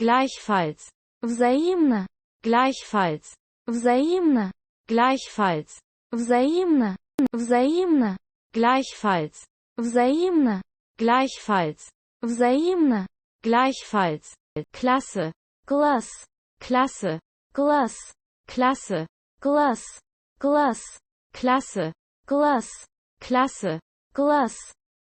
gleichfalls, взаимно, gleichfalls, взаимно, gleichfalls, взаимно, взаимно, gleichfalls, взаимно, gleichfalls, взаимно, gleichfalls, Klasse, класс, Klasse, класс, Klasse, класс, класс, Klasse, класс, Klasse, класс,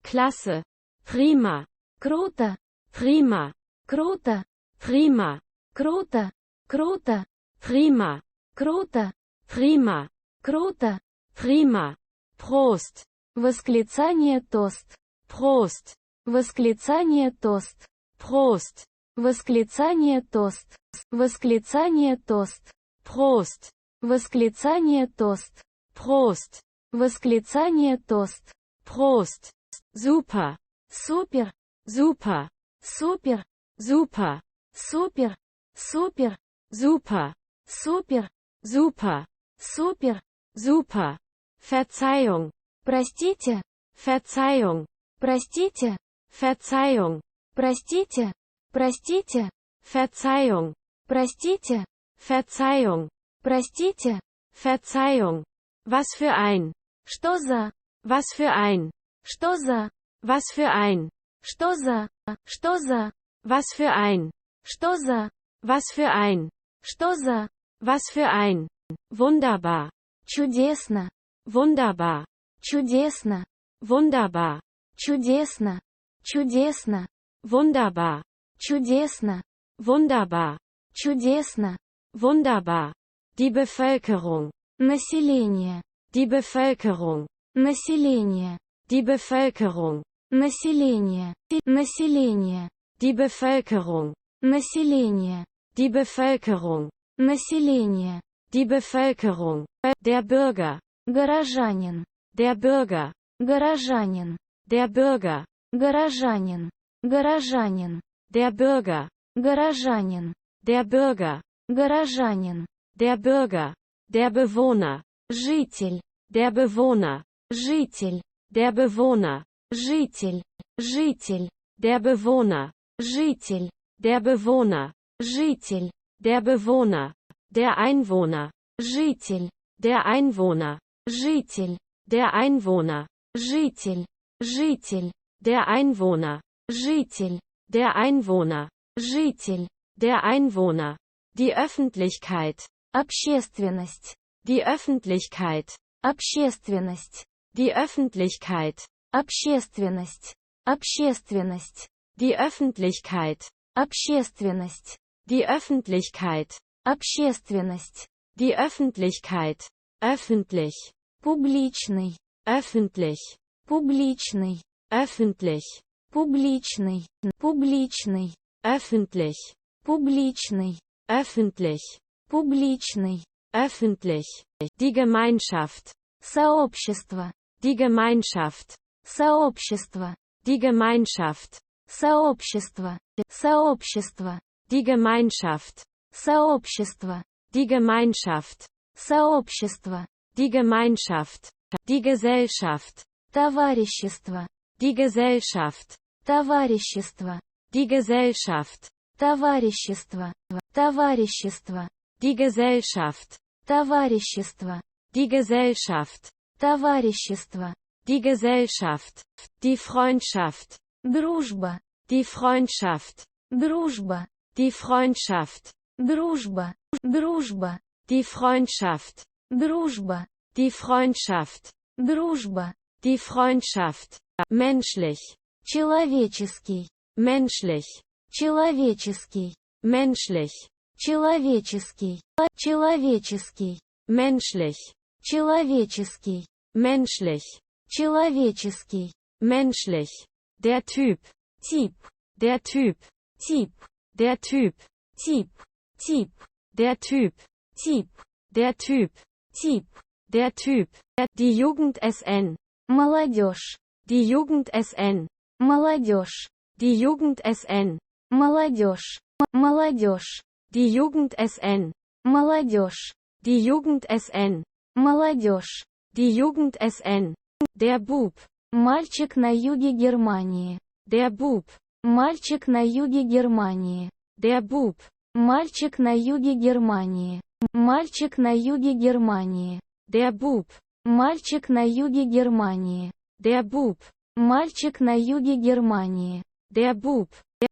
Klasse, prima, круто, prima, круто, prima, круто, круто, prima, круто, prima, круто, prima, Prost, восклицание тост, Prost, восклицание тост, Prost, восклицание тост, восклицание тост, Prost, восклицание тост, Prost, восклицание тост, Prost, super, супер, super, супер, super, супер, супер, super, супер, super, супер, super, Verzeihung, простите, Verzeihung, простите, Verzeihung, простите, простите, Verzeihung, простите, Verzeihung, простите, Verzeihung, was für ein, что за, was für ein, что за, was für ein, что за, что за, was für ein, что за, was für ein, что за, was für ein, wunderbar, чудесно, wunderbar, чудесно, wunderbar, чудесно, чудесно, wunderbar, чудесно, wunderbar, чудесно, wunderbar, die Bevölkerung, население, die Bevölkerung, население, die Bevölkerung, население, население, die Bevölkerung, население, die Bevölkerung, население, die Bevölkerung, der Bürger, горожанин, der Bürger, горожанин, der Bürger, горожанин, горожанин, der Bürger, горожанин, der Bürger, горожанин, der Bürger, der Bewohner, житель, der Bewohner, житель, der Bewohner, житель, житель, der Bewohner, житель, der Bewohner, житель, der Bewohner, der Einwohner, житель, der Einwohner, житель, der Einwohner, житель, житель, der Einwohner, житель, der Einwohner, житель, der Einwohner, die Öffentlichkeit, общественность, die Öffentlichkeit, общественность, die Öffentlichkeit, общественность, общественность, die Öffentlichkeit, общественность, die Öffentlichkeit, общественность, die Öffentlichkeit, öffentlich, публичный, öffentlich, публичный, öffentlich, публичный, публичный, öffentlich, публичный, öffentlich, публичный, öffentlich, die Gemeinschaft, сообщество, die Gemeinschaft, сообщество, die Gemeinschaft, сообщество, сообщество, die Gemeinschaft, сообщество, die Gemeinschaft, сообщество, die Gemeinschaft, die Gesellschaft, товарищество, die Gesellschaft, товарищество, die Gesellschaft, товарищество, товарищество, die Gesellschaft, товарищество, die Gesellschaft, товарищество, die Gesellschaft, die Freundschaft, дружба, die Freundschaft, дружба, die Freundschaft, дружба, дружба, die Freundschaft, дружба, die Freundschaft, дружба, die Freundschaft, menschlich, человеческий, menschlich, человеческий, menschlich, человеческий, человеческий, menschlich, человеческий, menschlich, человеческий, menschlich, der Typ, тип, der Typ, тип, der Typ, тип, тип, der Typ, тип, der Typ, тип, der Typ, die Jugend SN, молодежь, die Jugend SN, молодежь, die Jugend SN, молодежь, молодежь, die Jugend SN, молодежь, die Jugend SN, молодежь, die Jugend SN, der Bub, мальчик на юге Германии, der Bub, мальчик на юге Германии, Der Bub. Мальчик на юге Германии. Мальчик на юге Германии. Der Bub. Мальчик на юге Германии. Der Bub. Мальчик на юге Германии. Der Bub.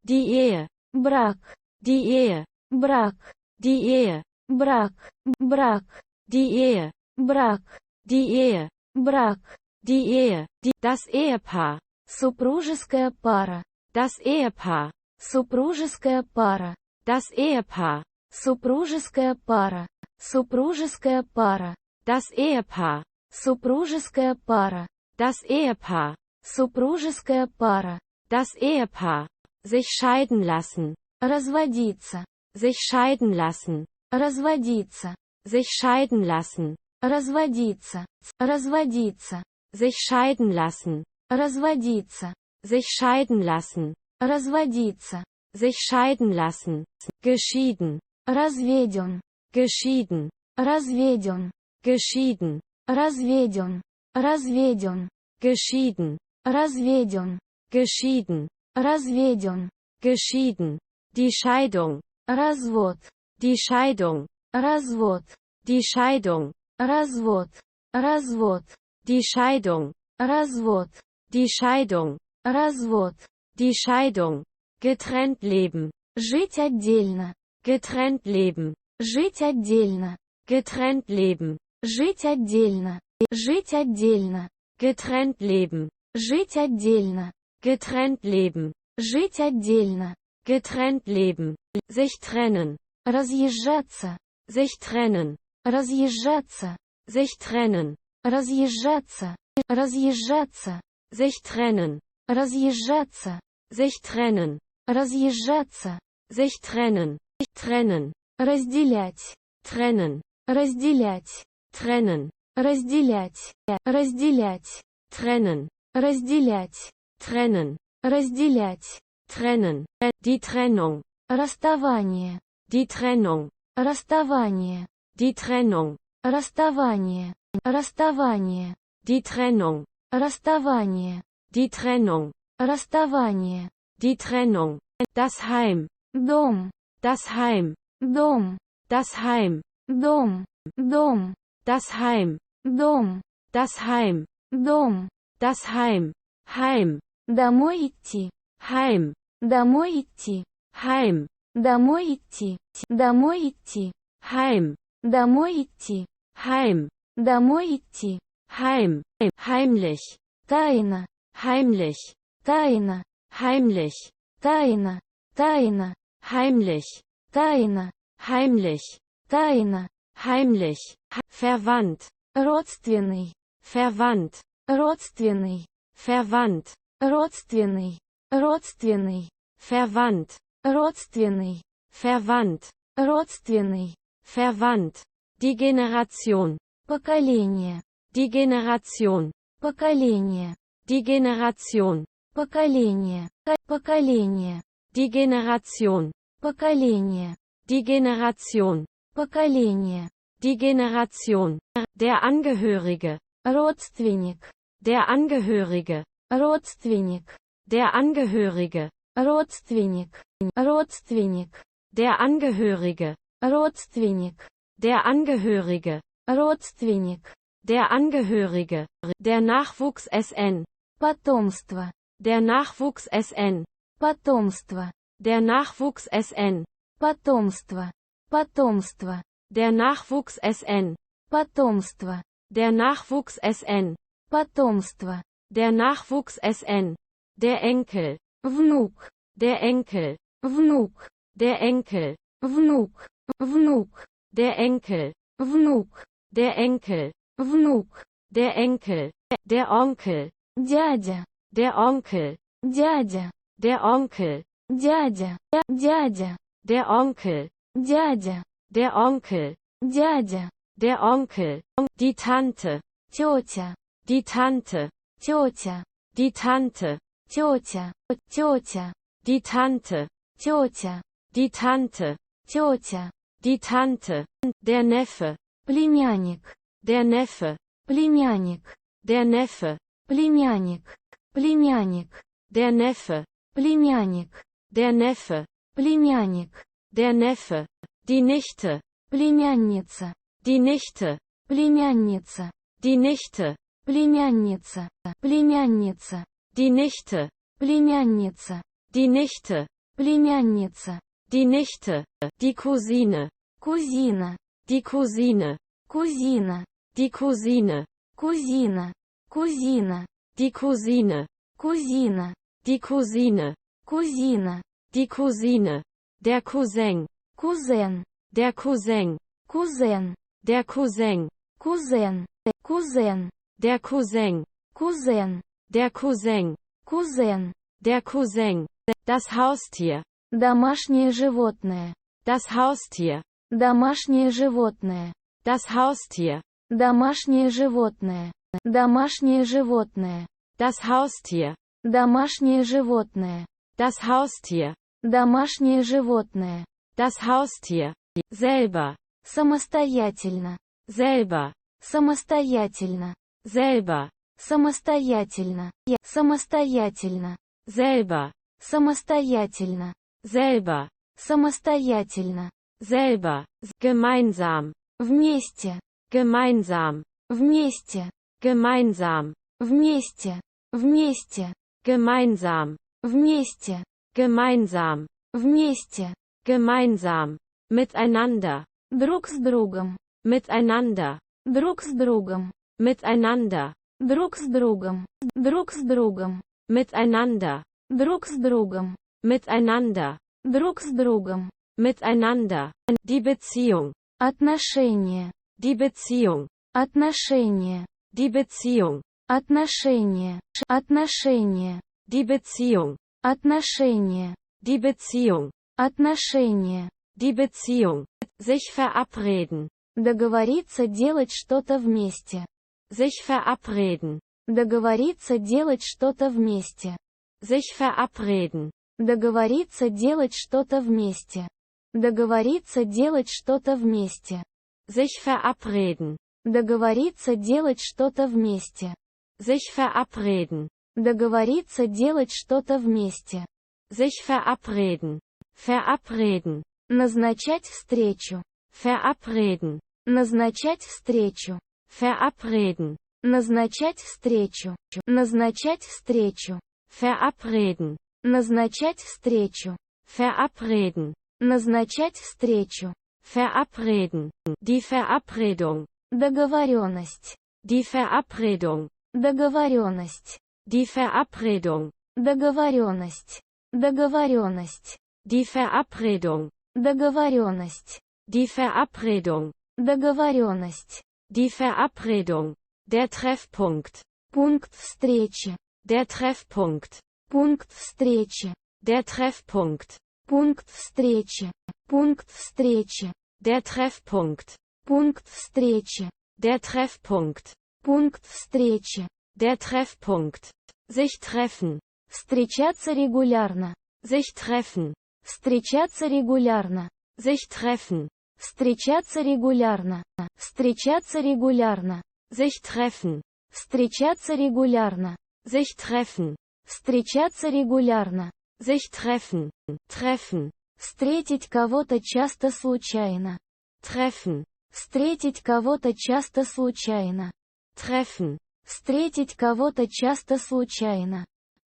Die Ehe. Брак. Die Ehe. Брак. Die Ehe. Брак. Брак. Die Ehe. Брак. Die Ehe. Брак. Die Ehe. Das Ehepaar. Супружеская пара. Das Ehepaar. Супружеская пара. Das Ehepaar. Супружеская пара. Супружеская пара. Das Ehepaar. Супружеская пара. Das Ehepaar. Супружеская пара. Das Ehepaar. Sich scheiden lassen. Разводиться. Sich scheiden lassen. Разводиться. Sich scheiden lassen. Разводиться. Разводиться. Sich scheiden lassen. Разводиться. Sich scheiden lassen. Разводиться. Sich scheiden lassen. Geschieden. Разведен. Geschieden. Разведен. Geschieden. Разведен. Разведен. Geschieden. Разведен. Geschieden. Разведен. Geschieden. Die Scheidung. Развод. Die Scheidung. Развод. Die Scheidung. Развод. Развод. Die Scheidung. Развод. Die Scheidung. Развод. Die Scheidung. Getrennt leben. Жить отдельно. Getrennt leben. Жить отдельно. Getrennt leben. Жить отдельно. Жить отдельно. Getrennt leben. Жить отдельно. Getrennt leben. Жить отдельно. Getrennt leben. Sich trennen. Разъезжаться. Sich trennen. Разъезжаться. Sich trennen. Разъезжаться. Разъезжаться. Sich trennen. Разъезжаться. Sich trennen. Разъезжаться. Sich trennen. Trennen. Разделять. Trennen. Разделять. Trennen. Разделять. Разделять. Trennen. Разделять. Trennen. Разделять. Trennen. Die Trennung. Расставание. Die Trennung. Расставание. Die Trennung. Расставание. Расставание. Die Trennung. Расставание. Die Trennung. Расставание. Die Trennung. Das Heim. Дом. Das Heim. Дом. Das Heim. Дом. Дом. Das Heim. Дом. Das Heim. Дом. Das Heim. Heim. Домой идти. Heim. Домой идти. Heim. Домой идти. Домой идти. Heim. Домой идти. Heim. Домой идти. Heim. Heimlich. Тайна. Heimlich. Тайна. Heimlich. Тайна. Тайна. Heimlich. Тайна. Heimlich. Тайна. Heimlich. Verwandt. Родственный. Verwandt. Родственный. Verwandt. Родственный. Родственный. Verwandt. Родственный. Verwandt. Родственный. Verwandt. Die Generation. Поколение. Die Generation. Поколение. Die Generation. Поколение. Поколение. Die Generation. Поколение. Die Generation. Поколение. Die Generation. Der Angehörige. Родственник. Der Angehörige. Родственник. Der Angehörige. Родственник. Родственник. Der Angehörige. Родственник. Der Angehörige. Родственник. Der Angehörige. Der Nachwuchs SN. Потомство. Der Nachwuchs SN. Потомство. Der Nachwuchs SN. Потомство. Потомство. Der Nachwuchs SN. Потомство. Der Nachwuchs SN. Потомство. Der Nachwuchs SN. Der Enkel. Внук. Der Enkel. Внук. Der Enkel. Внук. Внук. Der Enkel. Внук. Der Enkel. Внук. Der Enkel. Der Onkel. Дядя. Der Onkel. Дядя. Der Onkel. Дядя. Дядя. Der Onkel. Дядя. Der Onkel. Дядя. Der Onkel. Die Tante. Тетя. Die Tante. Тетя. Die Tante. Тетя. Тетя. Die Tante. Тетя. Die Tante. Тетя. Die Tante. Der Neffe. Племянник. Der Neffe. Племянник. Der Neffe. Племянник. Племянник. Der Neffe. Племянник. Der Neffe. Племянник. der Neffe, die Nichte, Племянница. die Nichte, Племянница. die Nichte, Племянница. Племянница. die Nichte, Племянница. die Nichte, Племянница. die Nichte, die Cousine, Кузина. die Cousine, Кузина. die Cousine, Кузина. Кузина. die Cousine, Кузина. die Cousine, Кузина. die Cousine, der Cousin, Кузен. der Cousin, Кузен. der Cousin, Кузен. Кузен. der Cousin, Кузен. der Cousin, Кузен. der Cousin, das Haustier, Домашнее животное. das Haustier, Домашнее животное. das Haustier, Домашнее животное. Домашнее животное. das Haustier, Домашнее животное. das Haustier, Домашнее животное. das Haustier, selber, Самостоятельно. selber, Самостоятельно. selber, Самостоятельно. Самостоятельно. selber, Самостоятельно. selber, Самостоятельно. selber, gemeinsam, Вместе. gemeinsam, Вместе. gemeinsam, Вместе. Вместе. gemeinsam, Вместе. gemeinsam, Вместе. gemeinsam, miteinander, Друг с другом. miteinander, Друг с другом. miteinander, Друг с другом. Друг с другом. miteinander, Друг с другом. miteinander, Друг с другом. miteinander, die Beziehung, Отношения. die Beziehung, Отношения. die Beziehung, Отношения. Отношения. die Beziehung, Отношения. die Beziehung, Отношения. die Beziehung, sich verabreden, Договориться делать что-то вместе. sich verabreden, Договориться делать что-то вместе. sich verabreden, Договориться делать что-то вместе. Договориться делать что-то вместе. sich verabreden, Договориться делать что-то вместе. sich verabreden, Договориться делать что-то вместе. sich verabreden, verabreden, Назначать встречу. verabreden, Назначать встречу. verabreden, Назначать встречу. Назначать встречу. verabreden, Назначать встречу. verabreden, Назначать встречу. verabreden, die Verabredung, Договоренность. die Verabredung, Договоренность. die Verabredung, Договоренность. Договоренность. die Verabredung, Договоренность. die Verabredung, Договоренность. die Verabredung, der Treffpunkt, Пункт встречи. der Treffpunkt, Пункт встречи. der Treffpunkt, Пункт встречи. Пункт встречи. der Treffpunkt, Пункт встречи. der Treffpunkt, Пункт встречи. der Treffpunkt, sich treffen, Встречаться регулярно. sich treffen, Встречаться регулярно. sich treffen, Встречаться регулярно. Встречаться регулярно. sich treffen, Встречаться регулярно. sich treffen, Встречаться регулярно. sich treffen, treffen, Встретить кого-то часто случайно. treffen, Встретить кого-то часто случайно. treffen, Встретить кого-то часто случайно.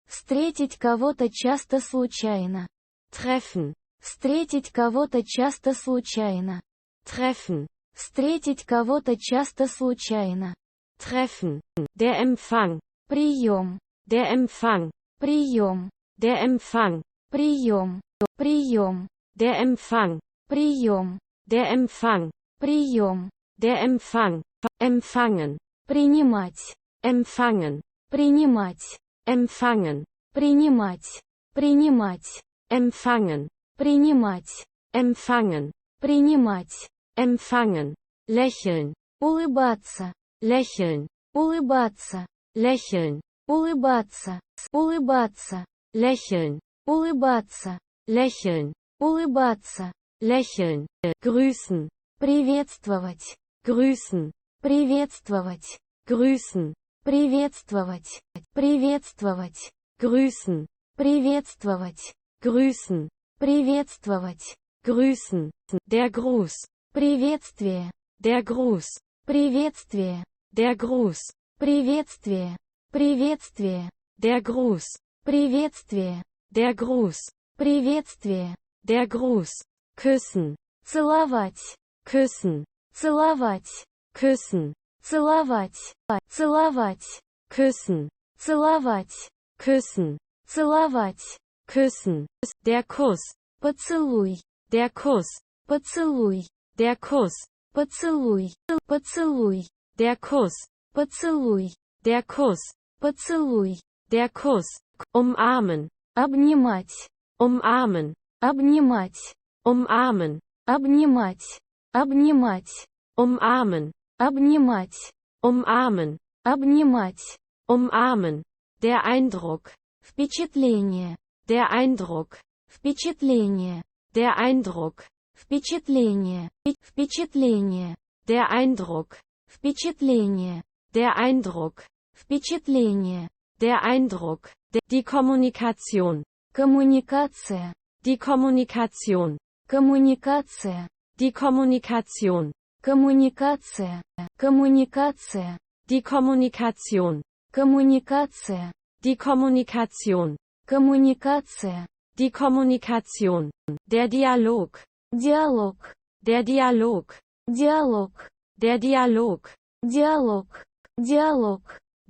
Встретить кого-то часто случайно. treffen, Встретить кого-то часто случайно. treffen, Встретить кого-то часто случайно. treffen, der Empfang, Прием. der Empfang, Прием. der Empfang, Прием. Прием. der Empfang, Прием. der Empfang, Прием. der Empfang, empfangen, Принимать. empfangen, Принимать. empfangen, Принимать. Принимать. empfangen, Принимать. empfangen, Принимать. empfangen, lächeln, Улыбаться. lächeln, Улыбаться. lächeln, Улыбаться. Улыбаться. lächeln, Улыбаться. lächeln, Улыбаться. lächeln, grüßen, Приветствовать. grüßen, Приветствовать. grüßen, Приветствовать. Приветствовать. grüßen, Приветствовать. grüßen, Приветствовать. Grüßen. Der Gruß. Приветствие. Der Gruß. Приветствие. Der Gruß. Приветствие. Приветствие. Der Gruß. Приветствие. Der Gruß. Приветствие. Der Gruß. Küssen. Целовать. Küssen. Целовать. Küssen. Целовать. Целовать. Küssen. Целовать. Küssen. Целовать. Küssen. Der Kuss. Поцелуй. Der Kuss. Поцелуй. Der Kuss. Поцелуй. Поцелуй. Der Kuss. Поцелуй. Der Kuss. Поцелуй. Der Kuss. Umarmen. Обнимать. Umarmen. Обнимать. Umarmen. Обнимать. Обнимать. Umarmen. Обнимать. Umarmen. Обнимать. Umarmen. Der Eindruck. Впечатление. Der Eindruck. Впечатление. Der Eindruck. Впечатление. Впечатление. Der Eindruck. Впечатление. Der Eindruck. Впечатление. Der Eindruck. Die Kommunikation. Коммуникация. Die Kommunikation. Коммуникация. Die Kommunikation. Коммуникация. Коммуникация. Die Kommunikation. Коммуникация. Die Kommunikation. Коммуникация. Die Kommunikation. Der Dialog. Диалог. Der Dialog. Диалог. Der Dialog. Диалог. Диалог.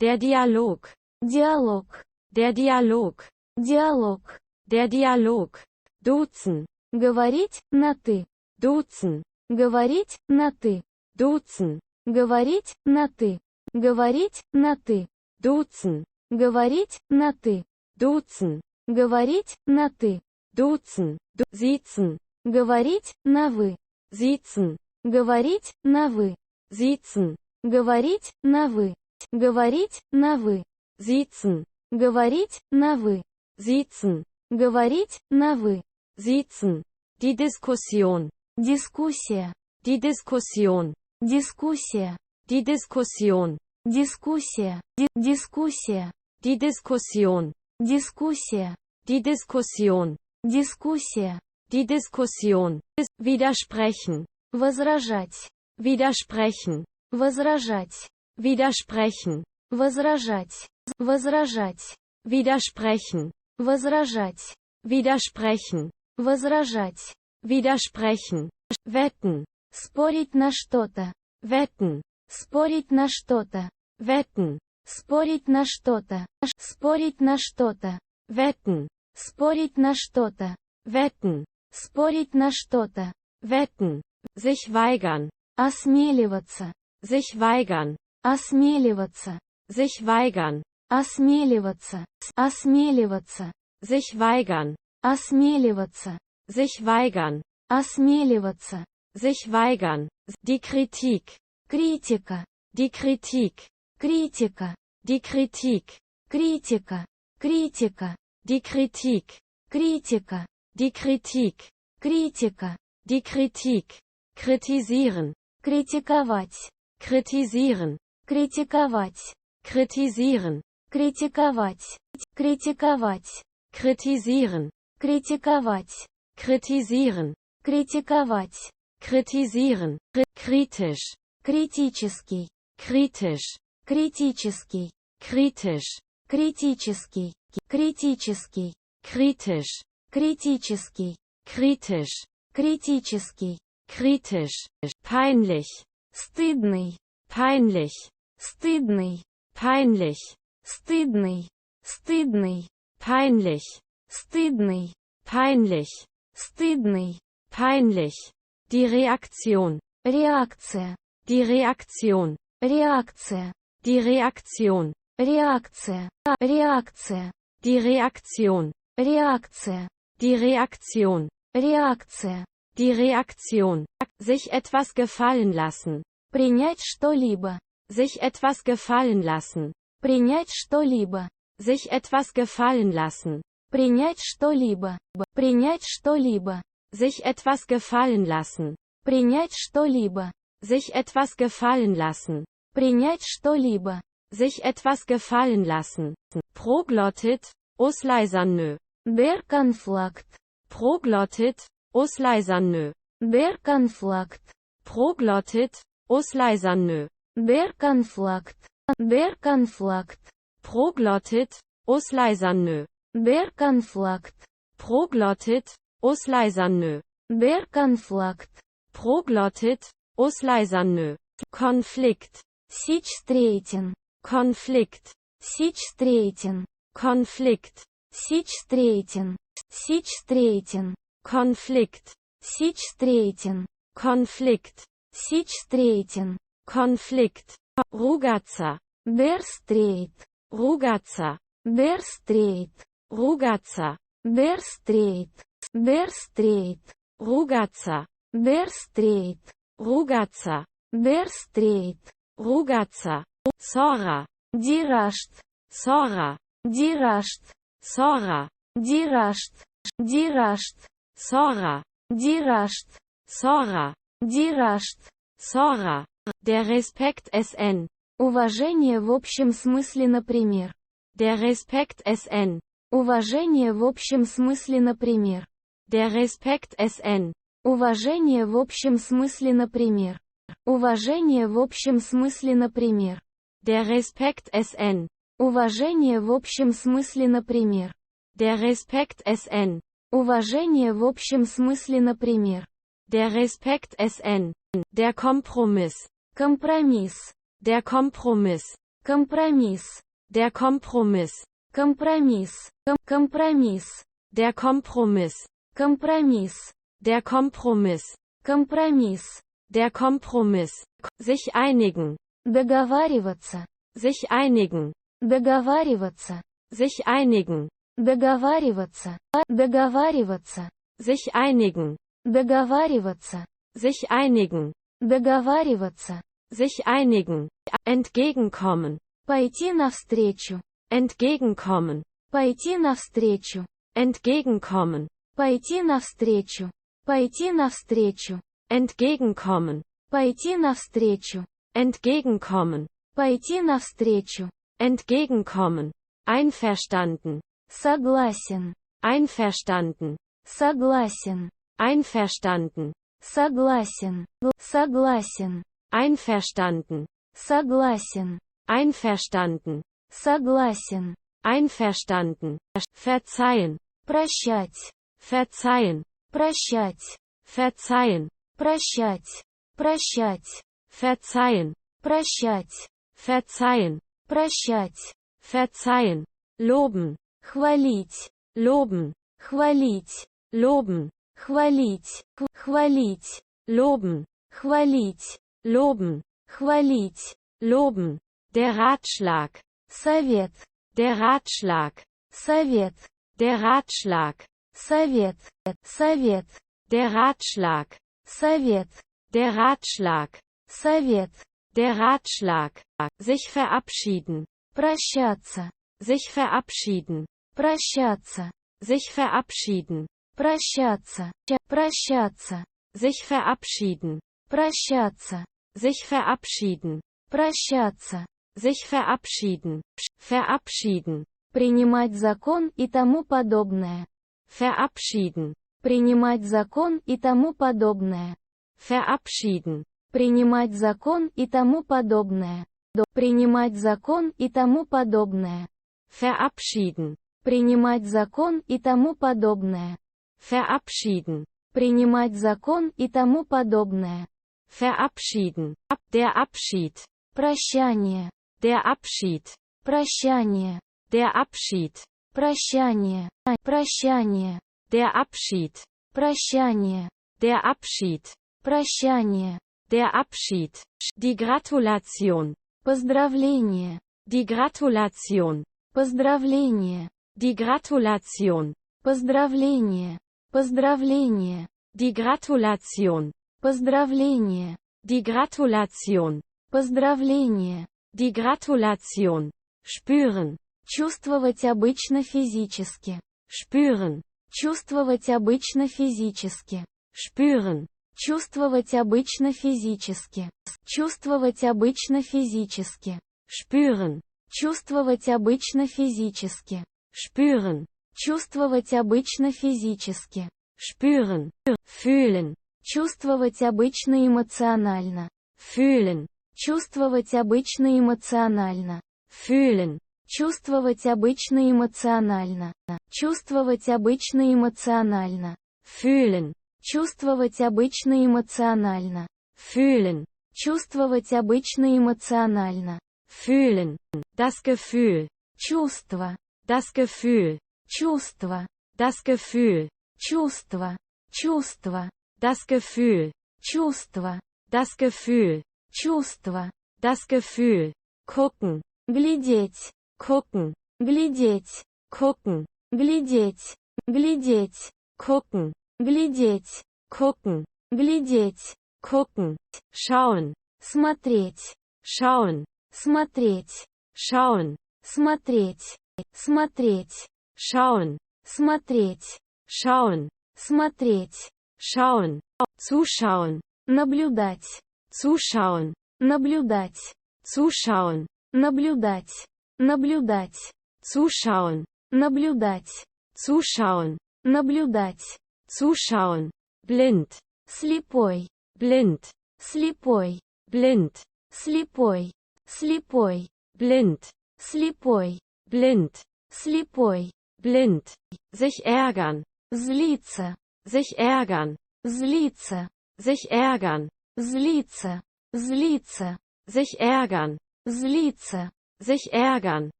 Der Dialog. Диалог. Der Dialog. Диалог. Der Dialog. Duzen. Говорить на ты. Duzen. Говорить на ты. Duzen. Говорить на ты. Говорить на ты. Duzen. Говорить на ты. Duzen. Говорить на ты. Duzen. Siezen. Говорить на вы. Siezen. Говорить на вы. Siezen. Говорить на вы. Говорить на вы. Siezen. Говорить на вы. Siezen. Говорить на вы. Siezen. Die Diskussion. Дискуссия. Die Diskussion. Дискуссия. Die Diskussion. Дискуссия. Дискуссия. Die Diskussion. Дискуссия. Die Diskussion. Дискуссия. Die Diskussion. Widersprechen. Возражать. Widersprechen. Возражать. Widersprechen. Возражать. Возражать. Widersprechen. Возражать. Widersprechen. Возражать. Widersprechen. Wetten. Спорить на что-то. Wetten. Спорить на что-то. Wetten. Спорить на что-то. Спорить на что-то. Wetten. Спорить на что-то. Wetten. Спорить на что-то. Wetten. Sich weigern. Осмеливаться. Sich weigern. Осмеливаться. Sich weigern. Осмеливаться. Осмеливаться. Sich weigern. Осмеливаться. Sich weigern. Осмеливаться. Sich weigern. Die Kritik. Критика. Die Kritik. Критика. Die Kritik. Критика. Критика. Die Kritik. Критика. Die Kritik. Критика. Die Kritik. Kritisieren. Критиковать. Kritisieren. Критиковать. Kritisieren. Критиковать. Критиковать. Kritisieren. Критиковать. Kritisieren. Критиковать. Kritisieren. Kritisch. Критический. Kritisch. Критический. Kritisch. Критический. Критический. Kritisch. Критический. Kritisch. Критический. Kritisch. Peinlich. Стыдный. Peinlich. Стыдный. Peinlich. Стыдный. Стыдный. Peinlich. Стыдный. Peinlich. Стыдный. Peinlich. Die Reaktion. Реакция. Die Reaktion. Реакция. Die Reaktion. Реакция. Реакция. Die Reaktion. Реакция. Die Reaktion. Реакция. Die Reaktion. Sich etwas gefallen lassen. Принять что-либо. Sich etwas gefallen lassen. Принять что-либо. Sich etwas gefallen lassen. Принять что-либо. Принять что-либо. Sich etwas gefallen lassen. Принять что-либо. Sich etwas gefallen lassen. Принять что-либо. Sich etwas gefallen lassen. Proglottit, Osleisannö. Der Konflikt. Proglottit, Osleisernö. Der Konflikt. Proglottit, Osleisernö. Der Konflikt. Der Konflikt. Proglottit, Osleisernö. Der Konflikt. Proglottit, Osleisernö. Der Konflikt. Proglottit, Osleisernö. Konflikt. Sich streiten. Konflikt. Sich streiten. Konflikt. Sich streiten. Sich streiten. Konflikt. Sich streiten. Konflikt. Sich streiten. Konflikt. Rugazza. Der Streit. Rugazza. Der Streit. Rugazza. Der Streit. Der Streit. Rugazza. Der Streit. Rugazza. Der Streit. Rugazza. Sora. Die Rascht. Sora. Die Rascht. Sora. Die Rascht. Die Rascht. Sora. Die Rascht. Sora. Die Rascht. Sora. Der Respekt SN. Уважение в общем смысле, например. Der Respekt SN. Уважение в общем смысле, например. Der Respekt SN. Уважение в общем смысле, например. Уважение в общем смысле, например. Der Respekt SN. Уважение в общем смысле, например. Der Respekt SN. Уважение в общем смысле, например. Der Respekt SN. Der Kompromiss. Компромисс. Der Kompromiss. Компромисс. Der Kompromiss. Компромисс. Компромисс. Der Kompromiss. Компромисс. Der Kompromiss. Компромисс. Der Kompromiss. Sich einigen. Договариваться. Sich einigen. Договариваться. Sich einigen. Договариваться. Договариваться. Sich einigen. Договариваться. Sich einigen. Договариваться. Sich einigen. Entgegenkommen. Пойти навстречу. Entgegenkommen. Пойти навстречу. Entgegenkommen. Пойти навстречу. Пойти навстречу. Entgegenkommen. Пойти навстречу. Entgegenkommen. Пойти навстречу. Entgegenkommen. Einverstanden. Согласен. Einverstanden. Согласен. Einverstanden. Согласен. Согласен. Einverstanden. Согласен. Einverstanden. Согласен. Einverstanden. Verzeihen. Прощать. Verzeihen. Прощать. Verzeihen. Прощать. Прощать. Verzeihen. Прощать. Verzeihen. Прощать. Verzeihen. Loben. Хвалить. Loben. Хвалить. Loben. Хвалить. Хвалить. Loben. Хвалить. Loben. Хвалить. Loben. Der Ratschlag. Совет. Der Ratschlag. Совет. Der Ratschlag. Совет. Совет. Der Ratschlag. Совет. Der Ratschlag. Совет. Der Ratschlag. Sich verabschieden. Прощаться. Sich verabschieden. Прощаться. Sich verabschieden. Прощаться. Прощаться. Sich verabschieden. Прощаться. Sich verabschieden. Прощаться. Sich verabschieden. Verabschieden. Принимать закон и тому подобное. Verabschieden. Принимать закон и тому подобное. Verabschieden. Принимать закон и тому подобное. Принимать закон и тому подобное. Verabschieden. Принимать закон и тому подобное. Verabschieden. Принимать закон и тому подобное. Verabschieden. Der Abschied. Прощание. Der Abschied. Прощание. Der Abschied. Прощание. Прощание. Der Abschied. Прощание. Der Abschied. Прощание. Der Abschied. Die Gratulation. Поздравление. Die Gratulation. Поздравление. Die Gratulation. Поздравление. Поздравление. Die Gratulation. Поздравление. Die Gratulation. Поздравление. Die Gratulation. Spüren. Чувствовать обычно физически. Spüren. Чувствовать обычно физически. Spüren. Чувствовать обычно физически. Чувствовать обычно физически. Spüren. Чувствовать обычно физически. Spüren. Чувствовать обычно физически. spüren, fühlen, чувствовать обычно эмоционально, fühlen, чувствовать обычно эмоционально, fühlen, чувствовать обычно эмоционально, чувствовать обычно эмоционально, fühlen, чувствовать обычно эмоционально, fühlen, чувствовать обычно эмоционально, fühlen, das Gefühl, чувство, das Gefühl, чувство, das Gefühl, чувство, чувство, das Gefühl, чувство, das Gefühl, чувство, das Gefühl, gucken, глядеть, gucken, глядеть, gucken, глядеть, глядеть, gucken, глядеть, gucken, глядеть, gucken, schauen, смотреть, schauen, смотреть, schauen, смотреть, смотреть, schauen, смотреть, schauen, смотреть, schauen, zuschauen, наблюдать, zuschauen, наблюдать, zuschauen, наблюдать, наблюдать, zuschauen, наблюдать, zuschauen, наблюдать, zuschauen, blind, слепой, blind, слепой, blind, слепой, слепой, blind, слепой, blind, слепой, blind, sich ärgern, злиться, sich ärgern, злиться, sich ärgern, злиться, злиться, sich ärgern, злиться, sich ärgern,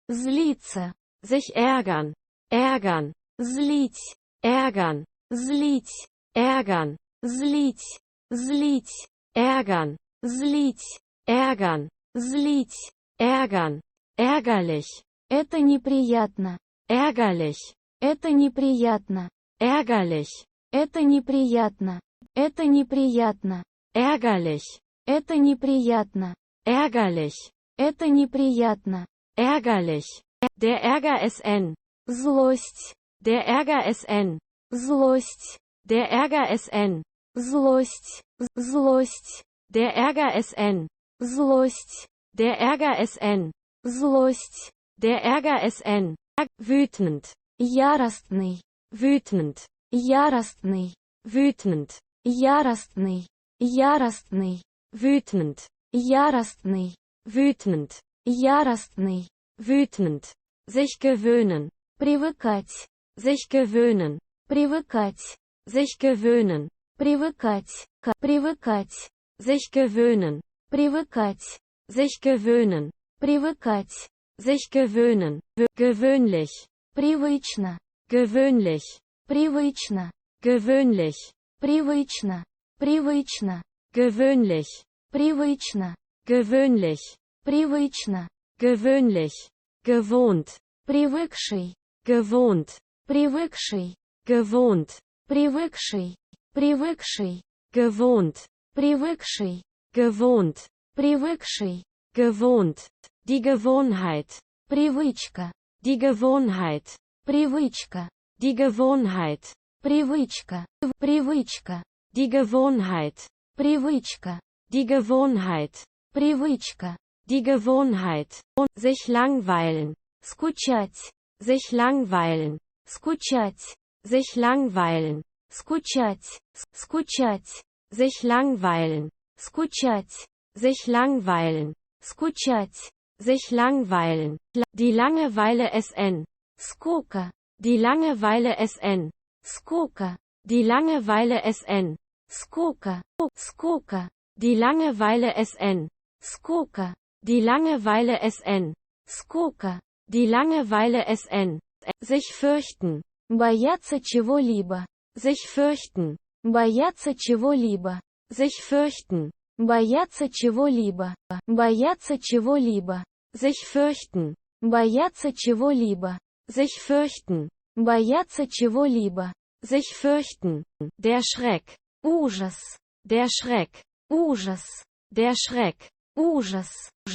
злиться, sich ärgern, ärgern, злить, ärgern, злить, ärgern, злить, злить, ärgern, злить, ärgern, злить. ärgern, ärgerlich, Это неприятно, ärgerlich, это неприятно, ärgerlich, это неприятно, это неприятно, ärgerlich, это неприятно, ärgerlich, это неприятно. ärgerlich, der Ärger SN, Злость, der Ärger SN, злость, der Ärger SN, злость, злость, der Ärger SN, злость, der Ärger SN, злость, der Ärger SN, wütend, яростный, wütend, яростный, wütend, яростный, яростный, wütend, яростный, wütend, яростный, wütend, sich gewöhnen, привыкать, sich gewöhnen, привыкать, sich gewöhnen, привыкать, привыкать, sich gewöhnen, привыкать, sich gewöhnen, привыкать, sich gewöhnen, gewöhnlich, привычно, gewöhnlich, привычно, gewöhnlich, привычно, привычно, gewöhnlich, привычно, gewöhnlich, привычно, gewöhnlich, gewohnt, привыкший, gewohnt, привыкший, gewohnt, привыкший, привыкший, gewohnt, привыкший, gewohnt, привыкший, gewohnt, die Gewohnheit, привычка, die Gewohnheit, привычка, die Gewohnheit, привычка, привычка, die Gewohnheit, привычка, die Gewohnheit, привычка, die Gewohnheit, sich langweilen, скучать, sich langweilen, скучать, sich langweilen, скучать, скучать, sich langweilen, скучать, sich langweilen, скучать, sich langweilen, die Langeweile SN, скука, die Langeweile SN, скука, die Langeweile SN, скука, скука, die Langeweile SN, скука, die Langeweile SN, скука, die Langeweile SN, sich fürchten, бояться чего-либо, sich fürchten, бояться чего-либо, sich fürchten, бояться чего-либо, бояться чего-либо, sich fürchten, бояться чего-либо, sich fürchten, бояться чего-либо, sich fürchten, der Schreck, ужас, der Schreck, ужас, der Schreck, ужас,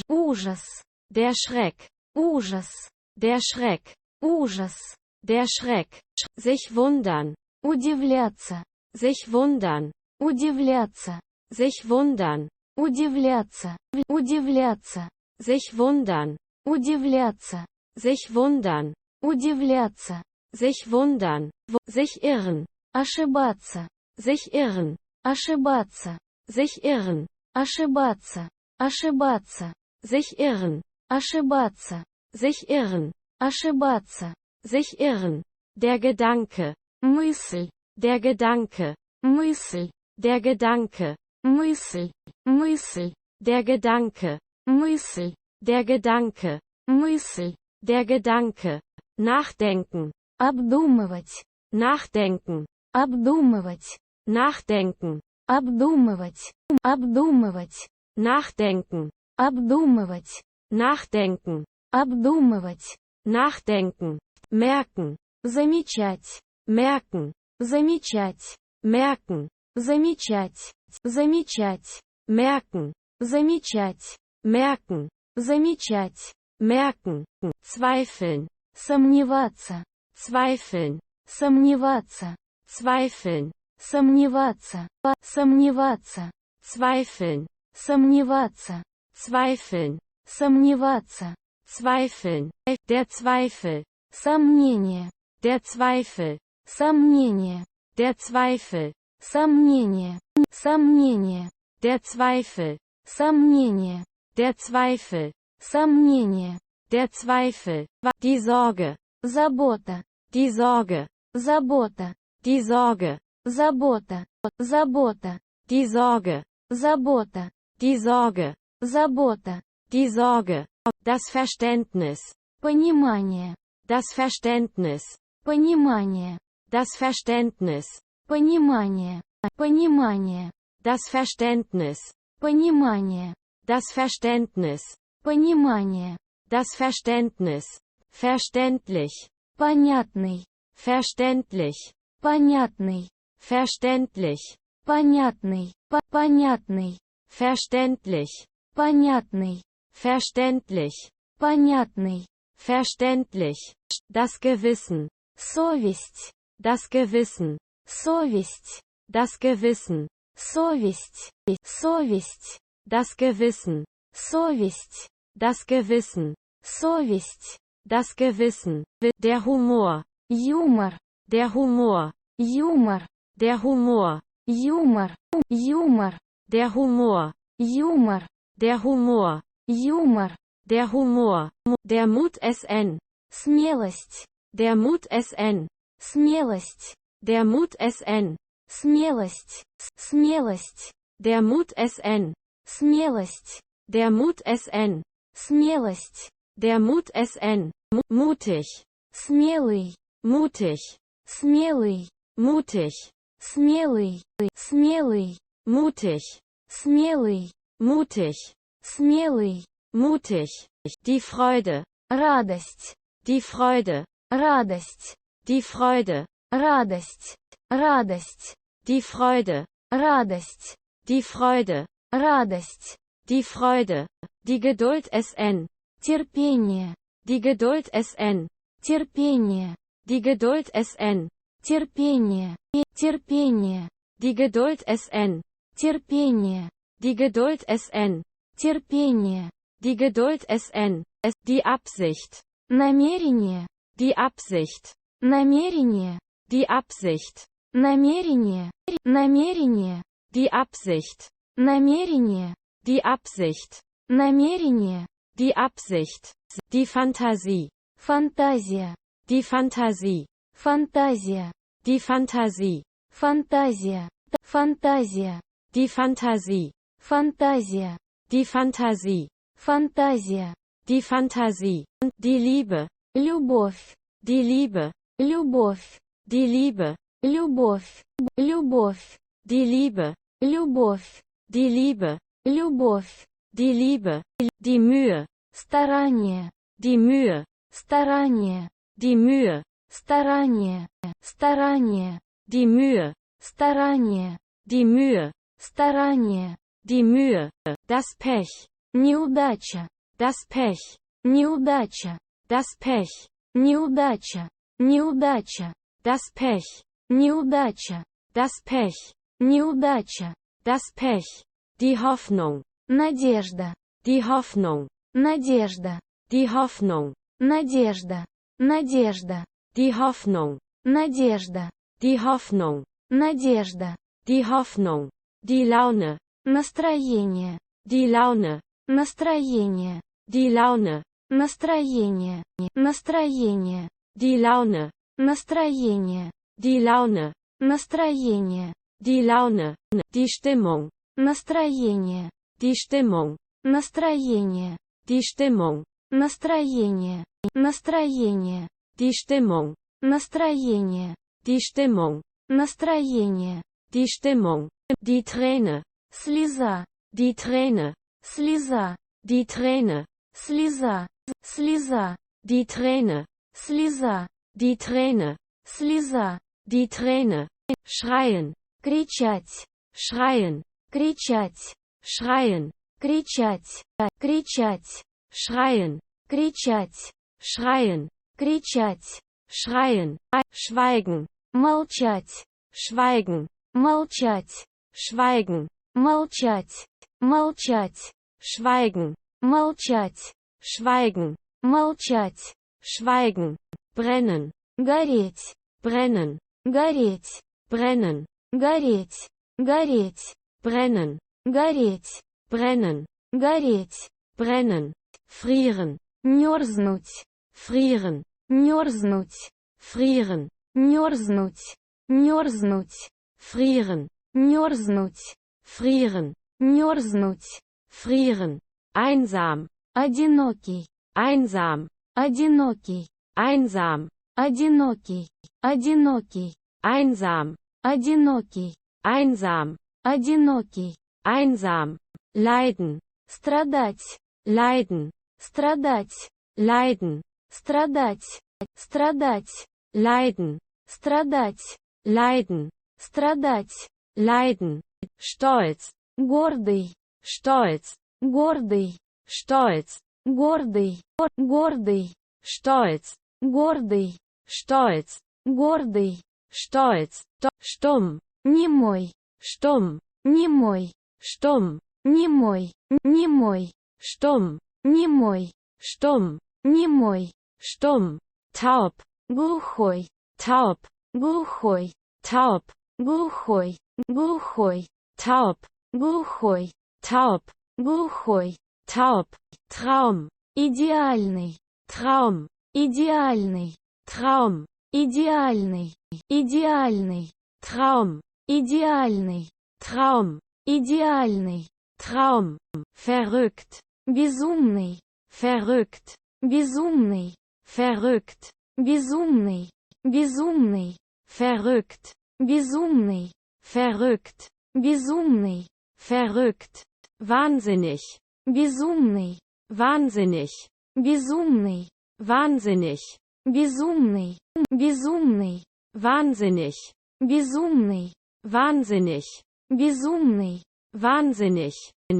ужас, der Schreck, ужас, der Schreck, ужас, der Schreck, sich wundern, удивляться, sich wundern, удивляться, sich wundern, удивляться, удивляться, sich wundern, удивляться, sich wundern, удивляться, sich wundern, sich irren, ошибаться, sich irren, ошибаться, sich irren, ошибаться, ошибаться, sich irren, ошибаться, sich irren, ошибаться, sich irren, der Gedanke, мысль, der Gedanke, мысль, der Gedanke, мысль, мысль, der Gedanke, мысль, der Gedanke, мысль, der Gedanke, nachdenken, обдумывать, nachdenken, обдумывать, nachdenken, обдумывать, обдумывать, nachdenken, обдумывать, nachdenken, обдумывать, nachdenken, merken, замечать, merken, замечать, merken, замечать, замечать, merken, замечать, merken, замечать, merken, zweifeln, сомневаться, zweifeln, сомневаться, zweifeln, сомневаться, сомневаться, zweifeln, сомневаться, zweifeln, сомневаться, zweifeln, der Zweifel, сомнение, der Zweifel, сомнение, der Zweifel, сомнение, сомнение, der Zweifel, сомнение, der Zweifel, сомнение, der Zweifel, die Sorge, забота, die Sorge, забота, die Sorge, забота, забота, die Sorge, забота, die Sorge, забота, die Sorge, das Verständnis, понимание, das Verständnis, понимание, das Verständnis, понимание, понимание, das Verständnis, понимание, das Verständnis, понимание, das Verständnis, verständlich, понятный, verständlich, понятный, verständlich, понятный, понятный, verständlich, понятный, verständlich, понятный, verständlich, das Gewissen, совесть, das Gewissen, совесть, das Gewissen, совесть, совесть, das Gewissen, совесть, das Gewissen, совесть, das Gewissen, der Humor, юмор, der Humor, юмор, der Humor, юмор, юмор, der Humor, юмор, der Humor, юмор, der Humor, der Mut SN, смелость, der Mut SN, смелость, der Mut SN, смелость, смелость, der Mut SN, смелость, der Mut SN, смелость, der Mut SN, mutig, смелый, mutig, смелый, mutig, смелый, смелый, mutig, смелый, mutig, смелый, mutig, die Freude, радость, die Freude, радость, die Freude, радость, радость, die Freude, радость, die Freude, радость, die Freude, die Geduld SN, терпение, die Geduld SN, терпение, die Geduld SN, терпение, терпение, die Geduld SN, терпение, die Geduld SN, терпение, die Geduld SN, die Absicht, намерение, die Absicht, намерение, die Absicht, намерение, намерение, die Absicht, намерение, die Absicht, намерение, die Absicht, die Fantasie, фантазия, die Fantasie, фантазия, die Fantasie, фантазия, фантазия, die Fantasie, фантазия, die Fantasie, фантазия, die Fantasie, die Liebe, любовь, die Liebe, любовь, die Liebe, любовь, любовь, die Liebe, любовь, die Liebe, любовь, die Liebe, die Mühe, старание, die Mühe, старание, die Mühe, старание, старание, die Mühe, старание, die Mühe, старание, die Mühe, das Pech, неудача, das Pech, неудача, das Pech, неудача, неудача, das Pech, неудача, das Pech, неудача, das Pech, die Hoffnung, надежда, die Hoffnung, надежда, die Hoffnung, надежда, надежда, die Hoffnung, надежда, Die Hoffnung. Надежда. Die Hoffnung. Die Laune. Настроение. Die Laune. Настроение. Die Laune. Настроение. Настроение. Die Laune. Настроение. Die Laune. Настроение. Die Laune. Die Stimmung. Настроение. Die Stimmung. Настроение. Die Stimmung. Настроение. Настроение. Die Stimmung. Настроение. Die Stimmung. Настроение. Die Stimmung. Die Träne. Слеза. Die Träne. Слеза. Die Träne. Слеза. Слеза. Die Träne. Слеза. Die Träne. Слеза. Die Träne. Schreien. Кричать. Schreien. Кричать. Schreien. Кричать. Кричать. Schreien. Кричать. Schreien. Кричать. Schreien. Schweigen. Молчать. Schweigen. Молчать. Schweigen. Молчать. Молчать. Schweigen. Молчать. Schweigen. Молчать. Schweigen. Brennen. Гореть. Brennen. Гореть. Brennen. Гореть. Гореть. Brennen. Гореть. Brennen. Гореть. Brennen. Frieren. Мерзнуть. Frieren. Мерзнуть. Frieren. Мерзнуть. Мерзнуть. Frieren. Мерзнуть. Frieren. Мерзнуть. Frieren. Einsam. Одинокий. Einsam. Одинокий. Einsam. Одинокий. Одинокий. Einsam. Одинокий. Einsam. Одинокий. Einsam. Leiden. Страдать. Leiden. Страдать. Leiden. Страдать. Страдать. Leiden. Страдать. Leiden. Страдать. Leiden. Stolz. Гордый. Stolz. Гордый. Stolz. Гордый. Гордый. Stolz. Гордый. Stolz. Гордый. Stolz. Stumm. Немой. Stumm. Немой. Stumm. Немой. Немой. Stumm. Немой. Stumm. Немой. Stumm. Taub. Глухой. Taub. Глухой. Taub. Глухой. Глухой. Taub. Глухой. Taub. Глухой. Taub. Traum. Идеальный. Traum. Идеальный. Traum. Идеальный. Идеальный. Traum. Идеальный. Traum. Идеальный. Traum. Verrückt. Безумный. Verrückt. Безумный. Verrückt. Безумный. Безумный. Verrückt. Безумный. Verrückt. Безумный. Verrückt. Wahnsinnig. Безумный. Wahnsinnig. Безумный. Wahnsinnig. Безумный. Безумный. Wahnsinnig. Безумный. Wahnsinnig. Безумный. Wahnsinnig.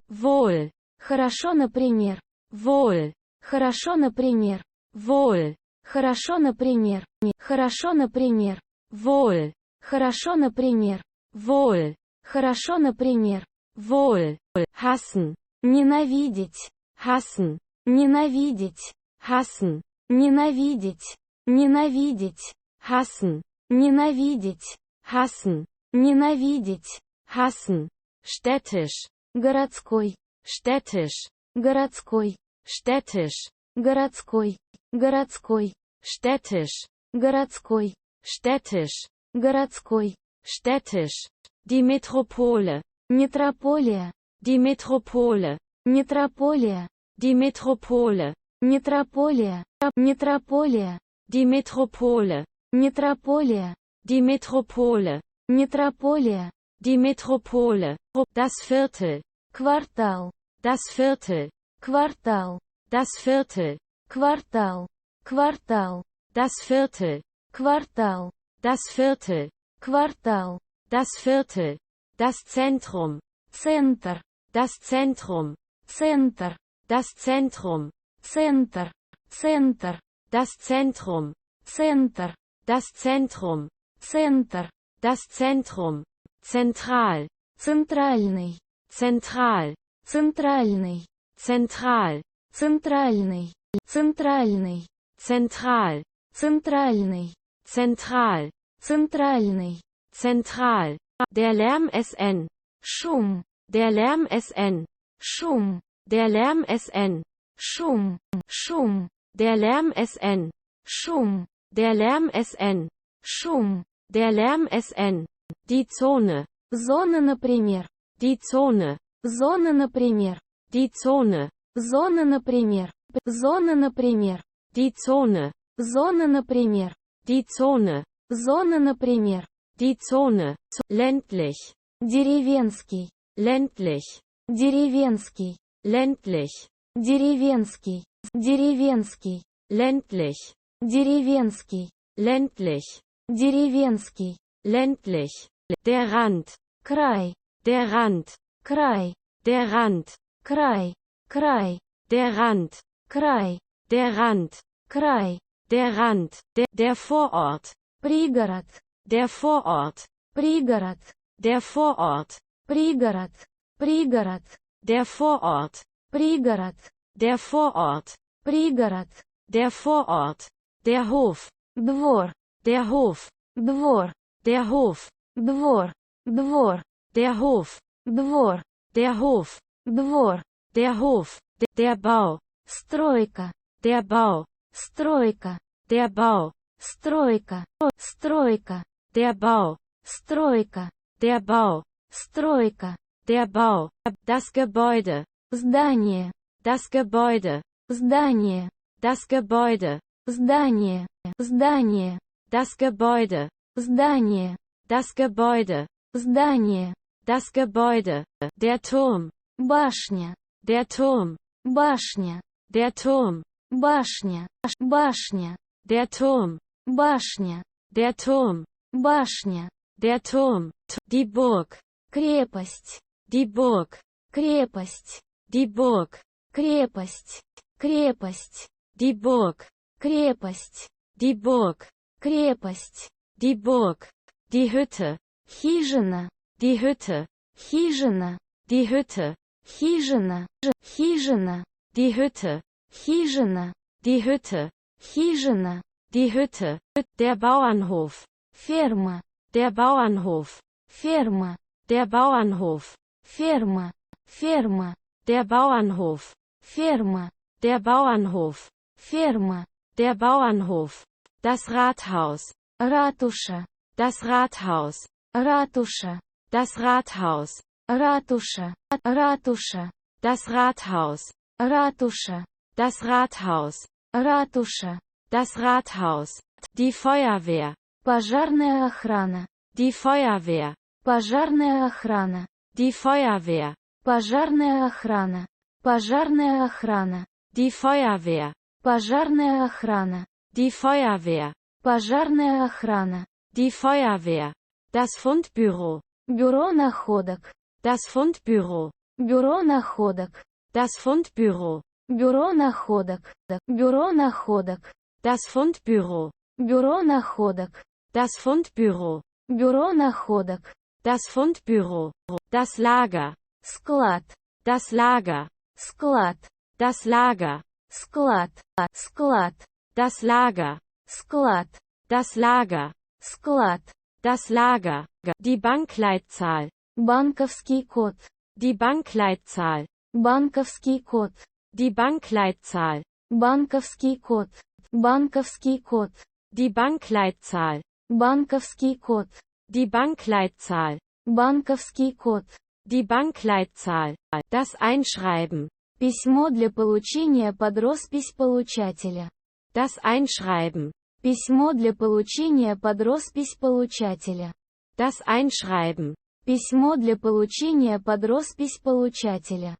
Wohl. Хорошо, например. Wohl. Хорошо, например. Wohl. Хорошо, например. Хорошо, например. Wohl. Хорошо, например. Wohl. Хорошо, например. Wohl. Hassen. Ненавидеть. Hassen. Ненавидеть. Hassen. Ненавидеть. Ненавидеть. Hassen. Ненавидеть. Hassen. Ненавидеть. Hassen. Städtisch. Городской. Städtisch. Городской. Städtisch. Городской. Городской. Städtisch. Городской. Städtisch. Городской. Städtisch. Die Metropole. Метрополия. Die Metropole. Метрополия. Die Metropole. Метрополия. Метрополия. Die Metropole. Метрополия. Die Metropole. Метрополия. Die Metropole. Das Viertel. Квартал. Das Viertel. Квартал. Das Viertel. Квартал. Квартал. Das Viertel. Квартал. Das Viertel. Квартал. Das Viertel. Das Zentrum. Центр. Das Zentrum. Центр. Das Zentrum. Центр. Центр. Das Zentrum. Центр. Das Zentrum. Центр. Das Zentrum. Zentral. Центральный. Zentral. Центральный. Zentral. Центральный. Центральный. Zentral. Центральный. Zentral. Центральный. Zentral. Der Lärm SN. Шум. Der Lärm SN. Шум. Der Lärm SN. Шум. Шум. Der Lärm SN. Шум. Der Lärm SN. Шум. Der Lärm SN. Die Zone. Зона, например. Die Zone. Зона, например. Die Zone. Зона, например. Зона, например. Die Zone. Зона, например. Die Zone. Зона, например. Die Zone. Ländlich. Деревенский. Ländlich. Деревенский. Ländlich. Деревенский. Деревенский. Ländlich. Деревенский. Ländlich. Деревенский. Ländlich. Der Rand. Край. Der Rand. Край. Der Rand. Край. Край. Der Rand. Край. Der Rand. Край. Der Rand. Der Vorort. Пригород. Der Vorort. Пригород. Der Vorort. Пригород. Пригород. Der Vorort. Пригород. Der Vorort. Пригород. Der Vorort. Der Hof. Двор. Der Hof. Двор. Der Hof. Двор. Двор. Der Hof. Двор. Der Hof. Двор. Der Hof. Der Bau. Стройка. Der Bau. Стройка. Der Bau. Стройка. Стройка. Der Bau. Стройка. Der Bau. Стройка. Der Bau. Das Gebäude. Здание. Das Gebäude. Здание. Das Gebäude. Здание. Здание. Das Gebäude. Здание. Das Gebäude. Здание. Das Gebäude. Der Turm. Башня. Der Turm. Башня. Der Turm. Башня. Башня. Der Turm. Башня. Der Turm. Башня. Der Turm. Die Burg. Крепость. Die Burg. Крепость. Die Burg. Крепость. Крепость. Die Burg. Крепость. Die Burg. Крепость. Die Burg. Die Hütte. Хижина. Die Hütte. Хижина. Die Hütte. Хижина. Хижина. Die Hütte. Хижина. Die Hütte. Хижина. Die Hütte. Der Bauernhof. Ферма. Der Bauernhof. Ферма. Der Bauernhof. Ферма. Ферма. Der Bauernhof. Ферма. Der Bauernhof. Ферма. Der Bauernhof. Das Rathaus. Ратуша. Das Rathaus. Ратуша. Das Rathaus. Ратуша. Ратуша. Das Rathaus. Ратуша. Das Rathaus. Ратуша. Das Rathaus. Die Feuerwehr. Пожарная охрана. Die Feuerwehr. Пожарная охрана. Die Feuerwehr. Пожарная охрана. Пожарная охрана. Die Feuerwehr. Пожарная охрана. Die Feuerwehr. Пожарная охрана. Die Feuerwehr. Das Fundbüro. Бюро находок. Das Fundbüro. Бюро находок. Das Fundbüro. Бюро находок. Бюро находок. Das Fundbüro. Бюро находок. Das Fundbüro. Бюро находок. Das Fundbüro. Das Lager. Склад. Das Lager. Склад. Das Lager. Склад. Склад. Das Lager. Склад. Das Lager. Склад. Das Lager. Die Bankleitzahl. Банковский код. Die Bankleitzahl. Банковский код. Die Bankleitzahl. Банковский код. Банковский код. Die Bankleitzahl. Банковский код. Die Bankleitzahl. Банковский код. Die Bankleitzahl. Das Einschreiben. Письмо для получения под роспись получателя. Das Einschreiben. Письмо для получения под роспись получателя. Das Einschreiben. Письмо для получения под роспись получателя.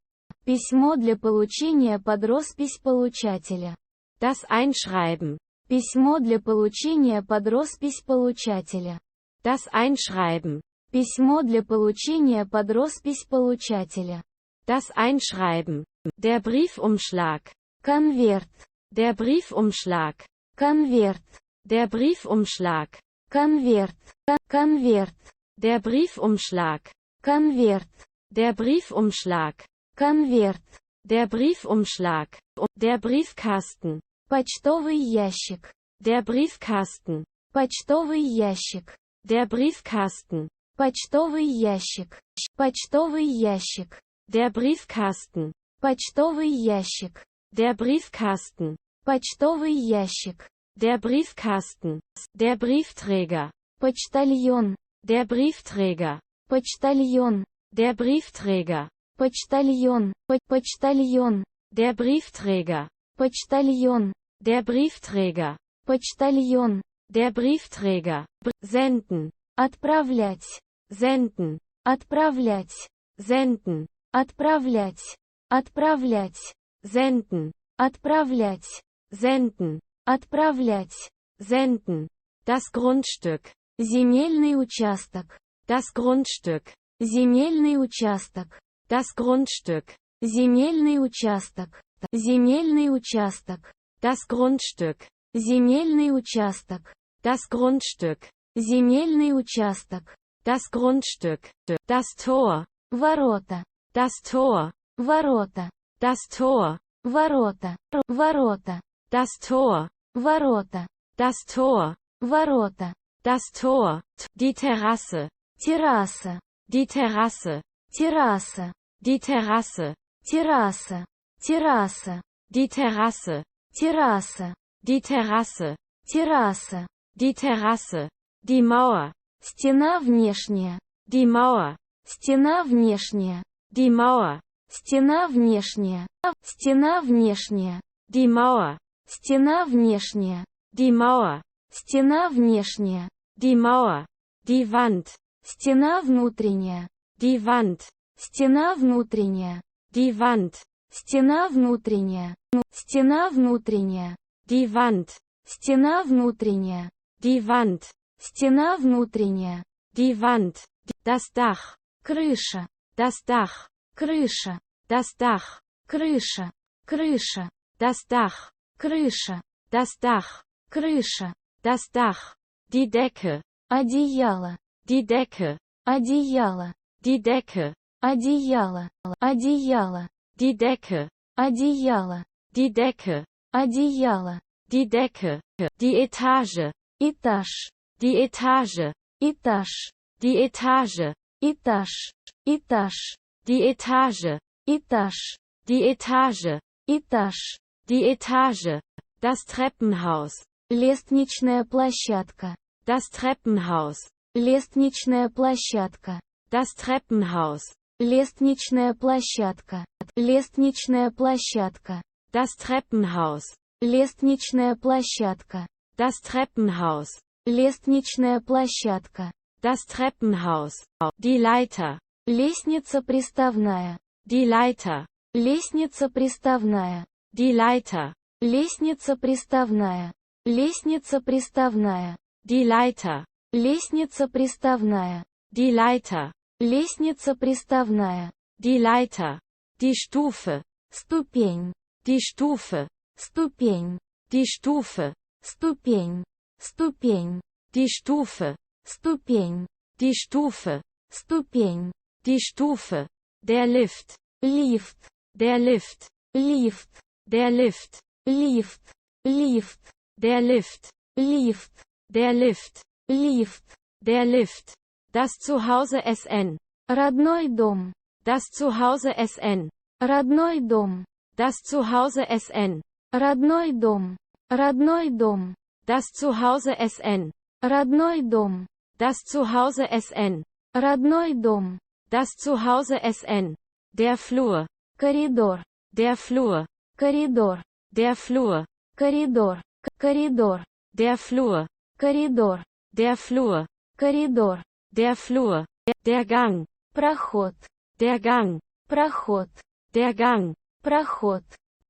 Письмо для получения под роспись получателя. Das Einschreiben. Письмо для получения под роспись получателя. Das Einschreiben. Письмо для получения под роспись получателя. Das Einschreiben. Der Briefumschlag. Конверт. Der Briefumschlag. Конверт. Der Briefumschlag. Конверт. Конверт. Der Briefumschlag. Конверт. Der Briefumschlag. Конверт. Der Briefumschlag. Der Briefkasten. Почтовый ящик. Der Briefkasten. Почтовый ящик. Der Briefkasten. Почтовый ящик. Почтовый ящик. Der Briefkasten. Почтовый ящик. Der Briefkasten. Почтовый ящик. Der Briefkasten. Der Briefträger. Почтальон. Der Briefträger. Почтальон. Der Briefträger. Почтальон. Почтальон. Der Briefträger. Почтальон. Der Briefträger. Почтальон. Der Briefträger. Senden. Отправлять. Senden. Отправлять. Senden. Отправлять. Отправлять. Senden. Отправлять. Senden. Отправлять. Senden. Das Grundstück. Земельный участок. Das Grundstück. Земельный участок. Das Grundstück. Земельный участок. Земельный участок. Das Grundstück. Земельный участок. Das Grundstück. Земельный участок. Das Grundstück. Das Tor. Ворота. Das Tor. Ворота. Das Tor. Ворота. Ворота. Das Tor. Ворота. Das Tor. Ворота. Das Tor. Die Terrasse. Терраса. Die Terrasse. Терраса. Die Terrasse. Терраса. Терраса. Die Terrasse. Терраса. Die Terrasse. Терраса. Die Terrasse. Die Mauer. Стена внешняя. Die Mauer. Стена внешняя. Die Mauer. Стена внешняя. Стена внешняя. Die Mauer. Стена внешняя. Die Mauer. Стена внешняя. Die Mauer. Die Wand. Стена внутренняя. Die Wand. Стена внутренняя. Die Wand. Стена внутренняя. Стена внутренняя. Die Wand. Стена внутренняя. Die Wand. Стена внутренняя. Die Wand. Das Dach. Крыша. Das Dach. Крыша. Das Dach. Крыша. Крыша. Das Dach. Крыша. Das Dach. Крыша. Das Dach. Die Decke. Одеяло. Die Decke. Одеяло. Die Decke. Одеяло. Одеяло. Die Decke. Одеяло. Die Decke. Одеяло. Die Decke. Die Etage. Этаж. Die Etage. Этаж. Die Etage. Этаж. Этаж. Die Etage. Этаж. Die Etage. Этаж. Die Etage. Das Treppenhaus. Лестничная площадка. Das Treppenhaus. Лестничная площадка. Das Treppenhaus. Лестничная площадка. Лестничная площадка. Das Treppenhaus. Лестничная площадка. Das Treppenhaus. Лестничная площадка. Das Treppenhaus. Die Leiter. Лестница приставная. Die Leiter. Лестница приставная. Die Leiter. Лестница приставная. Лестница приставная. Die Leiter. Лестница приставная. Die Leiter. Лестница приставная. Die Leiter. Die Stufe. Ступень. Die Stufe. Ступень. Die Stufe. Ступень. Ступень. Die Stufe. Ступень. Die Stufe. Ступень. Die Stufe. Der Lift. Лифт. Der Lift. Лифт. Der Lift. Лифт. Лифт. Der Lift. Лифт. Der Lift. Лифт. Der Lift. Das Zuhause SN. Родной дом. Das Zuhause SN. Родной дом. Das Zuhause SN. Родной дом. Родной дом. Das Zuhause SN. Родной дом. Das Zuhause SN. Родной дом. Das Zuhause SN. Der Flur. Коридор. Der Flur. Коридор. Der Flur. Коридор. Коридор. Der Flur. Коридор. Der Flur. Коридор. Der Flur. Der Gang. Проход. Der Gang. Проход. Der Gang. Проход.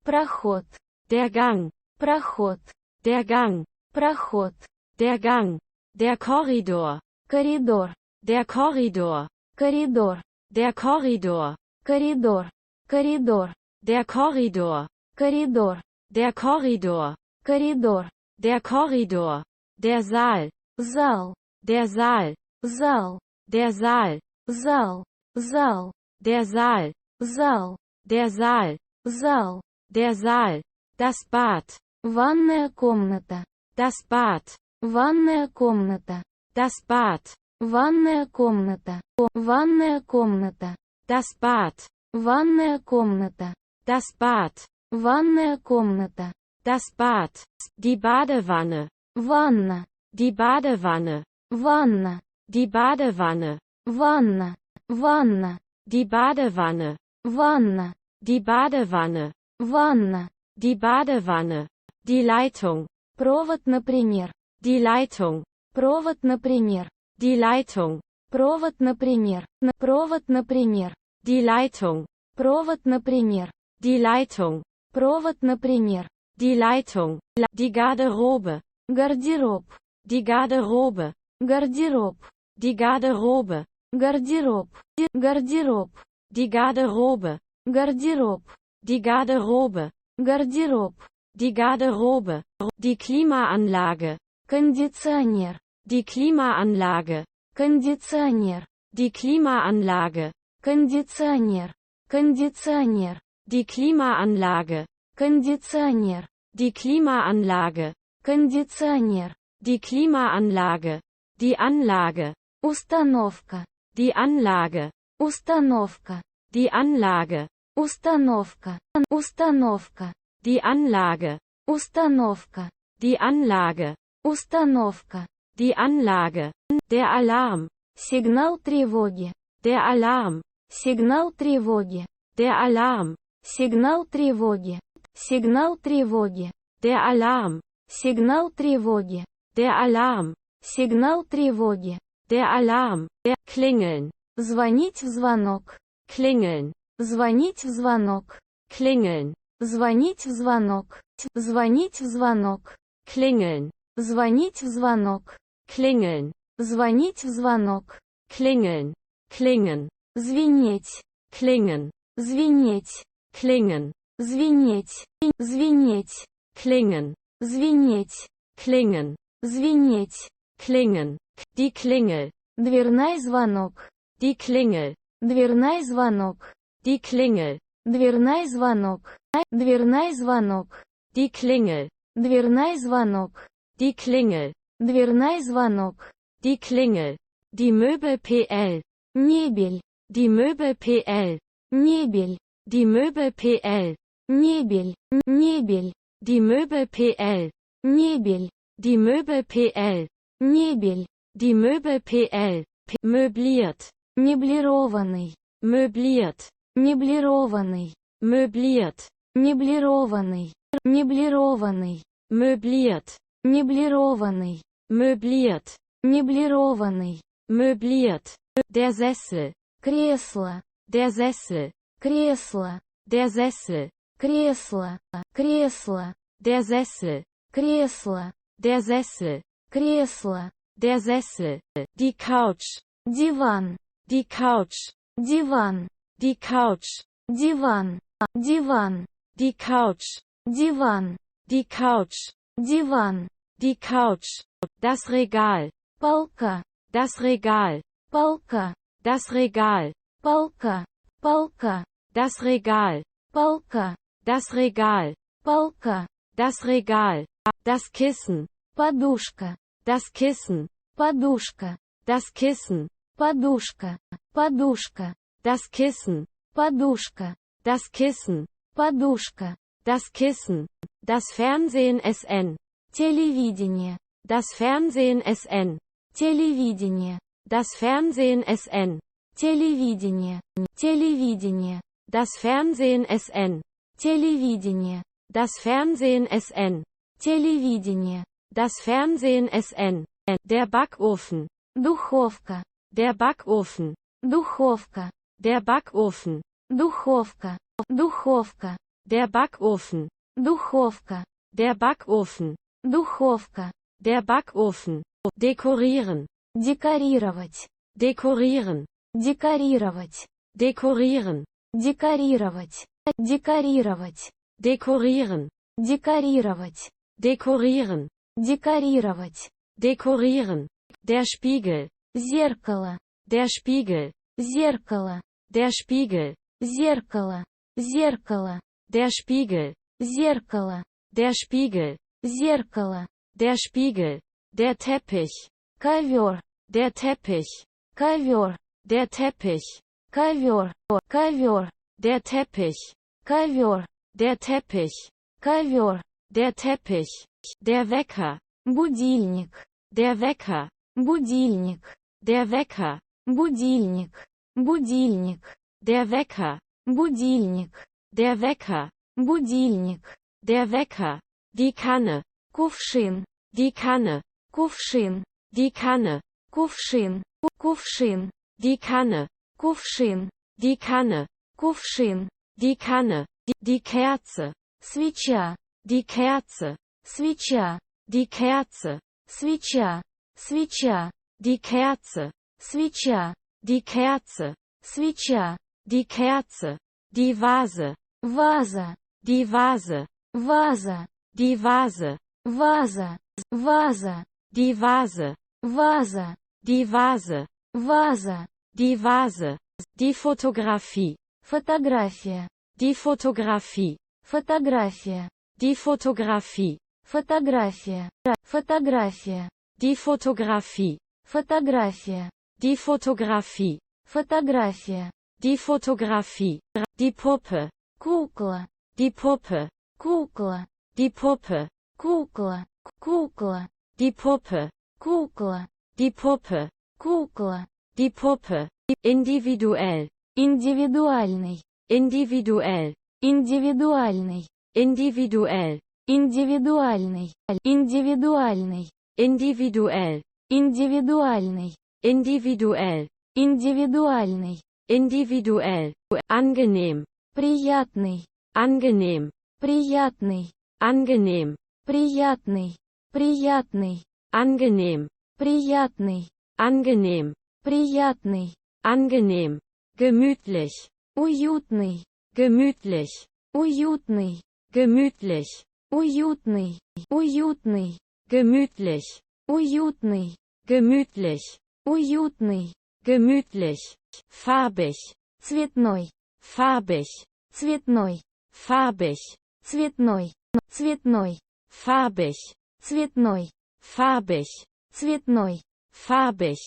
Проход. Der Gang. Проход. Der Gang. Проход. Der Gang. Der Korridor. Коридор. Der Korridor. Коридор. Der Korridor. Коридор. Коридор. Der Korridor. Коридор. Der Korridor. Коридор. Der Korridor. Der Saal. Зал. Der Saal. Зал. Der Saal. Зал. Зал. Der Saal. Зал. Der Saal. Зал. Der Saal. Das Bad. Ванная комната. Das Bad. Ванная комната. Das Bad. Ванная комната. Ванная комната. Das Bad. Ванная комната. Das Bad. Ванная комната. Das Bad. Die Badewanne. Ванна. Die Badewanne. Ванна. Die Badewanne. Ванна. Ванна. Die Badewanne. Ванна. Die Badewanne. Ванна. Die Badewanne. Die Leitung. Провод, например. Die Leitung. Провод, например. Die Leitung. Провод, например. Провод, например. Die Leitung. Провод, например. Die Leitung. Провод, например. Die Leitung. Die Garderobe. Гардероб. Die Garderobe. Гардероб. Die Garderobe. Гардероб. Гардероб. Die Garderobe. Гардероб. Die Garderobe. Гардероб. Die Garderobe. Die Klimaanlage. Кондиционер. Die Klimaanlage. Кондиционер. Die Klimaanlage. Кондиционер. Кондиционер. Die Klimaanlage. Кондиционер. Die Klimaanlage. Кондиционер. Die Klimaanlage. Die Anlage. Установка. Die Anlage. Установка. Die Anlage. Установка. Установка. Die Anlage. Установка. Die Anlage. Установка. Die Anlage. Der Alarm. Сигнал тревоги. Der Alarm. Сигнал тревоги. Der Alarm. Сигнал тревоги. Сигнал тревоги. Der Alarm. Сигнал тревоги. Der Alarm. Сигнал тревоги. Der Alarm. Der Klingeln. Звонить в звонок. Klingeln. Звонить в звонок. Klingeln. Звонить в звонок. Звонить в звонок. Klingeln. Звонить в звонок. Klingeln. Звонить в звонок. Klingeln. Klingen. Звенеть. Klingen. Звенеть. Klingen. Звенеть. Звенеть. Klingen. Звенеть. Klingen. Звенеть. Klingen. Die Klingel. Дверной звонок. Die Klingel. Дверной звонок. Die Klingel. Дверной звонок. Дверной звонок. Die Klingel. Дверной звонок. Die Klingel. Дверной звонок. Die Klingel. Die Möbel PL. Мебель. Die Möbel PL. Мебель. Die Möbel PL. Мебель. Мебель. Die Möbel PL. Мебель. Die Möbel PL. Мебель. Die Möbel PL. Möbliert. Меблированный. Möbliert. Меблированный. Möbliert. Меблированный. Меблированный. Möbliert. Меблированный. Möbliert. Меблированный. Möbliert. Der Sessel. Кресло. Der Sessel. Кресло. Der Sessel. Кресло. Кресло. Der Sessel. Кресло. Der Sessel. Кресло. Der Sessel. Die Couch. Диван. Die Couch. Диван. Die Couch. Диван. Диван. Die Couch. Диван. Die Couch. Диван. Die Couch. Das Regal. Полка. Das Regal. Полка. Das Regal. Полка. Полка. Das Regal. Полка. Das Regal. Полка. Das Regal. Das Kissen. Подушка. Das Kissen. Подушка. Das Kissen. Подушка. Подушка. Das Kissen. Подушка. Das Kissen. Подушка. Das Kissen. Das Fernsehen SN. Телевидение. Das Fernsehen SN. Телевидение. Das Fernsehen SN. Телевидение. Телевидение. Das Fernsehen SN. Телевидение. Das Fernsehen SN. Телевидение. Das Fernsehen SN. Der Backofen. Духовка. Der Backofen. Духовка. Der Backofen. Духовка. Духовка. Der Backofen. Духовка. Der Backofen. Духовка. Der Backofen. Dekorieren. Декорировать. Dekorieren. Декорировать. Dekorieren. Декорировать. Декорировать. Dekorieren. Декорировать. Dekorieren. Декорировать. Dekorieren. Der Spiegel. Зеркало. Der Spiegel. Зеркало. Der Spiegel. Зеркало. Зеркало. Der Spiegel. Зеркало. Der Spiegel. Зеркало. Der Spiegel. Der Teppich. ковер, Der Teppich. ковер, Der Teppich. ковер, ковер, Der Teppich. ковер, Der Teppich. ковер, Der Teppich. Der Wecker. будильник, Der Wecker. будильник, Der Wecker. будильник, будильник, Der Wecker. будильник, Der Wecker. будильник, Der Wecker. Die Kanne. кувшин, Die Kanne. кувшин, Die Kanne. кувшин, кувшин, Die Kanne. кувшин, Die Kanne. кувшин, Die Kanne. Die Kerze. свеча, Die Kerze. свеча, Die Kerze. свеча, свеча, Die Kerze. свеча, Die Kerze. свеча, Die Kerze. Die Vase. ваза, Die Vase. ваза, Die Vase. ваза, ваза, Die Vase. ваза, Die Vase. ваза, Die Vase. Die Fotografie. фотография, Die Fotografie. фотография, Die Fotografie. фотография, фотография, Die Fotografie. фотография, Die Fotografie. фотография, Die Fotografie. Die Puppe. кукла, Die Puppe. кукла, Die Puppe. кукла, кукла, Die Puppe. кукла, Die Puppe. кукла, Die Puppe. Individuell. индивидуальный, Individuell. индивидуальный, Individuell. индивидуальный, индивидуальный, Individuell. индивидуальный, Individuell. индивидуальный, Individuell. Angenehm. приятный, Angenehm. приятный, Angenehm. приятный, приятный, Angenehm. приятный, Angenehm. приятный, Angenehm. Gemütlich. уютный, Gemütlich. уютный, Gemütlich. уютный, уютный, Gemütlich. уютный, Gemütlich. уютный, Gemütlich. Farbig. цветной, Farbig. цветной, Farbig. цветной, цветной, Farbig. цветной, Farbig. цветной, Farbig.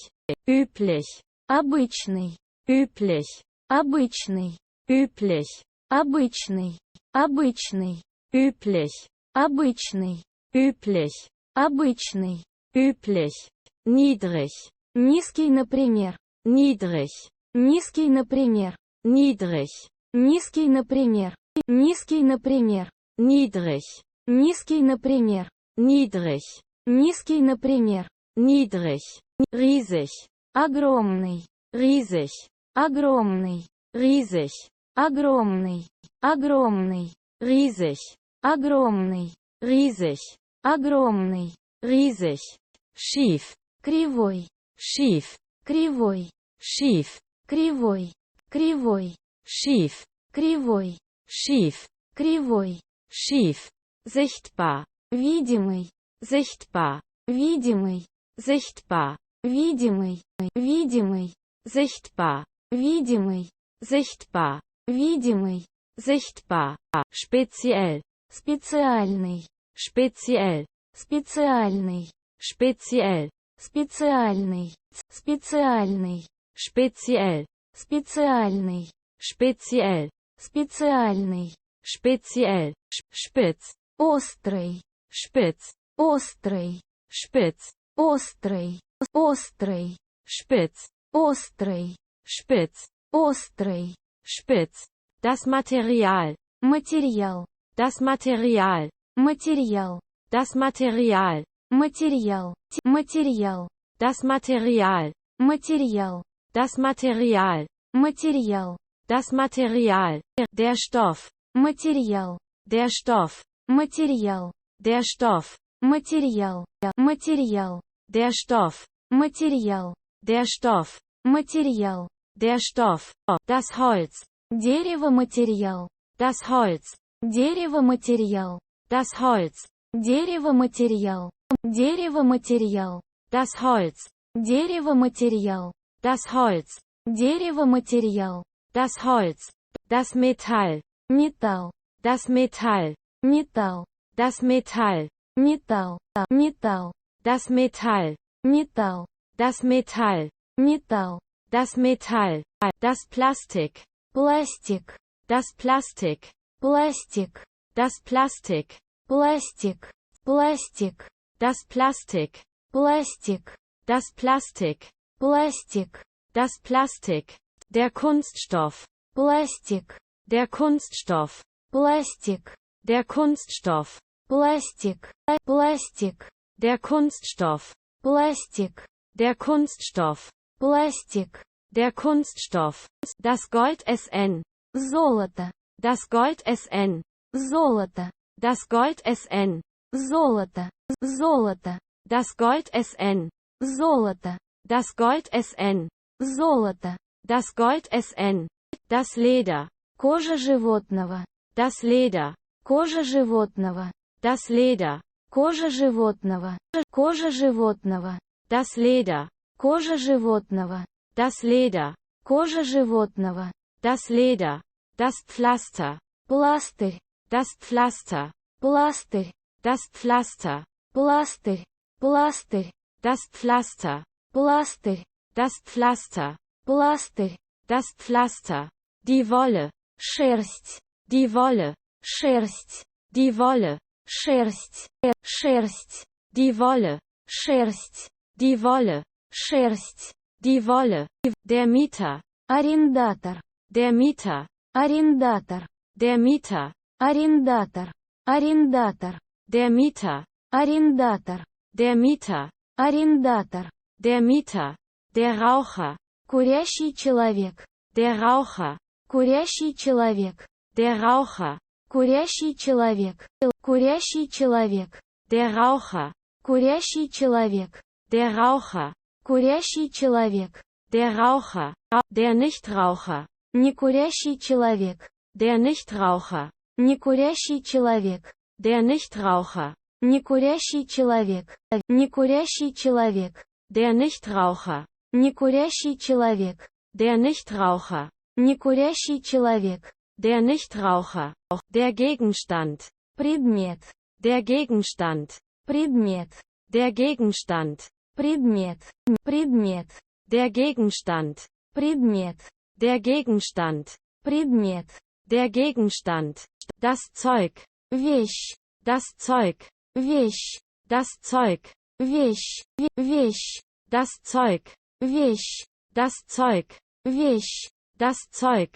Üblich. обычный, Üblich. обычный, Üblich. обычный, обычный, Üblich. обычный, Üblich. обычный, Üblich. Niedrig. низкий, например, Niedrig. низкий, например, Niedrig. низкий, например, низкий, например, Niedrig. низкий, например, Niedrig. низкий, например, Niedrig. Riesig. огромный, Riesig. огромный, Riesig. огромный, огромный, Riesig. огромный, Riesig. огромный, Riesig. Schief. кривой, Schief. кривой, Schief. кривой, кривой, Schief. кривой, Schief. кривой, Schief. Sichtbar. видимый, Sichtbar. видимый, Sichtbar. видимый, видимый, Sichtbar. видимый, Sichtbar. видимый, Sichtbar. Speziell. специальный, Speziell. специальный, Speziell. специальный, специальный, Speziell. специальный, Speziell. специальный, Speziell. Spitz. острый, Spitz. острый, Spitz. острый, острый, Spitz. острый, Spitz. острый, Spitz. Das Material. материал, Das Material. материал, Das Material. материал, материал, Das Material. материал, Das Material. материал, Das Material. Der Stoff. материал, Der Stoff. материал, Der Stoff. материал, материал, Der Stoff. материал, Der Stoff. материал, Der Stoff. Das Holz. дерево-материал, Das Holz. дерево-материал, Das Holz. дерево-материал, дерево-материал, Das Holz. дерево-материал, Das Holz. дерево-материал, Das Holz. Das Metall. металл, Das Metall. металл, Das Metall. металл, металл, Das Metall. Металл. Das Metall. Металл. Das Metall. Das Plastik. Пластик. Das Plastik. Пластик. Das Plastik. Пластик. Пластик. Das Plastik. Пластик. Das Plastik. Пластик. Das Plastik. Der Kunststoff. Пластик. Der Kunststoff. Пластик. Der Kunststoff. Пластик. Пластик. Der Kunststoff. Пластик. Der Kunststoff. Пластик. Der Kunststoff. Das Gold SN. Золото. Das Gold SN. Золото. Das Gold SN. Золото. Золото. Das Gold SN. Золото. Das Gold SN. Золото. Das Gold SN. Das Leder. Кожа животного. Das Leder. Кожа животного. Das Leder. Кожа животного. Кожа животного. Das Leder. Кожа животного. Das Leder. Кожа животного. Das Leder. Das Pflaster. Пластырь. Das Pflaster. Пластырь. Das Pflaster. Пластырь. Пластырь. Das Pflaster. Пластырь. Das Pflaster. Пластырь. Das Pflaster. Die Wolle. Шерсть. Die Wolle. Шерсть. Die Wolle. Шерсть. Шерсть. Die Wolle. Шерсть. Die Wolle. Шерсть. Die Wolle. Der Mieter. Арендатор. Der Mieter. Арендатор. Der Mieter. Арендатор. Арендатор. Der Mieter. Арендатор. Der Mieter. Арендатор. Der Mieter. Der Raucher. Курящий человек. Der Raucher. Курящий человек. Der Raucher. Курящий человек. Курящий человек. Der Raucher. Курящий человек. Der Raucher. Курящий человек. Der Raucher. Der Nichtraucher. Некурящий человек. Der Nichtraucher. Некурящий человек. Der Nichtraucher. Некурящий человек. Некурящий человек. Der Nichtraucher. Некурящий человек. Der Nichtraucher. Некурящий человек. Der Nichtraucher. Der Gegenstand. Предмет. Der Gegenstand. Предмет. Der Gegenstand. Предмет. Предмет. Der Gegenstand. Предмет. Der Gegenstand. Предмет. Der Gegenstand. Das Zeug. Вещь. Das Zeug. Вещь. Das Zeug. Вещь. Вещь. Das Zeug. Вещь. Das Zeug. Вещь. Das Zeug.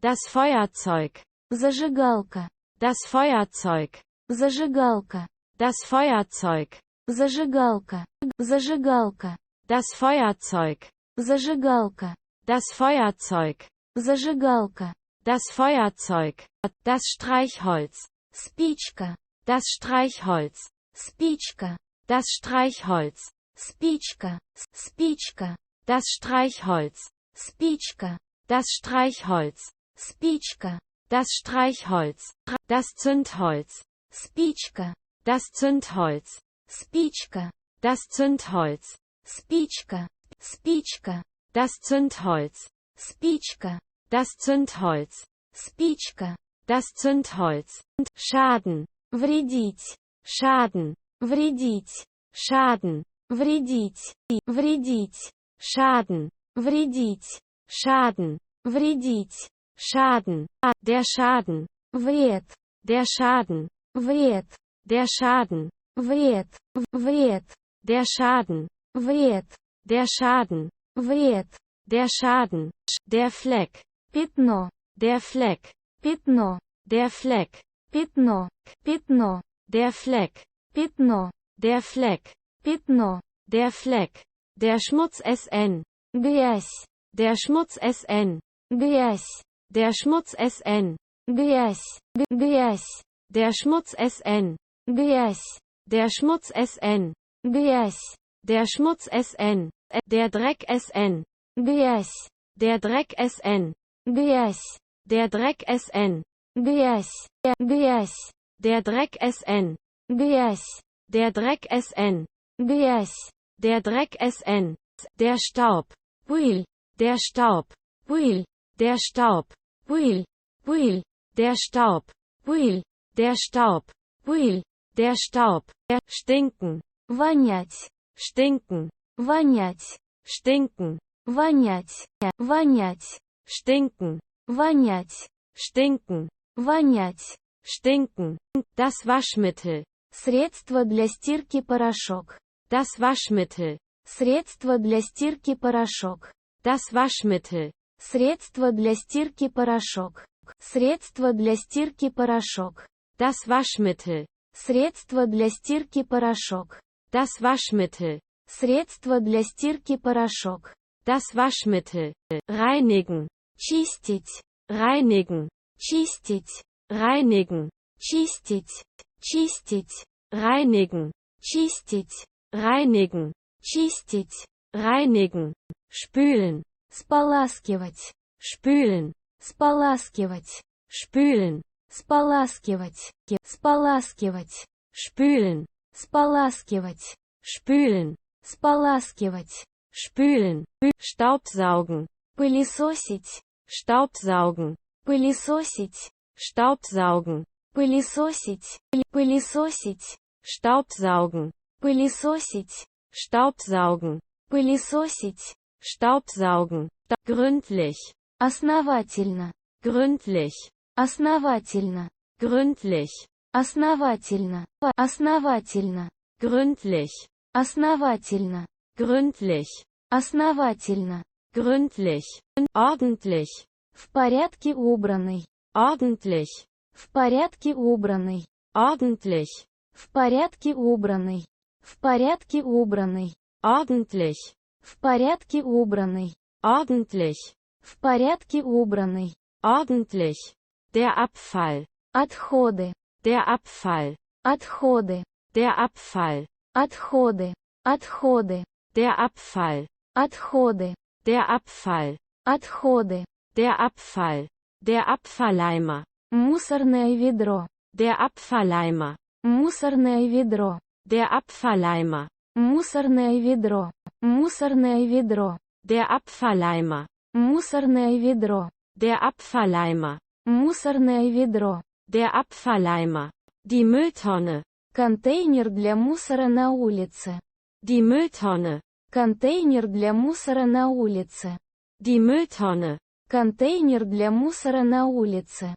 Das Feuerzeug. Зажигалка. Das Feuerzeug. Зажигалка. Das Feuerzeug. Зажигалка. Зажигалка. Das Feuerzeug. Зажигалка. Das Feuerzeug. Зажигалка. Das Feuerzeug. Das Streichholz. Спичка. Das Streichholz. Спичка. Das Streichholz. Спичка. Спичка. Das Streichholz. Спичка. Das Streichholz. Спичка. Das Streichholz. Das Zündholz. Спичка. Das Zündholz. Спичка. Das Zündholz. Спичка. Спичка. Das Zündholz. Спичка. Das Zündholz. Спичка. Das Zündholz. Schaden. Вредить. Schaden. Вредить. Schaden. Вредить. Вредить. Schaden. Вредить. Schaden. Вредить. Schaden. Der Schaden. Вред. Der Schaden. Вред. Der Schaden. Вред. Вред. Der Schaden. Вред. Der Schaden. Вред. Der Schaden. Der Fleck. Пятно. Der Fleck. Пятно. Der Fleck. Пятно. Пятно. Der Fleck. Пятно. Der Fleck. Пятно. Der Fleck. Der Schmutz SN. Грязь. Der Schmutz SN. Грязь. Der Schmutz SN. Грязь. Грязь. Der Schmutz SN. Грязь. Der Schmutz SN. Грязь. Der Schmutz SN. Der Dreck SN. Грязь. Der Dreck SN. Грязь. Der Dreck SN. Грязь. Грязь. Der Dreck SN. Грязь. Der Dreck SN. Грязь. Der Dreck SN. Der Staub. Пыль. Der Staub. Пыль. Der Staub. Пыль. Пыль. Der Staub. Пыль. Der Staub. Пыль. Der Staub. Stinken. Вонять. stinken, вонять, stinken, вонять, вонять, stinken, вонять, stinken, вонять. stinken. Das Waschmittel, Средство для стирки порошок. das Waschmittel, Средство для стирки порошок. das Waschmittel, Средство для стирки порошок. Средство для стирки порошок. das Waschmittel, Средство для стирки порошок. das Waschmittel, Средство для стирки порошок. das Waschmittel. Reinigen, Чистить. reinigen, Чистить. reinigen, Чистить. Чистить. reinigen, Чистить. reinigen, Чистить. reinigen, spülen, Споласкивать. spülen, Споласкивать. spülen, Споласкивать. Споласкивать. spülen, Споласкивать. spülen, Споласкивать. spülen, Staubsaugen, Пылесосить. Staubsaugen, Пылесосить. Staubsaugen, Пылесосить. Пылесосить. Staubsaugen, Пылесосить. Staubsaugen, Пылесосить. Staubsaugen, gründlich, Основательно. gründlich, Основательно. gründlich, Основательно. Основательно. gründlich, Основательно. gründlich, Основательно. gründlich, ordentlich, В порядке убранный. ordentlich, В порядке убранный. ordentlich, В порядке убранный. В порядке убранный. ordentlich, В порядке убранный. ordentlich, В порядке убранный. ordentlich, der Abfall, Отходы. der Abfall, Отходы. der Abfall, Отходы. Отходы. der Abfall, Отходы. der Abfall, Отходы. der Abfall, der Abfalleimer, Мусорное ведро. der Abfalleimer, Мусорное ведро. der Abfalleimer, Мусорное ведро. Мусорное ведро. der Abfalleimer, Мусорное ведро. der Abfalleimer, Мусорное ведро. der Abfalleimer, die Mülltonne, Контейнер для мусора на улице. die Mülltonne, Контейнер для мусора на улице. die Mülltonne, Контейнер для мусора на улице.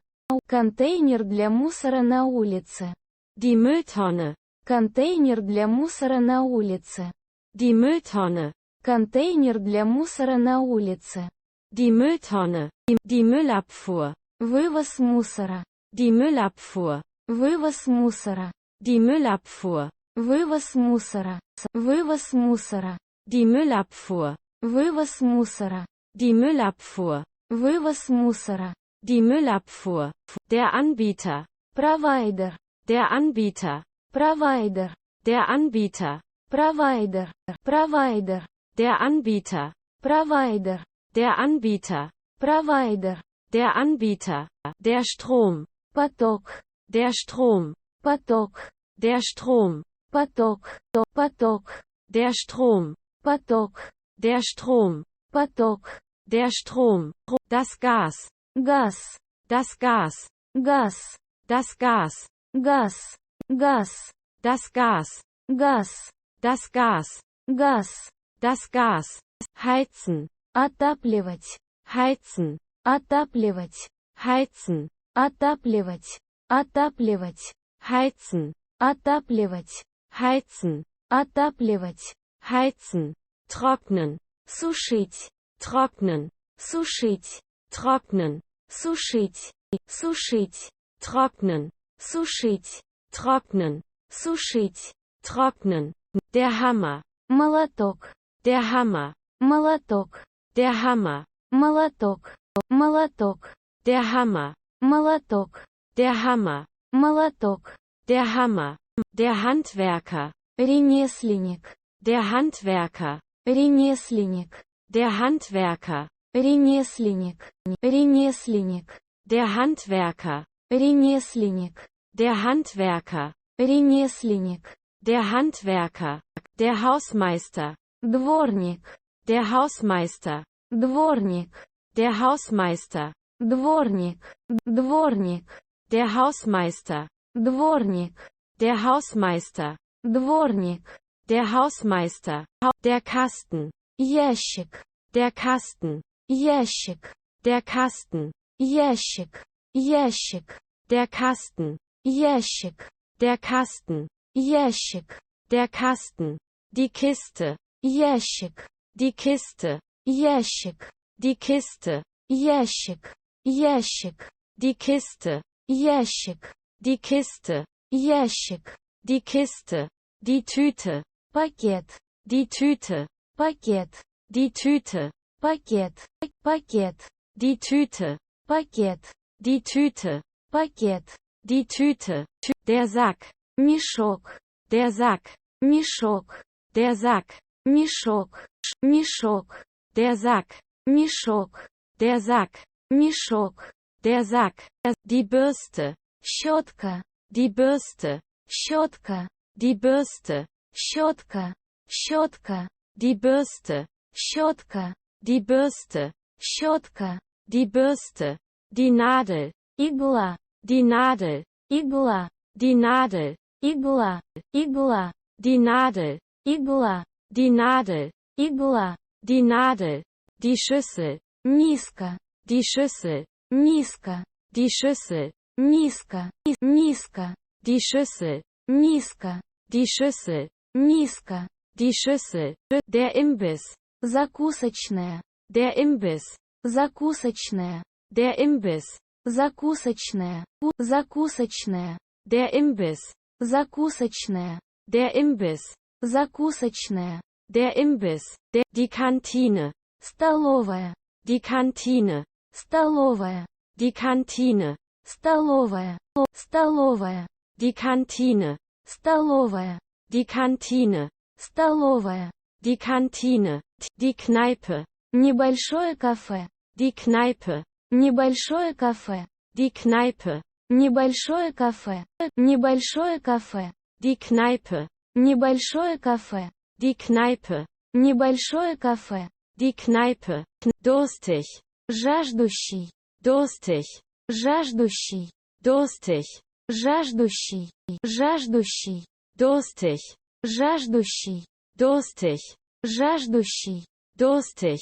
Контейнер для мусора на улице. die Mülltonne, Контейнер для мусора на улице. die Mülltonne, Контейнер для мусора на улице. die Mülltonne, die Müllabfuhr, Вывоз мусора. die Müllabfuhr, Вывоз мусора. die Müllabfuhr, Вывоз мусора. Вывоз мусора. die Müllabfuhr, Вывоз мусора. die Müllabfuhr, Вывоз мусора. die Müllabfuhr, der Anbieter, Провайдер. der Anbieter, Провайдер. der Anbieter, Провайдер. Провайдер. der Anbieter, Провайдер. der Anbieter, Провайдер. der Anbieter, der Strom, Поток. der Strom, Поток. der Strom, Поток. Поток. der Strom, Поток. der Strom, Поток. der Strom, das Gas, Газ. das Gas, Газ. das Gas, Газ. Газ. das Gas, Газ. das Gas, Газ. das Gas, heizen, Отапливать. heizen, Отапливать. heizen, Отапливать. Отапливать. heizen, Отапливать. heizen, Отапливать. heizen, trocknen, Сушить. trocknen, Сушить. trocknen, Сушить. Сушить. trocknen, Сушить. trocknen, Сушить. trocknen, der Hammer, Молоток. der Hammer, Молоток. der Hammer, Молоток. Молоток. der Hammer, Молоток. der Hammer, Молоток. der Hammer, der Handwerker, Ремесленник. der Handwerker, Ремесленник. der Handwerker, Ремесленник. Ремесленник. der Handwerker, Ремесленник. der Handwerker, Ремесленник. der Handwerker, der Hausmeister, Дворник. der Hausmeister, Дворник. der Hausmeister, Дворник. Дворник. der Hausmeister, Дворник. der Hausmeister, Дворник. Der Hausmeister. Der Kasten. Ящик. Der Kasten. Ящик. Der Kasten. Ящик. Ящик. Der Kasten. Ящик. Der Kasten. Ящик. Der Kasten. Die Kiste. Ящик. Die Kiste. Ящик. Die Kiste. Ящик. Ящик. Die Kiste. Ящик. Die Kiste. Ящик. Die Kiste. Die Tüte. Пакет. Die Tüte. Пакет. Die Tüte. Пакет. Пакет. Die Tüte. Пакет. Die Tüte. Пакет. Die Tüte. Der Sack. Мешок. Der Sack. Мешок. Der Sack. Мешок. Мешок. Der Sack. Мешок. Der Sack. Мешок. Der Sack. Die Bürste. Щетка. Die Bürste. Щетка. Die Bürste. Щетка. Щетка. Die Bürste. Щетка. Die Bürste. Щетка. Die Bürste. Die Nadel. Игла. Die Nadel. Игла. Die Nadel. Игла. Игла. Die Nadel. Игла. Die Nadel. Игла. Die Nadel. Die Schüssel. Низко. Die Schüssel. Низко. Die Schüssel. Низко. Низко. Die Schüssel. Низко. Die Schüssel. Низко. Die Schüssel. Der Imbiss. Закусочная. Der Imbiss. Закусочная. Der Imbiss. Закусочная. Закусочная. Der Imbiss. Закусочная. Der Imbiss. Закусочная. Der Imbiss. Die Kantine. Столовая. Die Kantine. Столовая. Die Kantine. Столовая. Столовая. Die Kantine. Столовая. Die Kantine. Столовая. Die Kantine. Die Kneipe. Небольшое кафе. Die Kneipe. Небольшое кафе. Die Kneipe. Небольшое кафе. Небольшое кафе. Die Kneipe. Небольшое кафе. Die Kneipe. Небольшое кафе. Die Kneipe. Durstig. Жаждущий. Durstig. Жаждущий. Durstig. Жаждущий. Жаждущий. Durstig. Жаждущий. Durstig. Жаждущий. Durstig.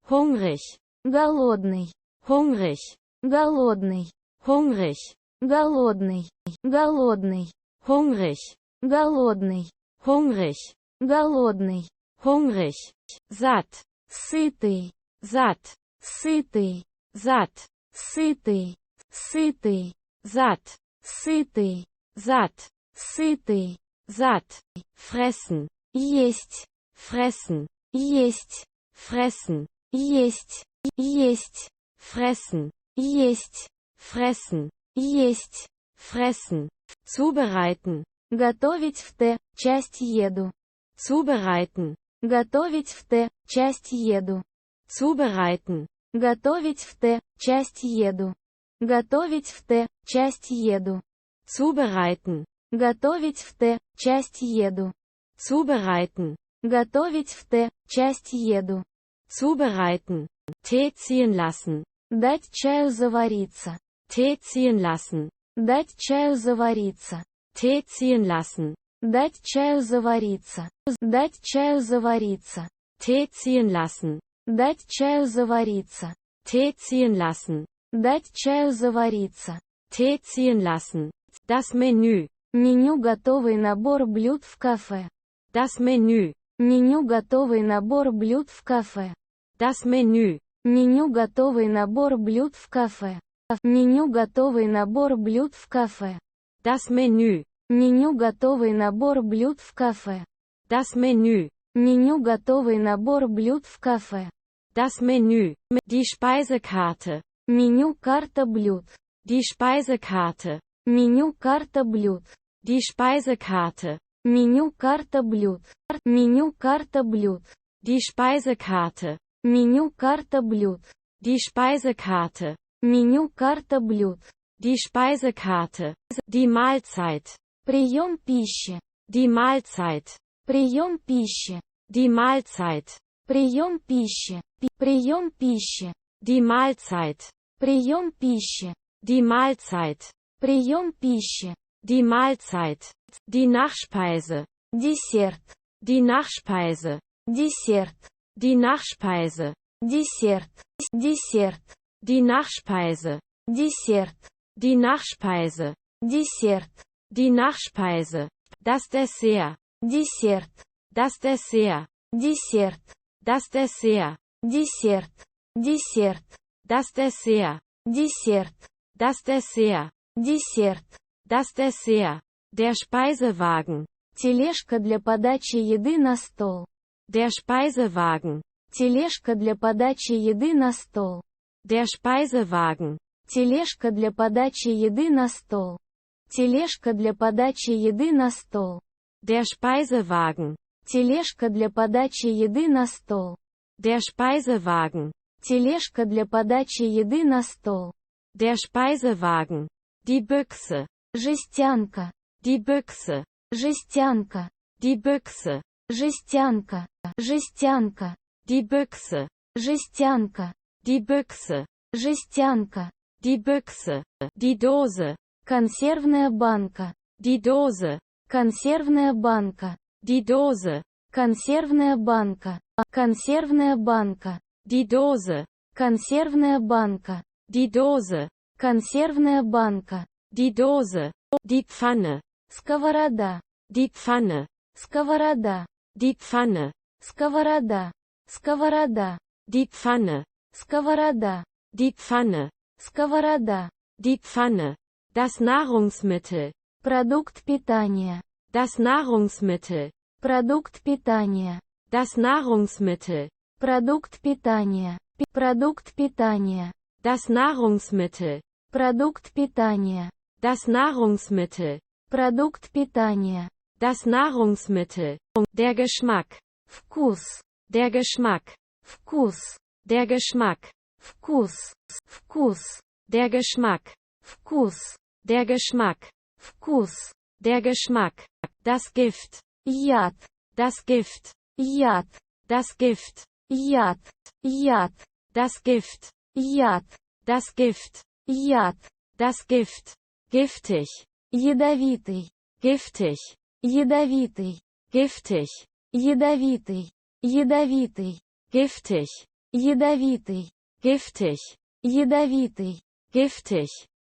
Hungrig. Голодный. Hungrig. Голодный. Hungrig. Голодный. Голодный. Hungrig. Голодный. Hungrig. Голодный. Hungrig. Satt. Сытый. Satt. Сытый. Satt. Сытый. Сытый. Satt. Сытый. Satt. Сытый. Satt. Fressen. Есть. Fressen. Есть. Fressen. Есть. Есть. Fressen. Есть. Fressen. Есть. Fressen. Zubereiten. Готовить в Т. Часть еду. Zubereiten. Готовить в Т. Часть еду. Zubereiten. Готовить в Т. Часть еду. Готовить в Т. Часть еду. Zubereiten. Готовить в Т. Часть еду. Zubereiten. Готовить в Т. Часть еду. Zubereiten. Tee ziehen lassen. Дать чаю завариться. Tee ziehen lassen. Дать чаю завариться. Tee ziehen lassen. Дать чаю завариться. Дать чаю завариться. Tee ziehen lassen. Дать чаю завариться. Tee ziehen lassen. Дать чаю завариться. Tee ziehen lassen. Das Menü. Меню готовый набор блюд в кафе. Das Menü. Меню готовый набор блюд в кафе. Das Menü. Меню готовый набор блюд в кафе. Меню готовый набор блюд в кафе. Das Menü. Меню готовый набор блюд в кафе. Das Menü. Меню готовый набор блюд в кафе. Das Menü. Die Speisekarte. Меню карта блюд. Die Speisekarte. Меню карта блюд. Die Speisekarte. Меню карта блюд. Меню карта блюд. Die Speisekarte. Меню карта блюд. Die Speisekarte. Меню карта блюд. Die Speisekarte. Die Mahlzeit. Прием пищи. Die Mahlzeit. Прием пищи. Die Mahlzeit. Прием пищи. Прием пищи. Die Mahlzeit. Прием пищи. Die Mahlzeit. Прием пищи. Die Mahlzeit. Die Nachspeise. Десерт. Die Nachspeise. Десерт. Die Nachspeise. Десерт. Десерт. Die Nachspeise. Десерт. Die Nachspeise. Десерт. Die Nachspeise. Das Dessert. Десерт. Das Dessert. Десерт. Das Dessert. Десерт. Десерт. Das Dessert. Десерт. Das Dessert. Десерт. Das Dessert. Der Speisewagen. Тележка для подачи еды на стол. Der Speisewagen. Тележка для подачи еды на стол. Der Speisewagen. Тележка для подачи еды на стол. Тележка для подачи еды на стол. Der Speisewagen. Тележка для подачи еды на стол. Der Speisewagen. Тележка для подачи еды на стол. Der Speisewagen. Die Büchse. Жестянка. Die Büchse. Жестянка. Die Büchse. Жестянка. Жестянка. Die Büchse. Жестянка. Die Büchse. Жестянка. Die Büchse. Die Dose. Консервная банка. Die Dose. Консервная банка. Die Dose. Консервная банка. Консервная банка. Die Dose. Консервная банка. Die Dose. Консервная банка. Die Dose. Die Pfanne. Сковорода. Die Pfanne. Сковорода. Die Pfanne. Сковорода. Сковорода. Die Pfanne. Сковорода. Die Pfanne. Сковорода. Die Pfanne. Das Nahrungsmittel. Продукт питания. Das Nahrungsmittel. Продукт питания. Das Nahrungsmittel. Продукт питания. Продукт питания. Das Nahrungsmittel. Продукт питания. Das Nahrungsmittel. Продукт питания. Das Nahrungsmittel. Der Geschmack. Вкус. Der Geschmack. Вкус. Der Geschmack. Вкус. Вкус. Der Geschmack. Вкус. Der Geschmack. Вкус. Der Geschmack. Das Gift. Яд. Das Gift. Яд. Das Gift. Яд. Яд. Das Gift. Яд. Das Gift. Яд. Das Gift. Giftig. Ядовитый. Giftig. Ядовитый. Giftig. Ядовитый. Ядовитый. Giftig. Ядовитый. Giftig. Ядовитый. Giftig.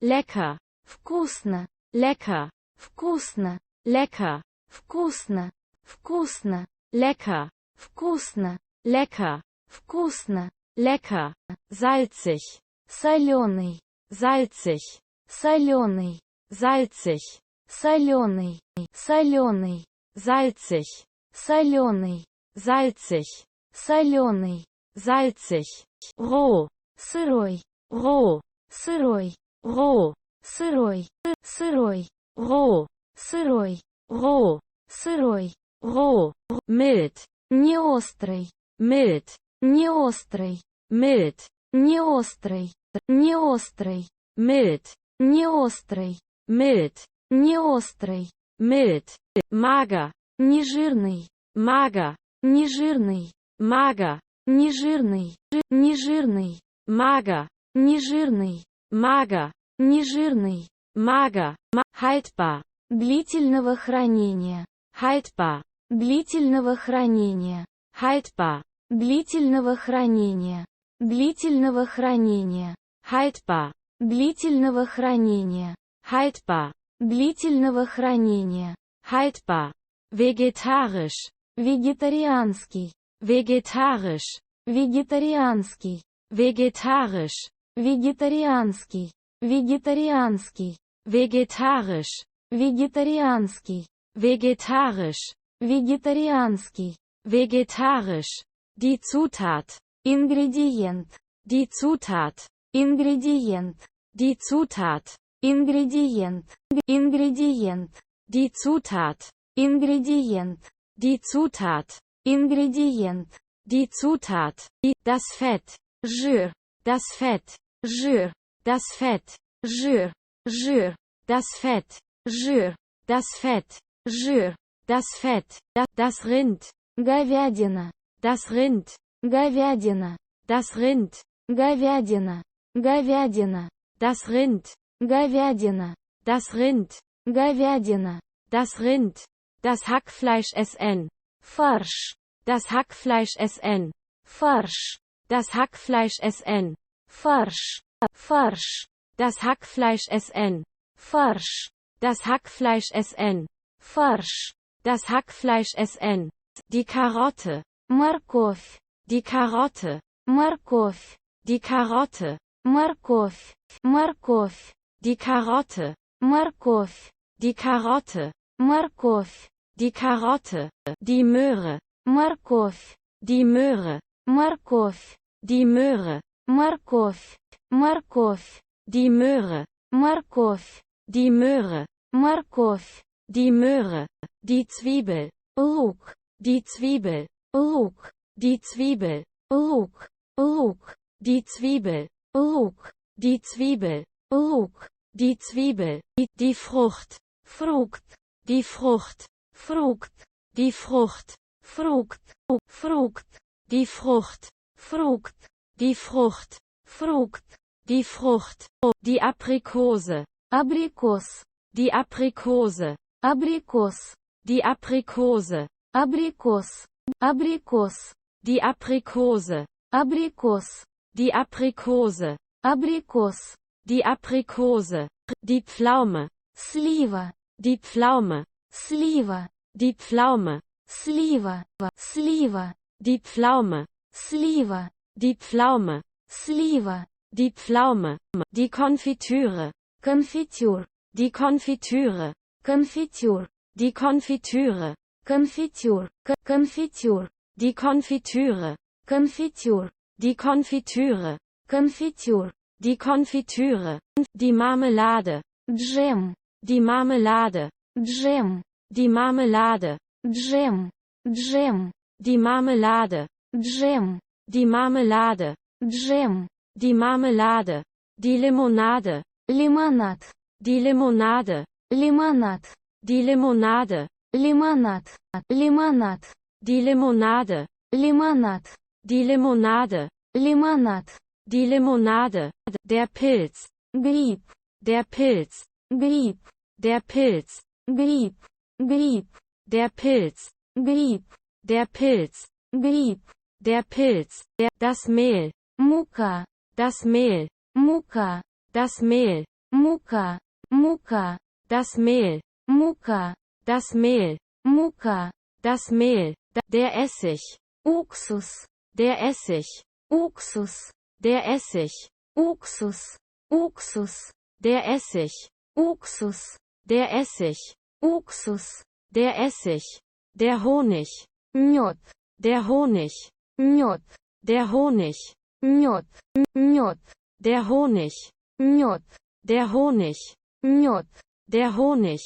Lecker. Вкусно. Lecker. Вкусно. Lecker. Вкусно. Вкусно. Lecker. Вкусно. Lecker. Вкусно. Lecker. Salzig. Соленый. Salzig. Соленый. Salzig. Соленый. Соленый. Salzig. Соленый. Salzig. Соленый. Salzig. Roh. Сырой. Roh. Сырой. Roh. Сырой. Сырой. Roh. Сырой. Roh. Сырой. Roh. Mild. Не острый. Mild. Не острый. Mild. Не острый. Не острый. Mild. Не острый. Mild. Не острый. Mild. Mager. Не жирный. Mager. Не жирный. Mager. Не жирный. Не жирный. Mager. Не жирный. Mager. Не жирный. Mager. Haltbar. Длительного хранения. Haltbar. Длительного хранения. Haltbar. Длительного хранения. Длительного хранения. Haltbar. Длительного хранения. Haltbar. Длительного хранения. Haltbar. Vegetarisch. Вегетарианский. Vegetarisch. Вегетарианский. Vegetarisch. Вегетарианский. Вегетарианский. Vegetarisch. Вегетарианский. Vegetarisch. Вегетарианский. Vegetarisch. Die Zutat. Ингредиент. Die Zutat. Ингредиент. Die Zutat. Ингредиент. Ингредиент. Die Zutat. Ингредиент. Die Zutat. Ингредиент. Die Zutat. Das Fett. Жир. Das Fett. Жир. Das Fett. Жир. Жир. Das Fett. Жир. Das Fett. Жир. Das Fett. Das Rind. Говядина. Das Rind. Говядина. Das Rind. Говядина. Говядина. Das Rind. Говядина. Das Rind. Говядина. Das Rind. Das Hackfleisch essen. Фарш. Das Hackfleisch SN. Фарш. Das Hackfleisch SN. Фарш. Фарш. Das Hackfleisch SN. Фарш. Das Hackfleisch SN. Фарш. Das Hackfleisch SN. Die Karotte. Морковь. Die Karotte. Морковь. Die Karotte. Морковь. Морковь. Die Karotte. Морковь. Die Karotte. Морковь. Die Karotte. Die Möhre. Морковь. Die Möhre. Морковь. Die Möhre. Морковь. Морковь. Die Möhre. Морковь. Die Möhre. Морковь. Die Möhre. Die Zwiebel. Лук. Die Zwiebel. Лук. Die Zwiebel. Лук. Лук. Die Zwiebel. Лук. Die Zwiebel. Лук. Die Zwiebel. Die Frucht. Фрукт. Die Frucht. Фрукт. Die Frucht. Фрукт. Фрукт. Die Frucht. Фрукт. Die Frucht. Фрукт. Die Frucht. Die Aprikose. Абрикос. Die Aprikose. Абрикос. Die Aprikose. Абрикос. Абрикос. Die Aprikose. Абрикос. Die Aprikose. Абрикос. Die Aprikose. Die Pflaume. Слива. Die Pflaume. Слива. Die Pflaume. Слива. Слива. Die Pflaume. Слива. Die Pflaume. Слива. Die Pflaume. Die Konfitüre. Конфитюр. Die Konfitüre. Конфитюр. Die Konfitüre. Конфитюр. Конфитюр. Die Konfitüre. Конфитюр. Die Konfitüre. Конфитюр. Die Konfitüre. Die Marmelade. Джем. Die Marmelade. Джем. Die Marmelade. Джем. Джем. Die Marmelade. Джем. Die Marmelade. Джем. Die Marmelade. Die Limonade. Лимонад. Die Limonade. Лимонад. Die Limonade. Лимонад. Лимонад. Die Limonade. Лимонад. Die Limonade. Лимонад. Die Limonade. Der Pilz. Гриб. Der Pilz. Гриб. Der Pilz. Гриб. Гриб. Der Pilz. Гриб. Der Pilz. Гриб. Der Pilz. Das Mehl. Мука. Das Mehl. Мука. Das Mehl. Мука. Мука. Das Mehl. Мука. Das Mehl. Мука. Das Mehl. Der Essig. Уксус. Der Essig. Уксус. Der Essig. Уксус. Уксус. Der Essig. Уксус. Der Essig. Уксус. Der Essig. Der Honig. Мед. Der Honig. Мед. Der Honig. Мед. Мед. Der Honig. Мед. Der Honig. Мед. Der Honig.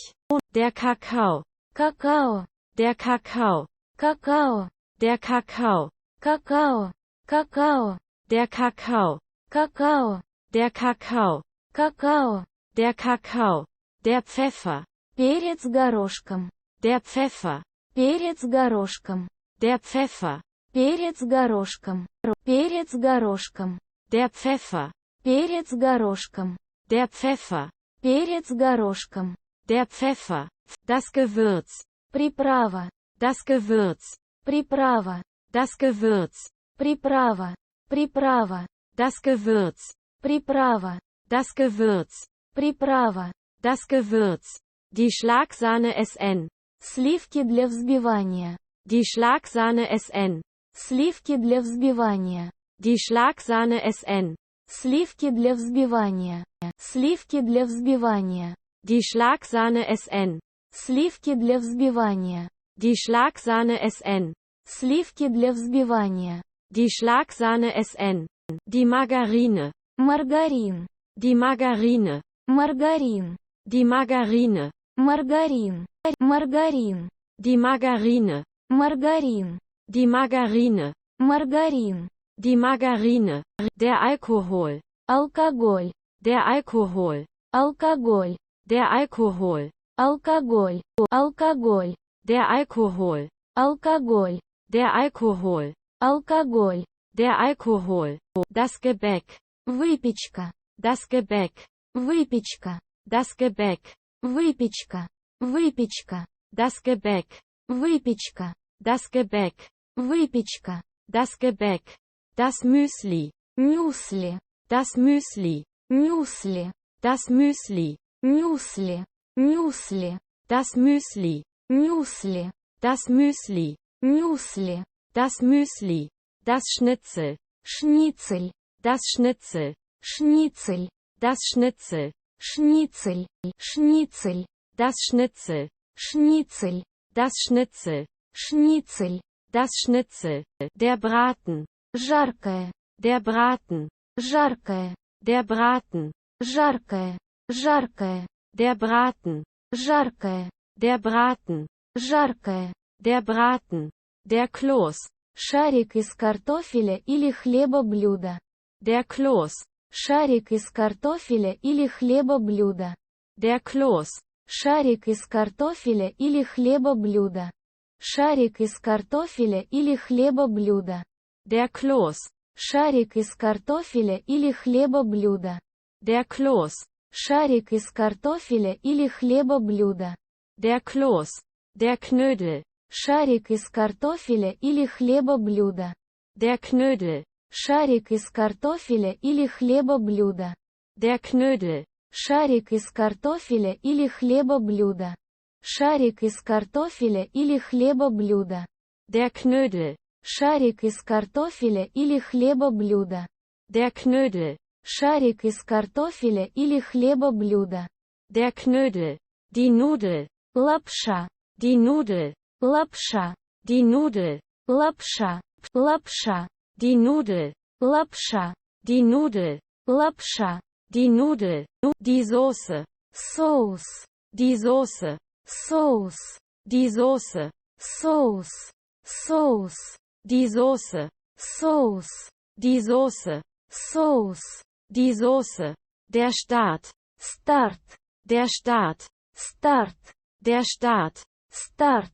Der Kakao. Какао. Der Kakao. Какао. Der Kakao. Какао. Какао. Der Kakao. Какао. Der Kakao. Какао. Der Kakao. Der Pfeffer. Перец горошком. Der Pfeffer. Перец горошком. Der Pfeffer. Перец горошком. Перец горошком. Der Pfeffer. Перец горошком. Der Pfeffer. Перец горошком. Der Pfeffer. Das Gewürz. Приправа. Das Gewürz. Приправа. Das Gewürz. Приправа. Приправа. Das Gewürz. Приправа. Das Gewürz. Приправа. Das Gewürz. Die Schlagsahne SN. Сливки для взбивания. Die Schlagsahne SN. Сливки для взбивания. Die Schlagsahne SN. Сливки для взбивания. Сливки для взбивания. Die Schlagsahne SN. Сливки для взбивания. Die Schlagsahne SN. Сливки для взбивания. Die Schlagsahne SN. Die Margarine. Маргарин. Die Margarine. Маргарин. Die Margarine. Маргарин. Маргарин. Die Margarine. Маргарин. Die Margarine. Маргарин. Die Margarine. Der Alkohol. Алкоголь. Der Alkohol. Алкоголь. Der Alkohol. Алкоголь. Алкоголь. Der Alkohol. Алкоголь. Der Alkohol. Алкоголь. Der Alkohol. Das Gebäck. Выпечка. Das Gebäck. Выпечка. Das Gebäck. Выпечка. Выпечка. Das Gebäck. Выпечка. Das Gebäck. Выпечка. Das Gebäck. Das Müsli. Мюсли. Das Müsli. Мюсли. Das Müsli. Мюсли. Мюсли. Das Müsli. Мюсли. Das Müsli. Мюсли. Das Müsli. Das Schnitzel. Шницель. Das Schnitzel. Шницель. Das Schnitzel. Шницель. Шницель. Das Schnitzel. Шницель. Das Schnitzel. Шницель. Das Schnitzel. Der Braten. Жаркое. Der Braten. Жаркое. Der Braten. Жаркое. Жаркое. Der Braten. Жаркое. Der Braten. Жаркое. Der Braten. Der Kloß. Шарик из картофеля или хлеба-блюда. Der Kloß. Шарик из картофеля или хлеба-блюда. Der Kloß. Шарик из картофеля или хлеба-блюда. Шарик из картофеля или хлеба-блюда. Der Kloß. Шарик из картофеля или хлеба-блюда. Der Kloß. Шарик из картофеля или хлеба-блюда. Der Kloß. Der Knödel. Шарик из картофеля или хлеба-блюда. Der Knödel. Шарик из картофеля или хлеба-блюда. Der Knödel. Шарик из картофеля или хлеба-блюда. Шарик из картофеля или хлеба-блюда. Der Knödel. Шарик из картофеля или хлеба-блюда. Der Knödel. Шарик из картофеля или хлеба-блюда. Der Knödel. Die Nudel. Лапша. Die Nudel. Лапша. Die Nudel. Лапша. Лапша. Die Nudel. Лапша. Die Nudel. Лапша. Die Nudel. Die Soße. Соус. Die Soße. Соус. Die Soße. Соус. Соус. Die Soße. Соус. Die Soße. Соус. Die Soße. Der Staat. Старт. Der Staat. Старт. Der Staat. Старт.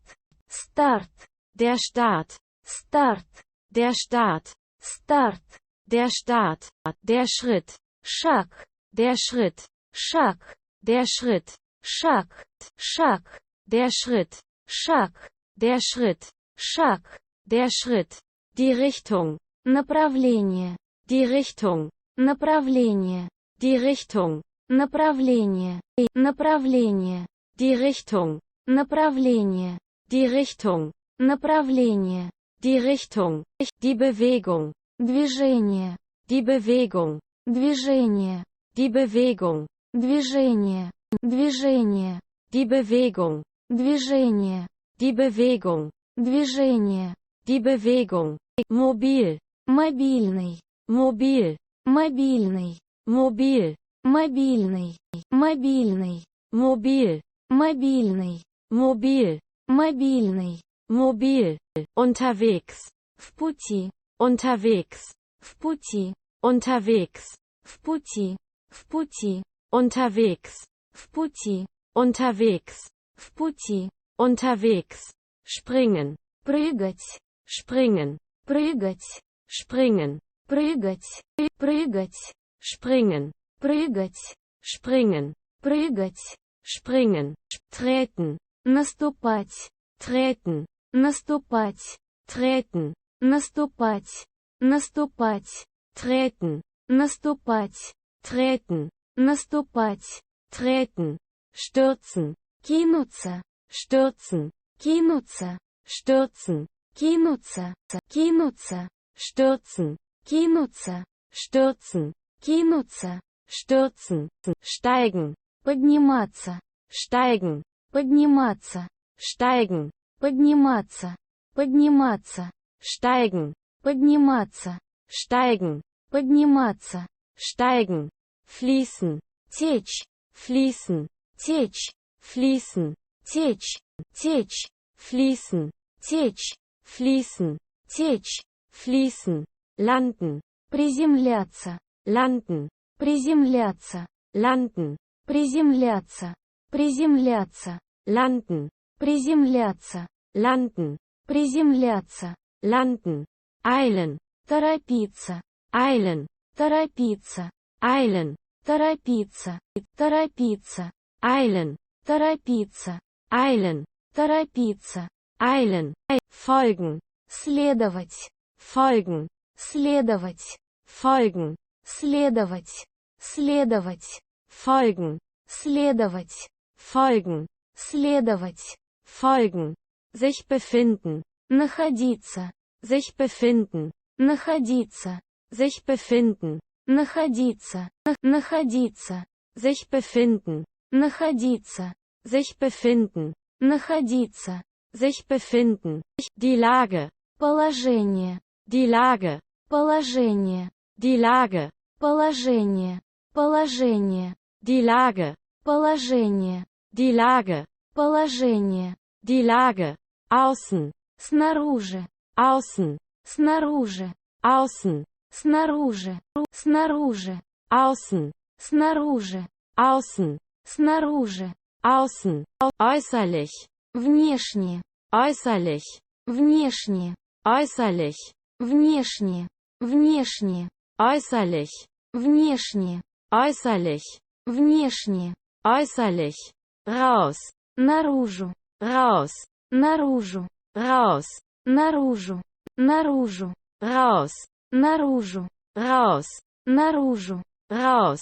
Старт. Der Staat. Старт. Der Staat. Старт. Der Staat. Der Schritt. Шаг. Der Schritt. Шаг. Der Schritt. Шаг. Шаг. Der Schritt. Шаг. Der Schritt. Шаг. Der Schritt. Die Richtung. Направление. Die Richtung. Направление. Die Richtung. Направление. Направление. Die Richtung. Направление. Die Richtung. Направление. Die Richtung. Die Bewegung. Движение. Die Bewegung. Движение. Die Bewegung. Движение. Движение. Die Bewegung. Движение. Die Bewegung. Движение. Die Bewegung. Mobil. Мобильный. Mobil. Мобильный. Mobil. Мобильный. Мобильный. Mobil. Мобильный. Mobil. Мобильный. Mobil. Unterwegs. В пути. Unterwegs. В пути. Unterwegs. В пути. В пути. Unterwegs. В пути. Unterwegs. В пути. Unterwegs. Springen. Прыгать. Springen. Прыгать. Springen. Прыгать. Прыгать. Springen. Прыгать. Springen. Прыгать. Springen. Treten. Наступать. Treten. Наступать. Treten. Наступать. Наступать. Treten. Наступать. Treten. Наступать. Treten. Stürzen. Кинуться. Stürzen. Кинуться. Stürzen. Кинуться. Кинуться. Stürzen. Кинуться. Stürzen. Кинуться. Stürzen. Steigen. Подниматься. Steigen. Подниматься. Steigen. Подниматься. Подниматься. Steigen. Подниматься. Steigen. Подниматься. Steigen. Fließen. Течь. Fließen. Течь. Fließen. Течь. Течь. Fließen. Течь. Fließen. Течь. Fließen. Landen. Приземляться. Landen. Приземляться. Landen. Приземляться. Приземляться. Landen. Приземляться. Landen. Приземляться. Landen. Eilen. Торопиться. Eilen. Торопиться. Eilen. Торопиться. Торопиться. Eilen. Торопиться. Eilen. Торопиться. eilen, folgen, следовать, folgen, следовать, folgen, следовать, следовать, folgen, следовать, folgen, следовать, folgen, sich befinden, находиться, sich befinden, находиться, sich befinden, находиться, находиться, sich befinden, находиться, sich befinden, находиться, sich befinden, die Lage, положение, die Lage, положение, die Lage, положение, положение, die Lage, положение, die Lage, положение, die Lage, außen, снаружи, außen, снаружи, außen, снаружи, снаружи, außen, снаружи, außen, снаружи, außen, äußerlich, внешне, äußerlich, внешне, äußerlich, внешне, внешне, äußerlich, внешне, äußerlich, внешне, äußerlich, raus, наружу, raus, наружу, raus, наружу, наружу, raus, наружу, raus, наружу, raus,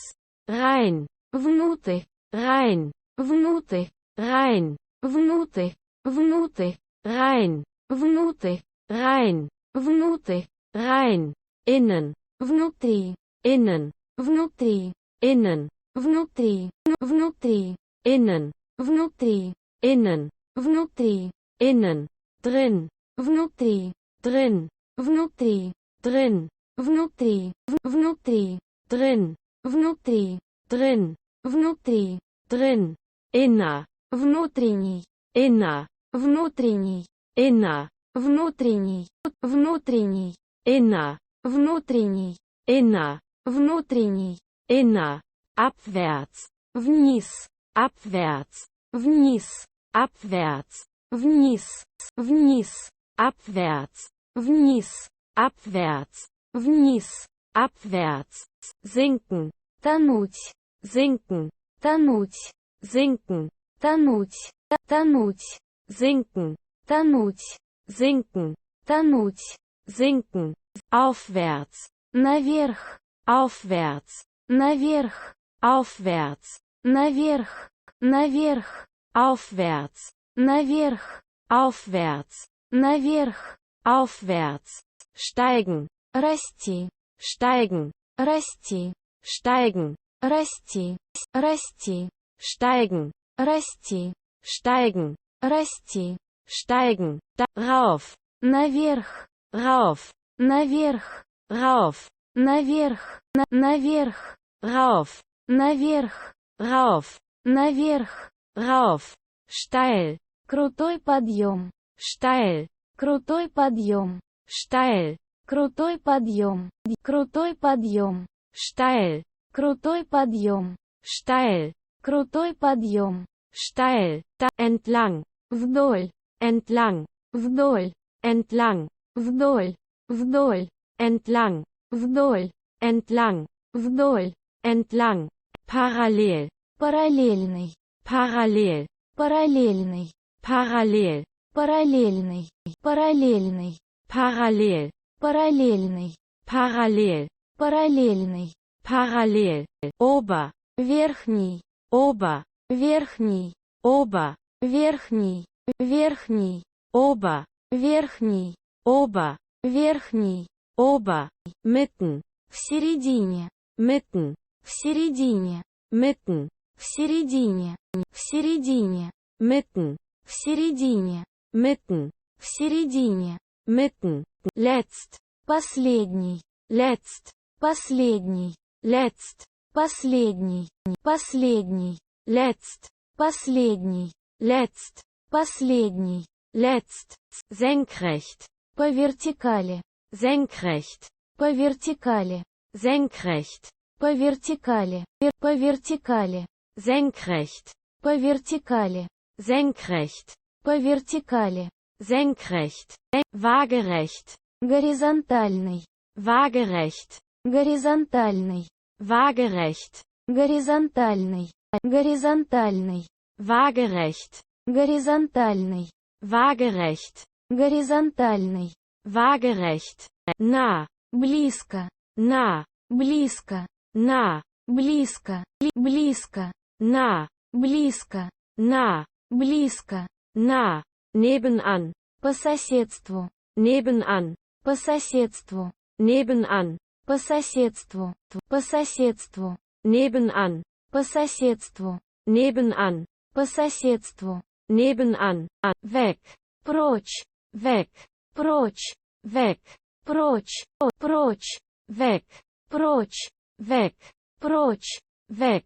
rein, внутрь, rein, внутрь, rein, внутрь, внутрь, rein, внутрь, rein, внутрь, rein, innen, внутри, innen, внутри, innen, внутри, внутри, innen, внутри, innen, внутри, innen, drin, внутри, drin, внутри, drin, внутри, внутри, drin, внутри, drin, внутри, drin, inner, внутренний, inner, внутренний, inner, внутренний, внутренний, inner, внутренний, inner, внутренний, inner, abwärts, вниз, abwärts, вниз, abwärts, вниз, вниз, abwärts, вниз, abwärts, вниз, abwärts, sinken, тонуть, sinken, тонуть, sinken, тонуть, тонуть, sinken, тонуть, sinken, тонуть, sinken, aufwärts, наверх, aufwärts, наверх, aufwärts, наверх, наверх, aufwärts, наверх, aufwärts, наверх, aufwärts, steigen, расти, steigen, расти, steigen, расти, расти, steigen, расти, steigen, расти, steigen, rauf, наверх, rauf, наверх, rauf, наверх, наверх, rauf, наверх, rauf, наверх, rauf, steil, крутой подъем, steil, крутой подъем, steil, крутой подъем, крутой подъем, steil, крутой подъем, steil, крутой подъем, steil, entlang, вдоль, entlang, вдоль, entlang, вдоль, вдоль, entlang, вдоль, entlang, вдоль, entlang, parallel, параллельный, parallel, параллельный, parallel, параллельный, параллельный, parallel, параллельный, parallel, параллельный, parallel, ober, верхний, ober, верхний, ober, верхний, верхний, ober, верхний, ober, верхний, ober, mitten, в середине, mitten, в середине, mitten, в середине, в середине, mitten, в середине, mitten, в середине, mitten, letzt, последний, letzt, последний, letzt, последний, последний, letzt, последний, letzt, последний, letzt, senkrecht, по вертикали, senkrecht, по вертикали, senkrecht, по вертикали, по вертикали, senkrecht, по вертикали, senkrecht, по вертикали, senkrecht, waagerecht, горизонтальный, waagerecht, горизонтальный, waagerecht, горизонтальный, горизонтальный, waagerecht, горизонтальный, waagerecht, горизонтальный, waagerecht, nah, близко, nah, близко, nah, близко, близко, nah, близко, nah, близко, nah, nebenan, по соседству, nebenan, по соседству, nebenan, по соседству, по соседству, nebenan, по соседству, nebenan, по соседству, nebenan, weg, прочь, weg, прочь, weg, прочь, прочь, weg, прочь, weg, прочь, weg,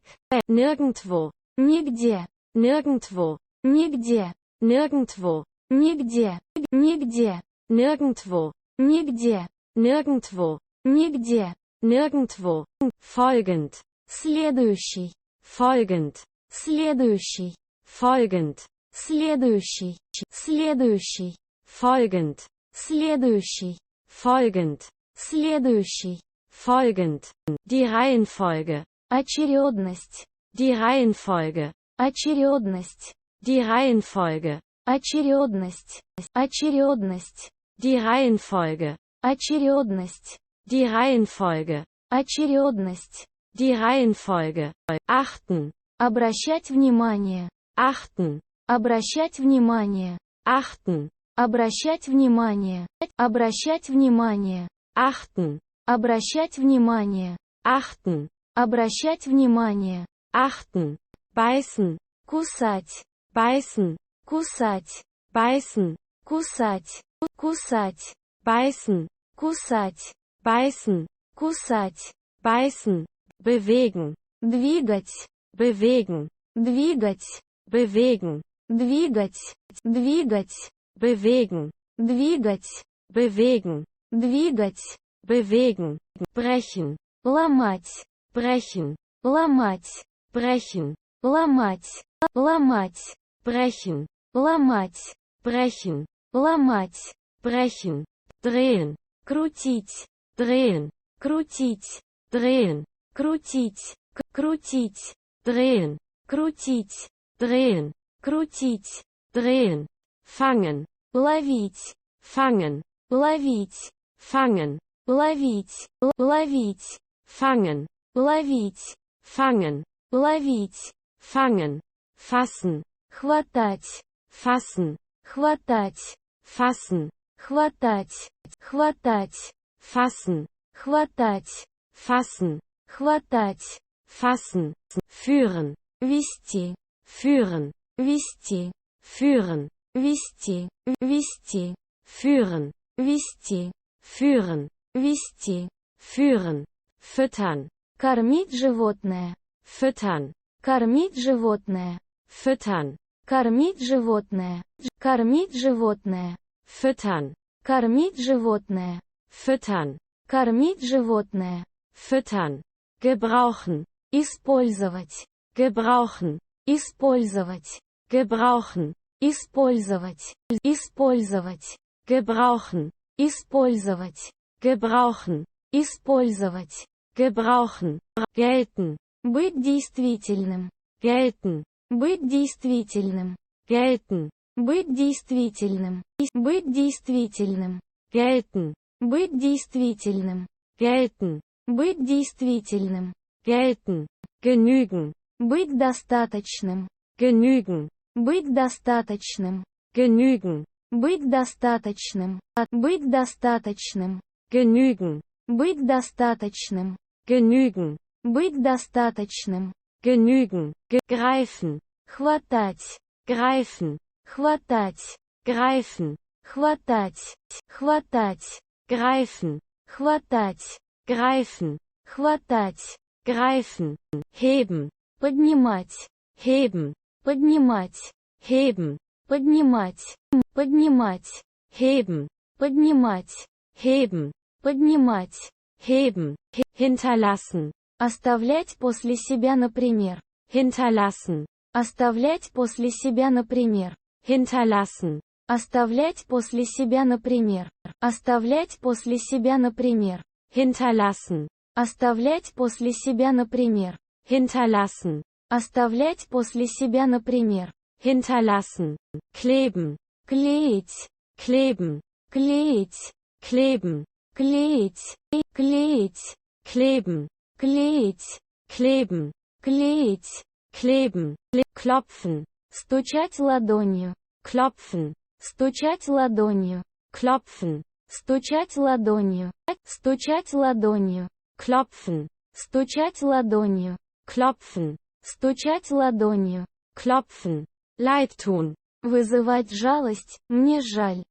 nirgendwo, нигде, nirgendwo, нигде, nirgendwo, нигде, нигде, nirgendwo, нигде, nirgendwo, нигде, nirgendwo, folgend, следующий, folgend, следующий, folgend, следующий, следующий, folgend, следующий, folgend, следующий, folgend, die Reihenfolge, очередность, die Reihenfolge, очередность, die Reihenfolge, очередность, очередность, die Reihenfolge, очередность, die Reihenfolge, очередность, die Reihenfolge, achten, обращать внимание, achten, обращать внимание, achten, обращать внимание, обращать внимание, achten, обращать внимание, achten, обращать внимание, achten, beißen, кусать, beißen, кусать, beißen, кусать, кусать, beißen, кусать, beißen, кусать, beißen, bewegen, двигать, bewegen, двигать, bewegen, двигать, двигать, bewegen, двигать, bewegen, двигать, bewegen, brechen, ломать, brechen, ломать, brechen, ломать, ломать, brechen, ломать, brechen, ломать, brechen, drehen, крутить, drehen, крутить, drehen, крутить, крутить, drehen, крутить, drehen, крутить, drehen, fangen, ловить, fangen, ловить, fangen, ловить, ловить, fangen, ловить, fangen, ловить, fangen, fassen, хватать, fassen, хватать, fassen, хватать, хватать, fassen, хватать, fassen, хватать, fassen, führen, вести, führen, вести, führen, вести, вести, führen, вести, führen, вести, führen, füttern, кормить животное, füttern, кормить животное, füttern, кормить животное, кормить животное, füttern, кормить животное, füttern, кормить животное, füttern, gebrauchen, использовать, gebrauchen, использовать, gebrauchen, использовать, использовать, gebrauchen, использовать, gebrauchen, использовать, gebrauchen, gelten, быть действительным, gelten, быть действительным, gelten, быть действительным, быть действительным, gelten, быть действительным, gelten, быть действительным, gelten, genügen, быть достаточным, genügen, быть достаточным, genügen, быть достаточным, быть достаточным, genügen, быть достаточным, genügen, быть достаточным, genügen, greifen, хватать, greifen, хватать, greifen, хватать, хватать, greifen, хватать, greifen, хватать, greifen, heben, поднимать, heben, поднимать, heben, поднимать, поднимать, heben, поднимать, heben, поднимать, heben, hinterlassen, оставлять после себя, например, hinterlassen, оставлять после себя, например, hinterlassen, оставлять после себя, например, оставлять после себя, например, hinterlassen, оставлять после себя, например, hinterlassen, оставлять после себя, например, hinterlassen, kleben, клеить, kleben, клеить, kleben, клеить, клеить, kleben, клеить, kleben, клеить, kleben, klopfen, стучать ладонью, klopfen, стучать ладонью, klopfen, стучать ладонью, стучать ладонью, klopfen, стучать ладонью, klopfen, стучать ладонью, klopfen, leid tun, вызывать жалость, мне жаль,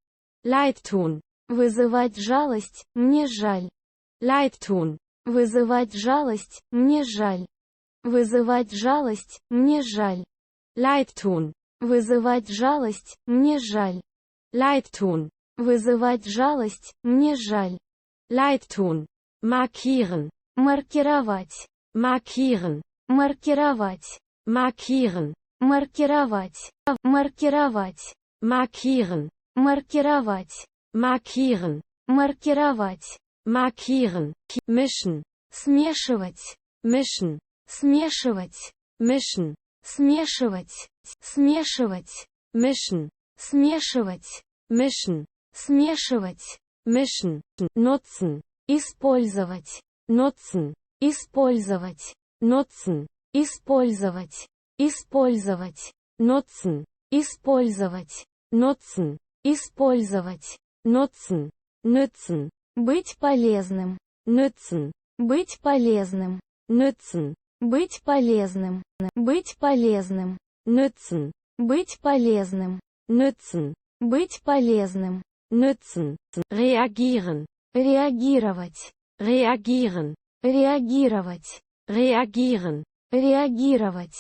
leid tun, вызывать жалость, мне жаль, leid tun, вызывать жалость, мне жаль, вызывать жалость, мне жаль, leid tun, вызывать жалость, мне жаль, leid tun, вызывать жалость, мне жаль, leid tun, markieren, маркировать, markieren, маркировать, markieren, маркировать, маркировать, markieren, маркировать, markieren, маркировать, markieren, mischen, смешивать, mischen, смешивать, mischen, смешивать, смешивать, mischen, смешивать, mischen, смешивать, mischen, nutzen, использовать, nutzen, использовать, nutzen, использовать, использовать, nutzen, использовать, nutzen, использовать, nutzen, nützen, быть полезным, nützen, быть полезным, nützen, быть полезным, быть полезным, nützen, быть полезным, nützen, быть полезным, nützen, reagieren, реагировать, reagieren, реагировать, reagieren, реагировать,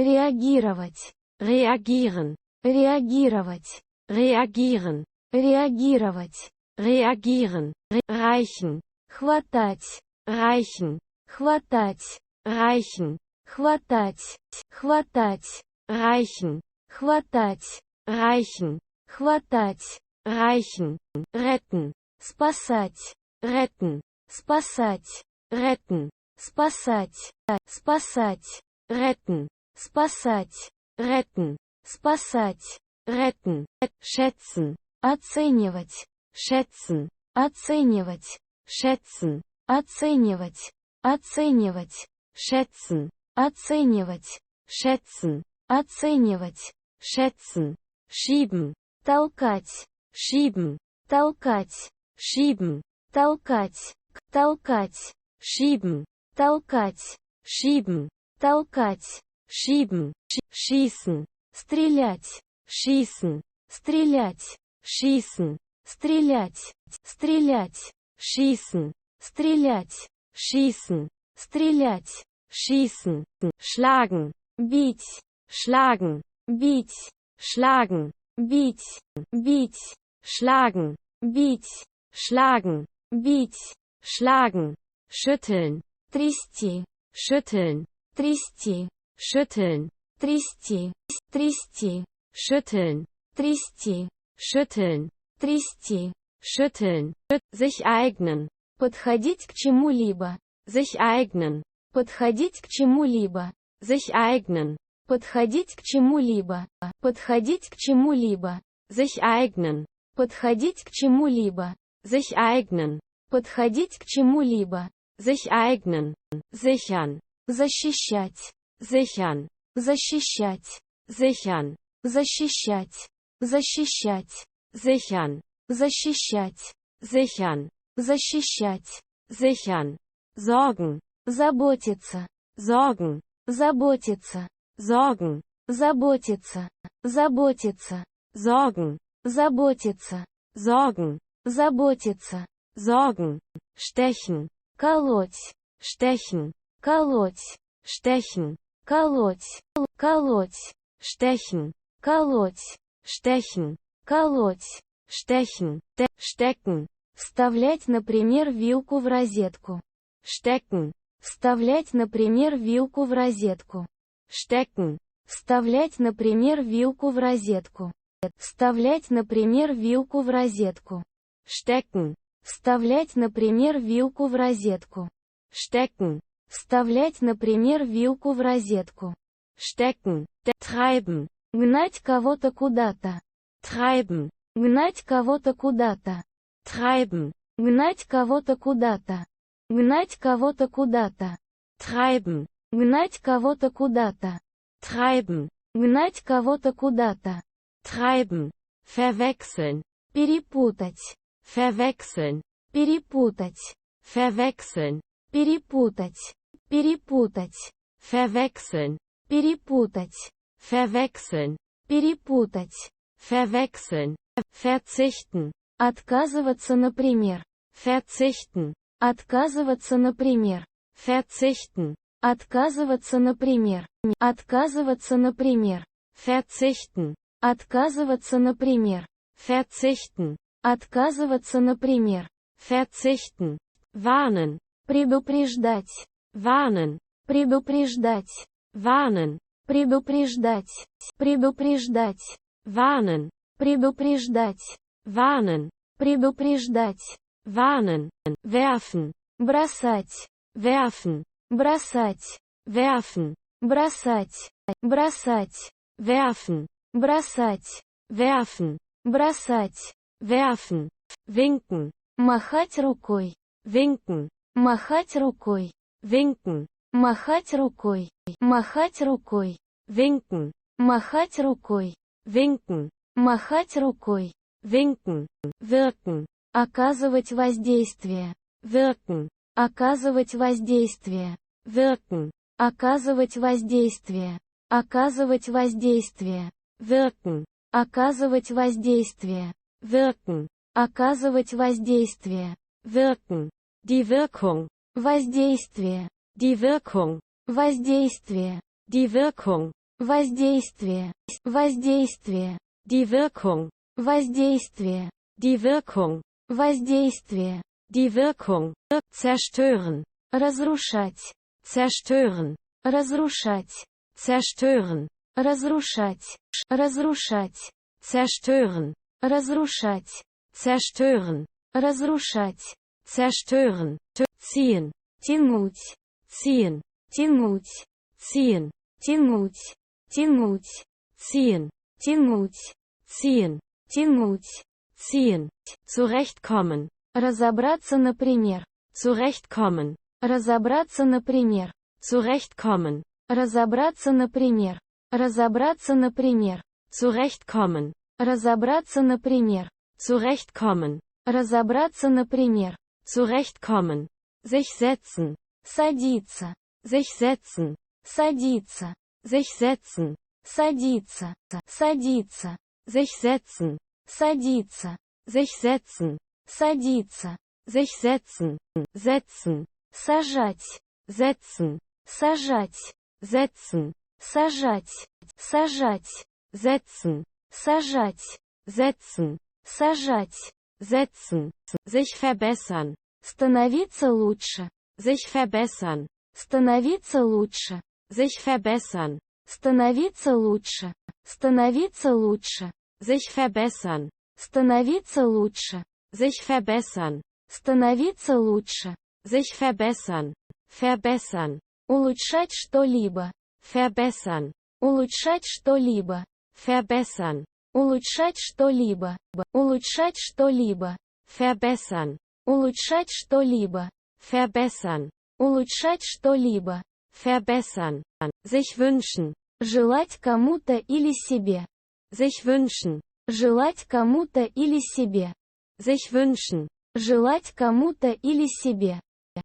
реагировать, reagieren, реагировать, reagieren, реагировать, reagieren, reichen, хватать, reichen, хватать, reichen, хватать, хватать, reichen, хватать, reichen, хватать, reichen, retten, спасать, retten, спасать, retten, спасать, спасать, retten, спасать, retten, спасать, retten, schätzen, оценивать, schätzen, оценивать, schätzen, оценивать, оценивать, schätzen, оценивать, schätzen, оценивать, schätzen, schieben, толкать, schieben, толкать, schieben, толкать, толкать, schieben, толкать, schieben, толкать, schieben, schießen, стрелять, schießen, стрелять, schießen, стрелять, стрелять, schießen, стрелять, schießen, стрелять, schießen, schlagen, бить, schlagen, бить, schlagen, бить, бить, schlagen, бить, schlagen, бить, schlagen, schütteln, трясти, schütteln, трясти, schütteln, трясти, трясти, schütteln, трясти, schütteln, трясти, schütteln, sich eignen, подходить к чему-либо, sich eignen, подходить к чему-либо, sich eignen, подходить к чему-либо, подходить к чему-либо, sich eignen, подходить к чему-либо, sich eignen, подходить к чему-либо, sich eignen, sichern, защищать, sichern, защищать, sichern, защищать, защищать, sichern, защищать, sichern, защищать, sichern, sorgen, заботиться, sorgen, заботиться, sorgen, заботиться, заботиться, sorgen, заботиться, sorgen, заботиться, sorgen, stechen, колоть, stechen, колоть, stechen, колоть, колоть, stechen, колоть, stechen, колоть, stechen, stecken, вставлять, например, вилку в розетку, stecken, вставлять, например, вилку в розетку, stecken, вставлять, например, вилку в розетку, вставлять, например, вилку в розетку, stecken, вставлять, например, вилку в розетку, stecken, вставлять, например, вилку в розетку, stecken, treiben, гнать кого-то куда-то, Treiben. Гнать кого-то куда-то. Treiben. Гнать кого-то куда-то. Гнать кого-то куда-то. Treiben. Гнать кого-то куда-то. Treiben. Гнать кого-то куда-то. Treiben. Verwechseln. Перепутать. Verwechseln. Перепутать. Verwechseln. Перепутать. Перепутать. Verwechseln. Перепутать. Verwechseln. Перепутать. Verwechseln. Verzichten. Отказываться, например. Verzichten. Отказываться, например. Verzichten. Отказываться, например. Отказываться, например. Verzichten. Отказываться, например. Verzichten. Отказываться, например. Verzichten. Warnen. Предупреждать. Warnen. Предупреждать. Warnen. Предупреждать. Предупреждать. Warnen. Предупреждать. Warnen. Предупреждать. Warnen. Werfen. Бросать. Werfen. Бросать. Werfen. Бросать. Бросать. Werfen. Бросать. Werfen. Бросать. Werfen. Winken. Махать рукой. Winken. Махать рукой. Winken. Махать рукой. Махать рукой. Winken. Махать рукой. Winken. Махать рукой. Winken. Wirken. Оказывать воздействие. Wirken. Оказывать воздействие. Wirken. Оказывать воздействие. Оказывать воздействие. Wirken. Оказывать воздействие. Wirken. Оказывать воздействие. Wirken. Die Wirkung. Воздействие. Die Wirkung. Воздействие. Die Wirkung. Воздействие. Воздействие. Die Wirkung. Воздействие. Die Wirkung. Воздействие. Die Wirkung. Zerstören. Разрушать. Zerstören. Разрушать. Zerstören. Разрушать. Разрушать. Zerstören. Разрушать. Zerstören. Разрушать. Zerstören. Ziehen. Тянуть. Ziehen. Тянуть. Ziehen. Тянуть. Тянуть. Ziehen. Тянуть. Ziehen. Тянуть. Ziehen. Zurechtkommen. Разобраться, например. Zurechtkommen. Разобраться, например. Zurechtkommen. Разобраться, например. Разобраться, например. Zurechtkommen. Разобраться, например. Zurechtkommen. Разобраться, например. Zurechtkommen. Sich setzen. Садиться. Sich setzen. Садиться. Sich setzen. Садиться. Садиться. Sich setzen. Садиться. Sich setzen. Садиться. Sich setzen. Setzen. Сажать. Setzen. Сажать. Setzen. Сажать. Сажать. Setzen. Сажать. Setzen. Сажать. Setzen. Sich verbessern. Становиться лучше. Sich verbessern. Становиться лучше. Sich verbessern. Становиться лучше. Становиться лучше. Sich verbessern. Становиться лучше. Sich verbessern. Становиться лучше. Sich verbessern. Verbessern. Улучшать что-либо. Verbessern. Улучшать что-либо. Verbessern. Улучшать что-либо. Улучшать что-либо. Verbessern. Улучшать что-либо. Verbessern. Улучшать что-либо. Verbessern. Sich wünschen. Желать кому-то или себе. Sich wünschen. Желать кому-то или себе. Sich wünschen. Желать кому-то или себе.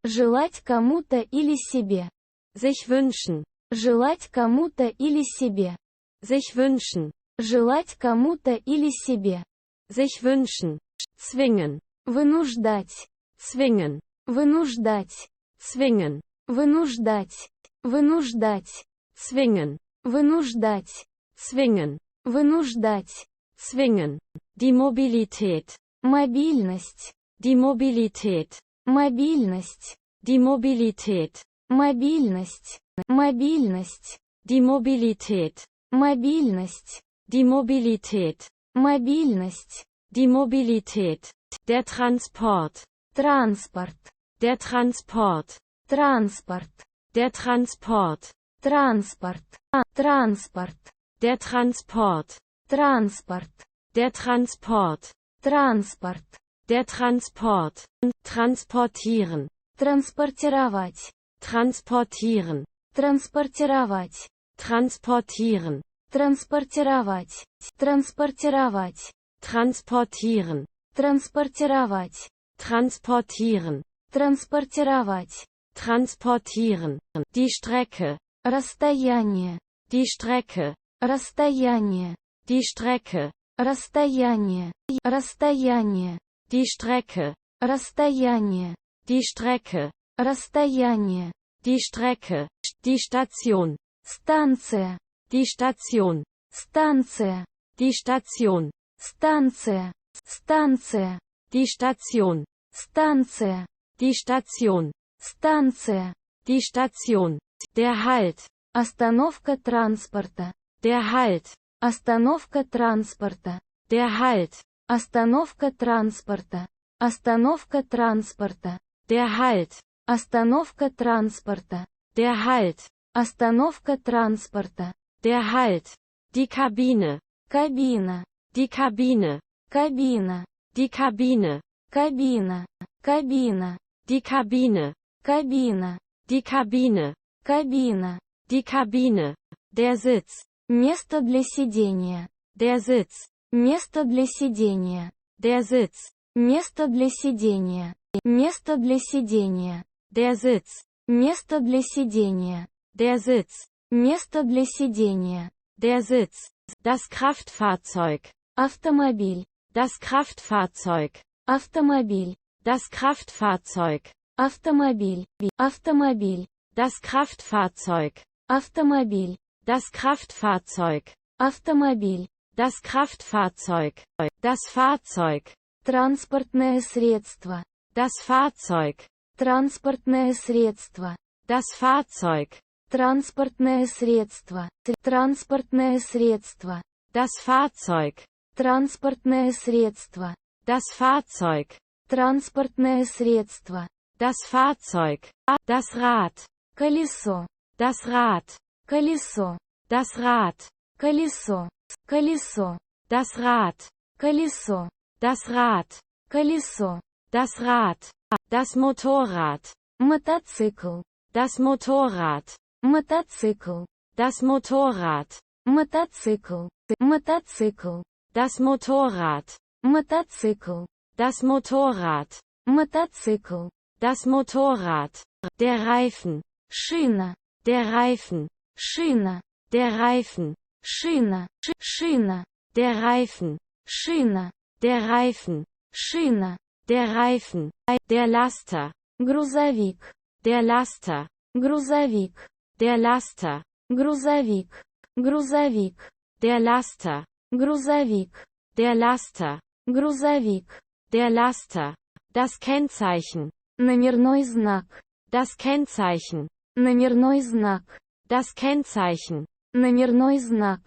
Желать кому-то или себе. Sich wünschen. Желать кому-то или себе. Sich wünschen. Желать кому-то или себе. Sich wünschen. Zwingen. Вынуждать. Zwingen. Вынуждать. Zwingen. Вынуждать. Вынуждать. Zwingen. Вынуждать. Zwingen. Вынуждать. Zwingen. Die Mobilität. Мобильность. Die Mobilität. Мобильность. Die Mobilität. Мобильность. Мобильность. Die Mobilität. Мобильность. Die Mobilität. Мобильность. Die Mobilität. Der Transport. Транспорт. Der Transport. Транспорт. Der Transport. Транспорт. Транспорт. Der Transport. Транспорт. Der Transport. Транспорт. Der Transport. Transportieren. Транспортировать. Transportieren. Транспортировать. Transportieren. Транспортировать. Транспортировать. Transportieren. Транспортировать. Transportieren. Транспортировать. Transportieren. Die Strecke. Расстояние. Die Strecke. Расстояние. Die Strecke. Расстояние. Расстояние. Die Strecke. Расстояние. Die Strecke. Расстояние. Die Strecke. Die Station. Станция. Die Station. Станция. Die Station. Станция. Станция. Die Station. Станция. Die Station. Станция. Die Station. Der Halt. Остановка транспорта. Der Halt. Остановка транспорта. Der Halt. Остановка транспорта. Остановка транспорта. Der Halt. Остановка транспорта. Der Halt. Остановка транспорта. Der Halt. Die Kabine. Кабина. Die Kabine. Кабина. Die Kabine. Кабина. Кабина. Die Kabine. Кабина. Die Kabine. Кабина. Die Kabine. Der Sitz. Место для сидения. Der Sitz. Место для сидения. Der Sitz. Место для сидения. Место для сидения. Der Sitz. Место для сидения. Der Sitz. Место для сидения. Der Sitz. Das Kraftfahrzeug. Автомобиль. Das Kraftfahrzeug. Автомобиль. Das Kraftfahrzeug. Автомобиль. Автомобиль. Das Kraftfahrzeug. Автомобиль. Das Kraftfahrzeug. Автомобиль. Das Kraftfahrzeug. Das Fahrzeug. Транспортное средство. Das Fahrzeug. Транспортное средство. Das Fahrzeug. Транспортное средство. Транспортное средство. Das Fahrzeug. Транспортное средство. Das Fahrzeug. Транспортное средство. Das Fahrzeug. Das Rad. Колесо. Das Rad. Колесо. Das Rad. Колесо. Колесо. Das Rad. Колесо. Das Rad. Колесо. Das Rad. Das Motorrad. Мотоцикл. Das Motorrad. Мотоцикл. Das Motorrad. Мотоцикл. Мотоцикл. Das Motorrad. Мотоцикл. Das Motorrad. Мотоцикл. Das Motorrad. Der Reifen. Шина. Der Reifen. Шина. Der Reifen. Шина. Шина. Der Reifen. Шина. Der Reifen. Шина. Der Reifen. Der Laster. Грузовик. Der Laster. Грузовик. Der Laster. Грузовик. Грузовик. Der Laster. Грузовик. Der Laster. Грузовик. Der Laster. Das Kennzeichen. Номерной знак. Das Kennzeichen. Номерной знак. Das Kennzeichen. Номерной знак.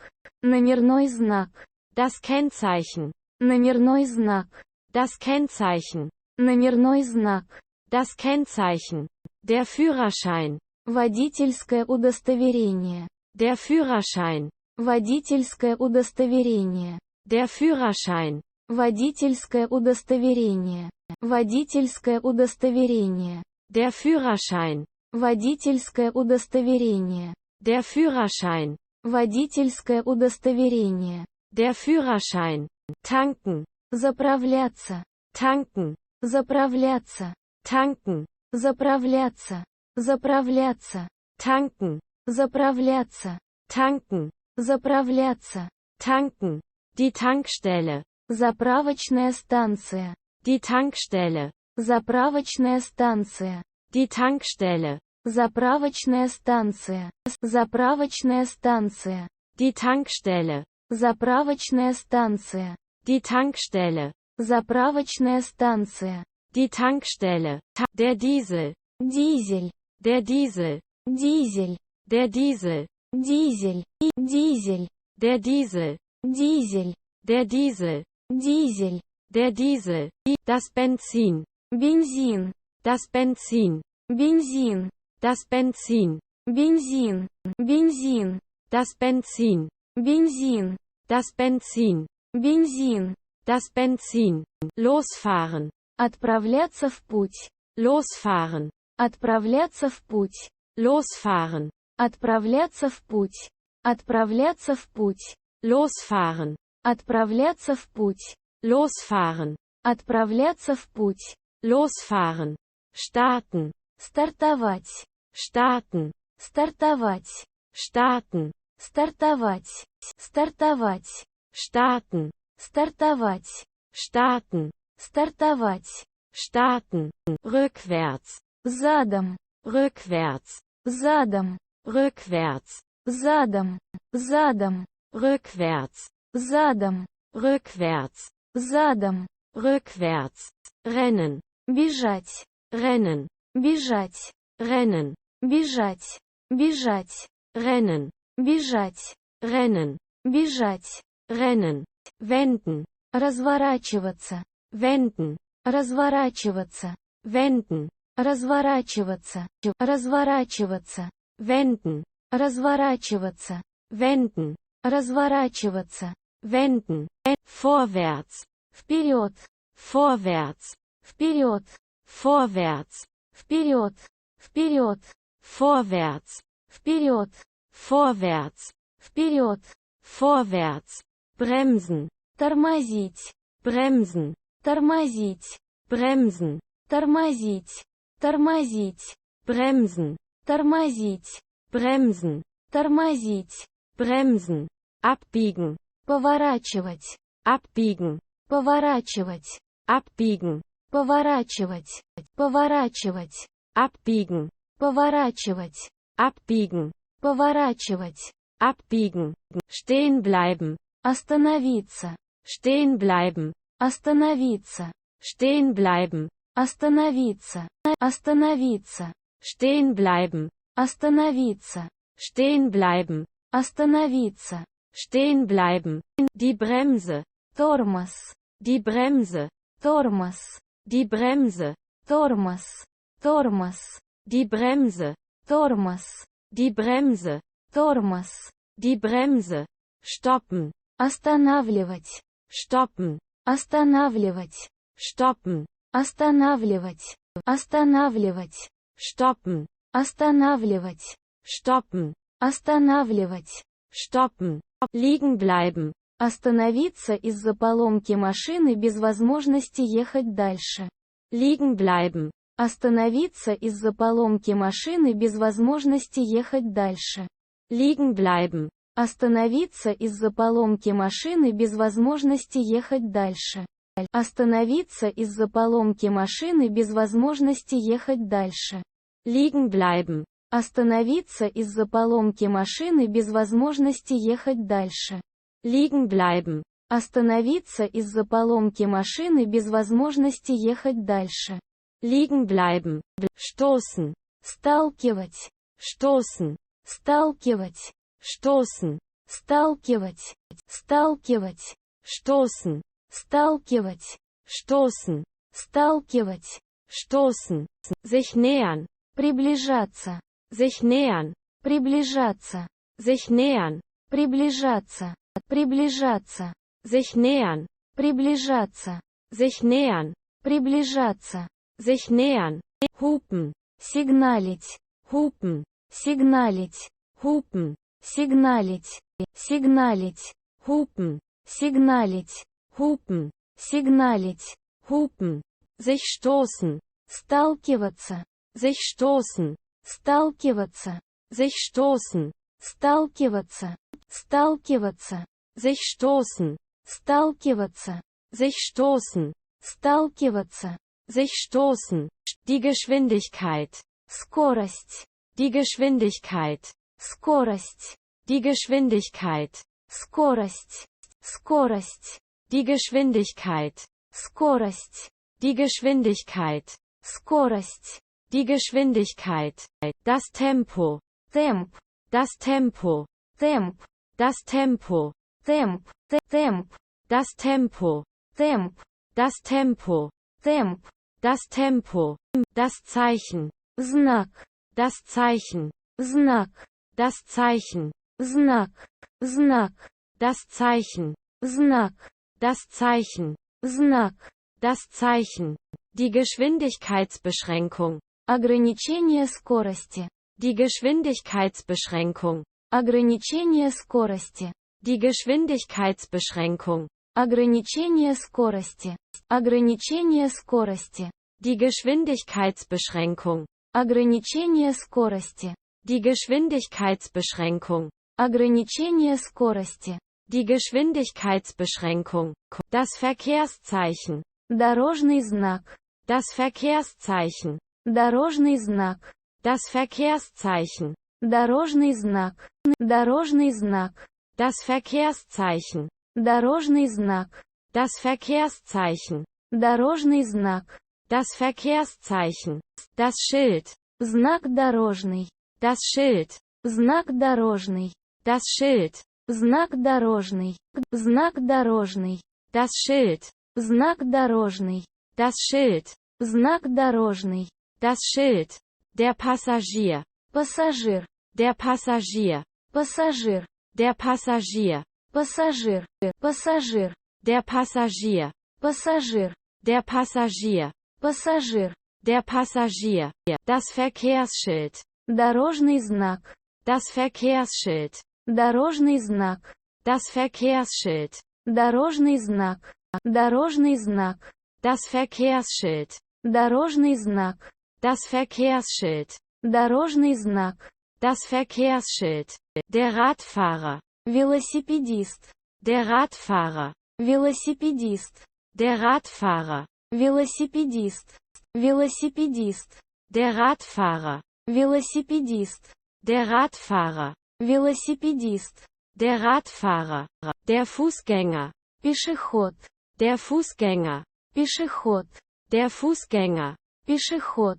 Номерной знак. Das Kennzeichen. Номерной знак. Das Kennzeichen. Номерной знак. Das Kennzeichen. Der Führerschein. Водительское удостоверение. Der Führerschein. Водительское удостоверение. Der Führerschein. Водительское удостоверение. Водительское удостоверение. Der Führerschein. Водительское удостоверение. Der Führerschein. Водительское удостоверение. Der Führerschein. Tanken. Заправляться. Tanken. Заправляться. Tanken. Заправляться. Заправляться. Tanken. Заправляться. Tanken. Заправляться. Tanken. Die Tankstelle. Заправочная станция. Die Tankstelle. Заправочная станция. Die Tankstelle. Заправочная станция. Заправочная станция. Die Tankstelle. Заправочная станция. Die Tankstelle. Заправочная станция. Die Tankstelle. Der Diesel. Дизель. Der Diesel. Дизель. Der Diesel. Дизель. Дизель. Der Diesel. Дизель. Der Diesel. Дизель. Der Diesel. Das Benzin. Бензин. Das Benzin. Бензин. Das Benzin. Бензин. Бензин. Das Benzin. Бензин. Das Benzin. Бензин. Das Benzin. Losfahren. Отправляться в путь. Losfahren. Отправляться в путь. Losfahren. Отправляться в путь. Отправляться в путь. Losfahren. Отправляться в путь. Losfahren. Отправляться в путь. Losfahren. Starten. Стартовать. Starten. Стартовать. Starten. Стартовать. Стартовать. Starten. Стартовать. Starten. Стартовать. Starten. Rückwärts. Задом. Rückwärts. Задом. Rückwärts. Задом. Задом. Rückwärts. Задом. Rückwärts. Задом. Rückwärts. Rennen. Бежать. Rennen. Бежать. Rennen. Бежать. Бежать. Rennen. Бежать. Rennen. Бежать. Rennen. Wenden. Разворачиваться. Wenden. Разворачиваться. Wenden. Разворачиваться. Разворачиваться. Wenden. Разворачиваться. Wenden. Разворачиваться. Wenden. Vorwärts. Вперед. Vorwärts. Вперед. Vorwärts. Вперед. Вперед. Vorwärts. Вперед. Vorwärts. Вперед. Vorwärts. Bremsen. Тормозить. Bremsen. Тормозить. Bremsen. Тормозить. Тормозить. Bremsen. Тормозить. Bremsen. Тормозить. Bremsen. Abbiegen. Поворачивать. Abbiegen. Поворачивать. Abbiegen. Поворачивать. Поворачивать. Abbiegen. Поворачивать. Abbiegen. Поворачивать. Abbiegen. Stehen bleiben. Остановиться. Stehen bleiben. Остановиться. Stehen bleiben. Остановиться. Остановиться. Stehen bleiben. Остановиться. Stehen bleiben. Остановиться. Stehen bleiben. Die Bremse. Тормоз. Die Bremse. Тормоз. Die Bremse. Тормоз. Тормоз. Die Bremse. Тормоз. Die Bremse. Тормоз. Die Bremse. Stoppen. Останавливать. Stoppen. Останавливать. Stoppen. Останавливать. Останавливать. Stoppen. Останавливать. Stoppen. Останавливать. Stoppen. Liegen bleiben. Остановиться из-за поломки машины без возможности ехать дальше. Liegen bleiben. Остановиться из-за поломки машины без возможности ехать дальше. Liegen bleiben. Остановиться из-за поломки машины без возможности ехать дальше. Остановиться из-за поломки машины без возможности ехать дальше. Liegen bleiben. Остановиться из-за поломки машины без возможности ехать дальше. Liegen bleiben. Остановиться из-за поломки машины без возможности ехать дальше. Liegen bleiben. Stoßen. Сталкивать. Stoßen. Сталкивать. Stoßen. Сталкивать. Сталкивать. Stoßen. Сталкивать. Stoßen. Сталкивать. Stoßen. Sich nähern. Приближаться. Sich nähern. Приближаться. Sich nähern. Приближаться. Приближаться. Sich nähern. Приближаться. Sich nähern. Приближаться. Sich nähern. Hupen. Сигналить. Hupen. Сигналить. Hupen. Сигналить. Сигналить. Hupen. Сигналить. Hupen. Сигналить. Hupen. Sich stoßen. Сталкиваться. Sich stoßen. Сталкиваться. Sich stoßen. Сталкиваться. Сталкиваться. Sich stoßen. Сталкиваться. Sich stoßen. Сталкиваться. Sich stoßen. Die Geschwindigkeit. Скорость. Die Geschwindigkeit. Скорость. Die Geschwindigkeit. Скорость. Скорость. Die Geschwindigkeit. Скорость. Die Geschwindigkeit. Скорость. Die Geschwindigkeit. Das Tempo. Темп. Das Tempo. Темп. Das Tempo. Темп. Темп. Das Tempo. Темп. Das Tempo. Темп. Das Tempo. Das Zeichen. Знак. Das Zeichen. Знак. Das Zeichen. Знак. Знак. Das Zeichen. Знак. Das Zeichen. Знак. Das Zeichen. Die Geschwindigkeitsbeschränkung. Ограничение скорости. Die Geschwindigkeitsbeschränkung. Ограничение скорости. Die Geschwindigkeitsbeschränkung. Ограничение скорости. Ограничение скорости. Die Geschwindigkeitsbeschränkung. Ограничение скорости. Die Geschwindigkeitsbeschränkung. Ограничение скорости. Die Geschwindigkeitsbeschränkung. Das Verkehrszeichen. Дорожный знак. Das Verkehrszeichen. Дорожный знак. Das Verkehrszeichen. Дорожный знак. Дорожный знак. Das Verkehrszeichen. Дорожный знак. Das Verkehrszeichen. Дорожный знак. Das Verkehrszeichen. Das Schild. Знак дорожный. Das Schild. Знак дорожный. Das Schild. Знак дорожный. Знак дорожный. Das Schild. Знак дорожный. Das Schild. Знак дорожный. Das Schild. Der Passagier. Пассажир. Der Passagier. Пассажир. Der Passagier. Пассажир. Пассажир. Der Passagier. Пассажир. Der Passagier. Пассажир. Der Passagier. Das Verkehrsschild. Дорожный знак. Das Verkehrsschild. Дорожный знак. Das Verkehrsschild. Дорожный знак. Дорожный знак. Das Verkehrsschild. Дорожный знак. Das Verkehrsschild. Дорожный знак. Das Verkehrsschild. Der Radfahrer. Велосипедист. Der Radfahrer. Велосипедист. Der Radfahrer. Велосипедист. Велосипедист. Der Radfahrer. Велосипедист. Der Radfahrer. Велосипедист. Der Radfahrer. Der Fußgänger. Пешеход. Der Fußgänger. Пешеход. Der Fußgänger. Пешеход.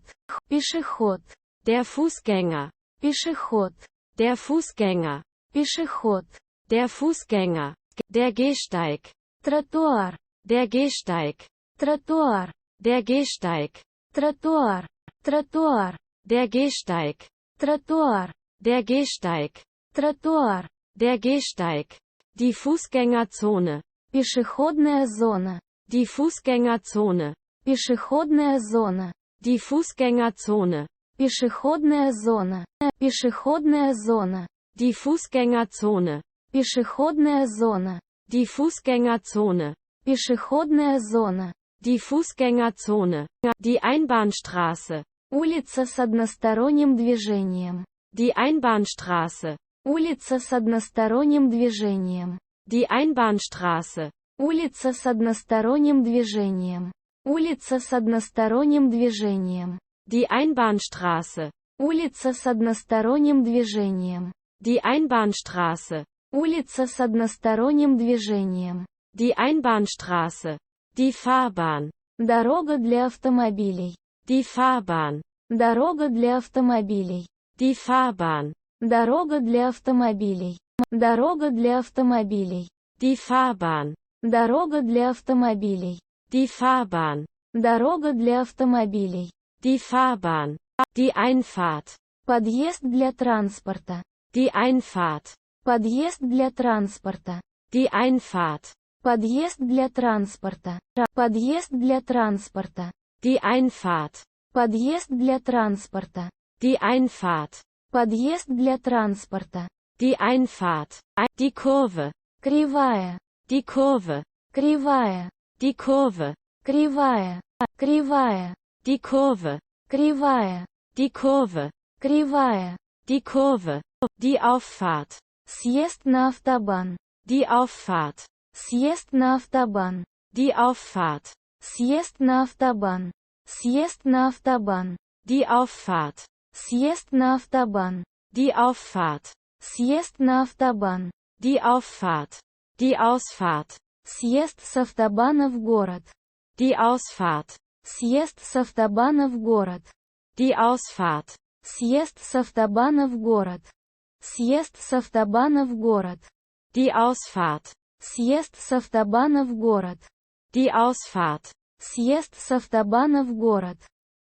Пешеход. Der Fußgänger. Пешеход. Der Fußgänger. Пешеход. Der Fußgänger. Der Gehsteig. Тротуар. Der Gehsteig. Тротуар. Der Gehsteig. Тротуар. Тротуар. Der Gehsteig. Тротуар. Der Gehsteig. Тротуар. Der Gehsteig. Die Fußgängerzone. Пешеходная зона. Die Fußgängerzone. Пешеходная зона. Die Fußgängerzone. Пешеходная зона. Пешеходная зона. Die Fußgängerzone. Пешеходная зона. Die Fußgängerzone. Пешеходная зона. Die Fußgängerzone. Die Einbahnstraße. Улица с односторонним движением. Die Einbahnstraße. Улица с односторонним движением. Die Einbahnstraße. Улица с односторонним движением. Улица с односторонним движением. Die Einbahnstraße. Улица с односторонним движением. Die Einbahnstraße. Улица с односторонним движением. Die Einbahnstraße. Die Fahrbahn. Дорога для автомобилей. Die Fahrbahn. Дорога для автомобилей. Die Fahrbahn. Дорога для автомобилей. Дорога для автомобилей. Die Fahrbahn. Дорога для автомобилей. Die Fahrbahn. Дорога для автомобилей. Die Fahrbahn. Die Einfahrt. Подъезд для транспорта. Die Einfahrt. Подъезд для транспорта. Die Einfahrt. Подъезд для транспорта. Подъезд для транспорта. Die Einfahrt. Подъезд для транспорта. Die Einfahrt. Подъезд для транспорта. Die Einfahrt. Die Kurve. Кривая. Die Kurve. Кривая. Die Kurve. Кривая. Кривая. Die Kurve. Кривая. Die Kurve. Кривая. Die Kurve. Die Auffahrt. Съезд на автобан. Die Auffahrt. Съезд на автобан. Die Auffahrt. Съезд на автобан. Съезд на автобан. Die Auffahrt. Съезд на автобан. Die Auffahrt. Съезд на автобан. Die Auffahrt. Die Ausfahrt. Съезд с автобана в город. Die Ausfahrt. Съезд с автобана в город. Die Ausfahrt. Съезд с автобана в город. Съезд с автобана в город. Die Ausfahrt. Съезд с автобана в город. Die Ausfahrt. Съезд с автобана в город.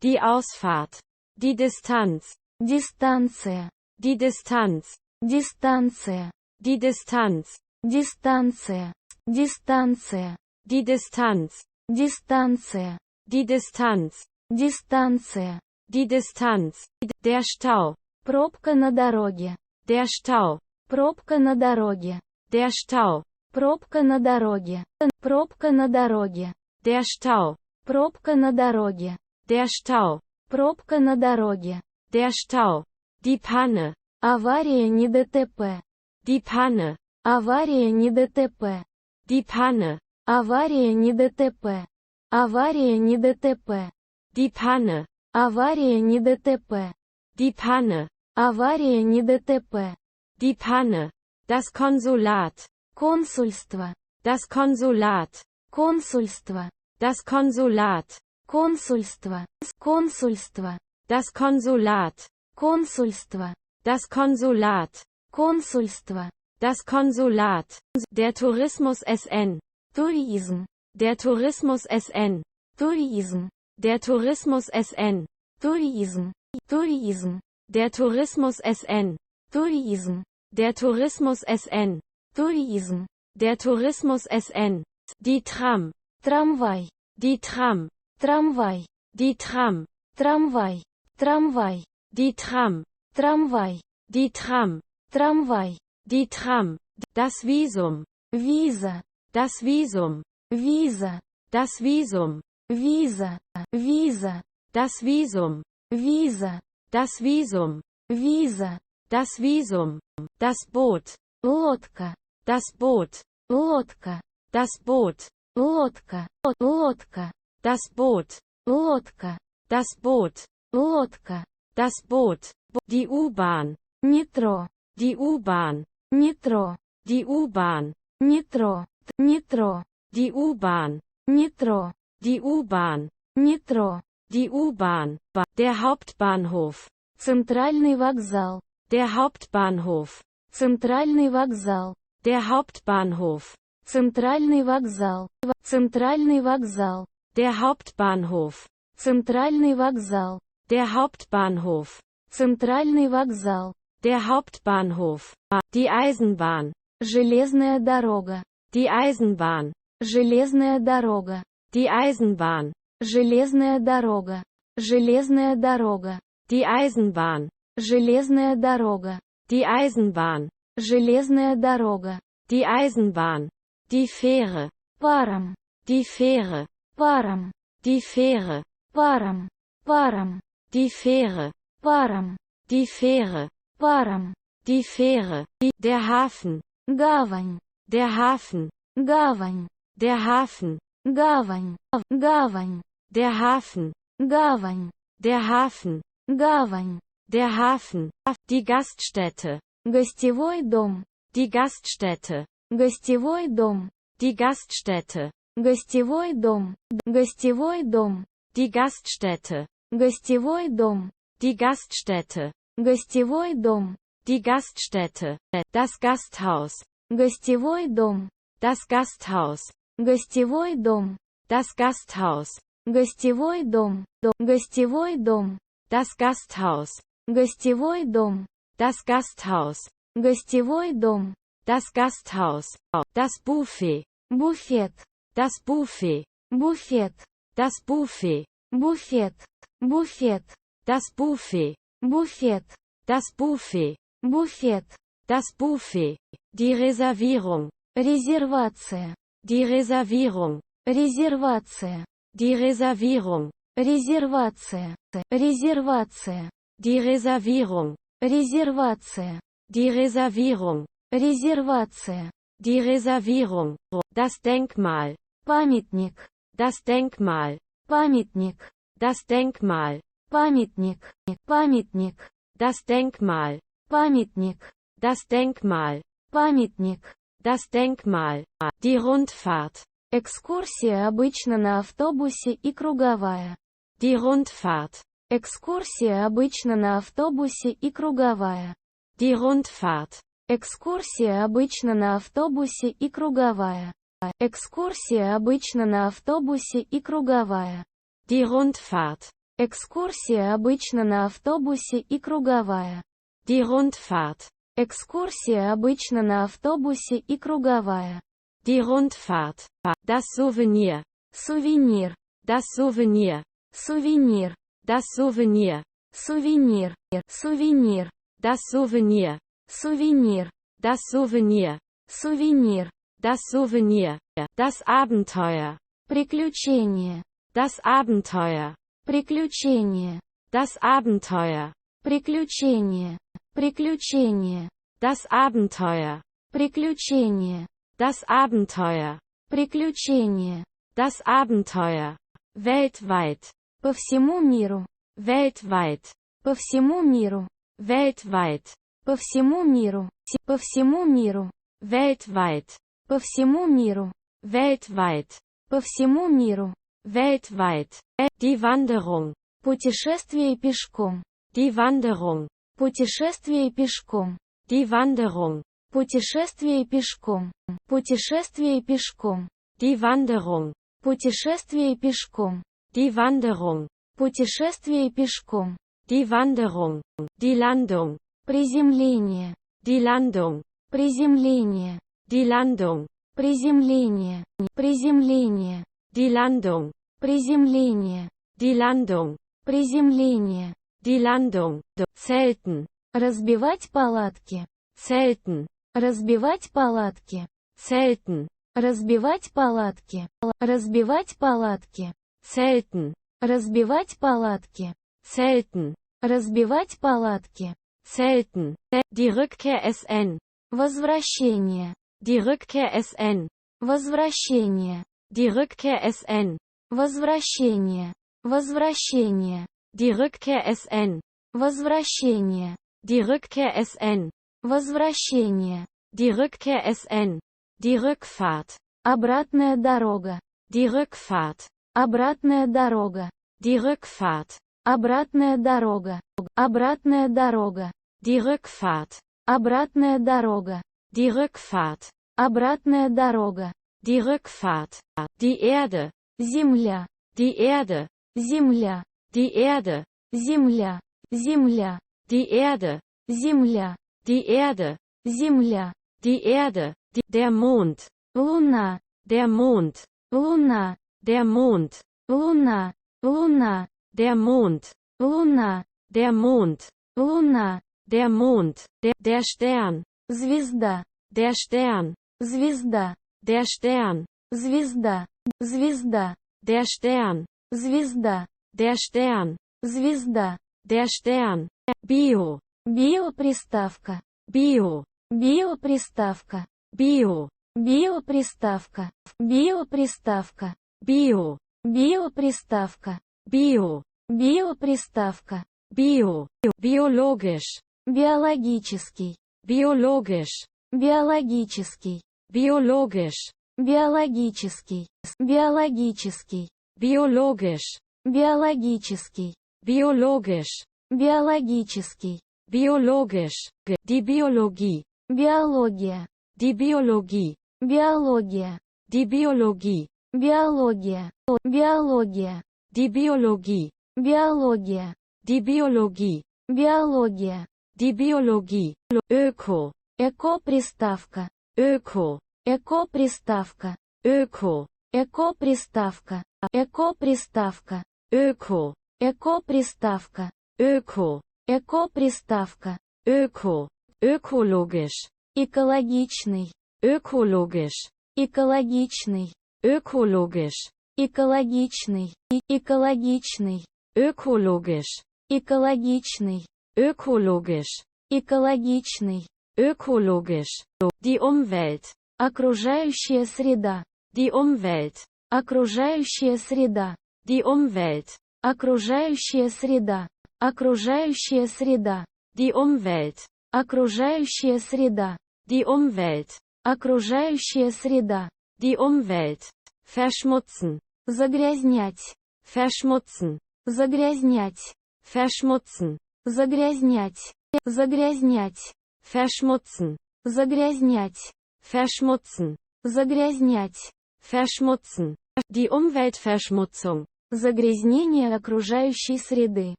Die Ausfahrt. Die Distanz. Дистанция. Die Distanz. Дистанция. Die Distanz. Дистанция. Дистанция. Die Distanz. Дистанция. Die Distanz. Дистанция. Die Distanz. Der Stau. Пробка на дороге. Der Stau. Пробка на дороге. Der Stau. Пробка на дороге. Пробка на дороге. Der Stau. Пробка на дороге. Der Stau. Пробка на дороге. Der Stau. Die Panne. Авария не ДТП. Die Panne. Авария не ДТП. Die Panne. Авария не ДТП. Авария не ДТП. Die Panne. Авария не ДТП. Die Panne. Авария не ДТП. Die Panne. Das Konsulat. Консульство. Das Konsulat. Консульство. Das Konsulat. Консульство. Консульство. Das Konsulat. Консульство. Das Konsulat. Консульство. Das Konsulat. Der Tourismus SN. Туризм. Der Tourismus SN. Туризм. Der Tourismus SN. Туризм. Туризм. Der Tourismus SN. Туризм. Der Tourismus SN. Туризм. Der Tourismus SN. Die Tram. Трамвай. Die Tram. Трамвай. Die Tram. Трамвай. Трамвай. Die Tram. Трамвай. Die Tram. Трамвай. Die Tram. Das Visum. Виза. Das Visum. Виза. Das Visum. Виза. Виза. Das Visum. Виза. Das Visum. Виза. Das Visum. Das Boot. Лодка. Das Boot. Лодка. Das Boot. Лодка. Лодка. Das Boot. Лодка. Das Boot. Лодка. Das Boot. Die U-Bahn. Метро. Die U-Bahn. Метро. Die U-Bahn. Метро. Метро. Die U-Bahn. Метро. Die U-Bahn. Метро. Die U-Bahn. Der Hauptbahnhof. Центральный вокзал. Der Hauptbahnhof. Центральный вокзал. Der Hauptbahnhof. Центральный вокзал. Центральный вокзал. Der Hauptbahnhof. Центральный вокзал. Der Hauptbahnhof. Центральный вокзал. Der Hauptbahnhof. Die Eisenbahn. Железная дорога. Die Eisenbahn. Железная дорога. Die Eisenbahn. Железная дорога. Железная дорога. Die Eisenbahn. Железная дорога. Die Eisenbahn. Железная дорога. Die Eisenbahn. Die Fähre. Паром. Die Fähre. Паром. Die Fähre. Паром. Паром. Die Fähre. Паром. Die Fähre. Паром. Die Fähre. Der Hafen. Гавань. Der Hafen. Гавань. Der Hafen. Гавань. Гавань. Der Hafen. Гавань. Der Hafen. Гавань. Der Hafen. Die Gaststätte. Гостевой дом. Die Gaststätte. Гостевой дом. Die Gaststätte. Гостевой дом. Гостевой дом. Die Gaststätte. Гостевой дом. Die Gaststätte. Гостевой дом. Die Gaststätte. Das Gasthaus. Гостевой дом. Das Gasthaus. Гостевой дом. Das Gasthaus. Гостевой дом. Гостевой дом. Das Gasthaus. Гостевой дом. Das Gasthaus. Гостевой дом. Das Gasthaus. Das Buffet. Буфет. Das Buffet. Буфет. Das Buffet. Буфет. Буфет. Das Buffet. Буфет. Das Buffet. Буфет. Das Buffet. Die Reservierung. Резервация. Die Reservierung. Резервация. Die Reservierung. Резервация. Резервация. Die Reservierung. Резервация. Die Reservierung. Резервация. Die Reservierung. Das Denkmal. Памятник. Das Denkmal. Памятник. Das Denkmal. Памятник. Памятник. Das Denkmal. Памятник. Das Denkmal. Памятник. Das Denkmal. Die Rundfahrt. Экскурсия обычно на автобусе и круговая. Die Rundfahrt. Экскурсия обычно на автобусе и круговая. Die Rundfahrt. Экскурсия обычно на автобусе и круговая. Экскурсия обычно на автобусе и круговая. Die Rundfahrt. Экскурсия обычно на автобусе и круговая. Die Rundfahrt. Экскурсия обычно на автобусе и круговая. Die Rundfahrt. Das Souvenir. Сувенир. Das Souvenir. Сувенир. Das Souvenir. Сувенир. Сувенир. Das Souvenir. Сувенир. Das Souvenir. Сувенир. Das Souvenir. Das Abenteuer. Приключение. Das Abenteuer. Приключение. Das Abenteuer. Приключение. Приключение. Das Abenteuer. Приключение. Das Abenteuer. Приключение. Das Abenteuer. Weltweit. По всему миру. Weltweit. По всему миру. Weltweit. По всему миру. По всему миру. Weltweit. По всему миру. Weltweit. По всему миру. Weltweit. Die Wanderung. Путешествие пешком. Die Wanderung. Путешествие пешком. Die Wanderung. Путешествие пешком. Путешествие пешком. Die Wanderung. Путешествие пешком. Die Wanderung. Путешествие пешком. Die Wanderung. Die Landung. Приземление. Die Landung. Приземление. Die Landung. Приземление. Приземление. Die Landung. Приземление. Die Landung. Приземление. Die Landung. Zelten. Разбивать палатки. Zelten. Разбивать палатки. Zelten. Разбивать палатки. Разбивать палатки. Zelten. Разбивать палатки. Zelten. Разбивать палатки. Zelten. Die Rückkehr SN. Возвращение. Die Rückkehr SN. Возвращение. Die Rückkehr SN. Возвращение. Возвращение. Die Rückkehr SN. Возвращение. Die Rückkehr SN. Возвращение. Die Rückkehr SN. Die Rückfahrt. Обратная дорога. Die Rückfahrt. Обратная дорога. Die Rückfahrt. Обратная дорога. Обратная дорога. Die Rückfahrt. Обратная дорога. Die Rückfahrt. Обратная дорога. Die Rückfahrt. Die Erde. Земля. Die Erde. Земля. Die Erde. Земля. Земля. Die Erde. Земля. Die Erde. Земля. Die Erde. Der Mond. Луна. Der Mond. Луна. Der Mond. Луна. Луна. Der Mond. Луна. Der Mond. Луна. Der Mond. Der Stern. Звезда. Der Stern. Звезда. Der Stern. Звезда. Звезда. Der Stern. Звезда. Der Stern. Звезда. Der Stern. Bio. Биоприставка. Bio. Биоприставка. Bio. Биоприставка. Биоприставка. Bio. Биоприставка. Bio. Биоприставка. Bio. Biologisch. Биологический. Biologisch. Биологический. Biologisch. Биологический. Биологический. Biologisch. Биологический. Biologisch. Биологический. Biologisch. Die Biologie. Биология. Die Biologie. Биология. Die Biologie. Биология. Биология. Die Biologie. Биология. Die Biologie. Биология. Die Biologie. Öko. Эко-приставка. Öko. Эко-приставка. Öko. Эко-приставка. Эко-приставка. Öko. Эко-приставка. Öko. Эко-приставка. Öko. Ökologisch. Экологичный. Ökologisch. Экологичный. Ökologisch. Экологичный. Экологичный. Ökologisch. Экологичный. Ökologisch. Экологичный. Ökologisch. Die Umwelt. Окружающая среда. Die Umwelt. Окружающая среда. Die Umwelt. Окружающая среда. Окружающая среда. Die Umwelt. Окружающая среда. Die Umwelt. Окружающая среда. Die Umwelt. Verschmutzen. Загрязнять. Verschmutzen. Загрязнять. Verschmutzen. Загрязнять. Загрязнять. Verschmutzen. Загрязнять. Verschmutzen. Загрязнять. Verschmutzen. Die Umweltverschmutzung. Загрязнение окружающей среды.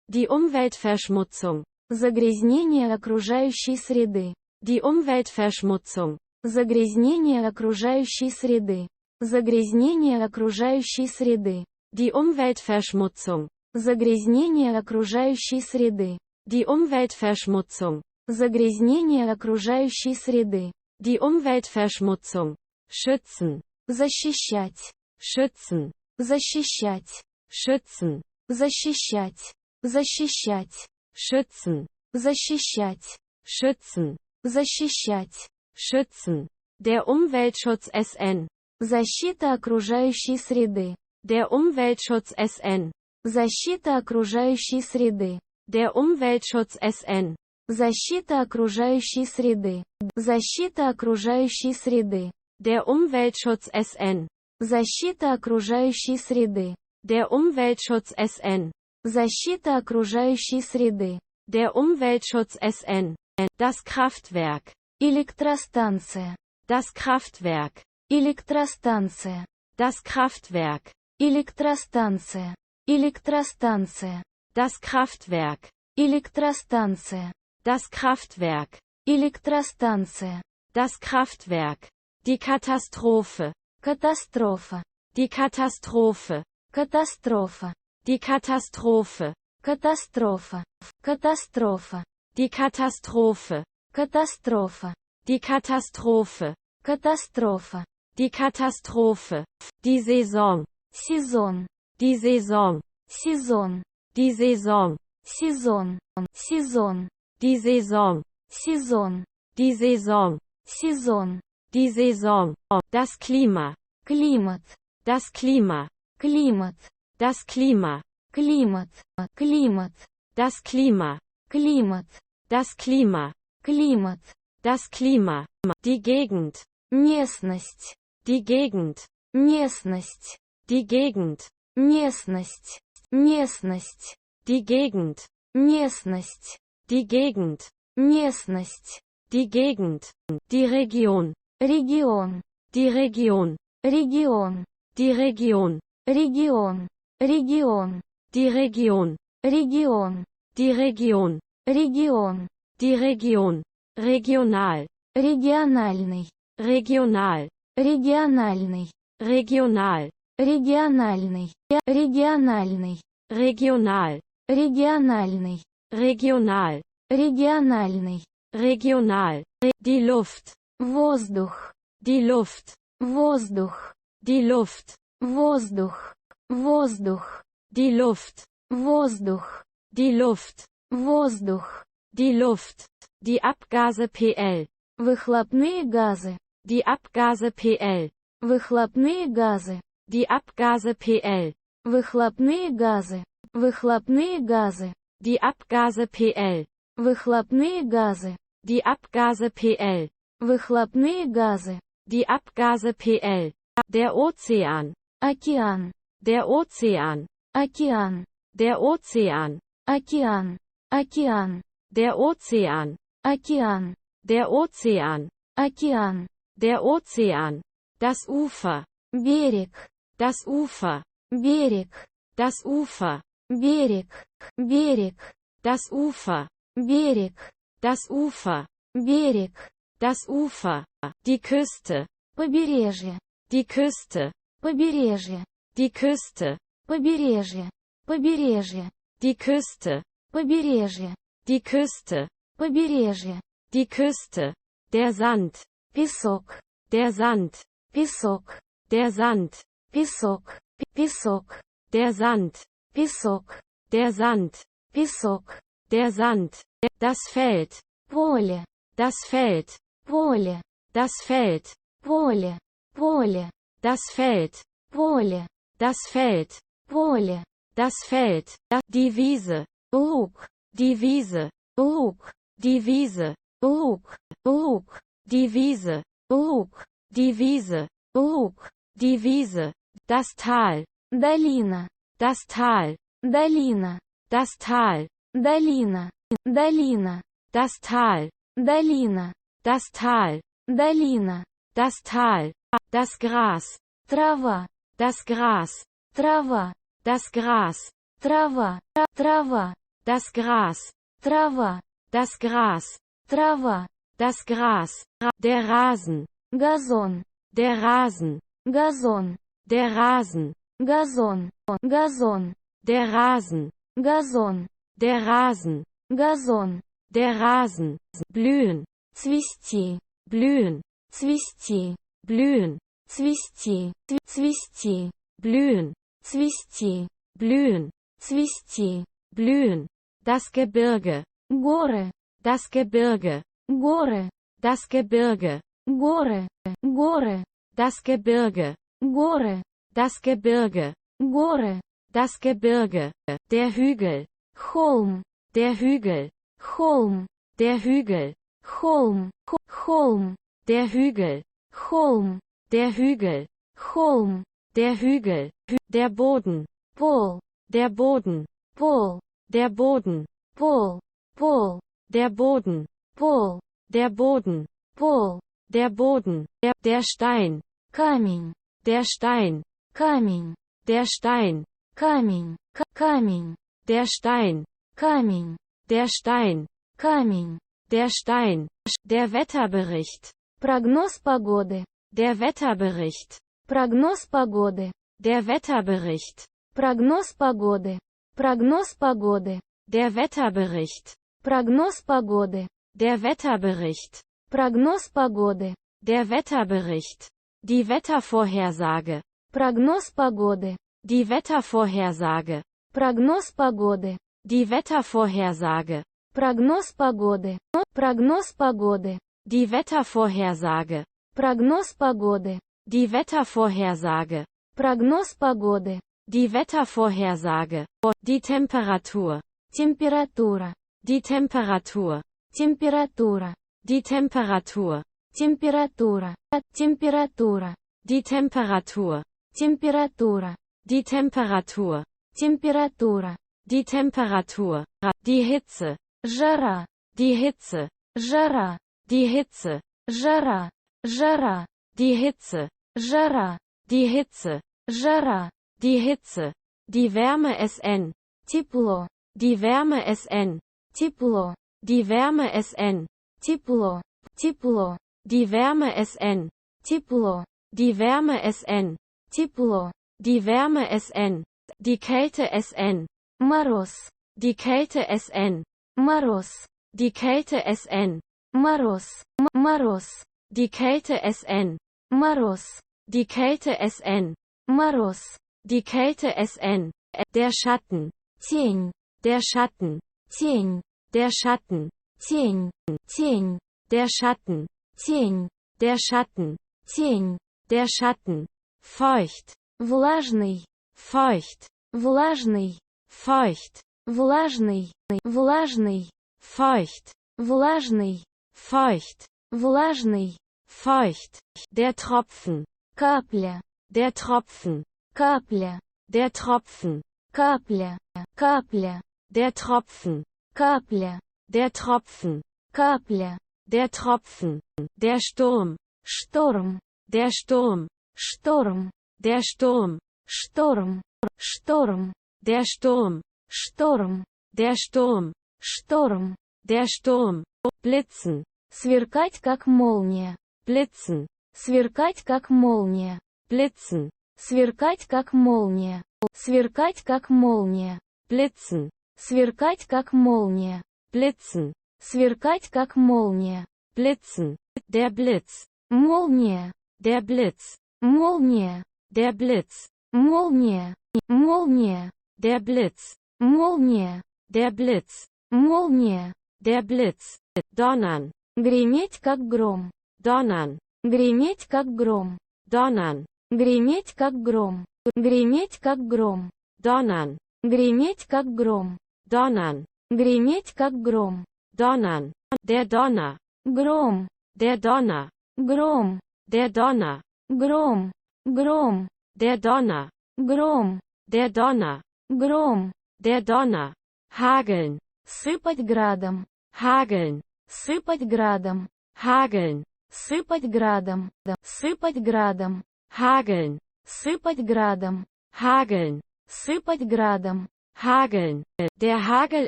Die Umweltverschmutzung. Загрязнение окружающей среды. Die Umweltverschmutzung. Загрязнение окружающей среды. Загрязнение окружающей среды. Die Umweltverschmutzung. Загрязнение окружающей среды. Die Umweltverschmutzung. Загрязнение окружающей среды. Die Umweltverschmutzung. Schützen. Защищать. Schützen. Защищать. Schützen. Защищать. Защищать. Schützen. Защищать. Schützen. Защищать. Schützen. Der Umweltschutz SN. Защита окружающей среды. Der Umweltschutz SN. Защита окружающей среды. Der Umweltschutz SN. Защита окружающей среды. Защита окружающей среды. Der Umweltschutz SN. Защита окружающей среды. Der Umweltschutz SN. Защита окружающей среды. Der Umweltschutz SN. Das Kraftwerk. Электростанция. Das Kraftwerk. Электростанция. Das Kraftwerk. Электростанция. Электростанция. Das Kraftwerk. Электростанция. Das Kraftwerk. Электростанция. Das Kraftwerk. Die Katastrophe. Катастрофа. Die Katastrophe. Катастрофа. Die Katastrophe. Катастрофа. Катастрофа. Die Katastrophe. Катастрофа. Die Katastrophe. Катастрофа. Die Katastrophe. Die Saison. Сезон. Die Saison. Сезон. Die Saison. Сезон. Сезон. Die Saison. Сезон. Die Saison. Сезон. Die Saison. Das Klima. Климат. Das Klima. Климат. Das Klima. Климат. Климат. Das Klima. Климат. Das Klima. Климат. Das Klima. Die Gegend. Местность. Die Gegend. Местность. Die Gegend. Местность. Местность. Die Gegend. Местность. Die Gegend. Местность. Die Gegend. Die Region. Регион. Die Region. Регион. Die Region. Регион. Регион. Die Region. Регион. Die Region. Регион. Die Region. Regional. Региональный. Regional. Региональный. Regional. Региональный. Региональный. Regional. Региональный. Regional. Региональный. Regional. Die Luft. Воздух. Die Luft. Воздух. Die Luft. Воздух. Воздух. Die Luft. Воздух. Die Luft. Воздух. Die Luft. Die Abgase PL. Выхлопные газы. Die Abgase PL. Выхлопные газы. Die Abgase PL. Выхлопные газы. Выхлопные газы. Die Abgase PL. Выхлопные газы. Die Abgase PL. Выхлопные газы. Die Abgase PL. Der Ozean. Океан. Der Ozean. Океан. Der Ozean. Океан. Океан. Der Ozean. Океан. Der Ozean. Океан. Der Ozean. Das Ufer. Берег. Das Ufer. Берег. Das Ufer. Берег. Берег. Das Ufer. Берег. Das Ufer. Берег. Das Ufer. Die Küste. Побережье. Die Küste. Побережье. Die Küste. Побережье. Побережье. Die Küste. Побережье. Die Küste. Побережье. Die Küste. Der Sand. Песок. Der Sand. Песок. Der Sand. Песок. Песок. Der Sand. Песок. Der Sand. Песок. Der Sand. Das Feld. Поле. Das Feld. Поле. Das Feld. Поле. Поле. Das Feld. Поле. Das Feld. Поле. Das Feld. Die Wiese. Лук. Die Wiese. Лук. Die Wiese. Лук. Лук. Die Wiese. Лук. Die Wiese. Лук. Die Wiese. Das Tal. Долина. Das Tal. Долина. Das Tal. Долина. Долина. Das Tal. Долина. Das Tal. Долина. Das Tal. Das Gras. Трава. Das Gras. Трава. Das Gras. Трава. Трава. Das Gras. Трава. Das Gras. Трава. das Gras, der Rasen, газон, der Rasen, газон, der Rasen, газон, газон, der Rasen, газон, der Rasen, газон, der Rasen, blühen, цвести, blühen, цвести, blühen, цвести, цвести, blühen, цвести, blühen, цвести, blühen, das Gebirge, горы, das Gebirge, горы, das Gebirge, горы, горы, das Gebirge, горы, das Gebirge, горы, das Gebirge, der Hügel, холм, der Hügel, холм, der Hügel, холм, холм, der Hügel, холм, der Hügel, холм, der Hügel, der Boden, пол, der Boden, пол, der Boden, пол, пол, der Boden, пол, der Boden, пол, der Boden, der Stein, камень, der Stein, камень, der Stein, камень, камень, der Stein, камень, der Stein, камень, der Stein, der Wetterbericht, прогноз погоды, der Wetterbericht, прогноз погоды, der Wetterbericht, прогноз погоды, прогноз погоды, der Wetterbericht, прогноз погоды, der Wetterbericht, прогноз погоды, der Wetterbericht, die Wettervorhersage, прогноз погоды, die Wettervorhersage, прогноз погоды, die Wettervorhersage, прогноз погоды, прогноз погоды, die Wettervorhersage, прогноз погоды, die Wettervorhersage, прогноз погоды, die Wettervorhersage, die Temperatur, температура, die Temperatur, температура, die Temperatur, температура, температура, die Temperatur, температура, die Temperatur, температура, die Temperatur, die Hitze, жара, die Hitze, жара, die Hitze, жара, жара, die Hitze, жара, die Hitze, жара, die Hitze, die Wärme SN, тепло, die Wärme SN, тепло, die Wärme SN, тепло, тепло, die Wärme SN, тепло, die Wärme SN, тепло, die Wärme SN, die Kälte SN, мороз, die Kälte SN, мороз, die Kälte SN, мороз, мороз, die Kälte SN, мороз, die Kälte SN, мороз, die Kälte SN, der Schatten, тень, der Schatten, тень, der Schatten, тень, тень, der Schatten, тень, der Schatten, тень, der Schatten, feucht, влажный, feucht, влажный, feucht, влажный, влажный, feucht, влажный, feucht, влажный, feucht, der Tropfen, капля, der Tropfen, капля, der Tropfen, капля, капля, der Tropfen, капля, der Tropfen, капля, der Tropfen, der Sturm, шторм, der Sturm, шторм, der Sturm, шторм, шторм, der Sturm, шторм, der Sturm, шторм, der Sturm, blitzen, сверкать как молния, blitzen, сверкать как молния, blitzen, сверкать как молния, сверкать как молния, blitzen, сверкать как молния, blitzen, сверкать как молния, blitzen, der Blitz, молния, der Blitz, молния, der Blitz, молния, молния, der Blitz, молния, der Blitz, молния, der Blitz, donnern, греметь как гром, donnern, греметь как гром, donnern, греметь как гром, греметь как гром, donnern, греметь как гром, donnern, греметь как гром, donnern, der Donner, гром, der Donner, гром, der Donner, гром, гром, der Donner, гром, der Donner, гром, der Donner, hageln, сыпать градом, hageln, сыпать градом, hageln, сыпать градом, сыпать градом, hageln, сыпать градом, hageln, сыпать градом, hageln, der Hagel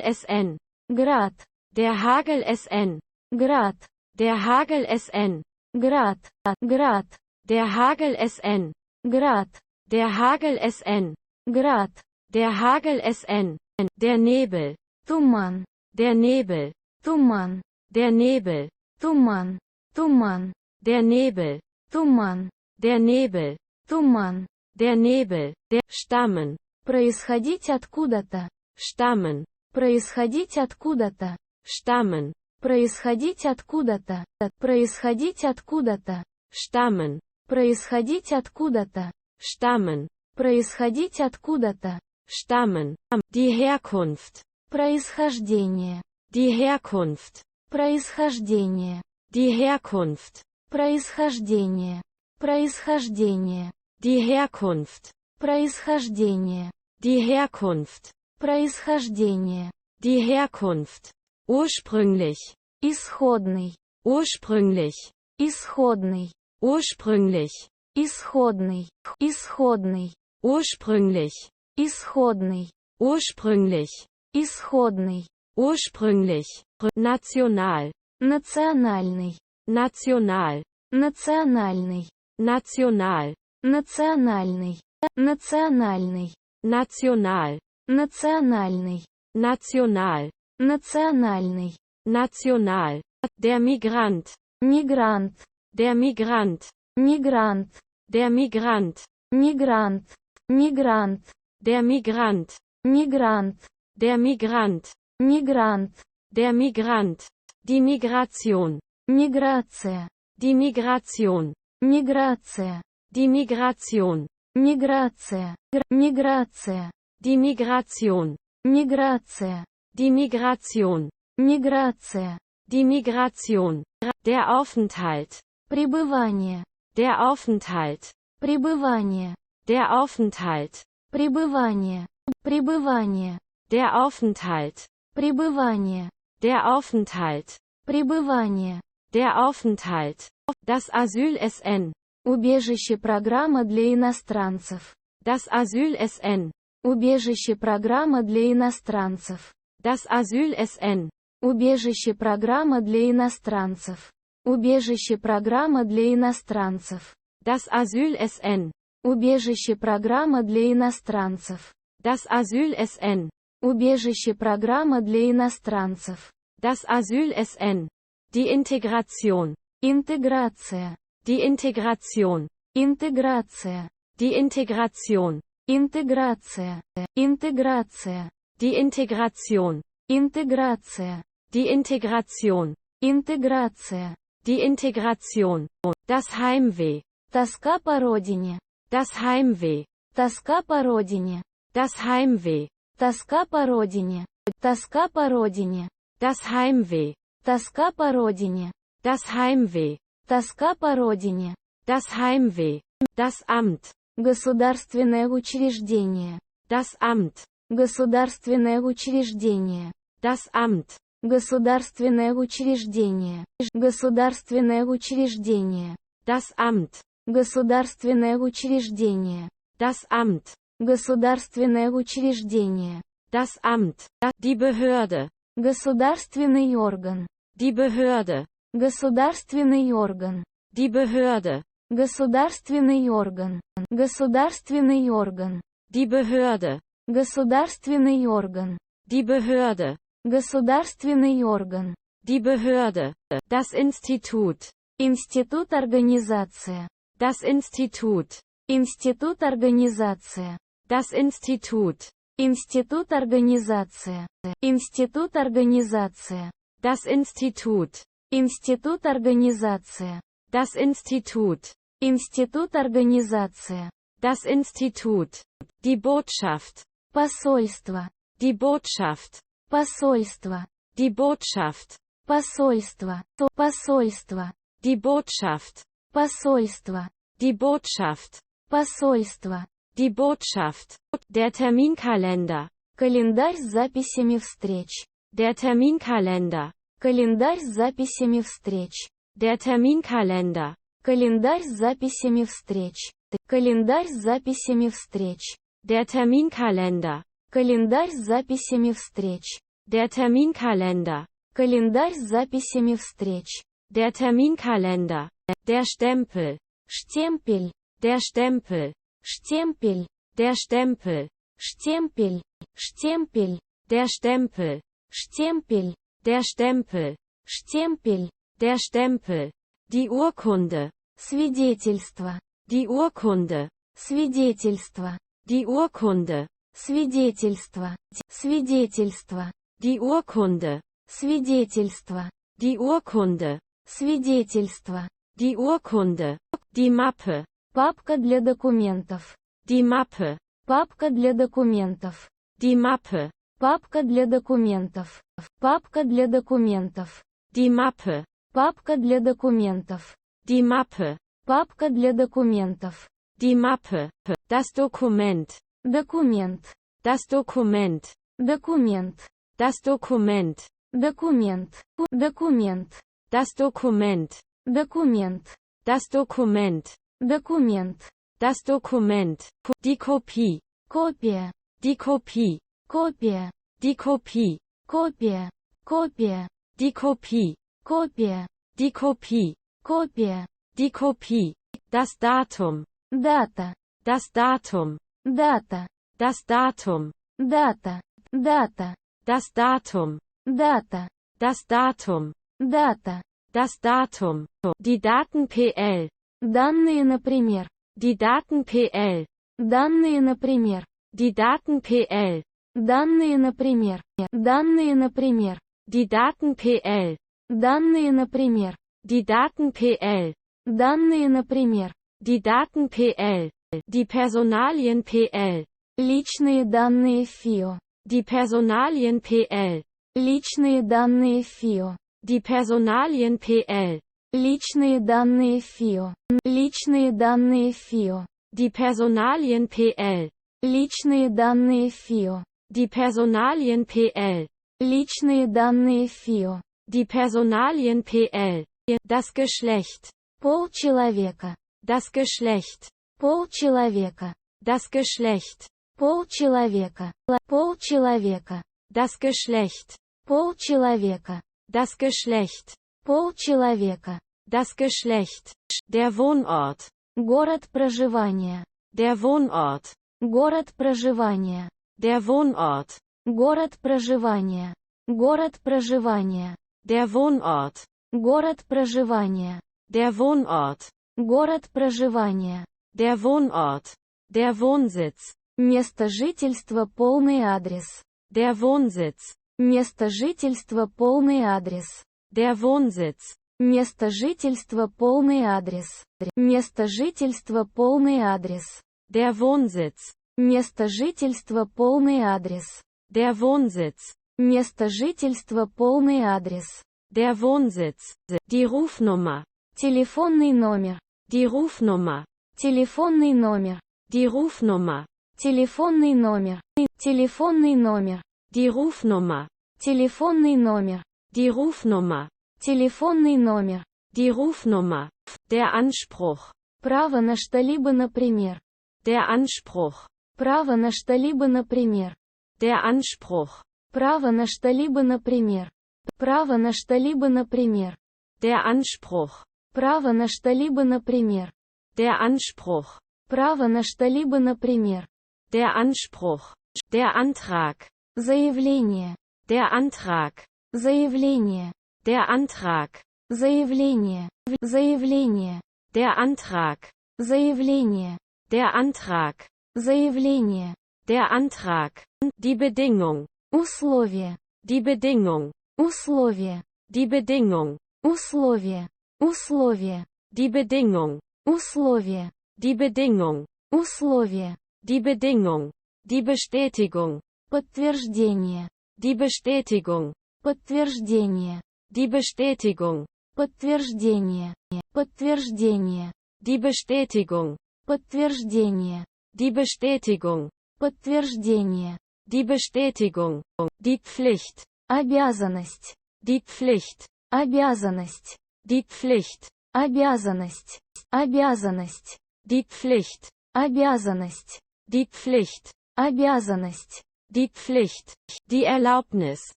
SN, град, der Hagel SN, град, Der Hagel SN. Град. Град. Der Hagel SN. Град. Der Hagel SN. Град. Der Hagel SN. Der Nebel. Туман. Der Nebel. Туман. Der Nebel. Туман. Туман. Der Nebel. Туман. Der Nebel. Туман. Der Nebel. Der Stammen. Происходить откуда-то. Stammen. Происходить откуда-то. Stammen. Происходить откуда-то. Происходить откуда-то. Stammen. Происходить откуда-то. Stammen. Происходить откуда-то. Stammen. Die Herkunft. Происхождение. Die Herkunft. Происхождение. Die Herkunft. Происхождение. Происхождение. Die Herkunft. Происхождение. Die Herkunft. Происхождение. Die Herkunft. Ursprünglich. Исходный. Ursprünglich. Исходный. Ursprünglich. Исходный. Исходный. Ursprünglich. Исходный. Ursprünglich. Исходный. Ursprünglich. National. Национальный. National. Национальный. National. Национальный. Национальный. National. Национальный. National. Национальный. National. Der Migrant. Мигрант. Der Migrant. Мигрант. Der Migrant. Мигрант. Мигрант. Der Migrant. Мигрант. Der Migrant. Мигрант. Der Migrant. Die Migration. Миграция. Die Migration. Миграция. Die Migration. Миграция. Миграция. Die Migration. Миграция. Die Migration. Миграция. Die Migration. Der Aufenthalt. Пребывание. Der Aufenthalt. Пребывание. Der Aufenthalt. Пребывание. Пребывание. Der Aufenthalt. Пребывание. Der Aufenthalt. Пребывание. Der Aufenthalt. Das Asyl SN. Убежище программа для иностранцев. Das Asyl SN. Убежище программа для иностранцев. Das Asyl SN. Убежище программа для иностранцев. Убежище программа для иностранцев. Das Asyl SN. Убежище программа для иностранцев. Das Asyl SN. Убежище программа для иностранцев. Das Asyl SN. Die Integration. Интеграция. Die Integration. Интеграция. Die Integration. Интеграция. Интеграция. Die Integration. Интеграция. Die Integration. Интеграция. Die Integration. Das Heimweh. Тоска по родине. Das Heimweh. Тоска по родине. Das Heimweh. Тоска по родине. Тоска по родине. Das Heimweh. Тоска по родине. Das Heimweh. Тоска по родине. Das Heimweh. Das Amt. Государственное учреждение. Das Amt. Государственное учреждение. Das Amt. Государственное учреждение. Государственное учреждение. Das Amt. Государственное учреждение. Das Amt. Государственное учреждение. Das Amt. Die Behörde. Государственный орган. Die Behörde. Государственный орган. Die Behörde. Государственный орган. Государственный орган. Die Behörde. Государственный орган. Die Behörde. Государственный орган. Die Behörde. Das Institut. Институт организация. Das Institut. Институт организация. Das Institut. Институт организация. Институт организация. Das Institut. Институт организация. Das Institut. Институт организация. Das Institut. Die Botschaft. Посольство. Die Botschaft. Посольство. Die Botschaft. Посольство. Посольство. Die Botschaft. Посольство. Die Botschaft. Посольство. Die Botschaft. Der Terminkalender. Календарь с записями встреч. Der Terminkalender. Календарь с записями встреч. Der Terminkalender. Календарь с записями встреч. Календарь с записями встреч. Der Terminkalender. Календарь с записями встреч. Der Terminkalender. Календарь с записями встреч. Der Terminkalender. Der Stempel. Штемпель. Der Stempel. Штемпель. Der Stempel. Штемпель. Штемпель. Der Stempel. Штемпель. Der Stempel. Штемпель. Der Stempel. Die Urkunde. Свидетельство. Die Urkunde. Свидетельство. Die Urkunde. Свидетельство. Свидетельство. Die Urkunde. Свидетельство. Die Urkunde. Свидетельство. Die Urkunde. Die Mappe. Папка для документов. Die Mappe. Папка для документов. Die Mappe. Папка для документов. Папка для документов. Die Mappe. Папка для документов. Die Mappe. Папка для документов. Die Mappe. Das Dokument. Документ. Das Dokument. Документ. Das Dokument. Документ. Документ. Das Dokument. Документ. Das Dokument. Документ. Das Dokument. Die Kopie. Копия. Die Kopie. Копия. Die Kopie. Копия. Копия. Die Kopie. Копия. Die Kopie. Копия. Die Kopie. Das Datum. Дата. Das Datum. Дата. Das Datum. Дата. Дата. Das Datum. Дата. Das Datum. Дата. Das Datum. Die Daten PL. Данные, например. Die Daten PL. Данные, например. Die Daten PL. Данные, например. Данные, например. Die Daten PL. Данные, например. Die Daten PL. Данные, например. Die Daten PL. Die Personalien PL. Личные данные ФИО. Die Personalien PL. Личные данные ФИО. Die Personalien PL. Личные данные ФИО. Личные данные ФИО. Die Personalien PL. Личные данные ФИО. Die Personalien PL. Личные данные ФИО. Die Personalien PL. Das Geschlecht. Пол человека. Das Geschlecht. Пол человека. Das Geschlecht. Пол человека. Пол человека. Das Geschlecht. Пол человека. Das Geschlecht. Пол человека. Das Geschlecht. Der Wohnort. Город проживания. Der Wohnort. Город проживания. Der Wohnort. Город проживания. Город проживания. Der Wohnort. Город проживания. Der Wohnort. Город проживания. Der Wohnort. Der Wohnsitz. Место жительства, полный адрес. Der Wohnsitz. Место жительства, полный адрес. Der Wohnsitz. Место жительства, полный адрес. Место жительства, полный адрес. Der Wohnsitz. Место жительства, полный адрес. Der Wohnsitz. Место жительства, полный адрес. Der Wohnsitz. Die Rufnummer. Телефонный номер. Die Rufnummer. Телефонный номер. Die Rufnummer. Телефонный номер. Телефонный номер. Die Rufnummer. Телефонный номер. Die Rufnummer. Телефонный номер. Die Rufnummer. Der Anspruch. Право на что-либо, например. Der Anspruch. Право на что-либо, например. Der Anspruch. Право на что-либо, например. Право на что-либо, например. Der Anspruch. Право на что-либо, например. Der Anspruch. Право на что-либо, например. Der Anspruch. Der Antrag. Заявление. Der Antrag. Заявление. Der Antrag. Заявление. Заявление. Der Antrag. Заявление. Der Antrag. Заявление. Der Antrag. Die Bedingung. Условие. Die Bedingung. Условие. Die Bedingung. Условие. Условие. Die Bedingung. Условие. Die Bedingung. Условие. Die Bedingung. Die Bestätigung. Подтверждение. Die Bestätigung. Подтверждение. Die Bestätigung. Подтверждение. Подтверждение. Die Bestätigung. Подтверждение. Die Bestätigung. Подтверждение. Die Bestätigung. Die Pflicht. Обязанность. Die Pflicht. Обязанность. Die Pflicht. Обязанность. Обязанность. Die Pflicht. Обязанность. Die Pflicht. Обязанность. Die Pflicht. Die Erlaubnis.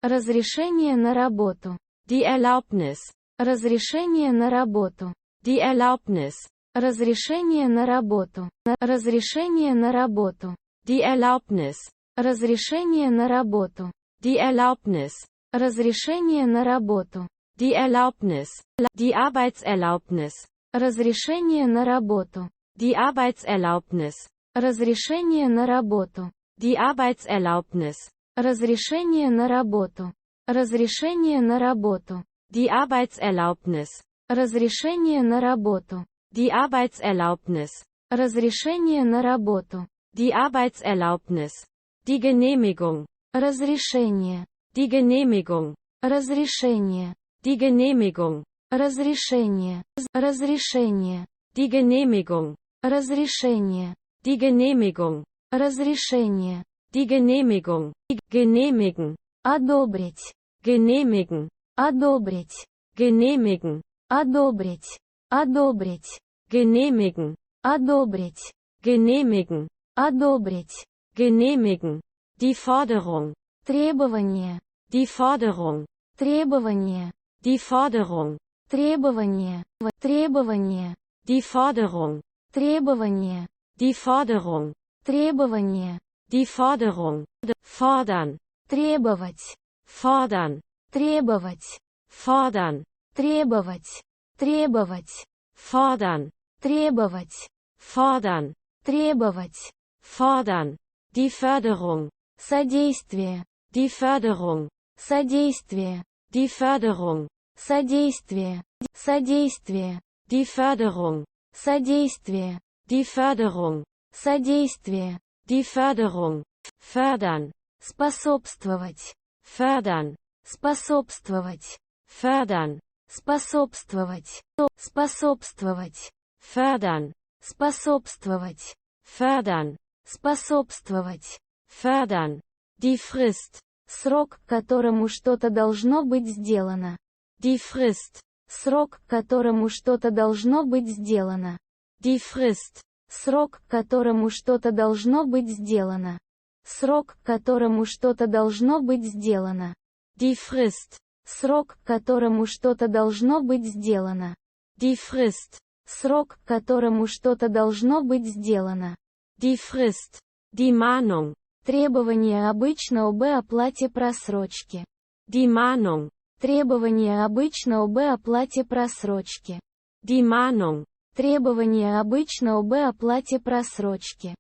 Разрешение на работу. Die Erlaubnis. Разрешение на работу. Die Erlaubnis. Разрешение на работу. Разрешение на работу. Die Erlaubnis. Разрешение на работу. Die Erlaubnis. Разрешение на работу. Die Erlaubnis. Die Arbeitserlaubnis. Разрешение на работу. Die Arbeitserlaubnis. Разрешение на работу. Die Arbeitserlaubnis. Разрешение на работу. Разрешение на работу. Die Arbeitserlaubnis. Разрешение на работу. Die Arbeitserlaubnis. Разрешение на работу. Die Arbeitserlaubnis. Die Genehmigung. Разрешение. Die Genehmigung. Разрешение. Die Genehmigung. Разрешение. Разрешение. Die Genehmigung. Разрешение. Die Genehmigung. Разрешение. Die Genehmigung. Genehmigen. Одобрить. Genehmigen. Одобрить. Genehmigen. Одобрить. Одобрить. Genehmigen. Одобрить. Genehmigen. Одобрить. Genehmigen. Die Forderung. Требование. Die Forderung. Требование. Die Forderung. Требование. Требование. Die Forderung. Требование. Die Forderung. Требование. Die Forderung. Fordern. Требовать. Fordern. Требовать. Fordern. Требовать. Требовать. Fordern. Требовать. Fordern. Требовать. Fordern. Die Förderung. Содействие. Die Förderung. Содействие. Die Förderung. Содействие. Содействие. Die Förderung. Содействие. Die Förderung. Содействие. Die Förderung. Fördern. Способствовать. Fördern. Способствовать. Fördern. Способствовать. Способствовать. Fördern. Способствовать. Fördern. Способствовать. Fördern. Die Frist. Срок, к которому что-то должно быть сделано. Die Frist. Срок, к которому что-то должно быть сделано. Die Frist. Срок, к которому что-то должно быть сделано. Срок, к которому что-то должно быть сделано. Die Frist. Срок, к которому что-то должно быть сделано. Die Frist. Срок, к которому что-то должно быть сделано. Die Frist. Die Mahnung. Требование обычно об оплате просрочки. Die Mahnung. Требование обычно об оплате просрочки. Die Mahnung. Требование обычно об оплате просрочки.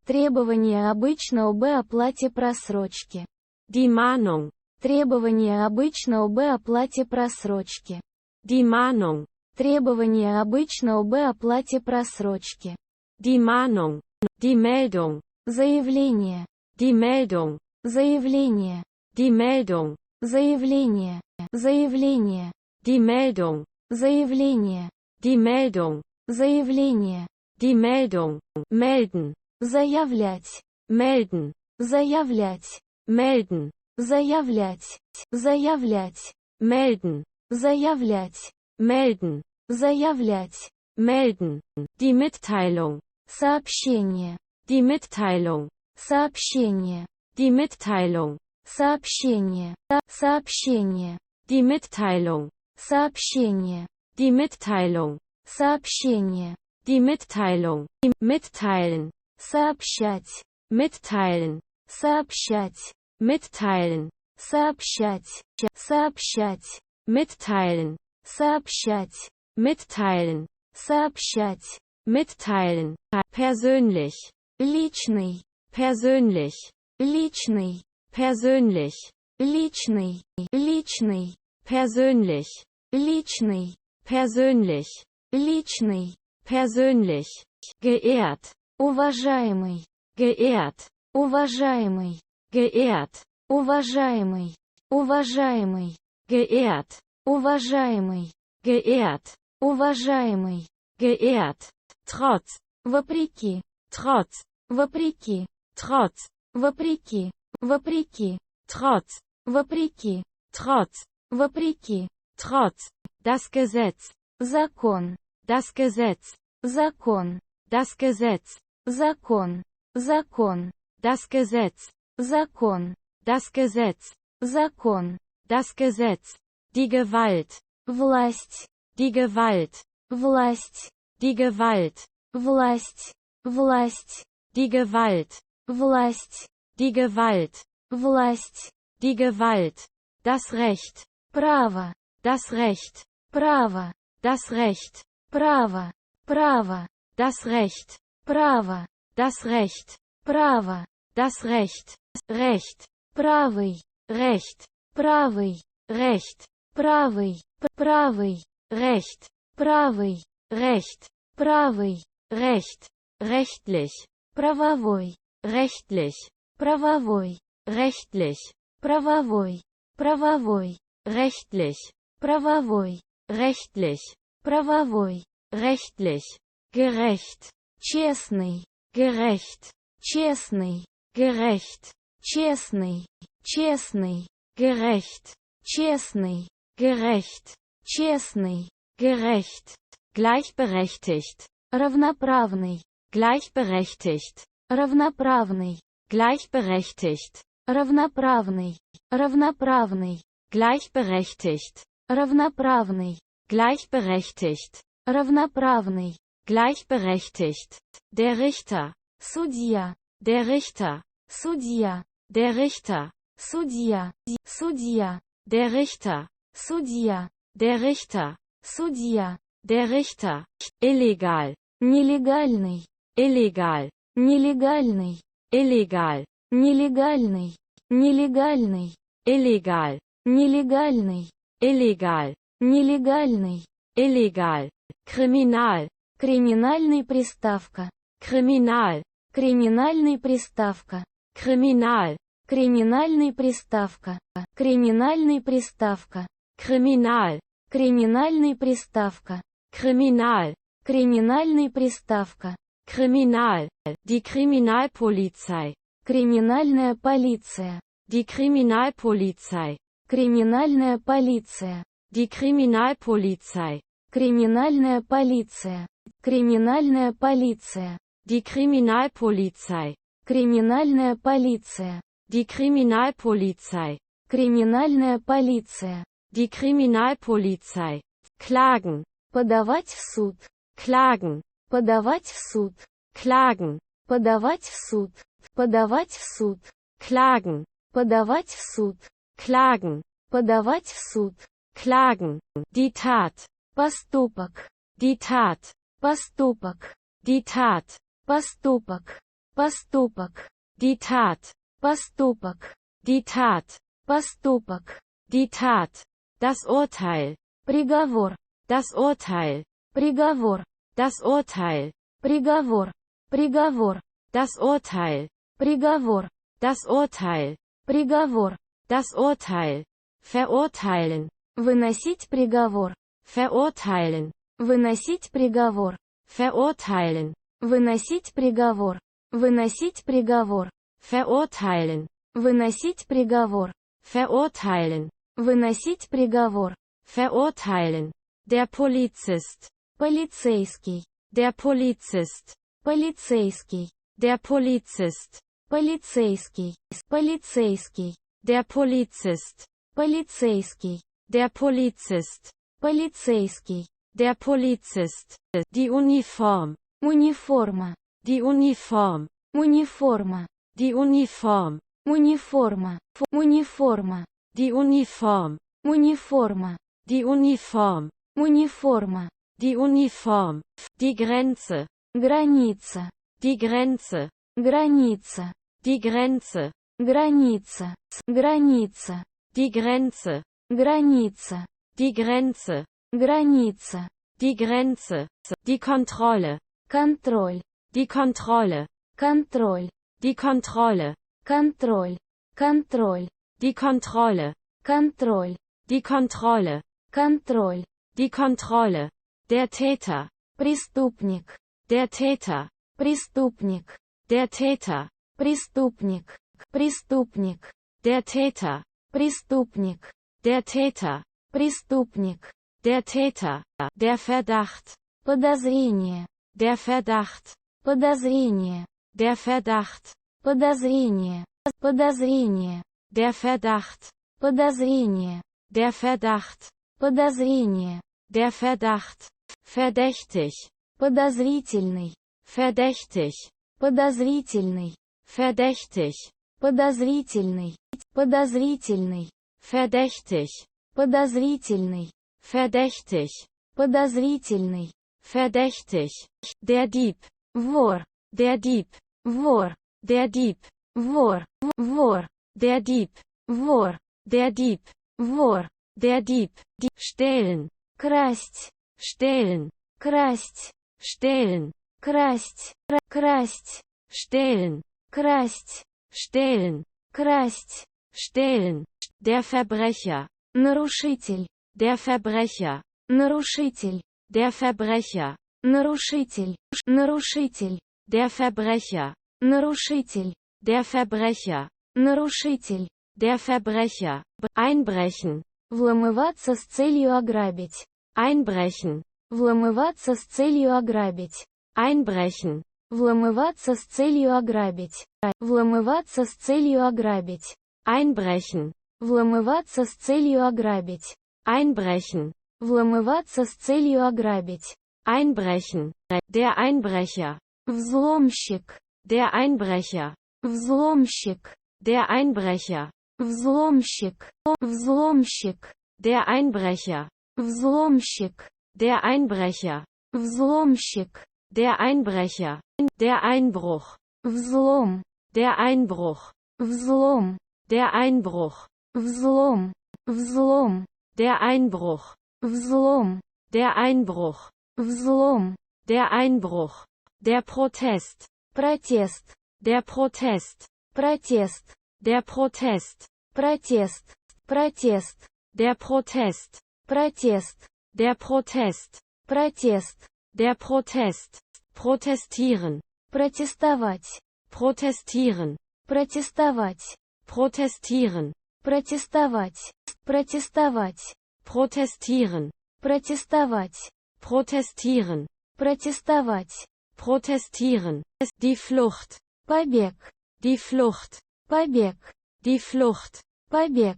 Требование обычно об оплате просрочки. Die Mahnung. Требование обычно об оплате просрочки. Die Mahnung. Требование обычно об оплате просрочки. Die Mahnung. Die Meldung. Заявление. Die Meldung. Заявление. Die Meldung. Заявление. Заявление. Die Meldung. Заявление. Die Meldung. Заявление. Die Meldung. Melden. Заявлять. Melden. Заявлять. Melden. Заявлять. Заявлять. Melden. Заявлять. Melden. Заявлять. Melden. Die Mitteilung. Сообщение. Die Mitteilung. Сообщение. Die Mitteilung. Сообщение. Сообщение. Die Mitteilung. Сообщение. Die Mitteilung. Сообщение. Die Mitteilung. Mitteilen. Сообщать. Mitteilen. Сообщать. Mitteilen. Сообщать. Сообщать. Mitteilen. Сообщать. Mitteilen. Сообщать. Mitteilen. Persönlich. Личный. Persönlich. Личный. Persönlich. Личный. Личный. Persönlich. Личный. Persönlich. Личный. Persönlich. Geehrt. Уважаемый. Geehrt. Уважаемый. Geehrt. Уважаемый. Уважаемый. Geehrt. Уважаемый. Geehrt. Уважаемый. Geehrt. Trotz. Вопреки. Trotz. Вопреки. Trotz. Вопреки. Вопреки. Trotz. Вопреки. Trotz. Вопреки. Trotz. Das Gesetz. Закон. Das Gesetz. Закон. Das Gesetz. Закон. Закон. Das Gesetz. Закон. Das Gesetz. Закон. Das Gesetz. Die Gewalt. власть, die Gewalt, власть, die Gewalt, власть, власть, die Gewalt, власть, die Gewalt, власть, die Gewalt, das Recht, право, das Recht, право, das Recht, право, право, das Recht, право, das Recht, право, das Recht, Recht, правый, Recht, правый, Recht, правый, правый, Recht, правый, Recht, правый, Recht, rechtlich, правовой, rechtlich, правовой, rechtlich, правовой, правовой, rechtlich, правовой, rechtlich, правовой, rechtlich, gerecht, честный, gerecht, честный, gerecht, честный, честный, gerecht, честный, gerecht, честный, gerecht, gleichberechtigt, равноправный, gleichberechtigt, равноправный, gleichberechtigt, равноправный, равноправный, gleichberechtigt, равноправный, gleichberechtigt, равноправный, gleichberechtigt, der Richter, судья, der Richter, судья, der Richter, судья, судья, der Richter, судья, der Richter, судья, der Richter, illegal, нелегальный, illegal, нелегальный, illegal, нелегальный, нелегальный, illegal, нелегальный, illegal, нелегальный, illegal, kriminal, криминальный приставка, kriminal, криминальный приставка, kriminal, криминальный приставка, криминальный приставка, kriminal, криминальный приставка, kriminal, криминальный приставка, kriminal, die Kriminalpolizei, криминальная полиция, die Kriminalpolizei, криминальная полиция, die Kriminalpolizei, криминальная полиция, криминальная полиция, die Kriminalpolizei, криминальная полиция, die Kriminalpolizei, криминальная полиция, die Kriminalpolizei, klagen, подавать в суд, klagen, подавать в суд, klagen, подавать в суд, подавать в суд, klagen, подавать в суд, klagen, подавать в суд, klagen, die Tat, поступок, die Tat, поступок, die Tat, поступок, поступок, die Tat, поступок, die Tat, поступок, die Tat, das Urteil, приговор, das Urteil, приговор, das Urteil, приговор, приговор, das Urteil, приговор, das Urteil, приговор, das Urteil, verurteilen, выносить приговор, verurteilen, выносить приговор, verurteilen, выносить приговор, выносить приговор, verurteilen, выносить приговор, verurteilen, выносить приговор, verurteilen, der Polizist, полицейский, der Polizist, полицейский, der Polizist, полицейский, полицейский, der Polizist, полицейский, der Polizist, полицейский, der Polizist, die Uniform, униформа, die Uniform, униформа, die Uniform, униформа, униформа, die Uniform, униформа, die Uniform, униформа, die Uniform, die Grenze, граница, die Grenze, граница, die Grenze, граница, граница, die Grenze, граница, die Grenze, граница, die Grenze, die Kontrolle, контроль, die Kontrolle, контроль, die Kontrolle, контроль, контроль, die Kontrolle, контроль, die Kontrolle, контроль, die Kontrolle, der Täter, преступник, der Täter, преступник, der Täter, преступник, преступник, der Täter, преступник, der Täter, преступник, der Täter, der Verdacht, подозрение, der Verdacht, подозрение, der Verdacht, подозрение, подозрение, der Verdacht, подозрение, der Verdacht, Подозрение. Der Verdacht. Verdächtig. Подозрительный. Verdächtig. Подозрительный. Verdächtig. Подозрительный. Подозрительный. Verdächtig. Подозрительный. Verdächtig. Подозрительный. Verdächtig. Der Dieb. Вор. Der Dieb. Вор. Der Dieb. Вор. Вор. Der Dieb. Вор. Der Dieb. Вор. Der Dieb. Stehlen. Красть. Stehlen. Красть. Stehlen. Красть. Красть. Stehlen. Красть. Stehlen. Красть. Stehlen. Der Verbrecher. Нарушитель. Der Verbrecher. Нарушитель. Der Verbrecher. Нарушитель. Нарушитель. Der Verbrecher. Нарушитель. Der Verbrecher. Нарушитель. Der Verbrecher. Einbrechen. Вламываться с целью ограбить. Einbrechen. Вламываться с целью ограбить. Einbrechen. Вламываться с целью ограбить. Вламываться с целью ограбить. Einbrechen. Вламываться с целью ограбить. Einbrechen. Вламываться с целью ограбить. Einbrechen. Der Einbrecher. Взломщик. Der Einbrecher. Взломщик. Der Einbrecher. Взломщик. Взломщик. Der Einbrecher. Взломщик. Der Einbrecher. Взломщик. Der Einbrecher. Der Einbruch. Взлом. Der Einbruch. Взлом. Der Einbruch. Взлом. Взлом. Der Einbruch. Взлом. Der Einbruch. Взлом. Der Einbruch. Der Protest. Протест. Der Protest. Протест. Der Protest. Протест. Протест. Der Protest. Протест. Der Protest. Протест. Der Protest. Protestieren. Протестовать. Protestieren. Протестовать. Protestieren. Протестовать. Протестовать. Protestieren. Протестовать. Protestieren. Протестовать. Protestieren. Die Flucht. Побег. Die Flucht. Побег. Die Flucht. Побег.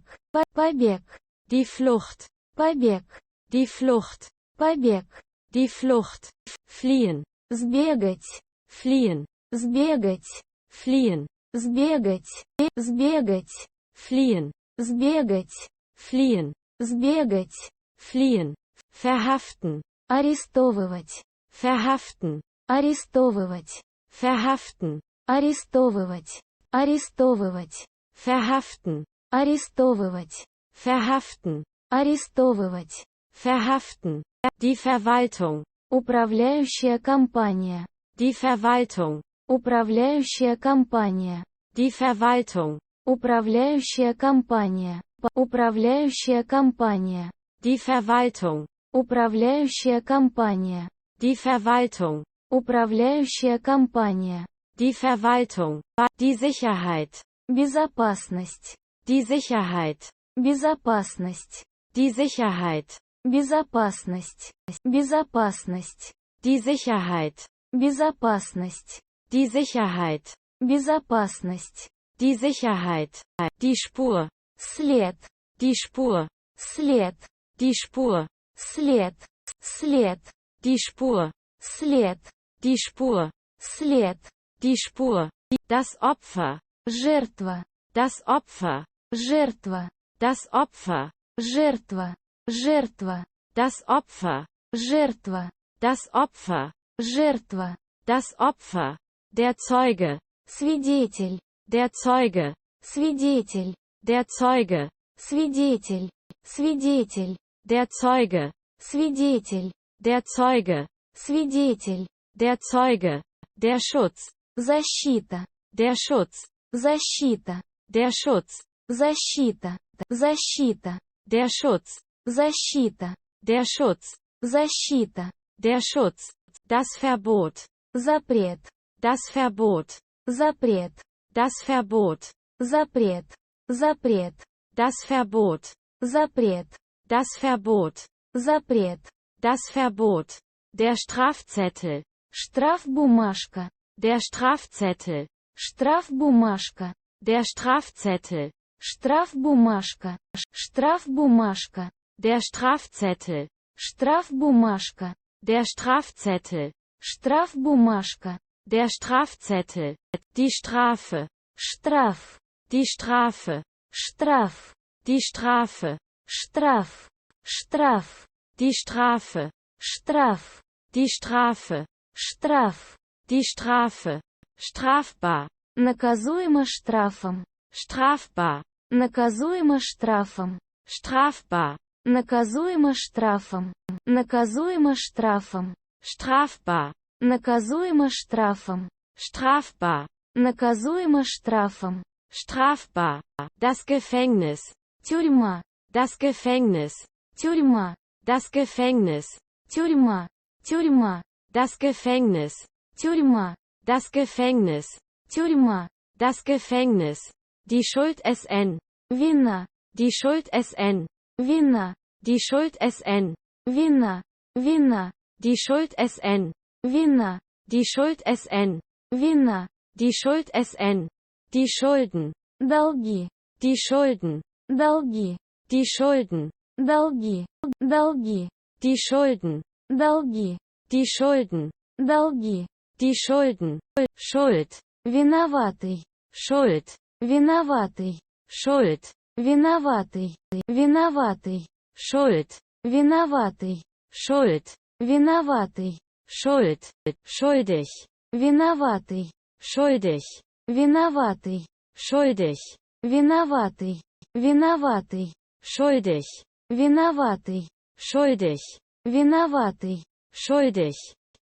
Побег. Die Flucht. Побег. Die Flucht. Побег. Die Flucht. Fliehen. Сбегать. Fliehen. Сбегать. Fliehen. Сбегать. Сбегать. Fliehen. Сбегать. Fliehen. Сбегать. Fliehen. Verhaften. Арестовывать. Verhaften. Арестовывать. Verhaften. Арестовывать. Арестовывать. Verhaften. Арестовывать. Verhaften. Арестовывать. Verhaften. Die Verwaltung. Управляющая компания. Die Verwaltung. Управляющая компания. Die Verwaltung. Управляющая компания. Управляющая компания. Die Verwaltung. Управляющая компания. Die Verwaltung. Управляющая компания. Die Verwaltung. Die Sicherheit. Безопасность. Die Sicherheit. Безопасность. Die Sicherheit. Безопасность. Безопасность. Die Sicherheit. Безопасность. Die Sicherheit. Безопасность. Die Sicherheit. Die Spur. След. Die Spur. След. Die Spur. След. След. Die Spur. След. Die Spur. След. Die Spur. Das Opfer. Жертва. Das Opfer. Жертва. Das Opfer. Жертва. Жертва. Das Opfer. Жертва. Das Opfer. Жертва. Das Opfer. Der Zeuge. Свидетель. Der Zeuge. Свидетель. Der Zeuge. Свидетель. Свидетель. Der Zeuge. Свидетель. Der Zeuge. Свидетель. Der Zeuge. Der Schutz. Защита. Der Schutz. Защита. Der Schutz. Защита. Защита. Der Schutz. Защита. Der Schutz. Защита. Der Schutz. Das Verbot. Запрет. Das Verbot. Запрет. Das Verbot. Запрет. Запрет. Das Verbot. Запрет. Das Verbot. Запрет. Das Verbot. Der Strafzettel. Штрафбумажка. Der Strafzettel. Штрафбумажка. Der Strafzettel. Штрафбумажка. Штрафбумажка. Der Strafzettel. Штрафбумажка. Der Strafzettel. Штрафбумажка. Der Strafzettel. Die Strafe. Штраф. Die Strafe. Штраф. Die Strafe. Штраф. Штраф. Die Strafe. Штраф. Die Strafe. Штраф. Die Strafe. Strafbar. Наказуемо штрафом. Strafbar. Наказуемо штрафом. Strafbar. Наказуемо штрафом. Наказуемо штрафом. Strafbar. Наказуемо штрафом. Strafbar. Наказуемо штрафом. Strafbar. Das Gefängnis. Тюрьма. Das Gefängnis. Тюрьма. Das Gefängnis. Тюрьма. Тюрьма. Das Gefängnis. Тюрьма. Das Gefängnis. Тюрьма. Das Gefängnis. Die Schuld SN. Вина. Die Schuld SN. Вина. Die Schuld SN. Вина. Вина. Die Schuld SN. Вина. Die Schuld SN. Вина. Die Schuld SN. Die Schulden. Долги. Die Schulden. Долги. Die Schulden. Долги. Долги. Die Schulden. Долги. Die Schulden. Долги. Die Schulden. Schuld. Виноватый. Schuld. Виноватый. Schuld. Виноватый. Виноватый. Schuld. Виноватый. Schuld. Виноватый. Schuld. Schuldig. Виноватый. Schuldig. Виноватый. Schuldig. Виноватый. Виноватый. Schuldig. Виноватый. Schuldig. Виноватый. Schuldig.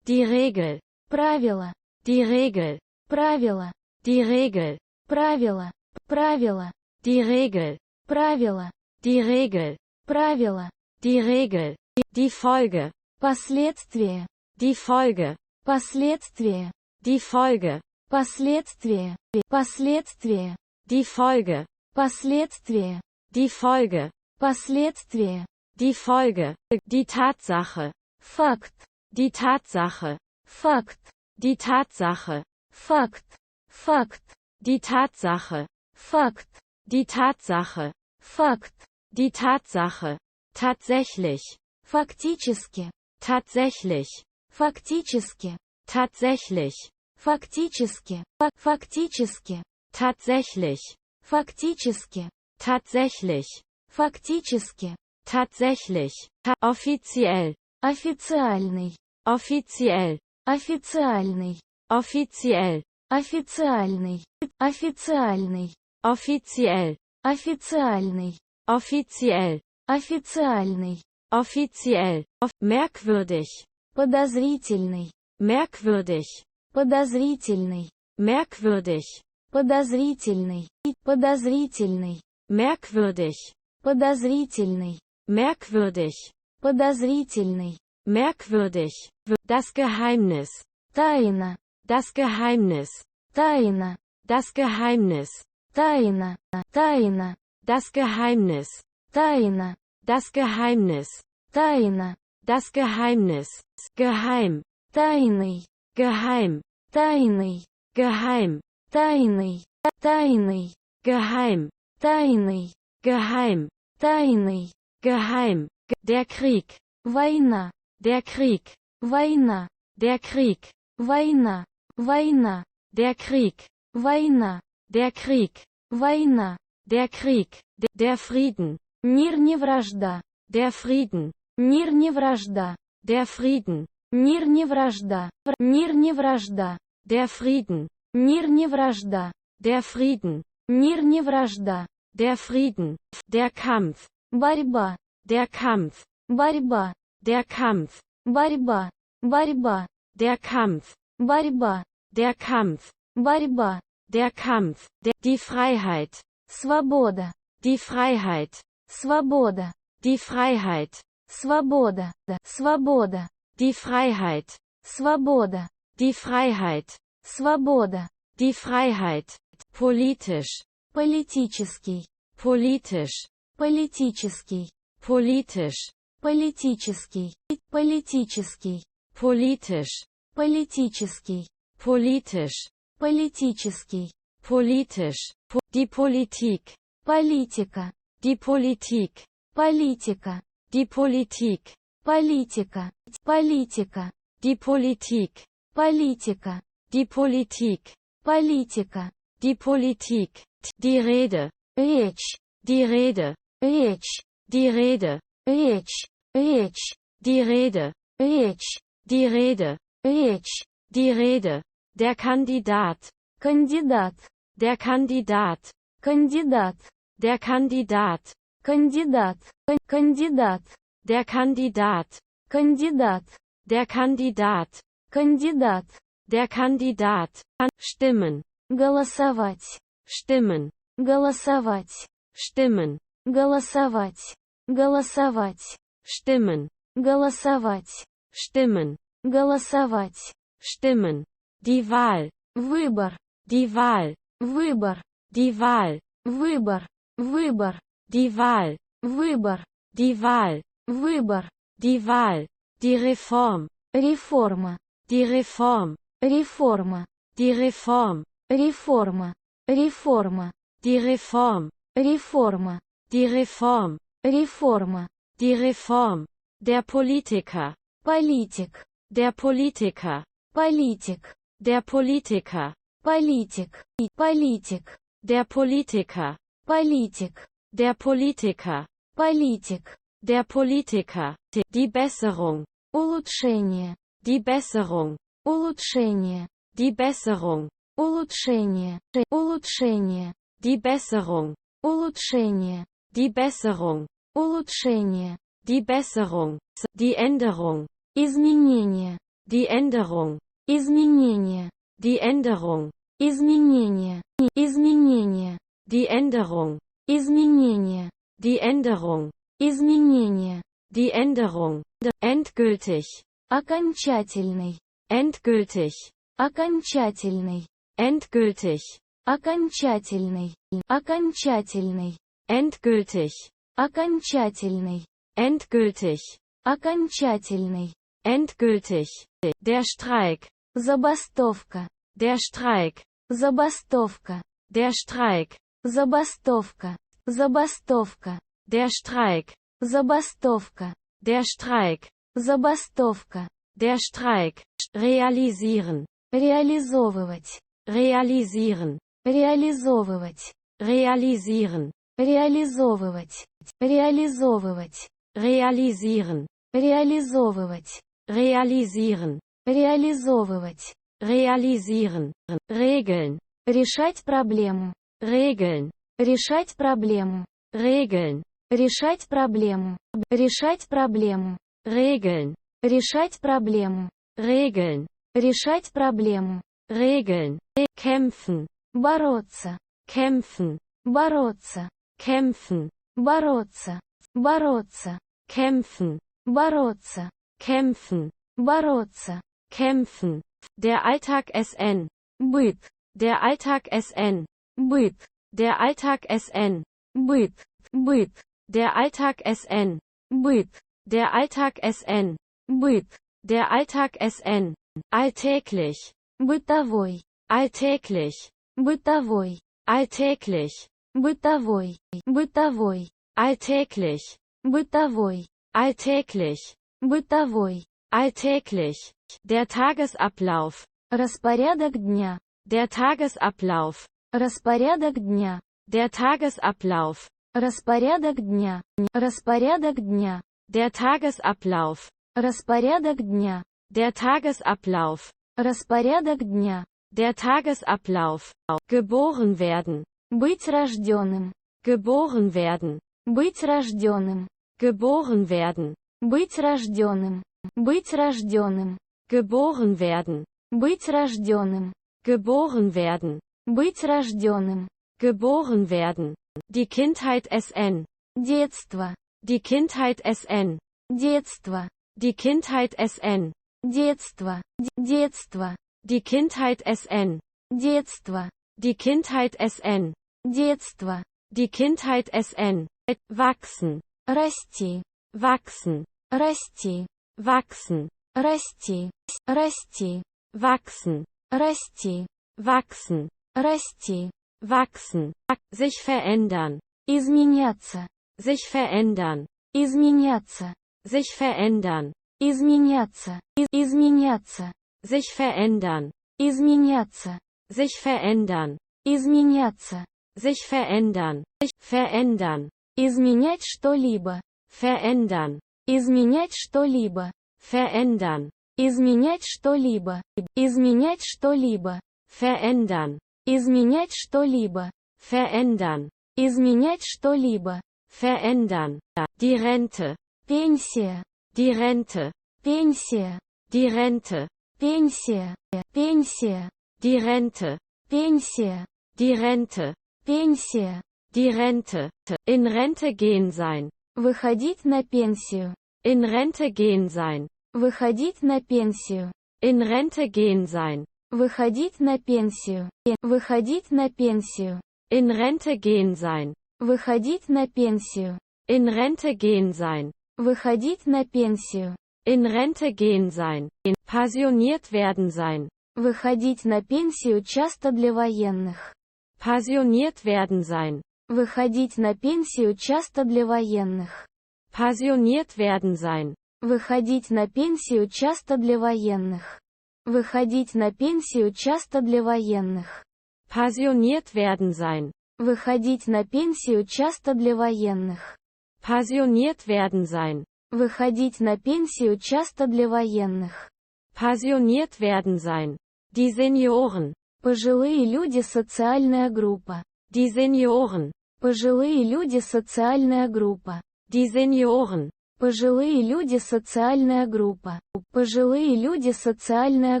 Die Regel. Правило. Die Regel. Правило. Die Regel. Правило. Правило. Die Regel. Правило. Die Regel. Правило. Die Regel. Die Folge. Последствия. Die Folge. Последствия. Die Folge. Последствия. Последствия. Die Folge. Последствия. Die Folge. Последствия. Die Folge. Die Tatsache. Факт. Die Tatsache. Факт. Die Tatsache. Факт. Факт. Die Tatsache. Факт. Die Tatsache. Факт. Die Tatsache. Tatsächlich. Фактически. Tatsächlich. Фактически. Tatsächlich. Фактически. Фактически. Tatsächlich. Фактически. Tatsächlich. Фактически. Tatsächlich. Offiziell. Официальный. Offiziell. Официальный. Offiziell. Официальный. Официальный. Offiziell. Официальный. Offiziell. Официальный. Offiziell. Merkwürdig. Подозрительный. Merkwürdig. Подозрительный. Merkwürdig. Подозрительный. Подозрительный. Merkwürdig. Подозрительный. Merkwürdig. Подозрительный. Merkwürdig. Das Geheimnis. Тайна. Das Geheimnis. Тайна. Das Geheimnis. Тайна. Тайна. Das Geheimnis. Тайна. Das Geheimnis. Тайна. Das Geheimnis. Geheim. Тайный. Geheim. Тайный. Geheim. Тайный. Тайный. Geheim. Тайный. Geheim. Тайный. Geheim. Der Krieg. Война. Der Krieg. Война. Der Krieg. Война. Война. Der Krieg. Война. Der Krieg. Война. Der Krieg. Der Frieden. Мир не вражда. Der Frieden. Мир не вражда. Der Frieden. Мир не вражда. Мир не вражда. Der Frieden. Мир не вражда. Der Frieden. Мир не вражда. Der Frieden. Der Kampf. Борьба. Der Kampf. Борьба. Der Kampf. Борьба. Борьба. Der Kampf. Борьба. Der Kampf. Борьба. Der Kampf. Die Freiheit. Свобода. Die Freiheit. Свобода. Die Freiheit. Свобода. Свобода. Die Freiheit. Свобода. Die Freiheit. Свобода. Die Freiheit. Politisch. Политический. Politisch. Политический. Politisch. Политический. Политический. Politisch. Политический. Politisch. Политический. Politisch. Die Politik. Политика. Die Politik. Политика. Die Politik. Политика. Политика. Die Politik. Политика. Die Politik. Политика. Die Politik. Die Rede. Речь. Die Rede. Речь. Die Rede. Речь. Речь. Die Rede. Речь. Die Rede. Речь. Die Rede. Der Kandidat. Кандидат. Der Kandidat. Кандидат. Der Kandidat. Кандидат. Кандидат. Der Kandidat. Кандидат. Der Kandidat. Кандидат. Der Kandidat. Stimmen. Голосовать. Stimmen. Голосовать. Stimmen. Голосовать. Голосовать. Stimmen. Голосовать. Stimmen. Голосовать. Stimmen. Die Wahl. Выбор. Die Wahl. Выбор. Die Wahl. Выбор. Выбор. Die Wahl. Выбор. Die Wahl. Выбор. Die Wahl. Die Reform. Реформа. Die Reform. Реформа. Die Reform. Реформа. Реформа. Die Reform. Реформа. Die Reform. Реформа. Die Reform. Der Politiker. Политик. Der Politiker. Политик. Der Politiker. Политик. Политик. Der Politiker. Политик. Der Politiker. Политик. Der Politiker. Die Besserung. Улучшение. Die Besserung. Улучшение. Die Besserung. Улучшение. Улучшение. Die Besserung. Улучшение. Die Besserung. Улучшение. Die Besserung. Die Änderung. Изменение. Die Änderung. Изменение. Die Änderung. Изменение. Изменение. Die Änderung. Изменение. Die Änderung. Изменение. Die Änderung. Endgültig. Окончательный. Endgültig. Окончательный. Endgültig. Окончательный. Окончательный. Endgültig. Окончательный. Endgültig. Окончательный. Endgültig. Der Streik. Забастовка. Der Streik. Забастовка. Der Streik. Забастовка. Забастовка. Der Streik. Забастовка. Der Streik. Забастовка. Der Streik. Realisieren. Реализовывать. Realisieren. Реализовывать. Realisieren. Реализовывать. Реализовывать. Realisieren. Реализовывать. Realisieren. Реализовывать. Realisieren. Regeln. Решать проблему. Regeln. Решать проблему. Regeln. Решать проблему. Решать проблему. Regeln. Решать проблему. Regeln. Решать проблему. Regeln. Kämpfen. Бороться. Kämpfen. Бороться. Kämpfen. Бороться. Бороться. Kämpfen. Бороться. Kämpfen. Бороться. Kämpfen. Der Alltag SN. Быт. Der Alltag SN. Быт. Der Alltag SN. Быт. Быт. Der Alltag SN. Быт. Der Alltag SN. Быт. Der Alltag SN. Alltäglich. Бытовой. Alltäglich. Бытовой. Alltäglich. Бытовой. Бытовой. Alltäglich. Бытовой. Alltäglich. Бытовой. Alltäglich. Der Tagesablauf. Распорядок дня. Der Tagesablauf. Распорядок дня. Der Tagesablauf. Распорядок дня. Распорядок дня. Der Tagesablauf. Распорядок дня. Der Tagesablauf. Распорядок дня. Der Tagesablauf. Geboren werden. Быть рожденным. Geboren werden. Быть рожденным. Geboren werden. Быть рожденным. Быть рожденным. Geboren werden. Быть рожденным. Geboren werden. Быть рожденным. Geboren werden. Die Kindheit SN. Детство. Die Kindheit SN. Детство. Die Kindheit SN. Детство. Детство. Die Kindheit SN. Детство. Die Kindheit SN. Детство. Die Kindheit SN. Wachsen. Расти. Wachsen. Расти. Wachsen. Расти. Расти. Wachsen. Расти. Wachsen. Расти. Wachsen. Sich verändern. Изменяться. Sich verändern. изменяться, sich verändern, изменяться, изменяться, sich verändern, изменяться, sich verändern, изменяться, sich verändern, sich verändern, изменять что-либо, verändern, изменять что-либо, verändern, изменять что-либо, изменять что-либо, verändern, изменять что-либо, verändern, изменять что-либо, verändern, die Rente, пенсия, die Rente, пенсия, die Rente, пенсия, пенсия, die Rente, пенсия, die Rente, пенсия, die Rente, in Rente gehen sein, выходить на пенсию, in Rente gehen sein, выходить на пенсию, in Rente gehen sein, выходить на пенсию, выходить на пенсию, in Rente gehen sein, выходить на пенсию, in Rente gehen sein, выходить на пенсию, in Rente gehen sein, pensioniert werden sein, выходить на пенсию часто для военных, pensioniert werden sein, выходить на пенсию часто для военных, pensioniert werden sein, выходить на пенсию часто для военных, выходить на пенсию часто для военных, pensioniert werden sein, выходить на пенсию часто для военных, pensioniert werden sein, выходить на пенсию часто для военных, pensioniert werden sein, die Senioren, пожилые люди социальная группа, die Senioren, пожилые люди социальная группа, die Senioren, пожилые люди социальная группа, пожилые люди социальная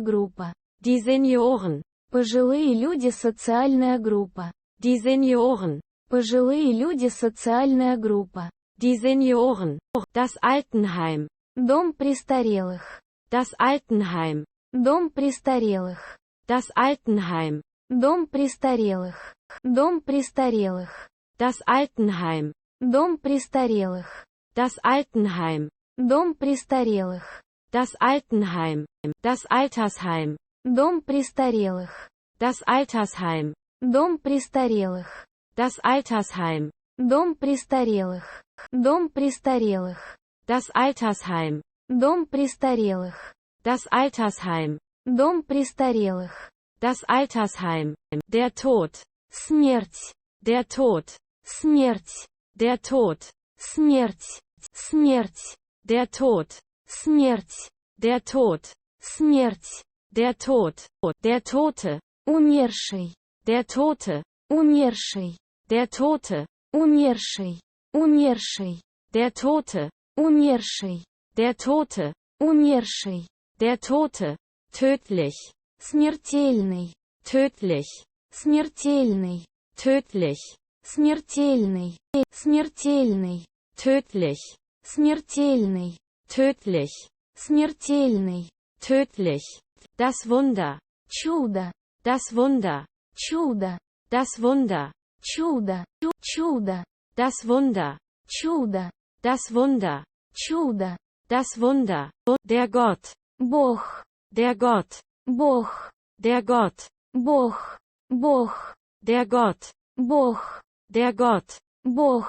группа, die Senioren, пожилые люди социальная группа, die Senioren, пожилые люди социальная группа, die Senioren, das Altenheim, дом престарелых, das Altenheim, дом престарелых, das Altenheim, дом престарелых, дом престарелых, das Altenheim, дом престарелых, das Altenheim, дом престарелых, das Altenheim, das Altersheim, дом престарелых, das Altersheim, дом престарелых, das Altersheim, дом престарелых, дом престарелых, das Altersheim, дом престарелых, das Altersheim, дом престарелых, das Altersheim, der Tod, смерть, der Tod, смерть, der Tod, смерть, смерть, der Tod, смерть, der Tod, смерть, der Tod, der Tote, умерший, der Tote, умерший, der Tote, умерший, умерший, der Tote, умерший, der Tote, умерший, der Tote, tödlich, смертельный, tödlich, смертельный, tödlich, смертельный, смертельный, tödlich, смертельный, tödlich, смертельный, tödlich, das Wunder, чудо, das Wunder, чудо, das Wunder, чудо, чудо, das Wunder, чудо, das Wunder, чудо, das Wunder, der Gott, Бог, der Gott, Бог, der Gott, Бог, Бог, der Gott, Бог, der Gott, Бог,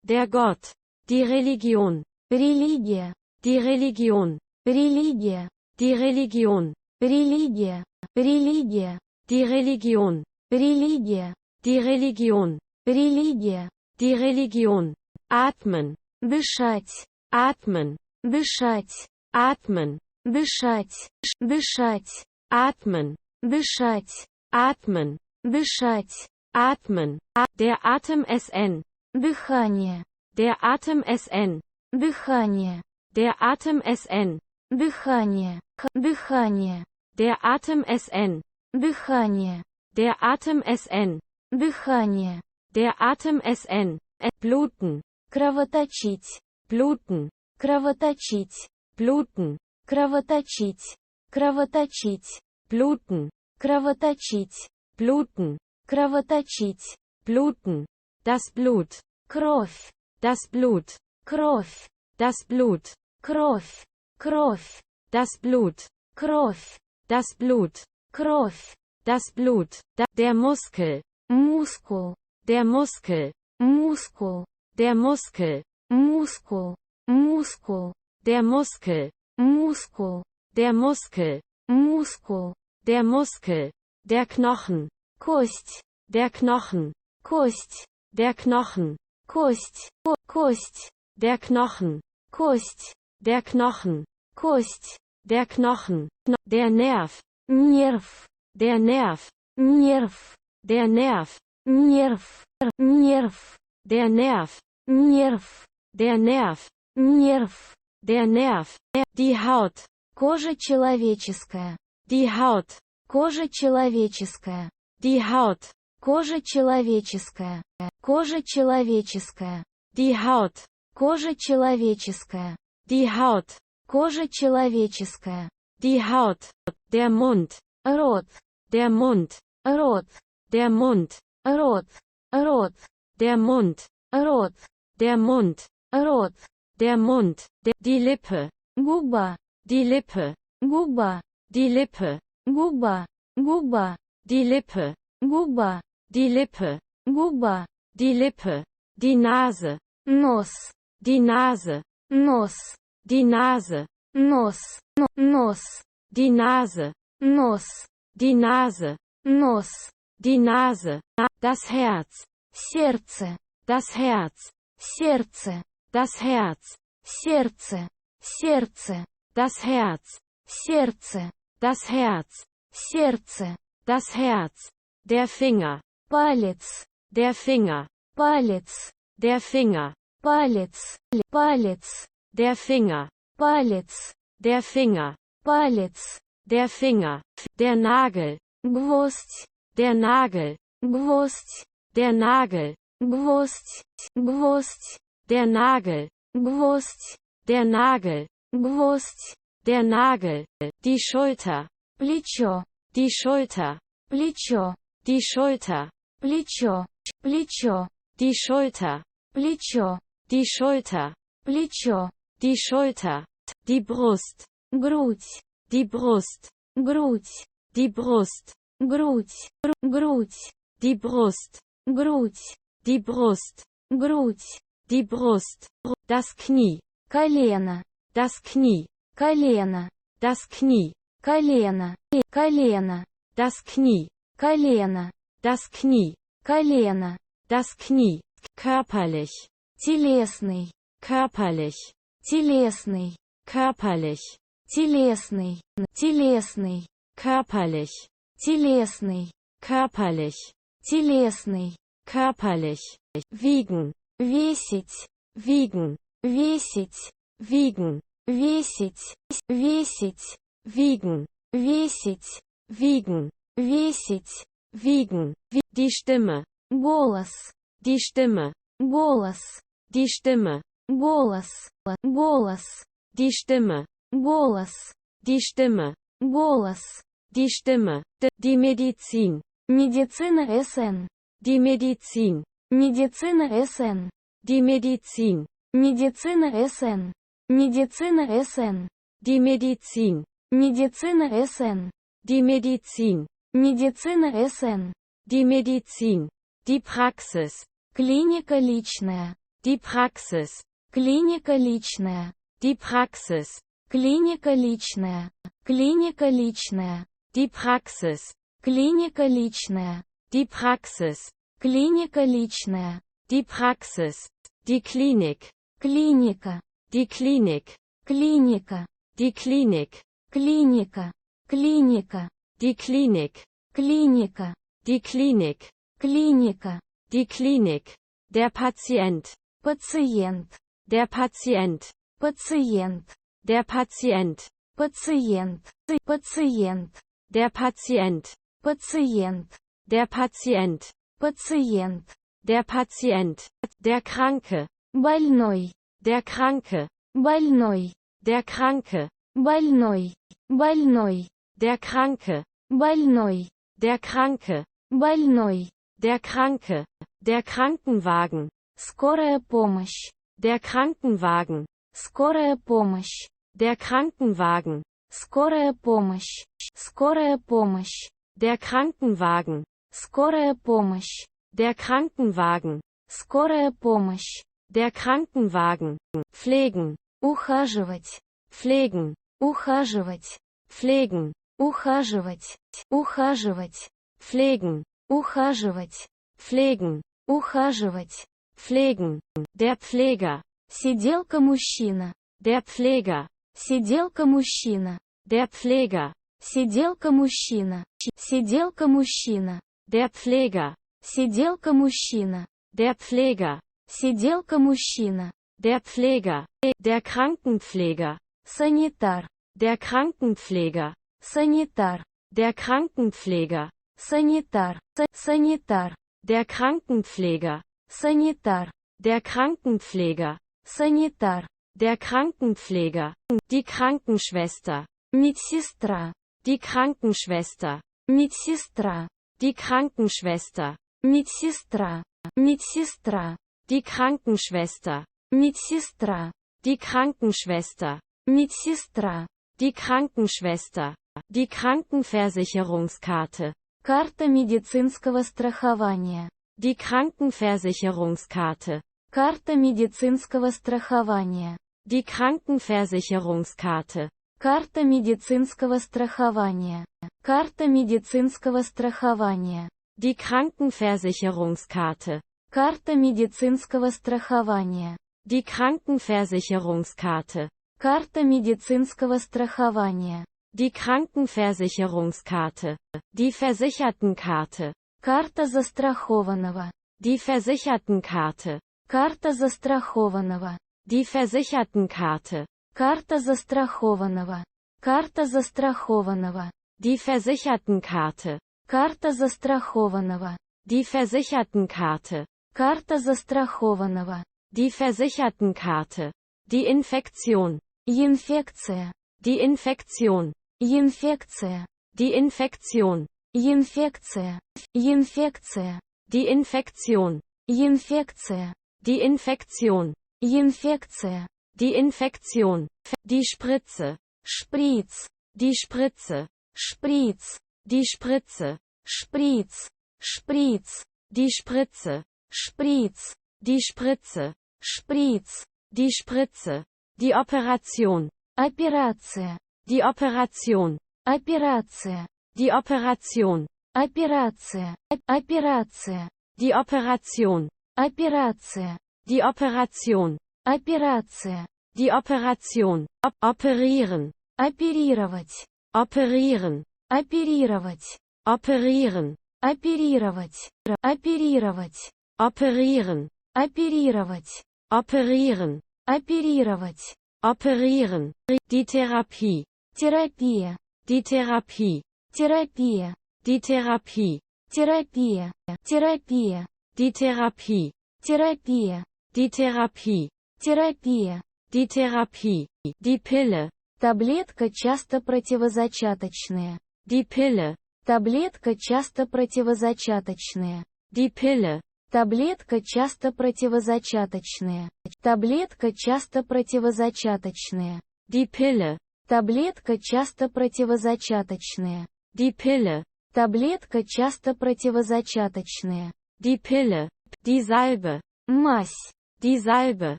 der Gott, die Religion, религия, die Religion, религия, die Religion, религия, религия, die Religion, религия, die Religion, религия, die Religion, atmen, дышать, atmen, дышать, atmen, дышать, дышать, atmen, дышать, atmen, дышать, atmen, der Atem SN, дыхание, der Atem SN, дыхание, der Atem SN, дыхание, дыхание, der Atem SN, дыхание, der Atem SN, дыхание, der Atem SN, bluten, кровоточить, bluten, кровоточить, bluten, кровоточить, кровоточить, bluten, кровоточить, bluten, кровоточить, bluten, das Blut, кровь, das Blut, кровь, das Blut, кровь, кровь, das Blut, кровь, das Blut, кровь, das Blut, der Muskel, мускул, der Muskel, мускул, der Muskel, мускул, Мускул. Der Muskel. Мускул. Der Muskel. Мускул. Der Muskel. Der Knochen. Кость. Der Knochen. Кость. Der Knochen. Кость. Кость. Der Knochen. Кость. Der Knochen. Кость. Der Knochen. Der Nerv. Нерв. Der Nerv. Нерв. Der Nerv. Нерв. Нерв. Der Nerv. Нерв. Der Nerv. Нерв. Der Nerv. Die Haut. Кожа человеческая. Die Haut. Кожа человеческая. Die Haut. Кожа человеческая. Кожа человеческая. Die Haut. Кожа человеческая. Die Haut. Кожа человеческая. Die Haut. Der Mund. Рот. Der Mund. Рот. Der Mund. Рот. Рот. Der Mund. Рот. Der Mund. Рот. Der Mund. Die Lippe. Губа. Die Lippe. Губа. Die Lippe. Губа. Губа. Die Lippe. Губа. Die Lippe. Губа. Die Lippe. Die Nase. Нос. Die Nase. Нос. Die Nase. Нос. Нос. Die Nase. Нос. Die Nase. Нос. Die Nase. Das Herz. Сердце. Das Herz. Сердце. Das Herz. Сердце. Сердце. Das Herz. Сердце. Das Herz. Сердце. Das Herz. Der Finger. Палец. Der Finger. Палец. Der Finger. Палец. Палец. Der Finger. Палец. Der Finger. Палец. Der Finger. Der Nagel. Гвоздь. Der Nagel. Гвоздь. Der Nagel. Гвоздь. Гвоздь. Der Nagel. Гвоздь. Der Nagel. Гвоздь. Der Nagel. Die Schulter. Плечо. Die Schulter. Плечо. Die Schulter. Плечо. Плечо. Die Schulter. Плечо. Die Schulter. Плечо. Die Schulter. Die Brust. Грудь. Die Brust. Грудь. Die Brust. Грудь. Грудь. Die Brust. Грудь. Die Brust. Грудь. Die Brust. Das Knie. Колено. Das Knie. Колено. Das Knie. Колено. Колено. Das Knie. Колено. Das Knie. Колено. Das Knie. Körperlich. Телесный. Körperlich. Телесный. Körperlich. Телесный. Телесный. Körperlich. Телесный. Körperlich. Телесный. Körperlich. Wiegen. Весить. Wiegen. Весить. Wiegen. Весить. Весить. Wiegen. Весить. Wiegen. Весить. Wiegen. Die Stimme. Голос. Die Stimme. Голос. Die Stimme. Голос. Голос. Die Stimme. Голос. Die Stimme. Голос. Die Stimme. Die Medizin. Медицина СН. Die Medizin. Медицина СН. Die Medizin. Медицина СН. Медицина СН. Die Medizin. Медицина СН. Die Medizin. Медицина СН. Die Medizin. Die Praxis. Клиника личная. Die Praxis. Клиника личная. Die Praxis. Клиника личная. Клиника личная. Die Praxis. Клиника личная. Die Praxis. Клиника личная. Die Praxis. Die Klinik. Клиника. Die Klinik. Клиника. Die Klinik. Клиника. Клиника. Die Klinik. Клиника. Die Klinik. Клиника. Die Klinik. Der Patient. Пациент. Der Patient. Пациент. Der Patient. Пациент. Пациент. Der Patient. Пациент. Der Patient. Пациент. Der Patient. Der Kranke. Больной. Der Kranke. Больной. Der Kranke. Больной. Больной. Der Kranke. Больной. Der Kranke. Больной. Der Kranke. Der Krankenwagen. Скорая помощь. Der Krankenwagen. Скорая помощь. Der Krankenwagen. Скорая помощь. Скорая помощь. Der Krankenwagen. Скорая помощь. Der Krankenwagen. Скорая помощь. Der Krankenwagen. Pflegen. Ухаживать. Pflegen. Ухаживать. Pflegen. Ухаживать. Ухаживать. Pflegen. Ухаживать. Pflegen. Ухаживать. Pflegen. Der Pfleger. Сиделка мужчина. Der Pfleger. Сиделка мужчина. Der Pfleger. Сиделка мужчина. Сиделка мужчина. Der Pfleger. Сиделка мужчина. Der Pfleger. Сиделка мужчина. Der Pfleger. Der Krankenpfleger. Санитар. Der Krankenpfleger. Санитар. Der Krankenpfleger. Санитар. Санитар. Der Krankenpfleger. Санитар. Der Krankenpfleger. Санитар. Der Krankenpfleger. Die Krankenschwester. Медсестра. Die Krankenschwester. Медсестра. Die Krankenschwester. Медсестра. Медсестра. Die Krankenschwester. Медсестра. Die Krankenschwester. Медсестра. Die Krankenschwester. Die Krankenversicherungskarte. Карта медицинского страхования. Die Krankenversicherungskarte. Карта медицинского страхования. Die Krankenversicherungskarte. Карта медицинского страхования. Карта медицинского страхования. Die Krankenversicherungskarte. Карта медицинского страхования. Die Krankenversicherungskarte. Карта медицинского страхования. Die Krankenversicherungskarte. Die Versichertenkarte. Карта застрахованного. Die Versichertenkarte. Карта застрахованного. Die Versichertenkarte. Карта застрахованного. Карта застрахованного. Die Versichertenkarte. Карта застрахованного. Die Versichertenkarte. Карта застрахованного. Die Versichertenkarte. Die Infektion. Инфекция. Die Infektion. Инфекция. Die Infektion. Инфекция. Инфекция. Die Infektion. Инфекция. Die Infektion. Инфекция. Die Infektion. Die Spritze. Шприц. Die Spritze. Шприц. Die Spritze. Шприц. Шприц. Die Spritze. Шприц. Die Spritze. Шприц. Die Spritze. Die Operation. Операция. Die Operation. Операция. Die Operation. Операция. Операция. Die Operation. Операция. Die Operation. Операция. Die Operation. Operieren. Оперировать. Operieren. Оперировать. Operieren. Оперировать. Оперировать. Operieren. Оперировать. Operieren. Оперировать. Operieren. Die Therapie. Терапия. Die Therapie. Терапия. Die Therapie. Терапия. Терапия. Die Therapie. Терапия. Die Therapie. Терапия. Die Therapie. Die Pille. Таблетка часто противозачаточная. Die Pille. Таблетка часто противозачаточная. Die Pille. Таблетка часто противозачаточная. Таблетка часто противозачаточная. Die Pille. Таблетка часто противозачаточная. Die Pille. Таблетка часто противозачаточная. Die Pille. Die Salbe. Мазь. Die Salbe.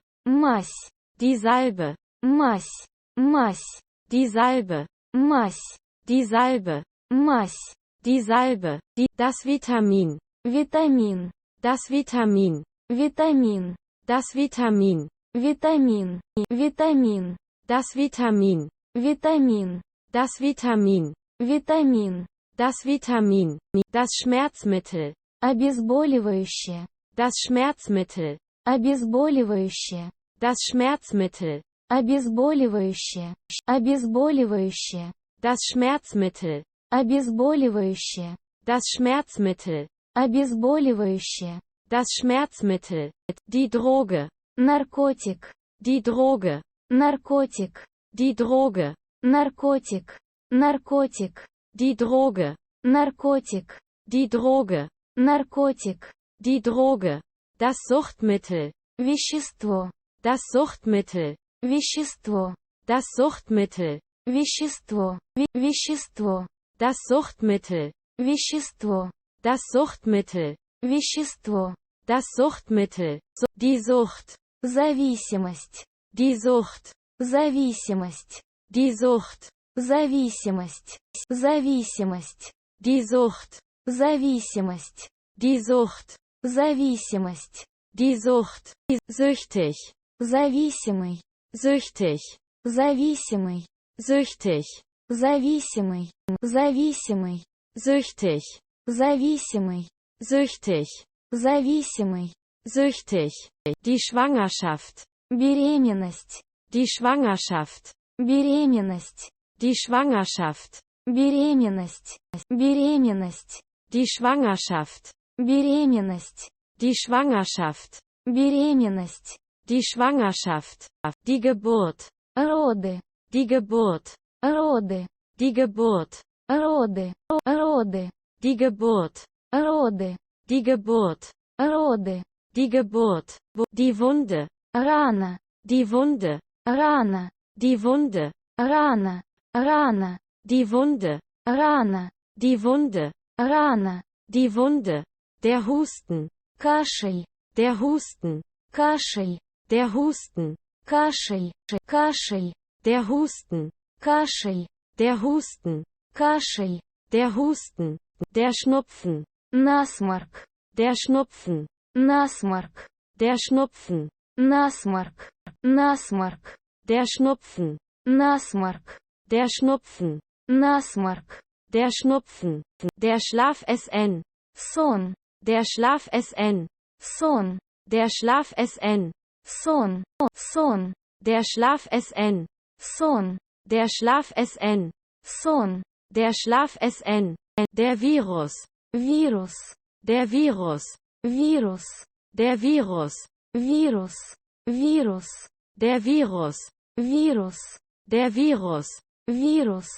Мазь. Die Salbe. Мазь. Мазь. Die Salbe. Мазь. Die Salbe. Мазь. Die Salbe. Das Vitamin. Витамин. Das Vitamin. Витамин. Das Vitamin. Витамин. Витамин. Das Vitamin. Витамин. Das Vitamin. Витамин. Das Vitamin. Das Schmerzmittel. Обезболивающее. Das Schmerzmittel. Обезболивающее. Das Schmerzmittel. Обезболивающее. Обезболивающее. Das Schmerzmittel. Обезболивающее. Das Schmerzmittel. Обезболивающее. Das Schmerzmittel. Die Droge. Наркотик. Die Droge. Наркотик. Die Droge. Наркотик. Наркотик. Die Droge. Наркотик. Die Droge. Наркотик. Die Droge. Das Suchtmittel. Вещество. Das Suchtmittel. Вещество. Das Suchtmittel. Вещество. Вещество. Das Suchtmittel. Вещество. Das Suchtmittel. Вещество. Das Suchtmittel. Die Sucht. Зависимость. Die Sucht. Зависимость. Die Sucht. Зависимость. Зависимость. Die Sucht. Зависимость. Die Sucht. Зависимость. Die Sucht. Süchtig. Зависимый. Süchtig. Зависимый. Süchtig. Зависимый. Зависимый. Süchtig. Зависимый. Süchtig. Зависимый. Süchtig. Die Schwangerschaft. Беременность. Die Schwangerschaft. Беременность. Die Schwangerschaft. Беременность. Беременность. Die Schwangerschaft. Беременность. Die Schwangerschaft. Беременность. Die Schwangerschaft. Die Geburt. Роды. Die Geburt. Роды. Die Geburt. Роды. Роды. Die Geburt. Роды. Die Geburt. Роды. Die Geburt. Die Wunde. Рана. Die Wunde. Рана. Die Wunde. Рана. Рана. Die Wunde. Рана. Die Wunde. Рана. Die Wunde. Der Husten. Кашель. Der Husten. Кашель. Der Husten. Кашель. Кашель. Der Husten. Кашель. Der Husten. Кашель. Der Husten. Der Schnupfen. Насморк. Der Schnupfen. Насморк. Der Schnupfen. Насморк. Насморк. Der Schnupfen. Насморк. Der Schnupfen. Насморк. Der Schnupfen. Der Schlaf-SN. Сон. Der Schlaf-SN. Сон. Der Schlaf-SN. Сон. Сон. Der Schlaf-SN. Сон. Der Schlaf-SN. Сон. Der Schlaf-SN. Der Virus. Вирус. Der Virus. Вирус. Der Virus. Вирус. Вирус. Der Virus. Вирус. Der Virus. Вирус.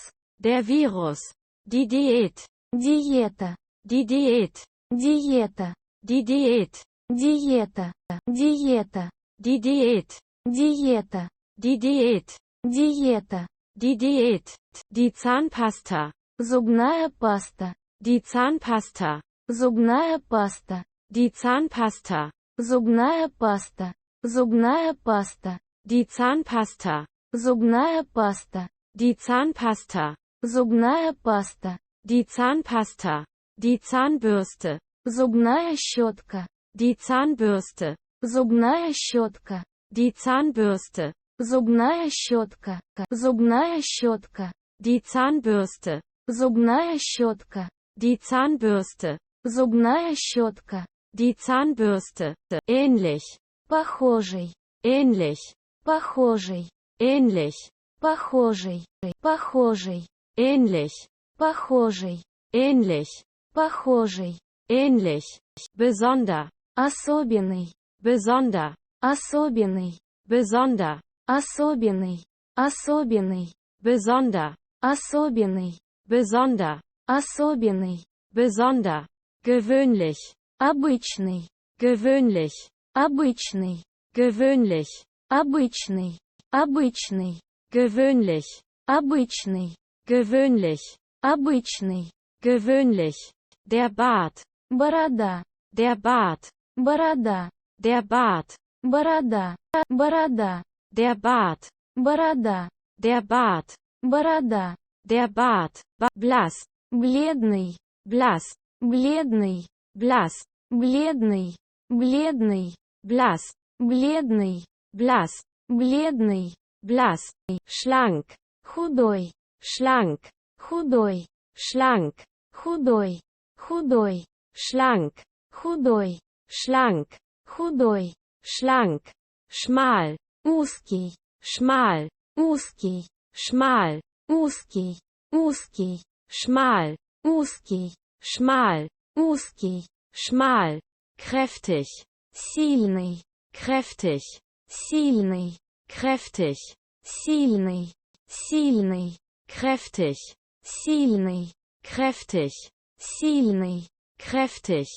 Der Virus. Die Diät. Диета. Die Diät. Диета. Die Diät. Диета. Диета. Die Diät. Диета. Die Diät. Диета. Die Diät. Die Zahnpasta. Зубная паста. Die Zahnpasta. Зубная паста. Die Zahnpasta. Зубная паста. Зубная паста. Die Zahnpasta. Зубная паста. Die Zahnpasta. Зубная паста. Die Zahnpasta. Die Zahnbürste. Зубная щетка. Die Zahnbürste. Зубная щетка. Die Zahnbürste. Зубная щетка. Зубная щетка. Die Zahnbürste. Зубная щетка. Die Zahnbürste. Зубная щетка. Die Zahnbürste. Ähnlich. Похожий. Ähnlich. Похожий. Ähnlich. Похожий. Похожий. Ähnlich. Похожий. Ähnlich. Похожий. Ähnlich. Besonder. Особенный. Besonder. Особенный. Besonder. Особенный. Особенный. Besonder. Особенный. Besonder. Особенный. Besonder. Gewöhnlich. Обычный. Gewöhnlich. Обычный. Gewöhnlich. Обычный. Обычный. Gewöhnlich. Обычный. Gewöhnlich. Обычный. Gewöhnlich. Der Bart. Борода. Der Bart. Борода. Der Bart. Борода. Борода. Der Bart. Борода. Der Bart. Борода. Der Bart. Blass. Бледный. Blass. Бледный. Blass. Бледный. Бледный. Blass. Бледный. Blass. Бледный. Blass. Schlank. Худой. Schlank. Худой. Schlank. Худой. Худой. Schlank. Худой. Schlank. Худой. Schlank. Schmal. Узкий. Schmal. Узкий. Schmal. Узкий. Узкий. Schmal. Узкий. Schmal. Узкий. Schmal. Kräftig. Сильный. Kräftig. Сильный. Kräftig. Сильный. Сильный. Kräftig. Сильный. Kräftig. Сильный. Kräftig.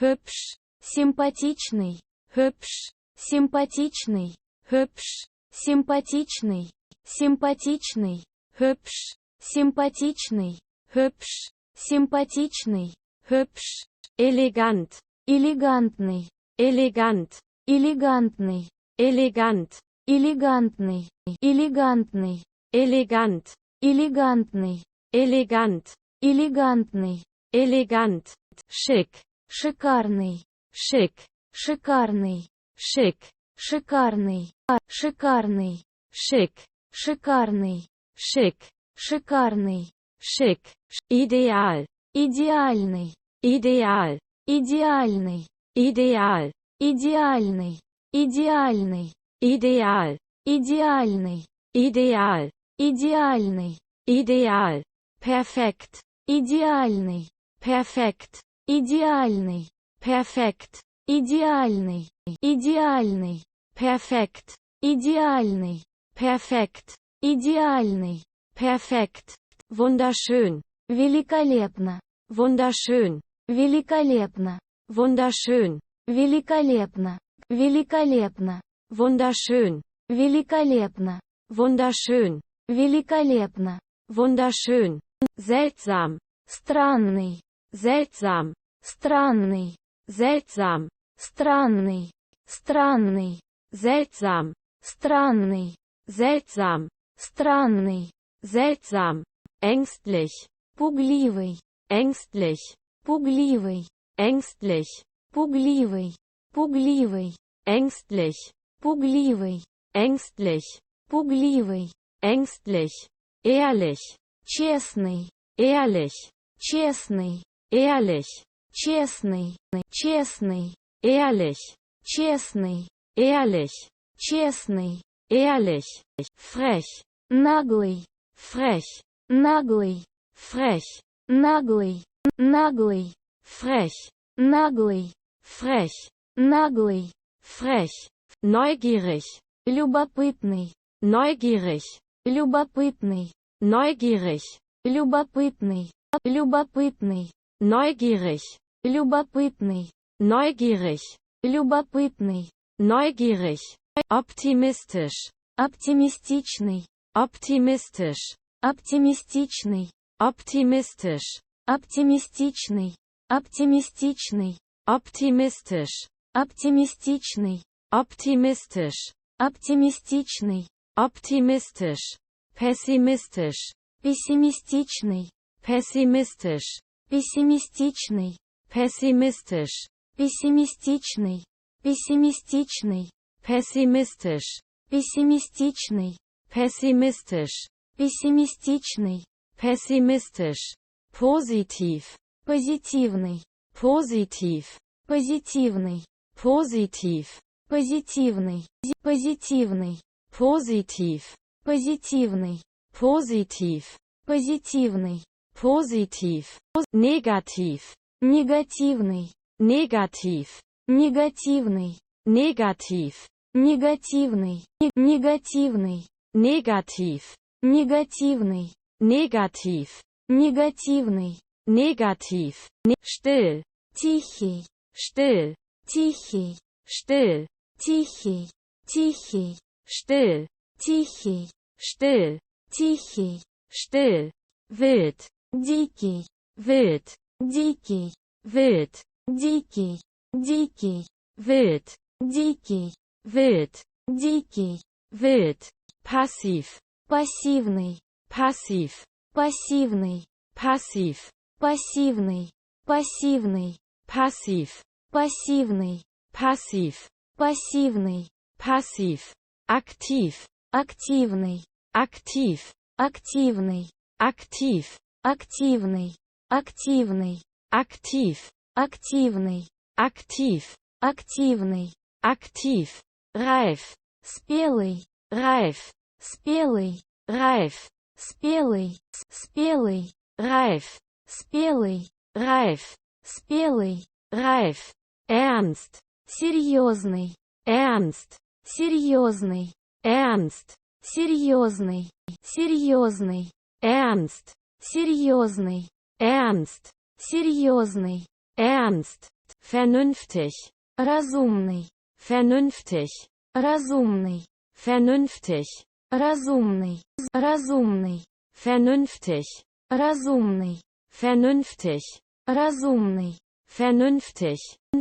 Hübsch. Симпатичный. Hübsch. Симпатичный. Hübsch. Симпатичный. Симпатичный. Hübsch. Симпатичный. Hübsch. Симпатичный. Hübsch. Elegant. Элегантный. Elegant. Элегантный. elegant, элегантный, элегантный, elegant, элегантный, elegant, элегантный, elegant, schick, шикарный, schick, шикарный, schick, шикарный, шикарный, schick, шикарный, schick, шикарный, schick, ideal, идеальный, ideal, идеальный, ideal, идеальный, идеальный, ideal, идеальный, ideal, идеальный, ideal, perfekt, идеальный, perfekt, идеальный, perfekt, идеальный, идеальный, perfekt, идеальный, perfekt, идеальный, perfekt, wunderschön, великолепно, wunderschön, великолепно, wunderschön, великолепно, великолепно, wunderschön, великолепно, wunderschön, великолепно, wunderschön, seltsam, странный, seltsam, странный, seltsam, странный, странный, seltsam, странный, seltsam, странный, seltsam, ängstlich, пугливый, ängstlich, пугливый, ängstlich, пугливый, пугливый, ängstlich, пугливый, ängstlich, пугливый, ängstlich, ehrlich, честный, ehrlich, честный, ehrlich, честный, честный, ehrlich, честный, ehrlich, честный, ehrlich, frech, наглый, frech, наглый, frech, наглый, наглый, frech, наглый, frech, наглый, frech, neugierig, любопытный, neugierig, любопытный, neugierig, любопытный, любопытный, neugierig, любопытный, neugierig, любопытный, neugierig, optimistisch, оптимистичный, optimistisch, оптимистичный, optimistisch, оптимистичный, оптимистичный, optimistisch, оптимистичный, optimistisch, оптимистичный, optimistisch, pessimistisch, пессимистичный, pessimistisch, пессимистичный, pessimistisch, пессимистичный, пессимистичный, pessimistisch, пессимистичный, pessimistisch, пессимистичный, pessimistisch, positiv, позитивный, positiv, позитивный, positiv, позитивный, позитивный, positiv, позитивный, positiv, позитивный, positiv, negativ, негативный, negativ, негативный, negativ, негативный, негативный, negativ, негативный, negativ, негативный, negativ, still, тихий, still, тихий, still, тихий, тихий, still, тихий, still, тихий, still, wild, дикий, wild, дикий, wild, дикий, дикий, wild, дикий, wild, дикий, wild, passiv, пассивный, passiv, пассивный, passiv, пассивный, пассивный, passiv, пассивный, passiv, пассивный, passiv, aktiv, активный, aktiv, активный, aktiv, активный, активный, aktiv, активный, aktiv, активный, aktiv, reif, спелый, reif, спелый, reif, спелый, спелый, reif, спелый, reif, спелый, reif, ernst, серьезный, ernst, серьезный, ernst, серьезный, серьезный, ernst, серьезный, ernst, серьезный, ernst, vernünftig, разумный, vernünftig, разумный, vernünftig, разумный, разумный, vernünftig, разумный, vernünftig, разумный, vernünftig,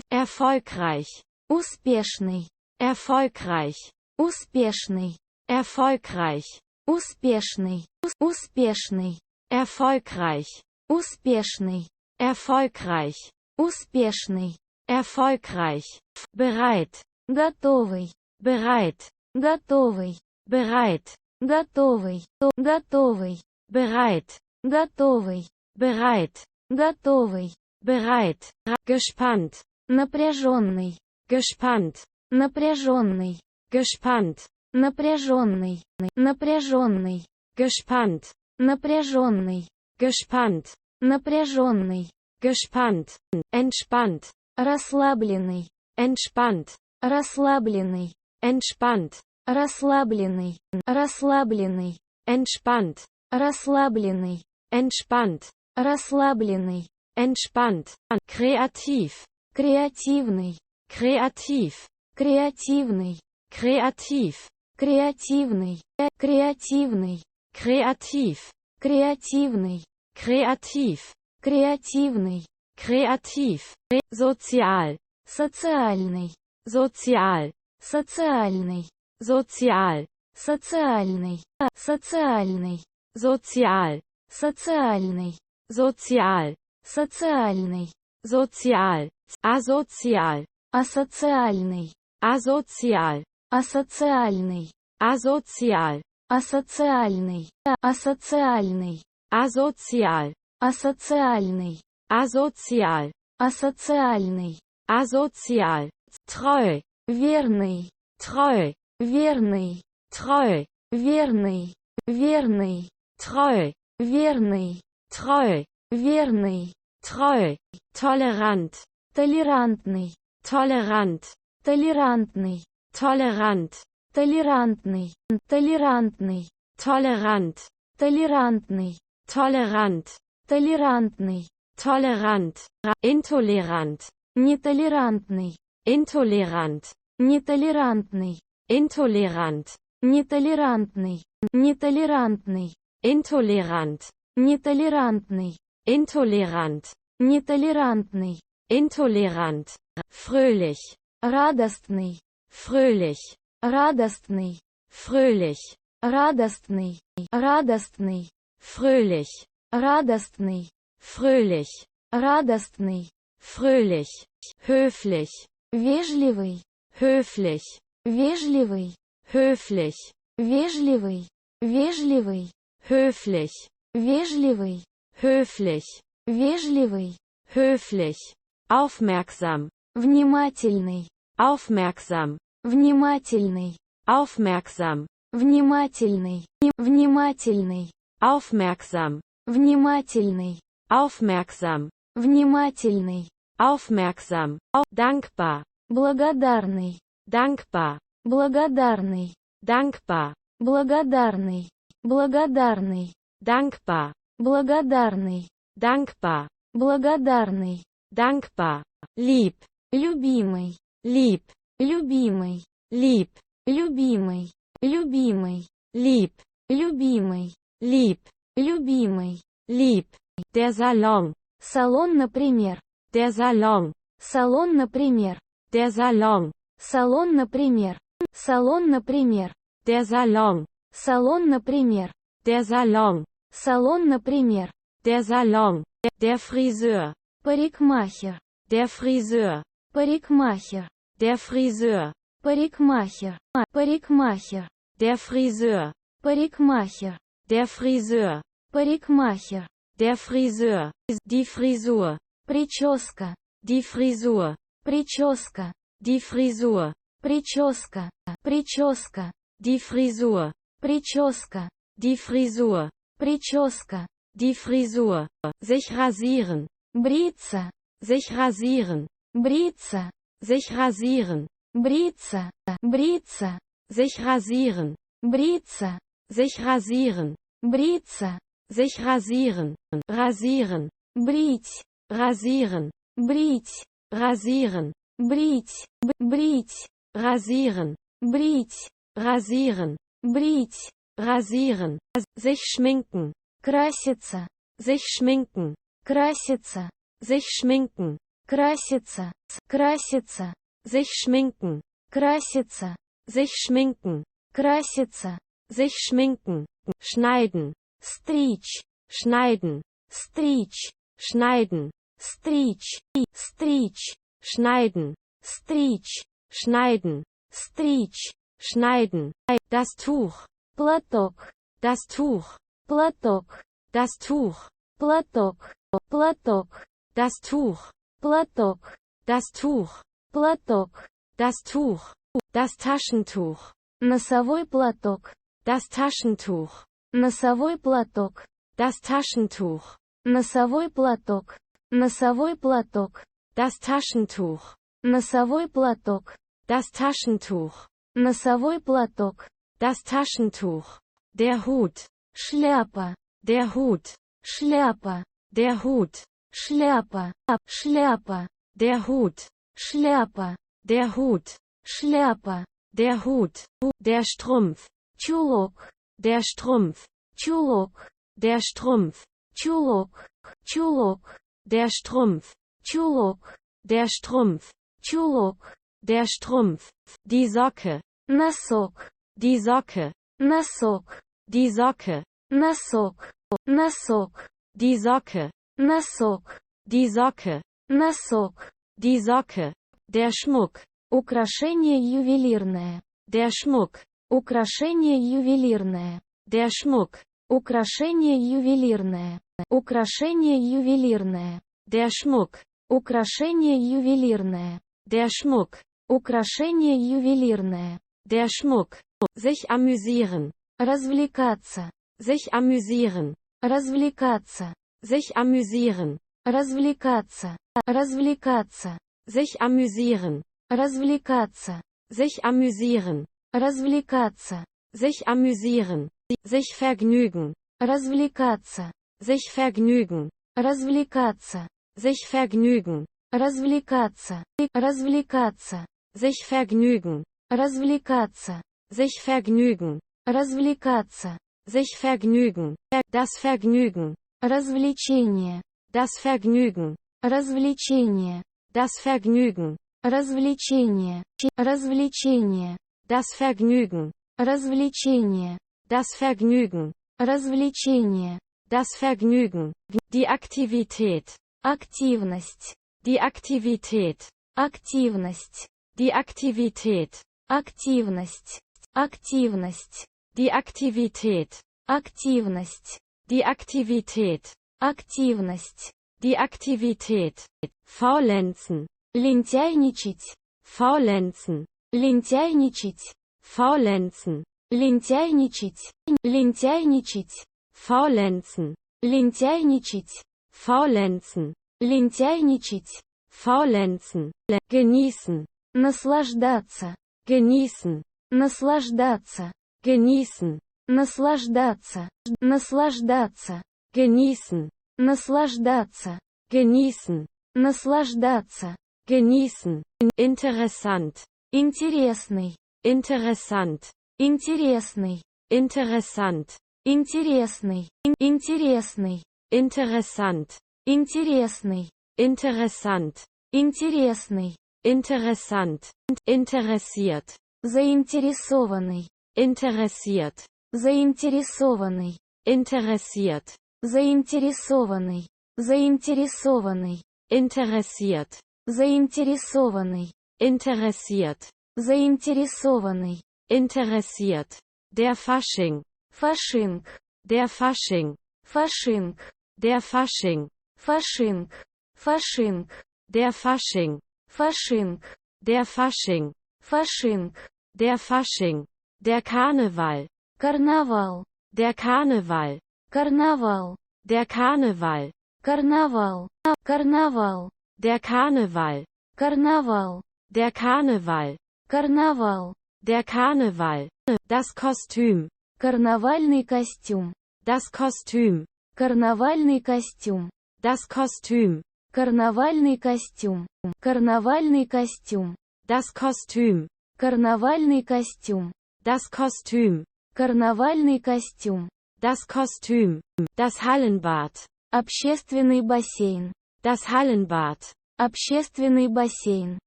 erfolgreich, успешный, Erfolgreich. Успешный. Erfolgreich. Успешный. Успешный. Erfolgreich. Успешный. Erfolgreich. Успешный. Erfolgreich. Bereit. Готовый. Bereit. Готовый. Bereit. Готовый. Готовый. Bereit. Готовый. Bereit. Готовый. Bereit. Gespannt. Напряженный. Gespannt. Напряженный. Gespannt. Напряженный. Напряженный. Gespannt. Напряженный. Gespannt. Напряженный. Gespannt. Entspannt. Расслабленный. Entspannt. Расслабленный. Entspannt. Расслабленный. Расслабленный. Entspannt. Расслабленный. Entspannt. Расслабленный. Entspannt. Kreativ. Креативный. Kreativ. Креативный. Kreativ. Креативный. Креативный. Kreativ. Креативный. Kreativ. Креативный. Kreativ. Sozial. Социальный. Sozial. Социальный. Sozial. Социальный. Социальный. Sozial. Социальный. Sozial. Социальный. Sozial. Asozial. Асоциальный. Asozial. Асоциальный. Asozial. Асоциальный. Асоциальный. Asozial. Асоциальный. Asozial. Асоциальный. Asozial. Treu. Верный. Treu. Верный. Treu. Верный. Верный. Treu. Верный. Treu. Верный. Treu. Tolerant. Толерантный. Tolerant. Толерантный. Tolerant. Толерантный. Толерантный. Tolerant. Толерантный. Tolerant. Толерантный. Tolerant. Intolerant. Нетолерантный. Intolerant. Нетолерантный. Intolerant. Нетолерантный. Нетолерантный. Intolerant. Нетолерантный. Intolerant. Нетолерантный. Intolerant. Fröhlich. Радостный. Fröhlich. Радостный. Fröhlich. Радостный. Радостный. Fröhlich. Радостный. Fröhlich. Радостный. Fröhlich. Höflich. Вежливый. Höflich. Вежливый. Höflich. Вежливый. Вежливый. Höflich. Вежливый. Höflich. Вежливый. Höflich. Aufmerksam. Внимательный. Aufmerksam. Внимательный. Aufmerksam. Внимательный. Внимательный. Aufmerksam. Внимательный. Aufmerksam. Внимательный. Aufmerksam. Dankbar. Благодарный. Dankbar. Благодарный. Dankbar. Благодарный. Благодарный. Dankbar. Благодарный. Dankbar. Благодарный. Dankbar. Lieb. Любимый. Lieb. Любимый. Lieb. Любимый. Любимый. Lieb. Любимый. Lieb. Любимый. Lieb. Der Salon. Салон, например. Der Salon. Салон, например. Der Salon. Салон, например. Салон, например. Der Salon. Салон, например. Der Salon. Салон, например. Der Salon. Der Friseur. Парикмахер. Der Friseur. Парикмахер. Der Friseur. Парикмахер. Парикмахер. Der Friseur. Парикмахер. Der Friseur. Парикмахер. Der Friseur. Die Frisur. Прическа. Die Frisur. Прическа. Die Frisur. Прическа. Прическа. Die Frisur. Прическа. Die Frisur. Прическа. Die Frisur. Sich rasieren. Бриться. Sich rasieren. Бриться. Sich rasieren. Бриться. Бриться. Sich rasieren. Бриться. Sich rasieren. Бриться. Sich rasieren. Rasieren. Брить. Rasieren. Брить. Rasieren. Брить. Брить. Rasieren. Брить. Rasieren. Брить. Rasieren. Sich schminken. Краситься. Sich schminken. Краситься. Sich schminken. Краситься. Краситься. Sich schminken. краситься, sich schminken, краситься, sich schminken, schneiden, стричь, schneiden, стричь, schneiden, стричь, стричь, schneiden, стричь, schneiden, стричь, schneiden, das Tuch, платок, das Tuch, платок, das Tuch, платок, платок, das Tuch, платок, das Tuch, платок, das Tuch, das Taschentuch, носовой платок, das Taschentuch, носовой платок, das Taschentuch, носовой платок, носовой платок, das Taschentuch, носовой платок, das Taschentuch, носовой платок, das Taschentuch, der Hut, шляпа, der Hut, шляпа, der Hut, шляпа, шляпа, der Hut, шляпа, der Hut, шляпа, der Hut, der Strumpf, чулок, der Strumpf, чулок, der Strumpf, чулок, чулок, der Strumpf, чулок, der Strumpf, чулок, der Strumpf, die Socke, носок, die Socke, носок, die Socke, носок, носок, die Socke, носок, die Socke, носок, die Socke, der Schmuck, украшение ювелирное, der Schmuck, украшение ювелирное, der Schmuck, украшение ювелирное, украшение ювелирное, der Schmuck, украшение ювелирное, der Schmuck, украшение ювелирное, der Schmuck, sich amüsieren, развлекаться, sich amüsieren, развлекаться, sich amüsieren, развлекаться, развлекаться, sich amüsieren, развлекаться, sich amüsieren, развлекаться, sich amüsieren, sich vergnügen, развлекаться, sich vergnügen, развлекаться, sich vergnügen, развлекаться, развлекаться, sich vergnügen, развлекаться, sich vergnügen, развлекаться, sich vergnügen, das Vergnügen, развлечение, das Vergnügen, развлечение, das Vergnügen, развлечение, развлечение, das Vergnügen, развлечение, das Vergnügen, развлечение, das Vergnügen, die Aktivität, активность, die Aktivität, активность, die Aktivität, активность, активность, die Aktivität, активность, die Aktivität, активность, die Aktivität, faulenzen, лентяйничать, faulenzen, лентяйничать, faulenzen, лентяйничать, лентяйничать, faulenzen, лентяйничать, faulenzen, лентяйничать, faulenzen, genießen, наслаждаться, genießen, наслаждаться, genießen, наслаждаться, наслаждаться, genießen, наслаждаться, genießen, наслаждаться, genießen, interessant, интересный, interessant, интересный, interessant, интересный, интересный, interessant, интересный, interessant, интересный, interessant, interessiert, заинтересованный, interessiert, заинтересованный, interessiert, заинтересованный, заинтересованный, interessiert, заинтересованный, interessiert, заинтересованный, interessiert, der Fasching, фашинг, der Fasching, фашинг, der Fasching, фашинг, фашинг, der Fasching, фашинг, der Fasching, фашинг, der Fasching, der Karneval, карнавал, der Karneval, карнавал, der Karneval, карнавал, карнавал, der Karneval, карнавал, der Karneval, карнавал, der Karneval, das Kostüm, карнавальный костюм, das Kostüm, карнавальный костюм, das Kostüm, карнавальный костюм, карнавальный костюм, das Kostüm, карнавальный костюм, das Kostüm, карнавальный костюм, das Kostüm, das Hallenbad, общественный бассейн, das Hallenbad, общественный бассейн,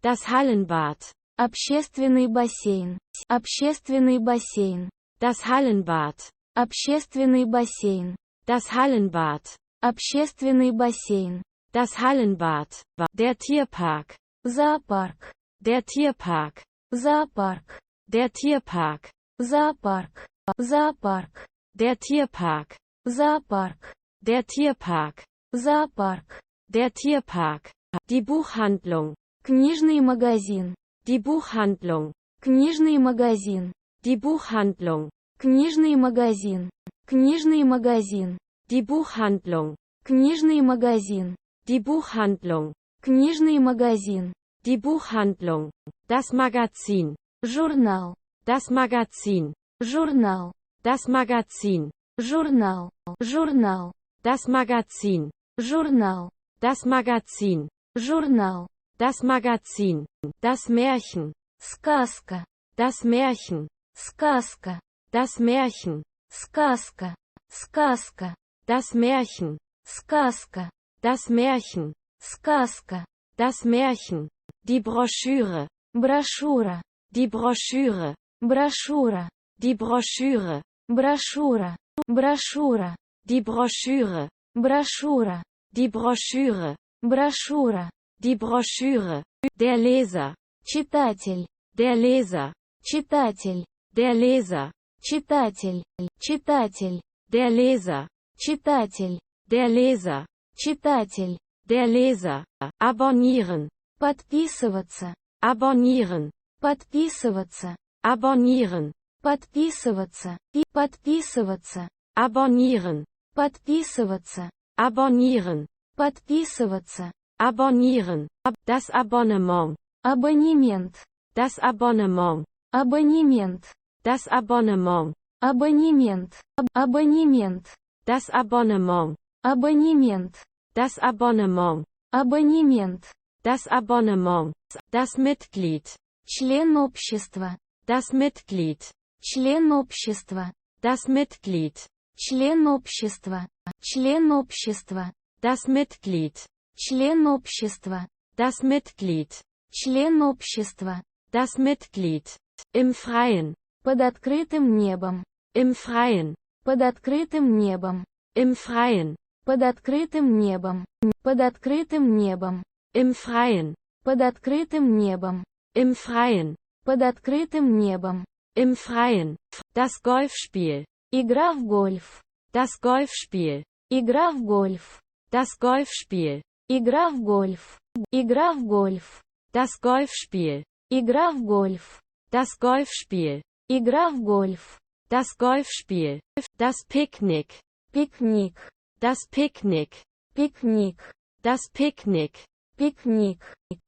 das Hallenbad, Общественный бассейн. Общественный бассейн. Das Hallenbad. Общественный бассейн. Das Hallenbad. Общественный бассейн. Das Hallenbad. Der Tierpark. Зоопарк. Der Tierpark. Зоопарк. Der Tierpark. Зоопарк. Зоопарк. Der Tierpark. Зоопарк. Der Tierpark. Зоопарк. Der Tierpark. Die Buchhandlung. Книжный магазин. Die Buchhandlung. Книжный магазин. Die Buchhandlung. Книжный магазин. Книжный магазин. Die Buchhandlung. Книжный магазин. Die Buchhandlung. Книжный магазин. Die Buchhandlung. Das Magazin. Журнал. Das Magazin. Журнал. Das Magazin. Журнал. Журнал. Das Magazin. Журнал. Das Magazin. Журнал. Das Magazin. Das Märchen. Сказка. Das Märchen. Сказка. Das Märchen. Сказка. Сказка. Das Märchen. Сказка. Das Märchen. Сказка. Das Märchen. Die Broschüre. Брошюра. Die Broschüre. Брошюра. Die Broschüre. Брошюра. Брошюра. Die Broschüre. Брошюра. Die Broschüre. Брошюра. Die Broschüre. Der Leser. Читатель. Der Leser. Читатель. Der Leser. Читатель. Читатель. Der Leser. Читатель. Der Leser. Читатель. Der Leser. Abonnieren. Подписываться. Abonnieren. Подписываться. Abonnieren. Подписываться. И подписываться. Abonnieren. Подписываться. Abonnieren. Подписываться. Abonnieren. Das Abonnement. Абонемент. Das Abonnement. Абонемент. Das Abonnement. Абонемент. Абонемент. Das Abonnement. Абонемент. Das Abonnement. Абонемент. Das Abonnement. Das Mitglied. Член общества. Das Mitglied. Член общества. Das Mitglied. Член общества. Член общества. Das Mitglied. Член общества. Das Mitglied. Член общества. Das Mitglied. Im Freien. Под открытым небом. Im Freien. Под открытым небом. Im Freien. Под открытым небом. Под открытым небом. Im Freien. Под открытым небом. Im Freien. Под открытым небом. Im Freien. Das Golfspiel. Игра в гольф. Das Golfspiel. Игра в гольф. Das Golfspiel. Игра в гольф. Игра в гольф. Das Golfspiel. Игра в гольф. Das Golfspiel. Игра в гольф. Das Golfspiel. Das Picknick. Пикник. Das Picknick. Пикник. Das Picknick. Пикник.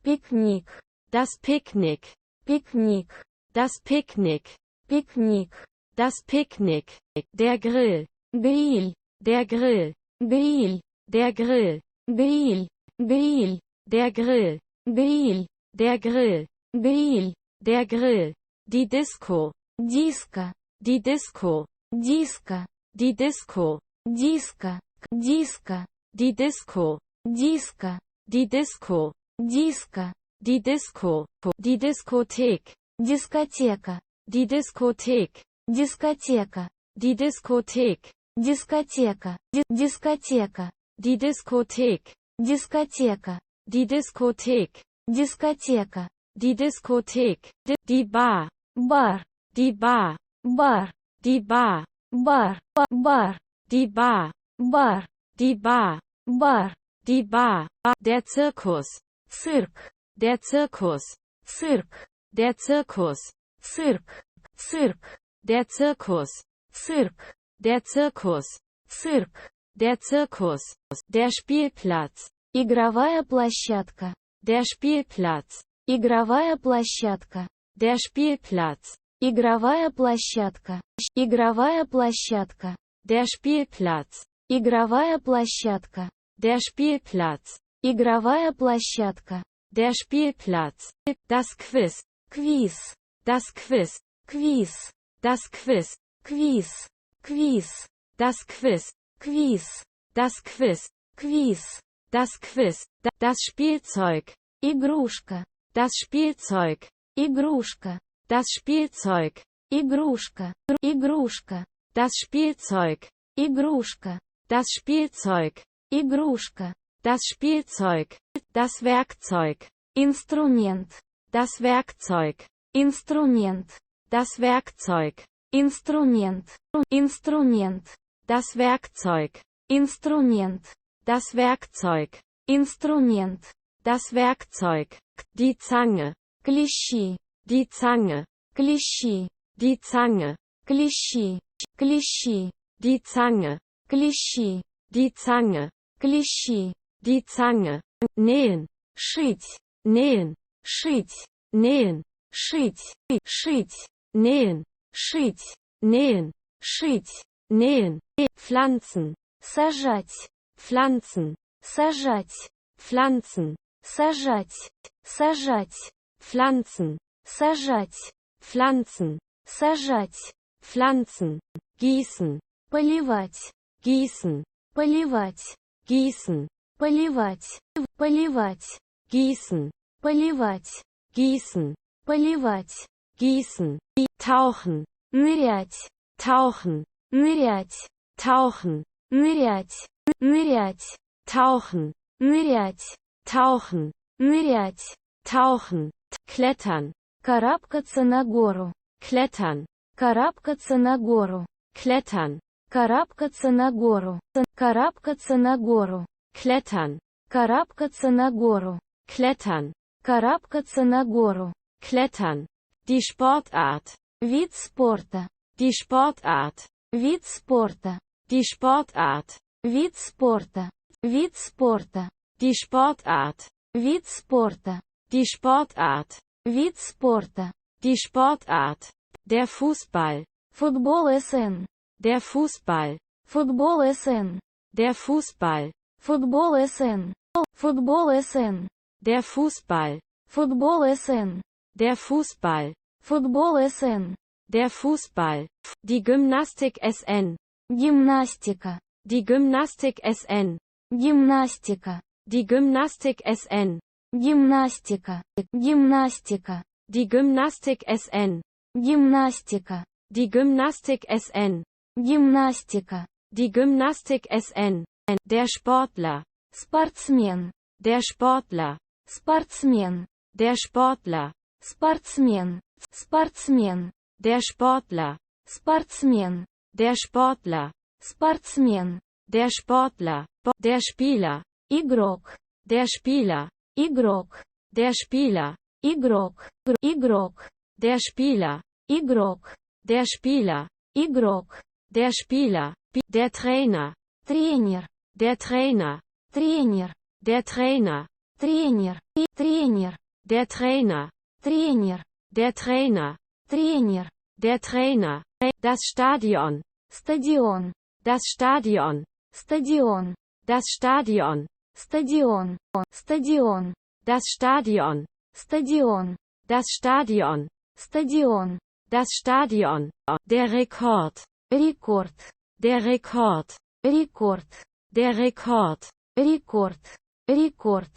Пикник. Das Picknick. Пикник. Das Picknick. Пикник. Das Picknick. Der Grill. Гриль. Der Grill. Гриль. Der Grill. Гриль. Гриль. Der Grill. Гриль. Der Grill. Гриль. Der Grill. Die Disco. Диско. Die Disco. Диско. Die Disco. Диско. Диско. Die Disco. Диско. Die Disco. Диско. Die Disco. Die Diskothek. Дискотека. Die Diskothek. Дискотека. Die Diskothek. Дискотека. Дискотека. Die Diskothek. Дискотека. Die Diskothek. Дискотека. Die Diskothek. Die Bar. Бар. Die Bar. Бар. Die Bar. Бар. Бар. Die Bar. Бар. Die Bar. Бар. Die Bar. Der Zirkus. Цирк. Der Zirkus. Цирк. Der Zirkus. Цирк. Цирк. Der Zirkus. Цирк. Der Zirkus. Цирк. Der Zirkus. Der Spielplatz. Игровая площадка. Der Spielplatz. Игровая площадка. Der Spielplatz. Игровая площадка. Игровая площадка. Der Spielplatz. Игровая площадка. Der Spielplatz. Игровая площадка. Der Spielplatz. Das Quiz. Квиз. Das Quiz. Квиз. Das Quiz. Квиз. Квиз. Das Quiz. Квиз. Das Quiz. Квиз. Das Quiz. Das Spielzeug. Игрушка. Das Spielzeug. Игрушка. Das Spielzeug. Игрушка. Игрушка. Das Spielzeug. Игрушка. Das Spielzeug. Игрушка. Das Spielzeug. Das Werkzeug. Инструмент. Das Werkzeug. Инструмент. Das Werkzeug. Инструмент. Инструмент. Das Werkzeug. Инструмент. Das Werkzeug. Инструмент. Das Werkzeug. Die Zange. Клещи. Die Zange. Клещи. Die Zange. Клещи. Клещи. Die Zange. Клещи. Die Zange. Клещи. Die Zange. Nähen. Шить. Nähen. Шить. Nähen. Шить. Шить. Nähen. Шить. Nähen. Шить. Nähen. Pflanzen. Сажать. Pflanzen. Сажать. Pflanzen. Сажать. Сажать. Pflanzen. Сажать. Pflanzen. Сажать. Pflanzen. Gießen. Поливать. Gießen. Поливать. Gießen. Поливать. Поливать. Gießen. Поливать. Gießen. Поливать. Gießen. Tauchen. Нырять. Tauchen. Нырять. Tauchen. Нырять. Нырять. Tauchen. Нырять. Tauchen. Нырять. Tauchen. Klettern. Карабкаться на гору. Klettern. Карабкаться на гору. Klettern. Карабкаться на гору. Карабкаться на гору. Klettern. Карабкаться на гору. Klettern. Карабкаться на гору. Klettern. Die Sportart. Вид спорта. Die Sportart. Вид спорта. Die Sportart. Вид спорта. Вид спорта. Die Sportart. Вид спорта. Die Sportart. Вид спорта. Die Sportart. Der Fußball. Футбол СН. Der Fußball. Футбол СН. Der Fußball. Футбол СН. Футбол СН. Der Fußball. Футбол СН. Der Fußball. Футбол СН. Der Fußball. Die Gymnastik SN. Гимнастика. Die Gymnastik SN. Гимнастика. Die Gymnastik SN. Гимнастика. Гимнастика. Die Gymnastik SN. Гимнастика. Die Gymnastik SN. Гимнастика. Die Gymnastik SN. Der Sportler. Спортсмен. Der Sportler. Спортсмен. Der Sportler. Спортсмен. Спортсмен. Der Sportler. Спортсмен. Der Sportler. Спортсмен. Der Sportler. Der Spieler. Игрок. Der Spieler. Игрок. Der Spieler. Игрок. Игрок. Der Spieler. Игрок. Der Spieler. Игрок. Der Spieler. Der Trainer. Тренер. Der Trainer. Тренер. Der Trainer. Тренер. Тренер. Der Trainer. Тренер. Der Trainer. Тренер. Der Trainer. Das Stadion. Стадион. Das Stadion. Стадион. Das Stadion. Стадион. Стадион. Das Stadion. Стадион. Das Stadion. Стадион. Das Stadion. Der Rekord. Рекорд. Der Rekord. Рекорд. Der Rekord. Рекорд. Рекорд.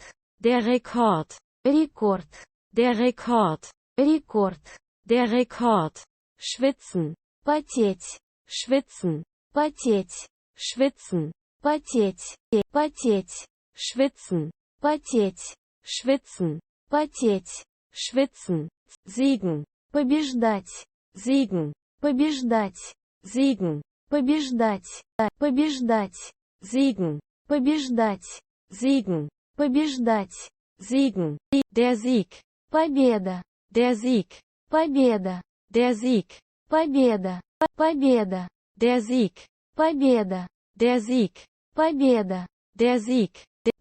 Der Rekord. Рекорд. Der Rekord. Рекорд. Der Rekord. Schwitzen. Потеть. Schwitzen. Потеть. Schwitzen. Потеть. Потеть. Schwitzen. Потеть. Schwitzen. Потеть. Schwitzen. Siegen. Побеждать. Siegen. Побеждать. Siegen. Побеждать. Побеждать. Siegen. Побеждать. Siegen. Побеждать. Siegen. Der Sieg. Победа. Der Sieg. Победа. Der Sieg. Победа. Победа. Der Sieg. Победа. Der Sieg. Победа. Der Sieg.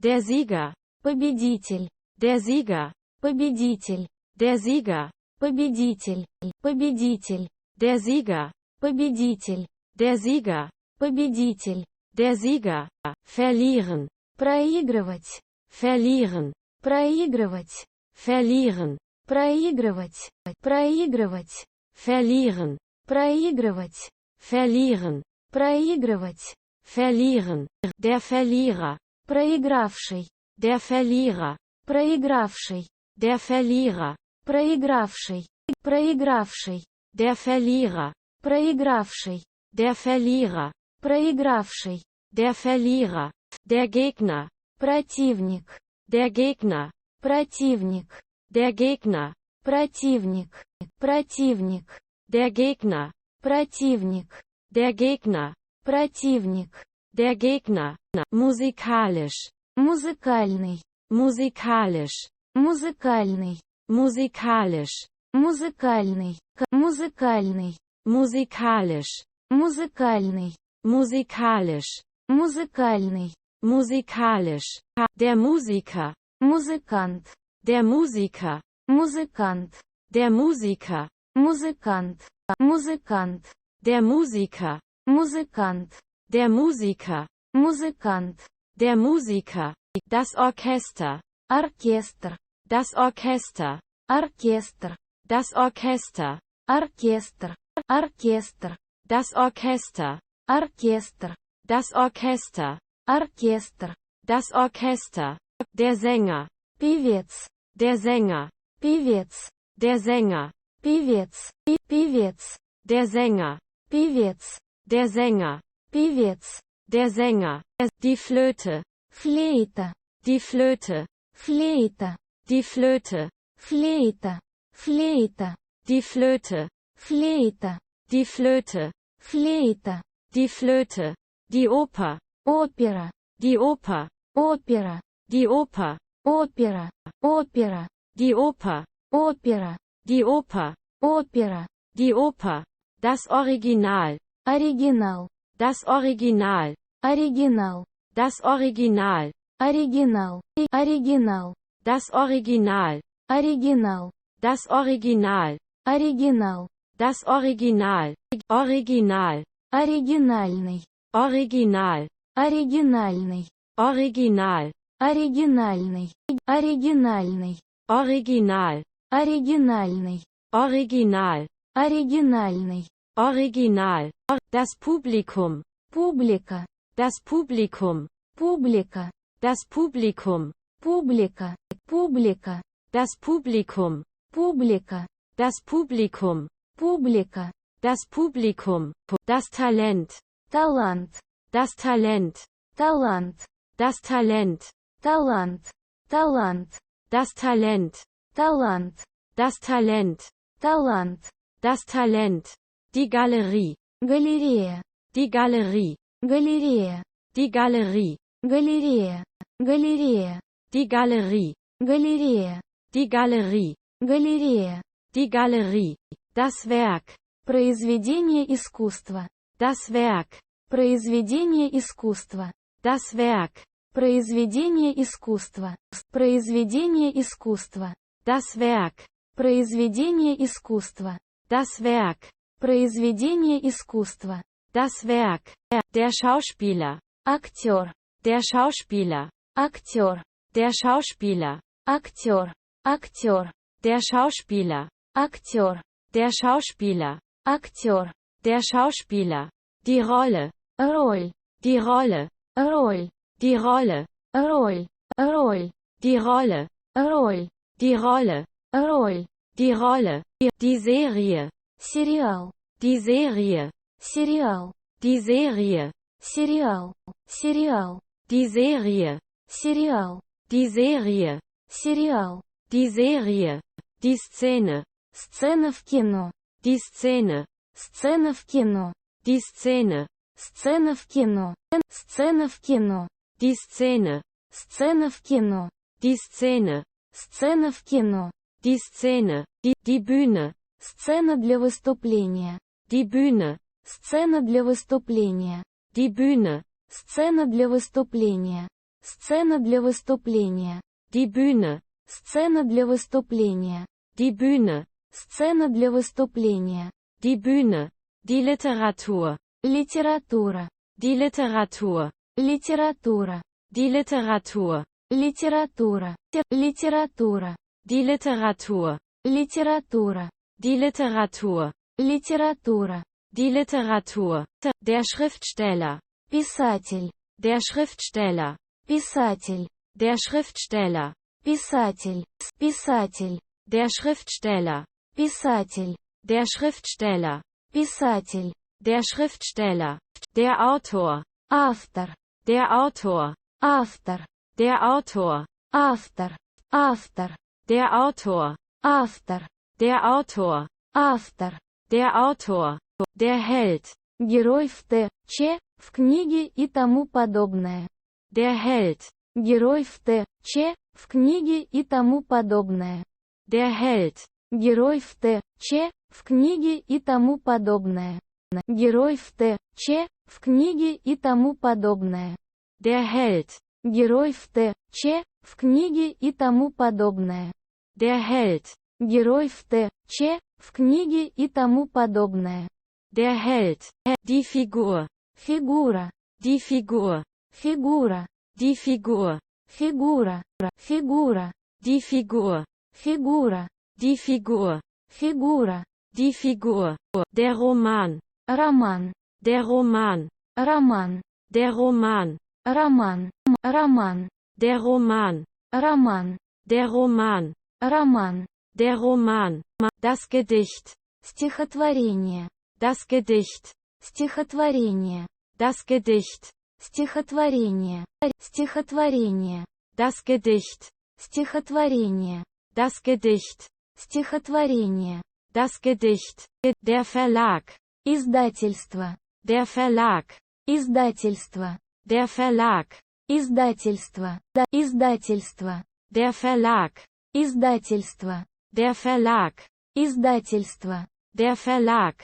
Der Sieger. Победитель. Der Sieger. Победитель. Der Sieger. Победитель. Победитель. Der Sieger. Победитель. Der Sieger. Победитель. Der Sieger. Verlieren. Проигрывать. Verlieren. Проигрывать. Verlieren. Проигрывать. Проигрывать. Verlieren. Проигрывать. Verlieren. Проигрывать. Verlieren. Der Verlierer. Проигравший. Der Verlierer. Проигравший. Der Verlierer. проигравший, проигравший, der Verlierer, проигравший, der Verlierer, проигравший, der Verlierer, der Gegner, противник, der Gegner, противник, der Gegner, противник, противник, der Gegner, противник, der Gegner, противник, der Gegner, musikalisch, музыкальный, musikalisch, музыкальный, musikalisch, музыкальный, музыкальный, musikalisch, музыкальный, musikalisch, музыкальный, musikalisch, der Musiker, музыкант, der Musiker, музыкант, der Musiker, музыкант, музыкант, der Musiker, музыкант, der Musiker, музыкант, der Musiker, das Orchester, оркестр, das Orchester, оркестр, das Orchester, оркестр, оркестр, das Orchester, оркестр, das Orchester, оркестр, das Orchester, der Sänger, певец, der Sänger, певец, der Sänger, певец, певец, der Sänger, певец, der Sänger, певец, der Sänger, die Flöte, флейта, die Flöte, флейта, die Flöte, флейта, флейта, die Flöte, флейта, die Flöte, флейта, die Flöte, die Oper, опера, die Oper, опера, die Oper, опера, опера, die Oper, опера, die Oper, опера, die Oper, das Original, оригинал, das Original, оригинал, das Original, оригинал, оригинал, das Original, оригинал, das Original, оригинал, das Original, Original, оригинальный, Original, оригинальный, Original, оригинальный, оригинальный, Original, оригинальный, Original, оригинальный, Original, das Publikum, публика, das Publikum, публика, das Publikum, публика, публика, das Publikum, публика, das Publikum, публика, das Publikum, das Talent, талант, das Talent, талант, das Talent, талант, талант, das Talent, талант, das Talent, талант, das Talent, die Galerie, галерея, die Galerie, галерея, die Galerie, галерея, галерея, die Galerie, галерея, die Galerie, галерея, die Galerie, das Werk, произведение искусства, das Werk, произведение искусства, das Werk, произведение искусства, произведение искусства, das Werk, произведение искусства, das Werk, произведение искусства, das Werk, der Schauspieler, актер, der Schauspieler, актер, der Schauspieler, актер, актер, der Schauspieler, актер, der Schauspieler, актер, der Schauspieler, die Rolle, роль, die Rolle, роль, die Rolle, роль, роль, die Rolle, роль, die Rolle, роль, die Rolle, die Serie, сериал, die Serie, сериал, die Serie, сериал, сериал, die Serie, сериал, die Serie, сериал, die Serie, die Szene, сцена в кино, die Szene, сцена в кино, die Szene, сцена в кино, сцена в кино, die Szene, сцена в кино, die Szene, сцена в кино, die Szene, die Bühne, сцена для выступления, die Bühne, сцена для выступления, die Bühne, сцена для выступления, сцена для выступления, die Bühne, сцена для выступления, die Bühne, сцена для выступления, die Bühne, die Literatur, литература, die Literatur, литература, die Literatur, литература, литература, die Literatur, литература, die Literatur, литература, die Literatur, der Schriftsteller, писатель, der Schriftsteller, писатель, der Schriftsteller, писатель, писатель, Der Schriftsteller. Писатель. Der Schriftsteller. Писатель. Der Schriftsteller. Der Autor. Автор. Der Autor. Автор. Der Autor. Автор. Автор. Der Autor. Автор. Der Autor. Автор. Der Autor. Der Held. Герой в Т.Ч. в книге и тому подобное. Der Held. Герой в Т.Ч. в книге и тому подобное. Der Held. Герой в Т.Ч. в книге и тому подобное. Герой в Т.Ч. в книге и тому подобное. Der Held. Герой в Т.Ч. в книге и тому подобное. Der Held. Герой в Т.Ч. в книге и тому подобное. Der Held. Die Figur. Фигура. Die Figur. Фигура. Die Figur. Фигура. Фигура. Die Figur. Фигура. Die Figur. Фигура. Die Figur. Der Roman. Роман. Der Roman. Роман. Der Roman. Роман. Роман. Der Roman. Роман. Der Roman. Роман. Der Roman. Das Gedicht. Стихотворение. Das Gedicht. Стихотворение. Das Gedicht. Стихотворение. Стихотворение. Das Gedicht. Стихотворение. Das Gedicht. Стихотворение. Das Gedicht. Der Verlag. Издательство. Der Verlag. Издательство. Der Verlag. Издательство. Издательство. Der Verlag. Издательство. Der Verlag. Издательство. Der Verlag.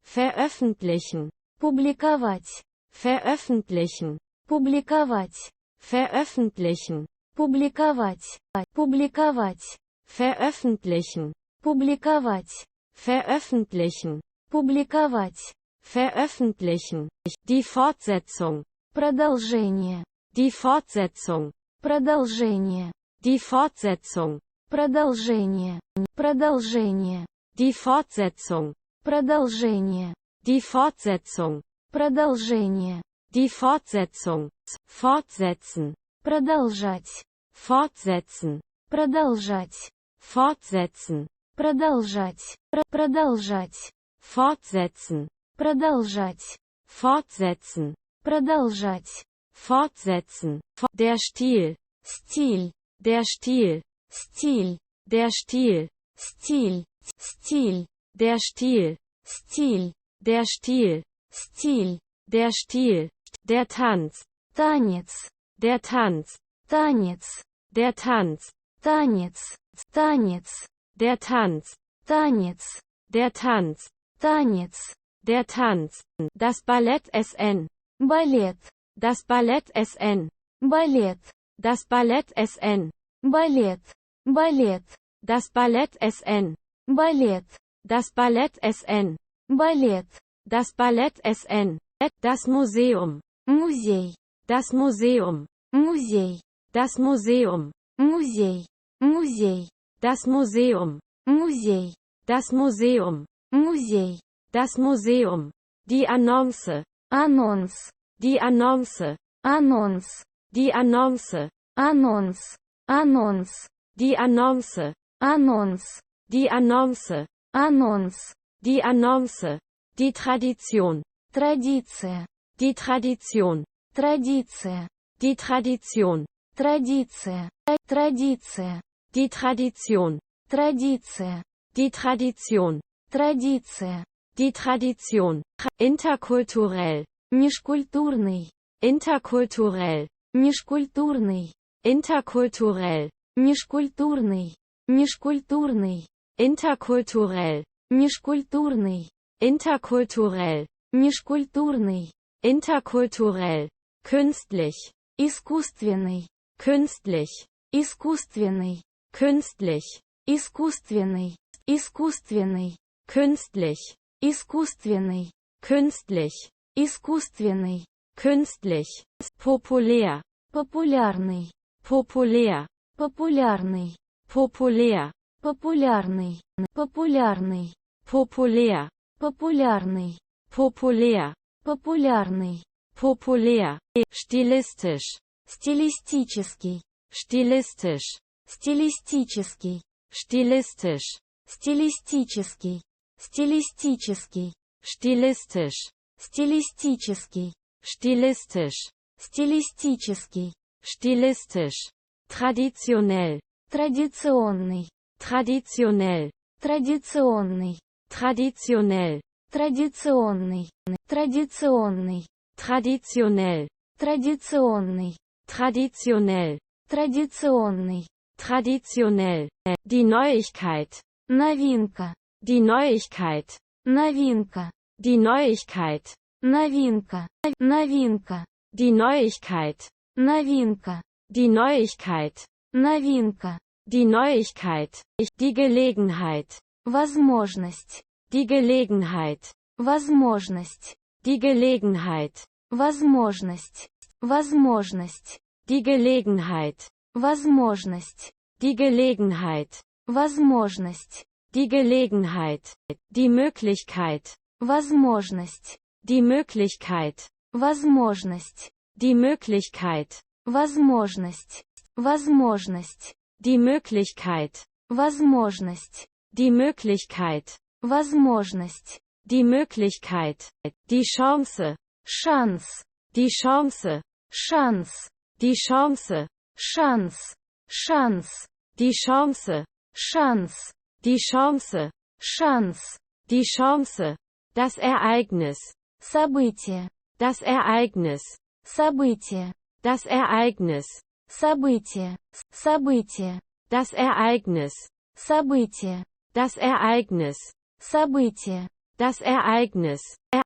Veröffentlichen. Публиковать. Veröffentlichen. Публиковать. Veröffentlichen. Публиковать. Публиковать. Veröffentlichen. Публиковать. Veröffentlichen. Публиковать. Veröffentlichen. Die Fortsetzung. Продолжение. Die Fortsetzung. Продолжение. Die Fortsetzung. Продолжение. Продолжение. Die Fortsetzung. Продолжение. Die Fortsetzung. Продолжение. Die Fortsetzung. Fortsetzen. Продолжать. Fortsetzen. Продолжать. Fortsetzen. Продолжать. Продолжать. Fortsetzen. Продолжать. Fortsetzen. Продолжать. Fortsetzen. Der Stil. Стиль. Der Stil. Стиль. Der Stil. Стиль. Стиль. Der Stil. Стиль. Der Stil. Стиль. Der Stil. Der Tanz. Танец. Der Tanz. Танец. Der Tanz. Танец. Танец. Der Tanz. Танец. Der Tanz. Танец. Der Tanz. Das Ballett SN. Балет. Das Ballett SN. Балет. Das Ballett SN. Балет. Балет. Das Ballett SN. Балет. Das Ballett SN. Балет. Das Ballett SN. Das Museum. Музей. Das Museum. Музей. Das Museum. Музей. Музей. Das Museum. Музей. Das Museum. Музей. Das Museum. Die Annonce. Анонс. Die Annonce. Анонс. Die Annonce. Анонс. Анонс. Die Annonce. Анонс. Die Annonce. Анонс. Die Annonce. Die Tradition. Традиция. Die Tradition. Традиция. Die Tradition. Традиция. Традиция. Die Tradition. Традиция. Die Tradition. Традиция. Die Tradition. Interkulturell. Межкультурный. Interkulturell. Межкультурный. Interkulturell. Межкультурный. Межкультурный. Interkulturell. Межкультурный. Interkulturell. Межкультурный. Interkulturell. Künstlich. Искусственный. Künstlich. Искусственный. Künstlich. Искусственный. Искусственный. Künstlich. Искусственный. Künstlich. Искусственный. Künstlich. Populär. Популярный. Populär. Популярный. Populär. Популярный. Популярный. Populär. Популярный. Populär. Популярный. Populär. Stilistisch. Стилистический. Stilistisch. Стилистический. stilistisch, стилистический, стилистический, stilistisch, стилистический, stilistisch, стилистический, stilistisch, traditionell, традиционный, traditionell, традиционный, traditionell, традиционный, традиционный, traditionell, традиционный, traditionell, традиционный, traditionell, die Neuigkeit, новинка, die Neuigkeit, новинка, die Neuigkeit, новинка, новинка, die Neuigkeit, новинка, die Neuigkeit, новинка, die Neuigkeit, die Gelegenheit, возможность, die Gelegenheit, возможность, die Gelegenheit, возможность, возможность, die Gelegenheit, возможность, die Gelegenheit, возможность, die Gelegenheit, die Möglichkeit, возможность, die Möglichkeit, возможность, die Möglichkeit, возможность, возможность, die Möglichkeit, возможность, die Möglichkeit, возможность, die Möglichkeit, die Chance, шанс, die Chance, шанс, die Chance, шанс, шанс, die Chance, шанс, die Chance, шанс, die Chance, das Ereignis, событие, das Ereignis, событие, das Ereignis, событие, событие, das Ereignis, событие, das Ereignis, событие, das Ereignis,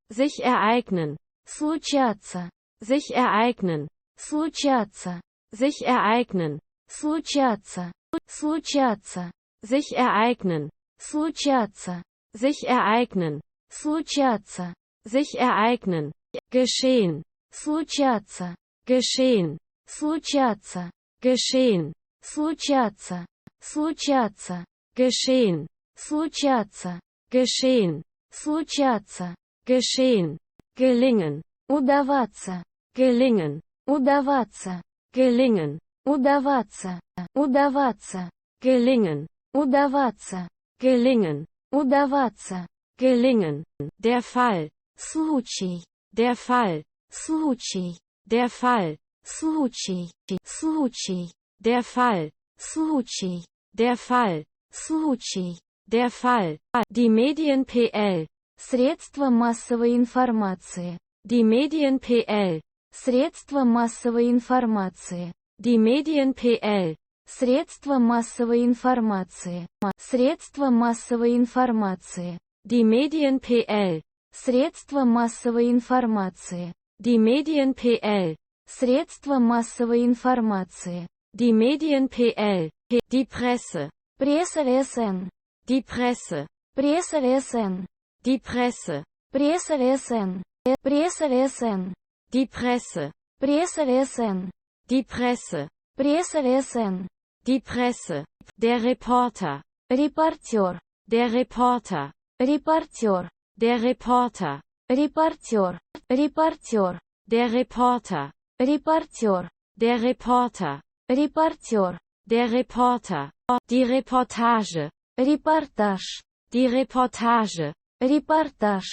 sich ereignen, случаться, sich ereignen, случаться, sich ereignen, случаться, случаться, sich ereignen, случаться, sich ereignen, случаться, sich ereignen, geschehen, случаться, geschehen, случаться, geschehen, случаться, случаться, geschehen, случаться, geschehen, случаться, geschehen, gelingen, удаваться, gelingen, удаваться, gelingen, удаваться, удаваться, gelingen, удаваться, gelingen, удаваться, gelingen, der Fall, случай, der Fall, случай, der Fall, случай, случай, der Fall, случай, der Fall, случай, der Fall, die Medien PL, средства массовой информации, die Medien PL, средства массовой информации, die Medien PL, средства массовой информации, средства массовой информации, die Medien PL, средства массовой информации, die Medien PL, средства массовой информации, die Medien PL, die Presse, пресса СН, die Presse, пресса СН, die Presse, пресса СН, пресса СН, die Presse, пресса СН, die Presse, пресса СН, die Presse, der Reporter, репортер, der Reporter, репортер, der Reporter, репортер, репортер, der Reporter, репортер, der Reporter, репортер, der Reporter, die Reportage, репортаж, die Reportage, репортаж,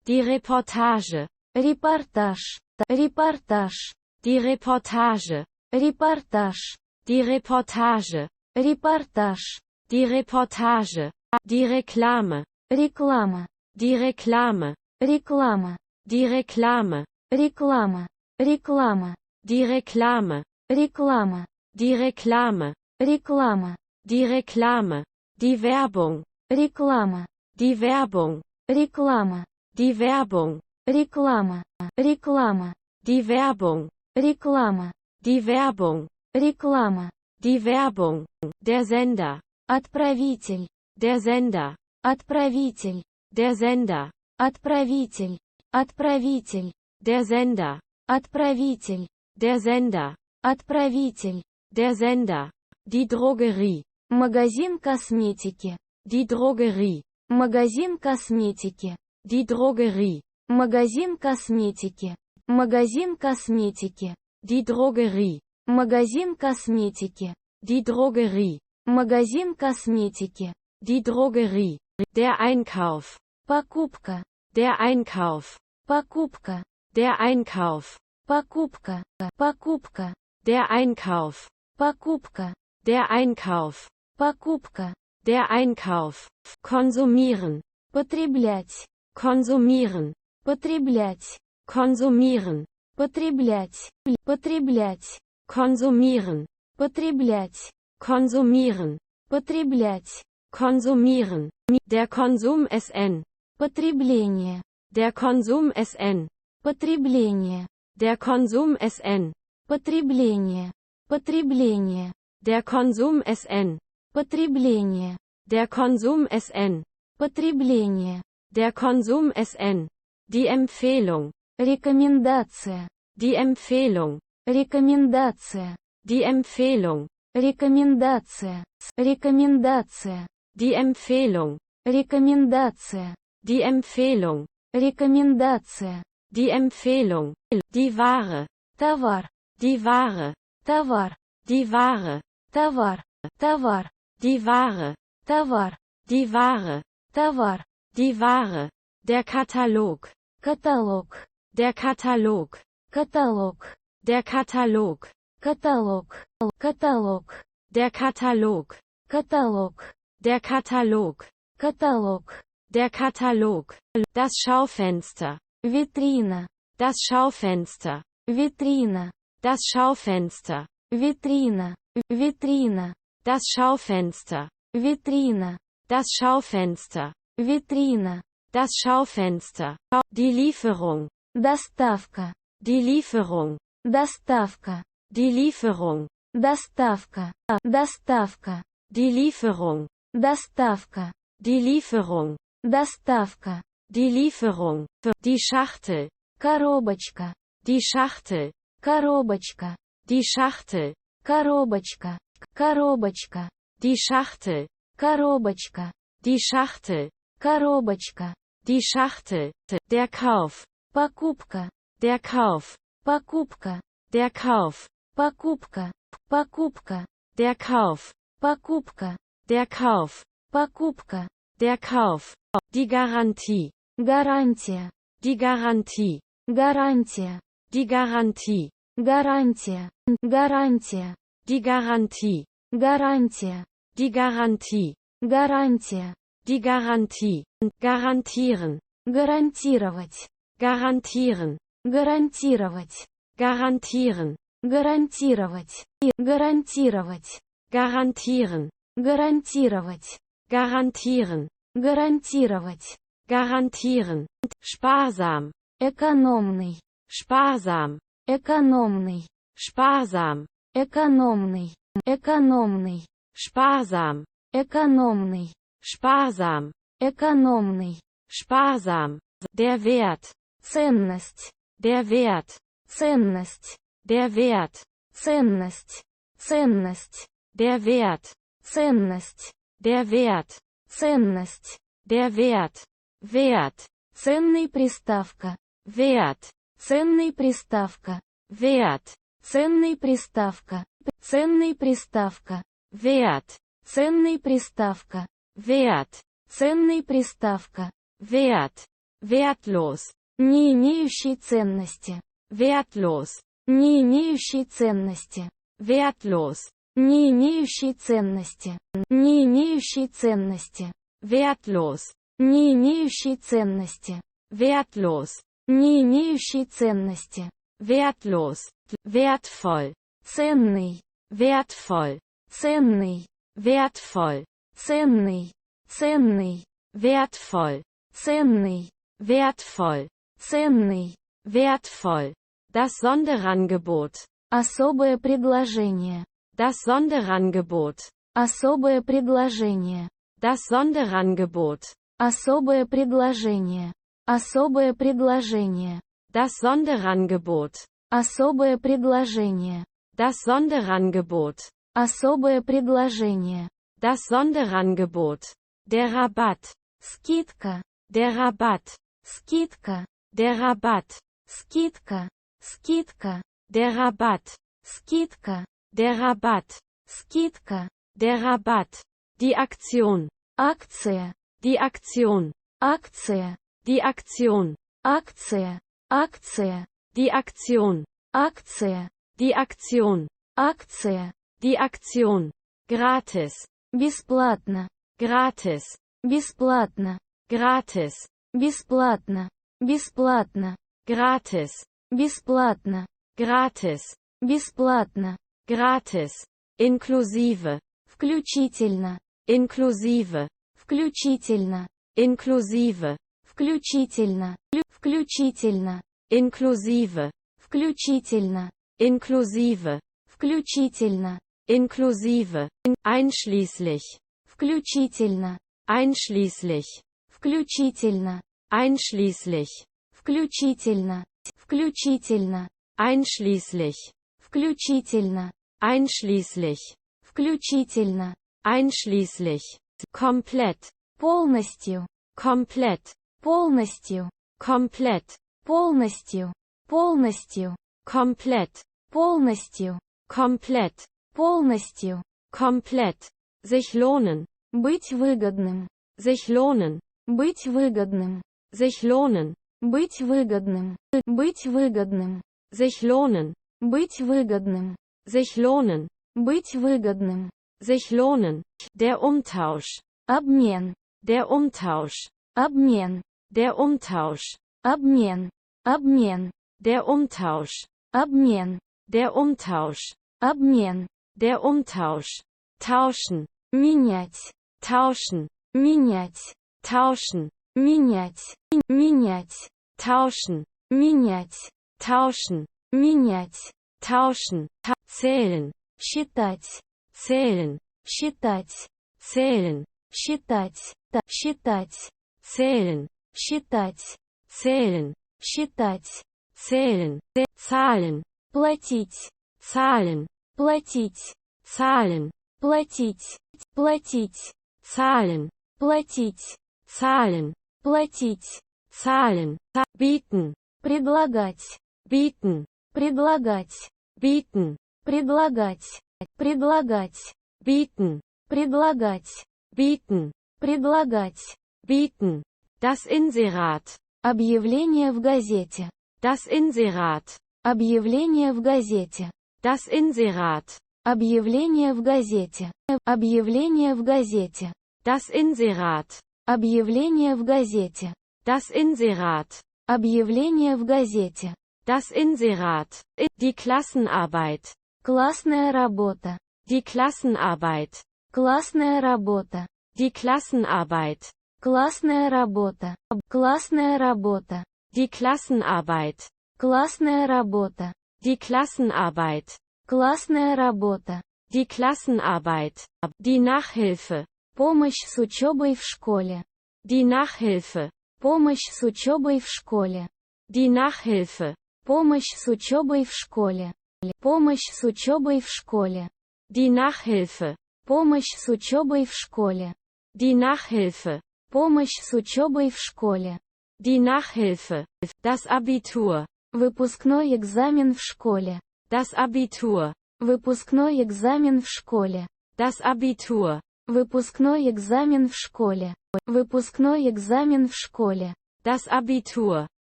die Reportage, репортаж, репортаж, die Reportage, репортаж, die Reportage, репортаж, die Reportage, die Reklame, реклама, die Reklame, реклама, die Reklame, реклама, реклама, die Reklame, реклама, die Reklame, реклама, die Reklame, die Werbung, реклама, die Werbung, реклама, die Werbung, реклама, реклама, die Werbung, реклама, die Werbung, реклама, die Werbung, der Sender, отправитель, der Sender, отправитель, der Sender, отправитель, отправитель, der Sender, отправитель, der Sender, отправитель, der Sender, die Drogerie, магазин косметики, die Drogerie, магазин косметики, die Drogerie, магазин косметики, магазин косметики, die Drogerie, магазин косметики, die Drogerie, Магазин косметики. Die Drogerie. Der Einkauf. Покупка. Der Einkauf. Покупка. Der Einkauf. Покупка. Покупка. Der Einkauf. Покупка. Der Einkauf. Покупка. Der Einkauf. Konsumieren. Потреблять. Konsumieren. Потреблять. Konsumieren. Потреблять. Потреблять. Konsumieren. Потреблять. Konsumieren. Потреблять. Konsumieren. Der Konsum SN. Потребление. Der Konsum SN. Потребление. Der Konsum SN. Потребление. Потребление. Der Konsum SN. Потребление. Der Konsum SN. Потребление. Der Konsum SN. Die Empfehlung. Рекомендация. Die Empfehlung. Рекомендация. Die Empfehlung. Рекомендация. Рекомендация. Die Empfehlung. Рекомендация. Die Empfehlung. Рекомендация. Die Empfehlung. Die Ware. Товар. Die Ware. Товар. Die Ware. Товар. Товар. Die Ware. Товар. Die Ware. Товар. Die Ware. Der Katalog. Каталог. Der Katalog. Каталог. Der Katalog. Каталог. Каталог. Der Katalog. Каталог. Der Katalog. Каталог. Der Katalog. Das Schaufenster. Витрина. Das Schaufenster. Витрина. Das Schaufenster. Витрина. Витрина. Das Schaufenster. Витрина. Das Schaufenster. Витрина. Das Schaufenster. Die Lieferung. Доставка. Die Lieferung. Доставка. Die Lieferung. Доставка. Доставка. Die Lieferung. Доставка. Die Lieferung. Доставка. Die Lieferung. Die Schachtel. Коробочка. Die Schachtel. Коробочка. Die Schachtel. Коробочка. Коробочка. Die Schachtel. Коробочка. Die Schachtel. Коробочка. Die Schachtel. Der Kauf. Покупка. Der Kauf. Покупка. Der Kauf. Покупка. Покупка. Der Kauf. Покупка. Der Kauf. Покупка. Der Kauf. Die Garantie. Гарантия. Die Garantie. Гарантия. Die Garantie. Гарантия. Гарантия. Die Garantie. Гарантия. Die Garantie. Гарантия. Die Garantie. Garantieren. Гарантировать. Garantieren. Гарантировать. Garantieren. Гарантировать. Гарантировать. Garantieren. Гарантировать. Garantieren. Гарантировать. Garantieren. Sparsam. Экономный. Sparsam. Экономный. Sparsam. Экономный. Экономный. Sparsam. Экономный. Sparsam. Экономный. Sparsam. Der Wert. Ценность. Der Wert. Ценность. Der Wert. Ценность. Ценность. Der Wert. Ценность. Der Wert. Ценность. Der Wert. Wert. Ценный приставка. Wert. Ценный приставка. Wert. Ценный приставка. Ценный приставка. Wert. Ценный приставка. Wert. Ценный приставка. Wert. Wertlos. Не имеющий ценности. Wertlos. Не имеющий ценности. Wertlos. Не имеющий ценности. Не имеющий ценности. Wertlos. Не имеющий ценности. Wertlos. Не имеющий ценности. Wertlos. Wertvoll. Ценный. Wertvoll. Ценный. Wertvoll. Ценный. Ценный. Wertvoll. Ценный. Wertvoll. Ценный. Wertvoll. Das Sonderangebot. Особое предложение. Das Sonderangebot. Особое предложение. Das Sonderangebot. Особое предложение. Особое предложение. Das Sonderangebot. Особое предложение. Das Sonderangebot. Особое предложение. Das Sonderangebot. Der Rabatt. Скидка. Der Rabatt. Скидка. Der Rabatt. Скидка. Скидка. Der Rabatt. Скидка. Der Rabatt. Скидка. Der Rabatt. Die Aktion. Акция. Die Aktion. Акция. Die Aktion. Акция. Акция. Die Aktion. Акция. Die Aktion. Акция. Die Aktion. Gratis. Бесплатно. Gratis. Бесплатно. Gratis. Бесплатно. Бесплатно. Gratis. Бесплатно. Gratis. Бесплатно. Gratis. Inklusive. Включительно. Inklusive. Включительно. Inklusive. Включительно. Включительно. Inklusive. Включительно. Inklusive. Включительно. Inklusive. Einschließlich. Включительно. Einschließlich. Включительно. Einschließlich. Включительно. Включительно. Einschließlich. Включительно. Einschließlich. Включительно. Einschließlich. Komplett. Полностью. Komplett. Полностью. Komplett. Полностью. Полностью. Komplett. Полностью. Komplett. Полностью. Komplett. Sich lohnen. Быть выгодным. Sich lohnen. Быть выгодным. Sich lohnen. Быть выгодным. Быть выгодным. Sich lohnen. Быть выгодным. Sich lohnen. Быть выгодным. Sich lohnen. Der Umtausch. Обмен. Der Umtausch. Обмен. Der Umtausch. Обмен. Обмен. Der Umtausch. Обмен. Der Umtausch. Обмен. Der Umtausch. Tauschen. Менять. Tauschen. Менять. Tauschen. Менять. Менять. Tauschen. Менять. Tauschen. Менять. Tauschen. Zählen. Считать. Zählen. Считать. Zählen. Считать. Считать. Zählen. Считать. Zählen. Считать. Zählen. Zahlen. Платить. Zahlen. Платить. Zahlen. Платить. Платить. Zahlen. Платить. Zahlen. Платить. Zahlen. Bieten. Предлагать. Bieten. Предлагать. Bieten. Предлагать. Предлагать. Bieten. Предлагать. Bieten. Предлагать. Bieten. Das Inserat. Объявление в газете. Das Inserat. Объявление в газете. Das Inserat. Объявление в газете. Объявление в газете. Das Inserat. Объявление в газете. Das Inserat. Объявление в газете. Das Inserat. Die Klassenarbeit. Классная работа. Die Klassenarbeit. Классная работа. Die Klassenarbeit. Классная работа. Классная работа. Die Klassenarbeit. Классная работа. Die Klassenarbeit. Классная работа. Die Klassenarbeit. Die Nachhilfe. Помощь с учебой в школе. Die Nachhilfe. Помощь с учебой в школе. Die Nachhilfe. Помощь с учебой в школе. Помощь с учебой в школе. Die Nachhilfe. Помощь с учебой в школе. Die Nachhilfe. Помощь с учебой в школе. Die Nachhilfe. Das Abitur. Выпускной экзамен в школе. Das Abitur. Выпускной экзамен в школе. Das Abitur. Выпускной экзамен в школе. Выпускной экзамен в школе. Das Abitur.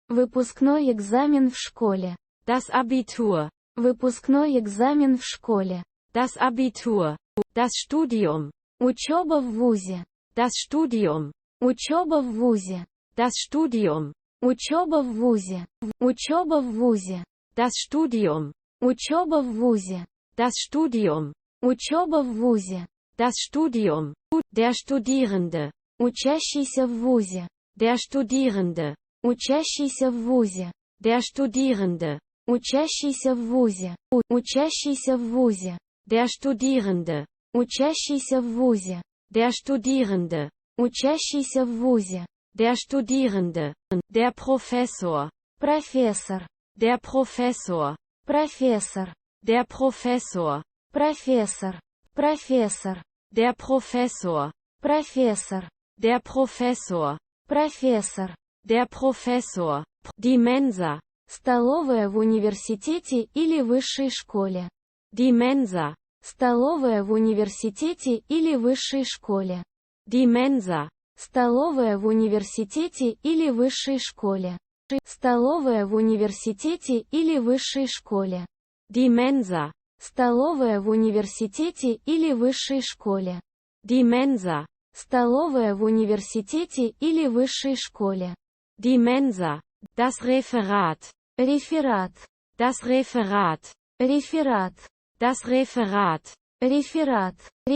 Выпускной экзамен в школе. Das Abitur. Выпускной экзамен в школе. Das Abitur. Das Studium. Учеба в вузе. Das Studium. Учеба в вузе. Das Studium. Учеба в вузе. Учеба в вузе. Das Studium. Учеба в вузе. Das Studium. Учеба в вузе. Das Studium. Der Studierende. Учащийся в вузе. Der Studierende. Учащийся в вузе. Der Studierende. Учащийся в вузе. Учащийся в вузе. Der Studierende. Учащийся в вузе. Der Studierende. Учащийся в вузе. Der Studierende. Der Professor. Профессор. Der Professor. Профессор. Der Professor. Профессор. Профессор. Der Professor. Профессор. Der Professor. Профессор. Der Professor. Die Mensa. Столовая в университете или высшей школе. Die Mensa. Столовая в университете или высшей школе. Die Mensa. Столовая в университете или высшей школе. Столовая в университете или высшей школе. Die Mensa. Столовая в университете или высшей школе. Die Mensa. Столовая в университете или высшей школе. Die Mensa. Das Referat. Реферат. Das Referat. Реферат. Das Referat. Реферат.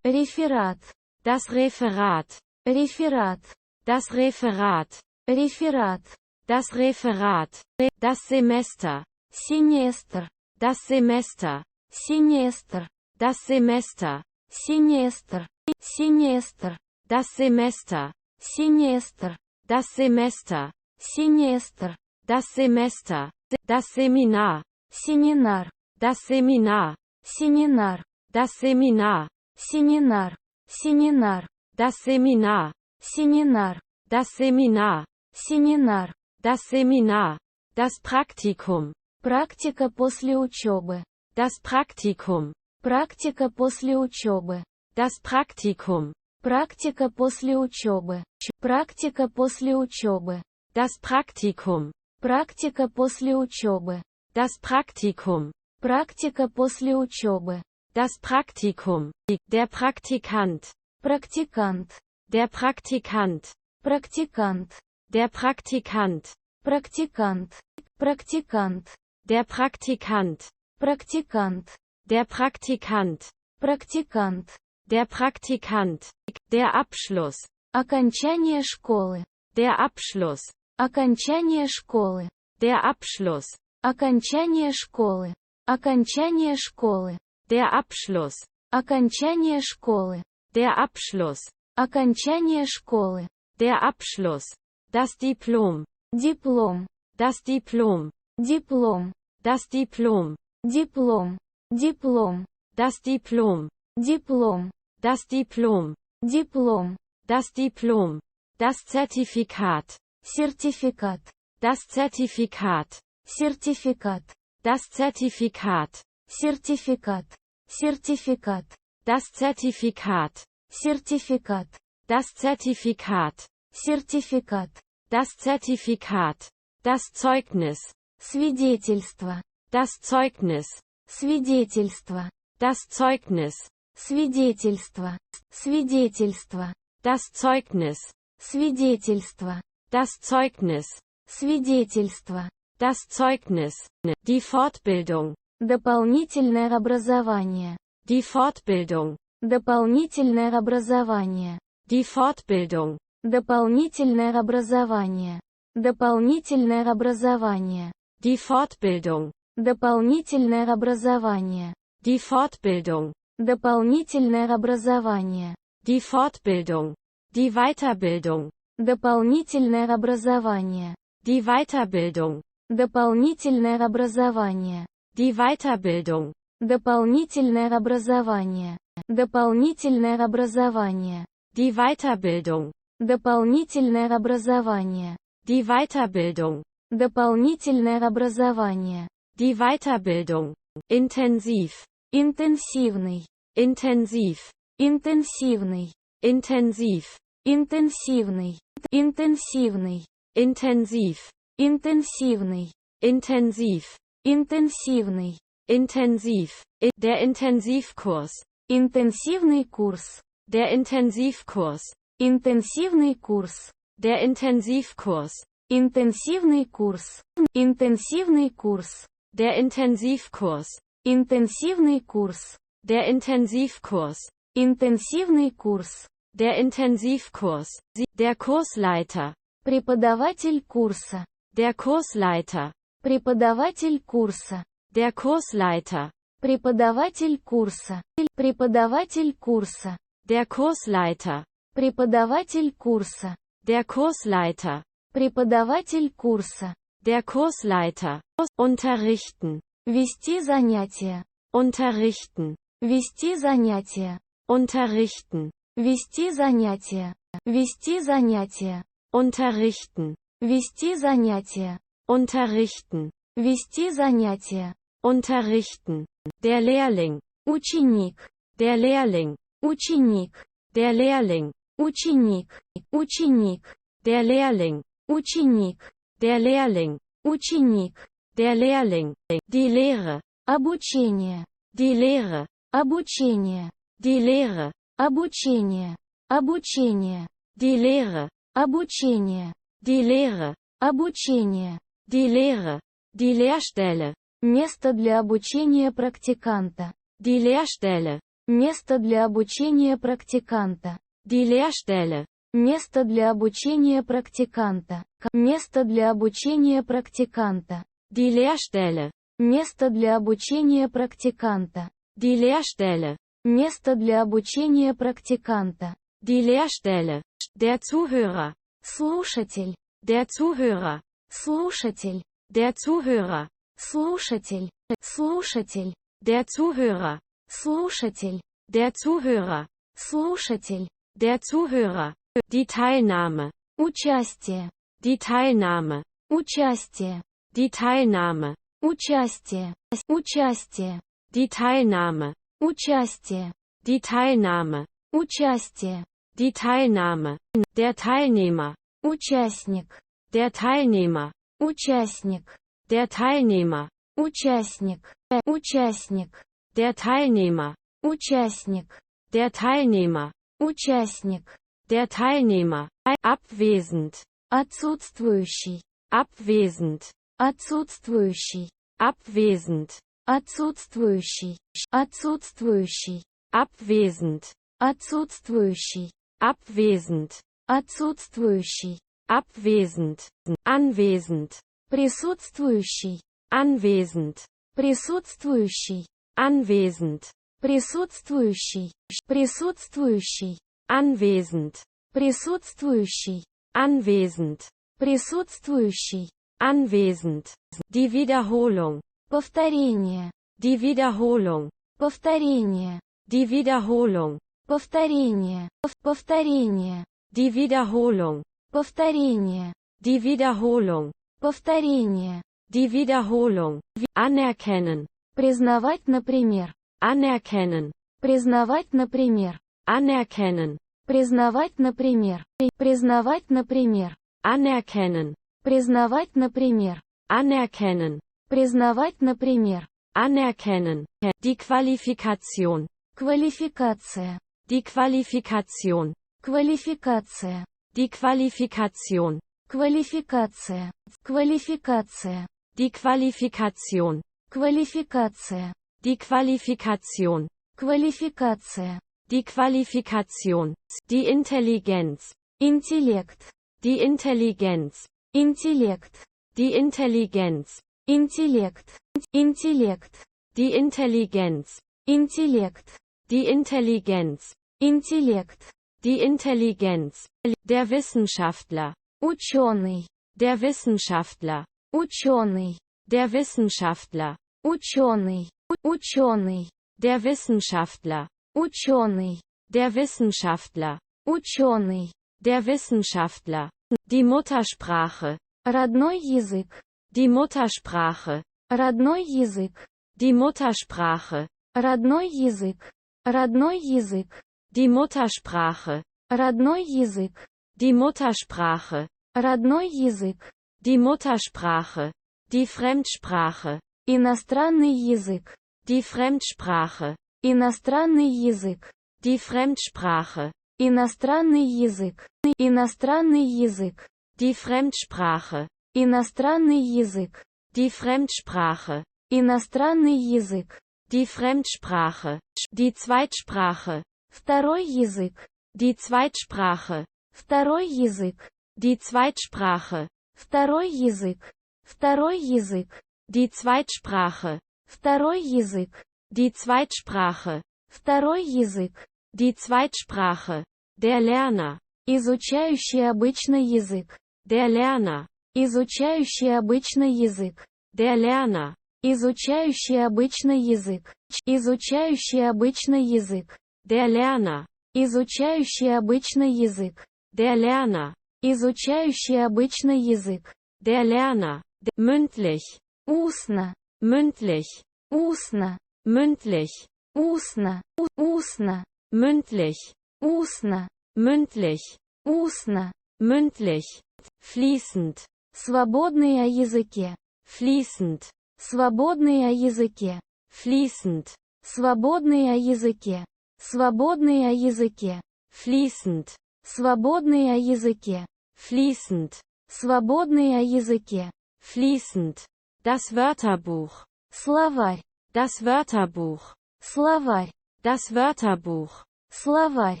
Реферат. Das Referat. Реферат. Das Referat. Реферат. Das Referat. Das Semester. Семестр. Das Semester. Семестр. Das Semester. Семестр. Семестр. Das Semester. Семестр. Das Semester. Семестр. Das Semester. Das Seminar. Семинар. Das Seminar. Семинар. Das Seminar. Семинар. Семинар. Das Seminar. Семинар. Das Seminar. Семинар. Das Seminar. Das Praktikum. Практика после учебы. Das Praktikum. Практика после учебы. Das Praktikum. Практика после учебы. Практика после учебы. Das Praktikum. Практика после учебы. Das Praktikum. Практика после учебы. Das Praktikum. Der Praktikant. Практикант. Der Praktikant. Практикант. Der Praktikant. Практикант. Практикант. Der Praktikant. Практикант. Der Praktikant. Практикант. Der Praktikant. Der Abschluss. Окончание школы. Der Abschluss. Окончание школы. Der Abschluss. Окончание школы. Окончание школы. Der Abschluss. Окончание школы. Der Abschluss. Окончание школы. Der Abschluss. Das Diplom. Диплом. Das Diplom. Диплом. Das Diplom. Диплом. Диплом. Das Diplom. Диплом. Das Diplom. Диплом. Das Diplom. Das Zertifikat. Сертификат. Das Zertifikat. Сертификат. Das Zertifikat. Сертификат. Сертификат. Das Zertifikat. Сертификат. Das Zertifikat. Сертификат. Das Zertifikat. Das Zeugnis. Свидетельство. Das Zeugnis. Свидетельство. Das Zeugnis. Свидетельство. Свидетельство. Das Zeugnis. Свидетельство. Das Zeugnis. Свидетельство. Das Zeugnis. Die Fortbildung. Дополнительное образование. Die Fortbildung. Дополнительное образование. Die Fortbildung. Дополнительное образование. Дополнительное образование. Die Fortbildung. Дополнительное образование. Die Fortbildung. Дополнительное образование. Die Fortbildung. Die Weiterbildung. Дополнительное образование. Die Weiterbildung. Дополнительное образование. Die Weiterbildung. Дополнительное образование. Дополнительное образование. Die Weiterbildung. Дополнительное образование. Die Weiterbildung. Дополнительное образование. Die Weiterbildung. Intensiv. Интенсивный. Intensiv. Интенсивный. Intensiv. Интенсивный. Интенсивный. Intensiv. Интенсивный. Intensiv. Интенсивный. Intensiv. Der Intensivkurs. Интенсивный курс. Der Intensivkurs. Интенсивный курс. Der Intensivkurs. Интенсивный курс. Интенсивный курс. Der Intensivkurs. Интенсивный курс. Der Intensivkurs. Интенсивный курс. Der Intensivkurs. Der Kursleiter. Преподаватель курса. Der Kursleiter. Преподаватель курса. Der Kursleiter. Преподаватель курса. Преподаватель курса. Der Kursleiter. Преподаватель курса. Der Kursleiter. Преподаватель курса. Der Kursleiter. Unterrichten. Вести занятия. Unterrichten. Вести занятия. Unterrichten. Вести занятия. Вести занятия. Unterrichten. Вести занятия. Unterrichten. Вести занятия. Unterrichten. Der Lehrling. Ученик. Der Lehrling. Ученик. Der Lehrling. Ученик. Ученик. Der Lehrling. Ученик. Der Lehrling. Ученик. Der Lehrling. Die Lehre. Обучение. Die Lehre. Обучение. Die Lehre. Обучение. Обучение. Die Lehre. Обучение. Die Lehre. Обучение. Die Lehre. Die Lehrstelle. Место для обучения практиканта. Die Lehrstelle. Место для обучения практиканта. Die Lehrstelle. Место для обучения практиканта. Место для обучения практиканта. Die Lehrstelle. Место для обучения практиканта. Die Lehrstelle. Место для обучения практиканта. Die Lehrstelle. Der Zuhörer. Слушатель. Der Zuhörer. Слушатель. Der Zuhörer. Слушатель. Слушатель. Der Zuhörer. Слушатель. Der Zuhörer. Слушатель. Der Zuhörer. Die Teilnahme. Участие. Die Teilnahme. Участие. Die Teilnahme. Участие. Участие. Die Teilnahme. Участие. Die Teilnahme. Участие. Die Teilnahme. Der Teilnehmer. Участник. Der Teilnehmer. Участник. Der Teilnehmer. Участник. Участник. Der Teilnehmer. Участник. Der Teilnehmer. Участник. Der Teilnehmer. Abwesend. Отсутствующий. Abwesend. Отсутствующий. Abwesend. Отсутствующий. Отсутствующий. Abwesend. Отсутствующий. Abwesend. Отсутствующий. Abwesend. Anwesend. Присутствующий. Anwesend. Присутствующий. Anwesend. Присутствующий. Присутствующий. Anwesend. Присутствующий. Anwesend. Присутствующий. Anwesend. Die Wiederholung. Повторение. Die Wiederholung. Повторение. Die Wiederholung. Повторение. Повторение. Die Wiederholung. Повторение. Die Wiederholung. Повторение. Die Wiederholung. Anerkennen. Признавать, например. Anerkennen. Признавать, например. Anerkennen. Признавать, например. Признавать, например. Anerkennen. Признавать, например. Anerkennen. Признавать, например. Anerkennen. Die Qualifikation. Квалификация. Die Qualifikation. Квалификация. Die Qualifikation. Квалификация. Квалификация. Die Qualifikation. Квалификация. Die Qualifikation. Квалификация. Die Qualifikation. Die Intelligenz. Интеллект. Die Intelligenz. Интеллект. Die Intelligenz. Интеллект. Интеллект. Die Intelligenz. Интеллект. Die Intelligenz. Интеллект. Die Intelligenz. Der Wissenschaftler. Ученый. Der Wissenschaftler. Ученый. Der Wissenschaftler. Ученый. Ученый. Der Wissenschaftler. Ученый. Der Wissenschaftler. Ученый. Der Wissenschaftler. Die Muttersprache. Родной язык. Die Muttersprache. Родной язык. Die Muttersprache. Родной язык. Родной язык. Die Muttersprache. Родной язык. Die Muttersprache. Родной язык. Die Muttersprache. Die Fremdsprache. Иностранный язык. Die Fremdsprache. Иностранный язык. Die Fremdsprache. Иностранный язык. Иностранный язык. Die Fremdsprache. Иностранный язык. Die Fremdsprache. Иностранный язык. Die Fremdsprache. Die Zweitsprache. Второй язык. Die Zweitsprache. Второй язык. Die Zweitsprache. Второй язык. Второй язык. Die Zweitsprache. Второй язык. Die Zweitsprache. Второй язык. Die Zweitsprache. Der Lerner. Изучающий обычный язык. Der Lerner. Изучающий обычный язык. Der Lerner. Изучающий обычный язык. Изучающий обычный язык. Der Lerner. Изучающий обычный язык. Der Lerner. Изучающий обычный язык. Der Lerner. Mündlich. Устно. Mündlich. Устно. Mündlich. устно, устно, mündlich, устно, mündlich, устно, mündlich, fließend, свободный о языке, fließend, свободный о языке, fließend, свободный о языке, свободный о языке, fließend, свободный о языке, fließend, свободный о языке, fließend, das Wörterbuch, словарь, das Wörterbuch, словарь, das Wörterbuch, словарь,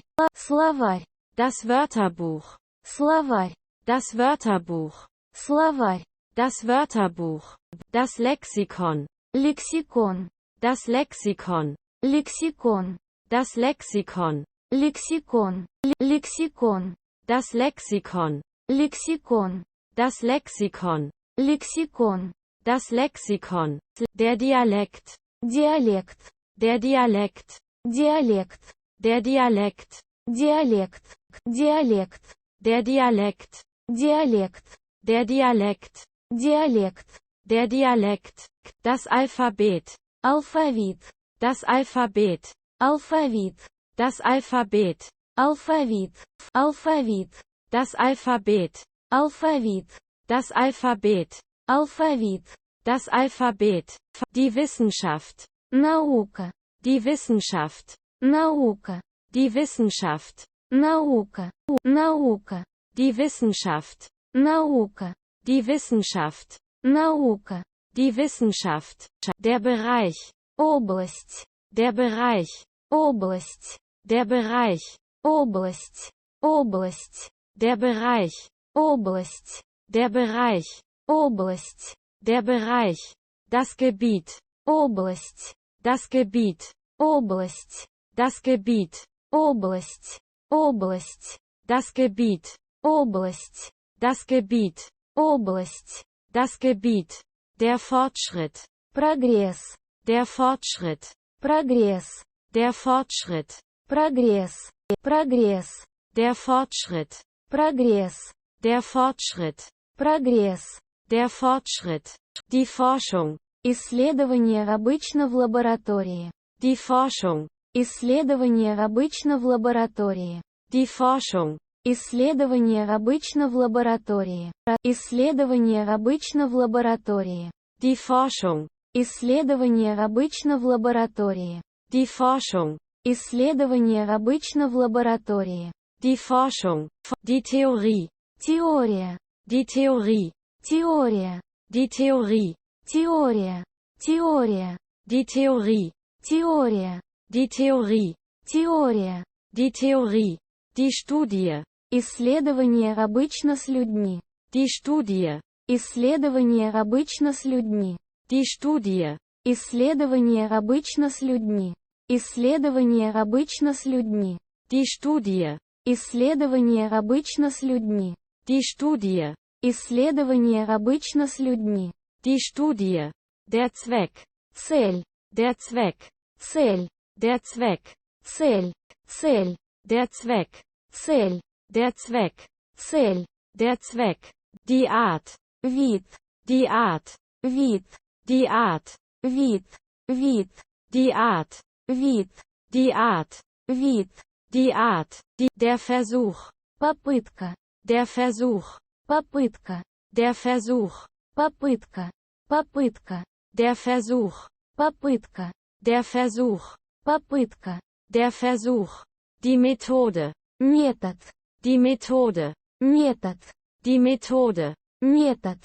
словарь, das Wörterbuch, словарь, das Wörterbuch, словарь, das Wörterbuch, das Lexikon, лексикон, das Lexikon, лексикон, das Lexikon, лексикон, лексикон, das Lexikon, лексикон, das Lexikon, лексикон, das Lexikon, der Dialekt, диалект, der Dialekt, диалект, der Dialekt, диалект, диалект, der Dialekt, диалект, der Dialekt, диалект, der Dialekt, das Alphabet, алфавит, das Alphabet, алфавит, das Alphabet, алфавит, алфавит, das Alphabet, алфавит, das Alphabet, алфавит, das Alphabet, die Wissenschaft, наука, die Wissenschaft, наука, die Wissenschaft, наука, наука, die Wissenschaft, наука, die Wissenschaft, наука, die Wissenschaft, der Bereich, область, der Bereich, область, der Bereich, область, область, der Bereich, область, der Bereich, область, der Bereich, das Gebiet, область, das Gebiet, область, das Gebiet, область, область, das Gebiet, область, das Gebiet, область, das Gebiet, der Fortschritt, прогресс, der Fortschritt, прогресс, der Fortschritt, прогресс, прогресс, der Fortschritt, прогресс, der Fortschritt, прогресс, der Fortschritt, die Forschung, исследование обычно в лаборатории, die Forschung, исследование обычно в лаборатории, die Forschung, исследование обычно в лаборатории, исследование обычно в лаборатории, die Forschung, исследование обычно в лаборатории, die Forschung, исследование обычно в лаборатории, die Forschung, die Theorie, теория, die Theorie, теория, die Theorie, теория, теория, die Theorie, теория, die Theorie, теория, die Theorie, die Studie, исследование обычно с людьми, die Studie, исследование обычно с людьми, die Studie, исследование обычно с людьми, исследование обычно с людьми, die Studie, исследование обычно с людьми, die Studie, исследование обычно с людьми, die Studie, der Zweck, цель, der Zweck, цель, der Zweck, цель, цель, der Zweck, цель, der Zweck, цель, der Zweck, die Art, вид, die Art, вид, die Art, вид, вид, die Art, вид, die Art, вид, die Art, der Versuch, попытка, der Versuch, попытка, der Versuch, попытка, попытка, der Versuch, попытка, der Versuch, попытка, der Versuch, die Methode, метод, die Methode, метод, die Methode, метод,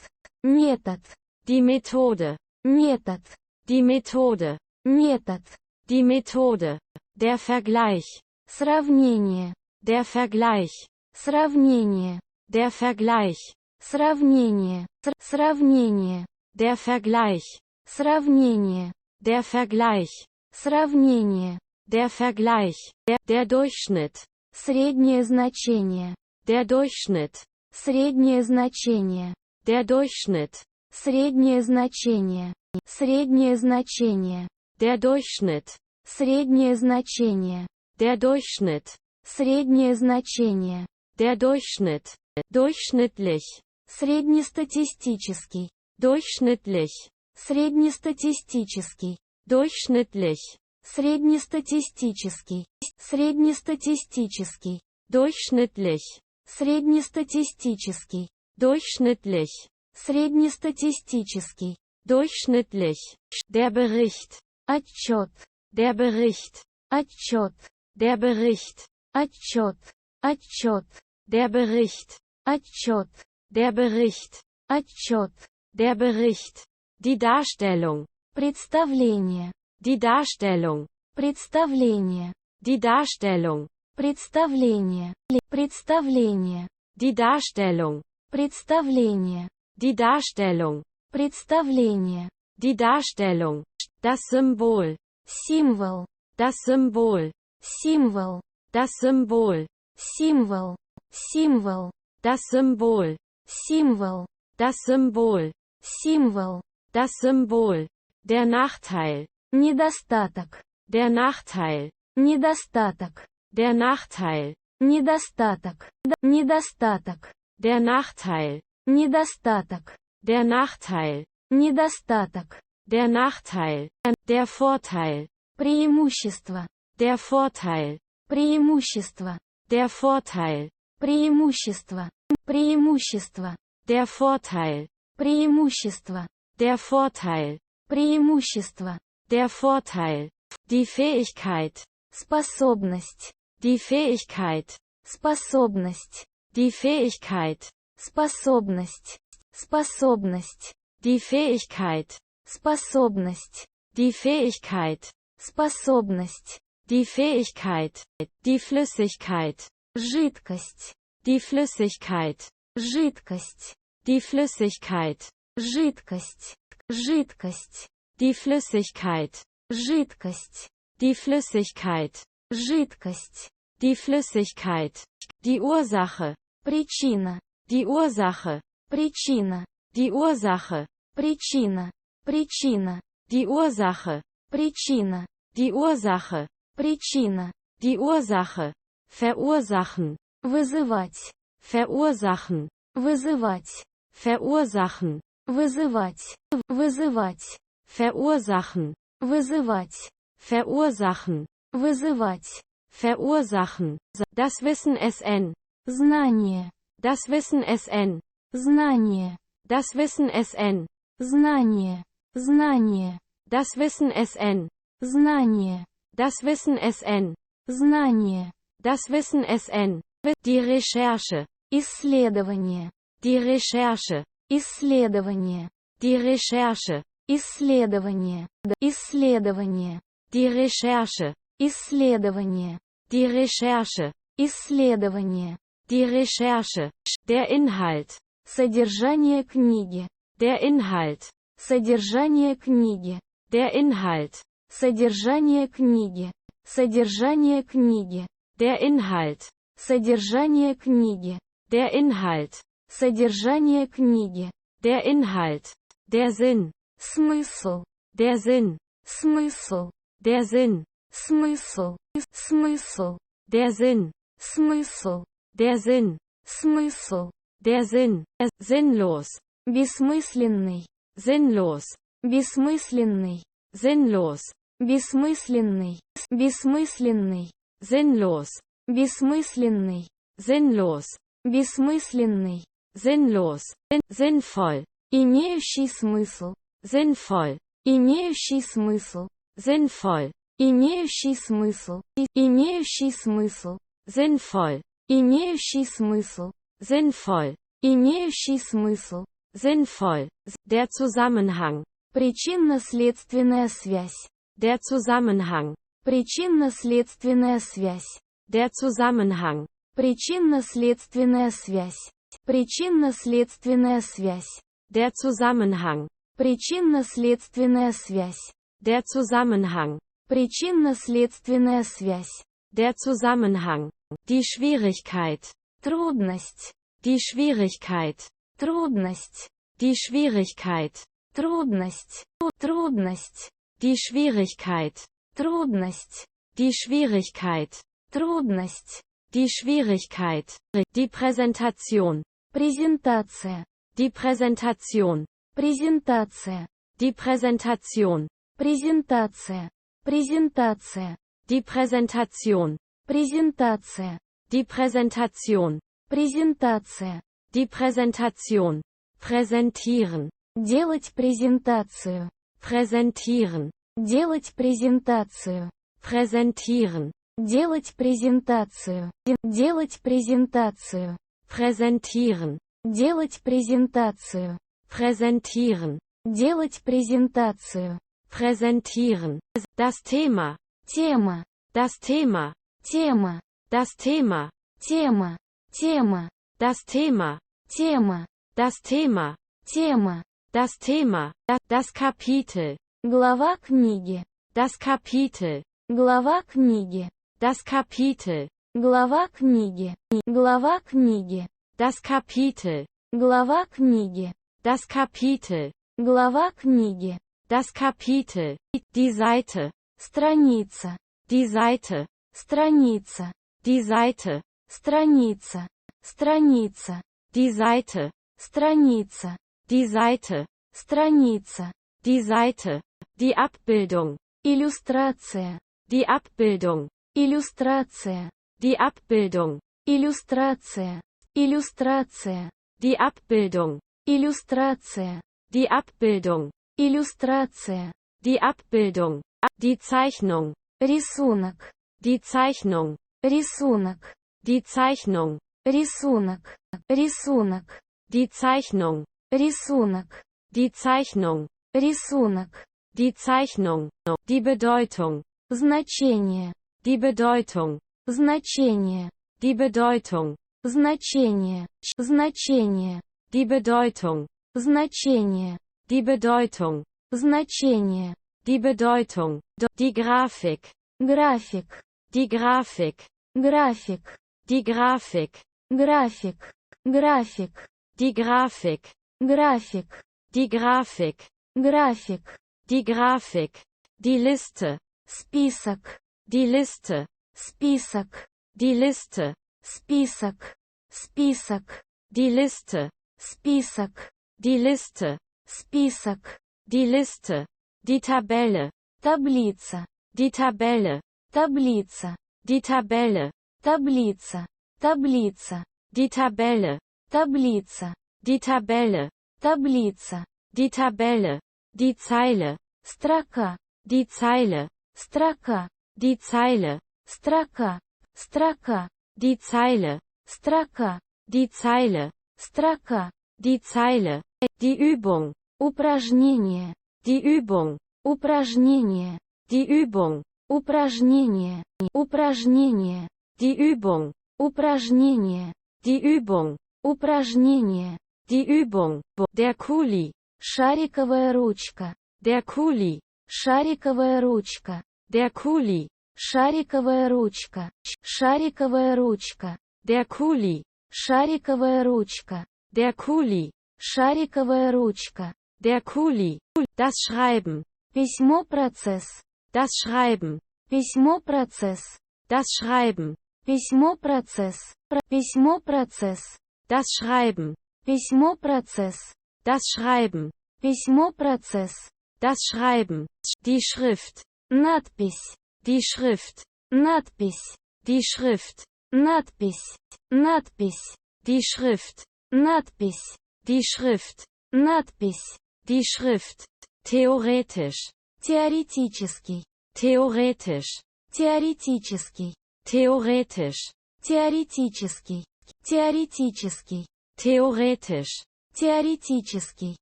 метод, die Methode, метод, die Methode, метод, die Methode, der Vergleich, сравнение, der Vergleich, сравнение, der Vergleich, сравнение, сравнение, der Vergleich, сравнение, der Vergleich, сравнение, der Vergleich, der Durchschnitt, среднее значение, der Durchschnitt, среднее значение, der Durchschnitt, среднее значение, среднее значение, der Durchschnitt, среднее значение, der Durchschnitt, среднее значение, der Durchschnitt, durchschnittlich, среднестатистический, durchschnittlich, среднестатистический, durchschnittlich, Среднестатистический. Среднестатистический. durchschnittlich, Среднестатистический. durchschnittlich, Среднестатистический. durchschnittlich, der Bericht, Отчет. der Bericht, Отчет. der Bericht, Отчет. Отчет. der Bericht, Отчет. der Bericht, Отчет. der Bericht, die Darstellung, Представление. die Darstellung, Представление. die Darstellung, Представление. Представление. die Darstellung, Представление. die Darstellung, Представление. die Darstellung, das Symbol, Символ. das Symbol, Символ. das Symbol, Символ. Символ. das Symbol, Символ. das Symbol, Символ. das Symbol, der Nachteil, Недостаток. der Nachteil, Недостаток. der Nachteil, Недостаток. Недостаток. der Nachteil, Недостаток. der Nachteil, Недостаток. der Nachteil, der Vorteil, Преимущество. der Vorteil, Преимущество. der Vorteil, Преимущество. Преимущество. der Vorteil, Преимущество. der Vorteil, Преимущество. der Vorteil, die Fähigkeit, Способность. die Fähigkeit, Способность. die Fähigkeit, Способность. Способность. die Fähigkeit, Способность. die Fähigkeit, Способность. die Fähigkeit, die Flüssigkeit, Жидкость. die Flüssigkeit, Жидкость. die Flüssigkeit, Жидкость. Жидкость. die Flüssigkeit, Жидкость. die Flüssigkeit, Жидкость. die Flüssigkeit, die Ursache, Причина. die Ursache, Причина. die Ursache, Причина. Причина. die Ursache, Причина. die Ursache, Причина. die Ursache, verursachen, Вызывать. verursachen, Вызывать. verursachen, Вызывать. Вызывать. verursachen, Вызывать. verursachen, Вызывать. verursachen, das Wissen SN, Знание. das Wissen SN, Знание. das Wissen SN, Знание. Знание. das Wissen SN, Знание. das Wissen SN, Знание. das Wissen SN, die Recherche, Исследование. die Recherche, Исследование. die Recherche, Исследование. Исследование. die Recherche, Исследование. die Recherche, Исследование. die Recherche, der Inhalt, Содержание книги. der Inhalt, Содержание книги. der Inhalt, Содержание книги. Содержание книги. der Inhalt, Содержание книги. der Inhalt, Содержание книги. der Inhalt, der Sinn, Смысл. der Sinn, Смысл. der Sinn, Смысл. Смысл. der Sinn, Смысл. der Sinn, Смысл. der Sinn, sinnlos, Бессмысленный. sinnlos, Бессмысленный. sinnlos, Бессмысленный. Бессмысленный. sinnlos, Бессмысленный. sinnlos, Бессмысленный. sinnlos, sinnvoll, Имеющий смысл. sinnvoll, Имеющий смысл. sinnvoll, Имеющий смысл. Имеющий смысл. sinnvoll, Имеющий смысл. sinnvoll, Имеющий смысл. sinnvoll, der Zusammenhang, Причинно-следственная связь. der Zusammenhang, Причинно-следственная связь. der Zusammenhang, Причинно-следственная связь. Причинно-следственная связь. der Zusammenhang, Причинно-следственная связь. der Zusammenhang, Причинно-следственная связь. der Zusammenhang, die Schwierigkeit, Трудность. die Schwierigkeit, Трудность. die Schwierigkeit, Трудность. Трудность. die Schwierigkeit, Трудность. die Schwierigkeit, Трудность. die Schwierigkeit, die Präsentation, Презентация. die Präsentation, Презентация. die Präsentation, Презентация. презентация, Die Präsentation. презентация, Die Präsentation. презентация, Die Präsentation. Präsentieren. делать презентацию, Präsentieren. делать презентацию, Präsentieren. делать презентацию, делать презентацию, Präsentieren. делать презентацию, Präsentieren. делать презентацию, Präsentieren. Das Thema. тема, Das Thema. тема, Das Thema. тема, тема, Das Thema. тема, Das Thema. тема, Das Thema. Das Kapitel. глава книги, Das Kapitel. глава книги, Das Kapitel. глава книги, глава книги, Das Kapitel. глава книги, Das Kapitel. глава книги, Das Kapitel. Die Seite. страница, Die Seite. страница, Die Seite. страница, страница, Die Seite. страница, Die Seite. страница, Die Seite. Die Abbildung. иллюстрация, Die Abbildung. иллюстрация, Die Abbildung. иллюстрация, иллюстрация, Die Abbildung. иллюстрация, Die Abbildung. иллюстрация, Die Abbildung. Die Zeichnung. рисунок, Die Zeichnung. рисунок, Die Zeichnung. рисунок, рисунок, Die Zeichnung. рисунок, Die Zeichnung. рисунок, Die Zeichnung. Die Bedeutung. значение, Die Bedeutung. значение, Die Bedeutung. значение, значение, Die Bedeutung. значение, Die Bedeutung. значение, Die Bedeutung. Die Grafik. график, Die Grafik. график, Die Grafik. график, график, Die Grafik. график, Die Grafik. график, Die Grafik. Die Liste. список, Die Liste. список, Die Liste. список, список, Die Liste. список, Die Liste. список, Die Liste. Die Tabelle. таблица, Die Tabelle. таблица, Die Tabelle. таблица, таблица, Die Tabelle. таблица, Die Tabelle. таблица, Die Tabelle. Die Zeile. строка, Die Zeile. строка, Die Zeile. строка, строка, Die Zeile. строка, Die Zeile. строка, Die Zeile. Die Übung. упражнение, Die Übung. упражнение, Die Übung. упражнение, упражнение, Die Übung. упражнение, Die Übung. упражнение, Die Übung. Der Kuli. шариковая ручка, Der Kuli. шариковая ручка, Der Kuli. шариковая ручка, шариковая ручка, Der Kuli. шариковая ручка, Der Kuli. шариковая ручка, Der Kuli. Das Schreiben. письмо-процесс, Das Schreiben. письмо-процесс, Das Schreiben. письмо-процесс, письмо-процесс, Das Schreiben. письмо-процесс, Das Schreiben. письмо-процесс, Das Schreiben. Die Schrift. надпись, Die Schrift. надпись, Die Schrift. надпись, надпись, Die Schrift. надпись, Die Schrift. надпись, Die Schrift. Theoretisch. теоретический, Theoretisch. теоретический, Theoretisch. теоретический, теоретический, Theoretisch. теоретический,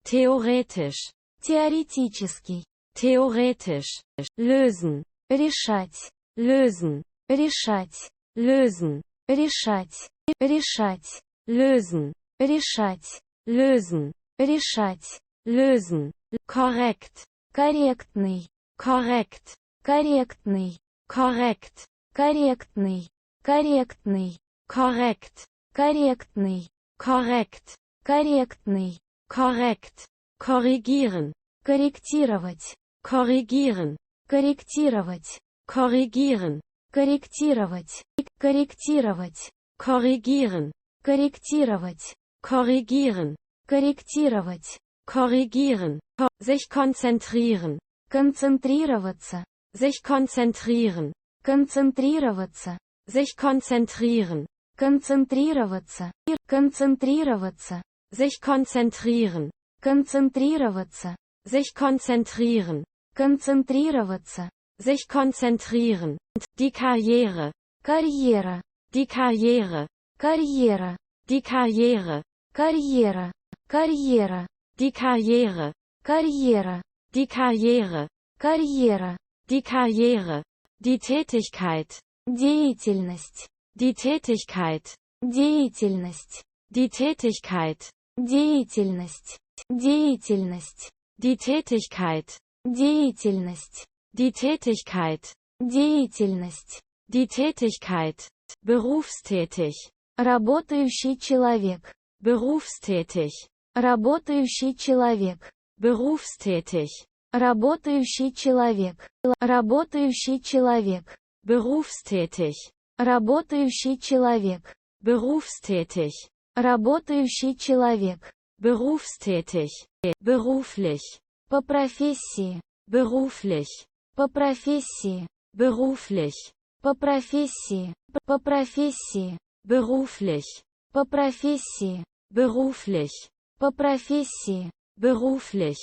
Theoretisch. теоретический, Theoretisch. Lösen. решать, Lösen. решать, Lösen. решать, решать, Lösen. решать, Lösen. решать, Lösen. Korrekt. корректный, Korrekt. корректный, Korrekt. корректный, корректный, Korrekt. корректный, Korrekt. корректный, Korrekt. Korrigieren. корректировать, Korrigieren. корректировать, Korrigieren. корректировать, корректировать, Korrigieren. корректировать, Korrigieren. корректировать, Korrigieren. Sich konzentrieren. концентрироваться, Sich konzentrieren. Концентрироваться. Sich konzentrieren. Концентрироваться. Концентрироваться. Sich konzentrieren. Концентрироваться. Sich konzentrieren. Концентрироваться. Sich konzentrieren. Die Karriere. Карьера. Die Karriere. Карьера. Die Karriere. Карьера. Карьера. Die Karriere. Карьера. Die Karriere. Карьера. Die Karriere. Die Tätigkeit. Деятельность. Die Tätigkeit. Деятельность. Die Tätigkeit. Деятельность. Деятельность. Die Tätigkeit. Деятельность. Die Tätigkeit. Деятельность. Die Tätigkeit. Berufstätig. Работающий человек. Berufstätig. Работающий человек. Berufstätig. Работающий человек. Работающий человек. Berufstätig. Работающий человек. Berufstätig. Работающий человек. Berufstätig. Beruflich. По профессии. Beruflich. По профессии. Beruflich. По профессии. По профессии. Beruflich. По профессии. Beruflich. По профессии. Beruflich.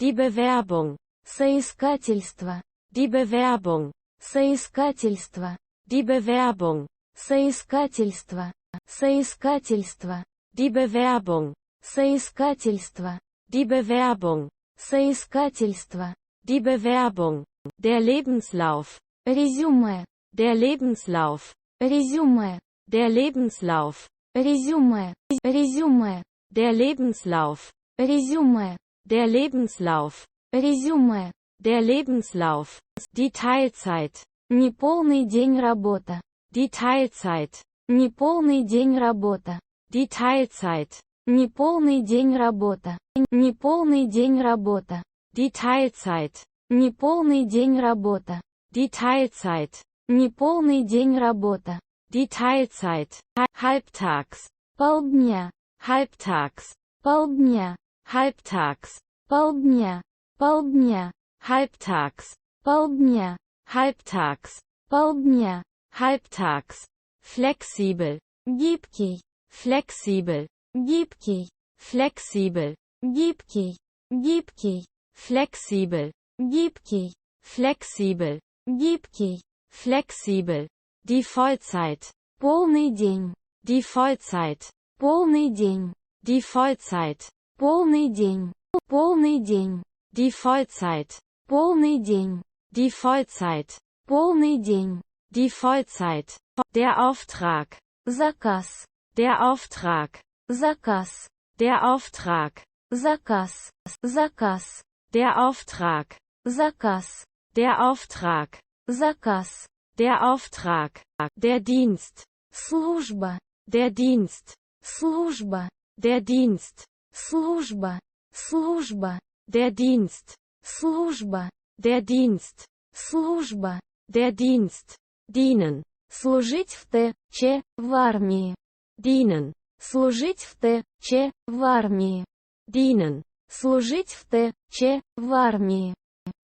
Die Bewerbung. Соискательство. Die Bewerbung. Соискательство. Die Bewerbung. Соискательство. Соискательство. Die Bewerbung. Соискательство. Die Bewerbung. Соискательство. Die Bewerbung. Der Lebenslauf. Резюме. Der Lebenslauf. Резюме. Der Lebenslauf. Резюме. Резюме. Der Lebenslauf. Резюме. Der Lebenslauf. Резюме. Der Lebenslauf. Die Teilzeit. Неполный день работа. Die Teilzeit. Неполный день работа. Die Teilzeit. Неполный день работа. Неполный день работа. Die Teilzeit. Неполный день работа. Die Teilzeit. Неполный день работа. Die Teilzeit. Halbtags. Полдня. Halbtags. Полдня. Halbtags. Полдня. Полдня. Halbtags. Полдня. Halbtags. Полдня. Halbtags. Flexibel. Гибкий. Flexibel. Гибкий. Flexibel. Гибкий. Гибкий. Flexibel. Гибкий. Flexibel. Гибкий. Flexibel. Die Vollzeit. Полный день. Die Vollzeit. Полный день. Die Vollzeit. Полный день. Полный день. Die Vollzeit. Полный день. Die Vollzeit. Полный день. Die Vollzeit. Der Auftrag. Заказ. Der Auftrag. Заказ. Der Auftrag. Заказ. Заказ. Der Auftrag. Заказ. Der Auftrag. Заказ. Der Auftrag. Der Dienst. Служба. Der Dienst. Служба. Der Dienst. Служба. Служба. Der Dienst. Служба. Der Dienst. Служба. Der Dienst. Dienen. Служить в Т.Ч. в армии. Dienen. Служить в Т.Ч. в армии. Dienen. Служить в Т.Ч. в армии.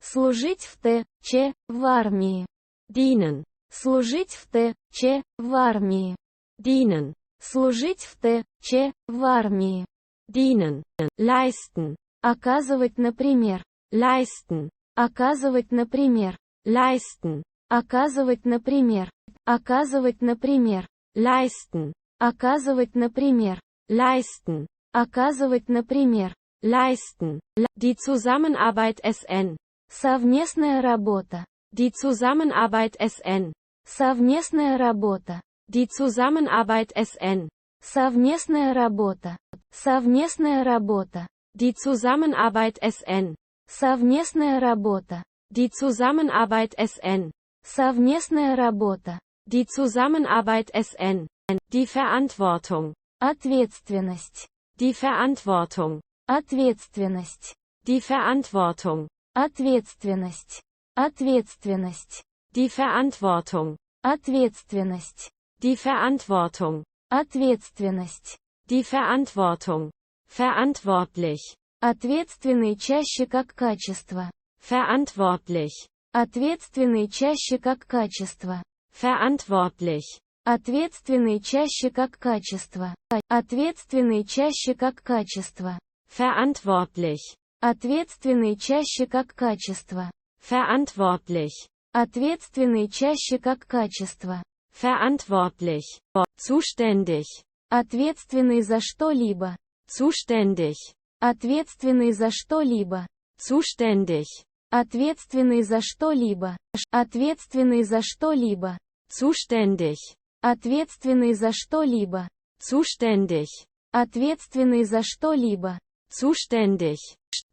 Служить в Т.Ч. в армии. Dienen. Служить в Т.Ч. в армии. Dienen. Служить в Т.Ч. в армии. Dienen. Leisten. Оказывать, например. Leisten. Оказывать, например. Leisten. Оказывать, например. Оказывать, например. Leisten. Оказывать, например. Leisten. Оказывать, например. Leisten. Die Zusammenarbeit SN. Совместная работа. Die Zusammenarbeit SN. Совместная работа. Die Zusammenarbeit SN. Совместная работа. Совместная работа. Die Zusammenarbeit SN. Совместная работа. Die Zusammenarbeit SN. Совместная работа. Die Zusammenarbeit SN. Die Verantwortung. Ответственность. Die Verantwortung. Ответственность. Die Verantwortung. Ответственность. Ответственность. Die Verantwortung. Ответственность. Die Verantwortung. Ответственность. Die Verantwortung. Verantwortlich. Ответственный чаще как качество. Verantwortlich. Ответственный чаще как качество. Verantwortlich. Ответственный чаще как качество. Ответственный чаще как качество. Verantwortlich. Ответственный чаще как качество. Verantwortlich. Ответственный чаще как качество. Verantwortlich. Zuständig. Ответственный за что-либо. Zuständig. Ответственный за что-либо. Zuständig. Ответственный за что-либо. Ответственный за что-либо. Zuständig. Ответственный за что-либо. Zuständig. Ответственный за что-либо. Zuständig.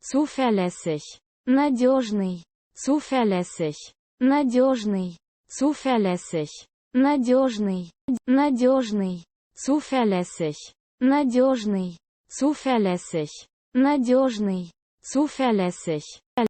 Zuverlässig. Надежный. Zuverlässig. Надежный. Zuverlässig. Надежный. Надежный. Zuverlässig. Надежный. Zuverlässig. Надежный. Zuverlässig.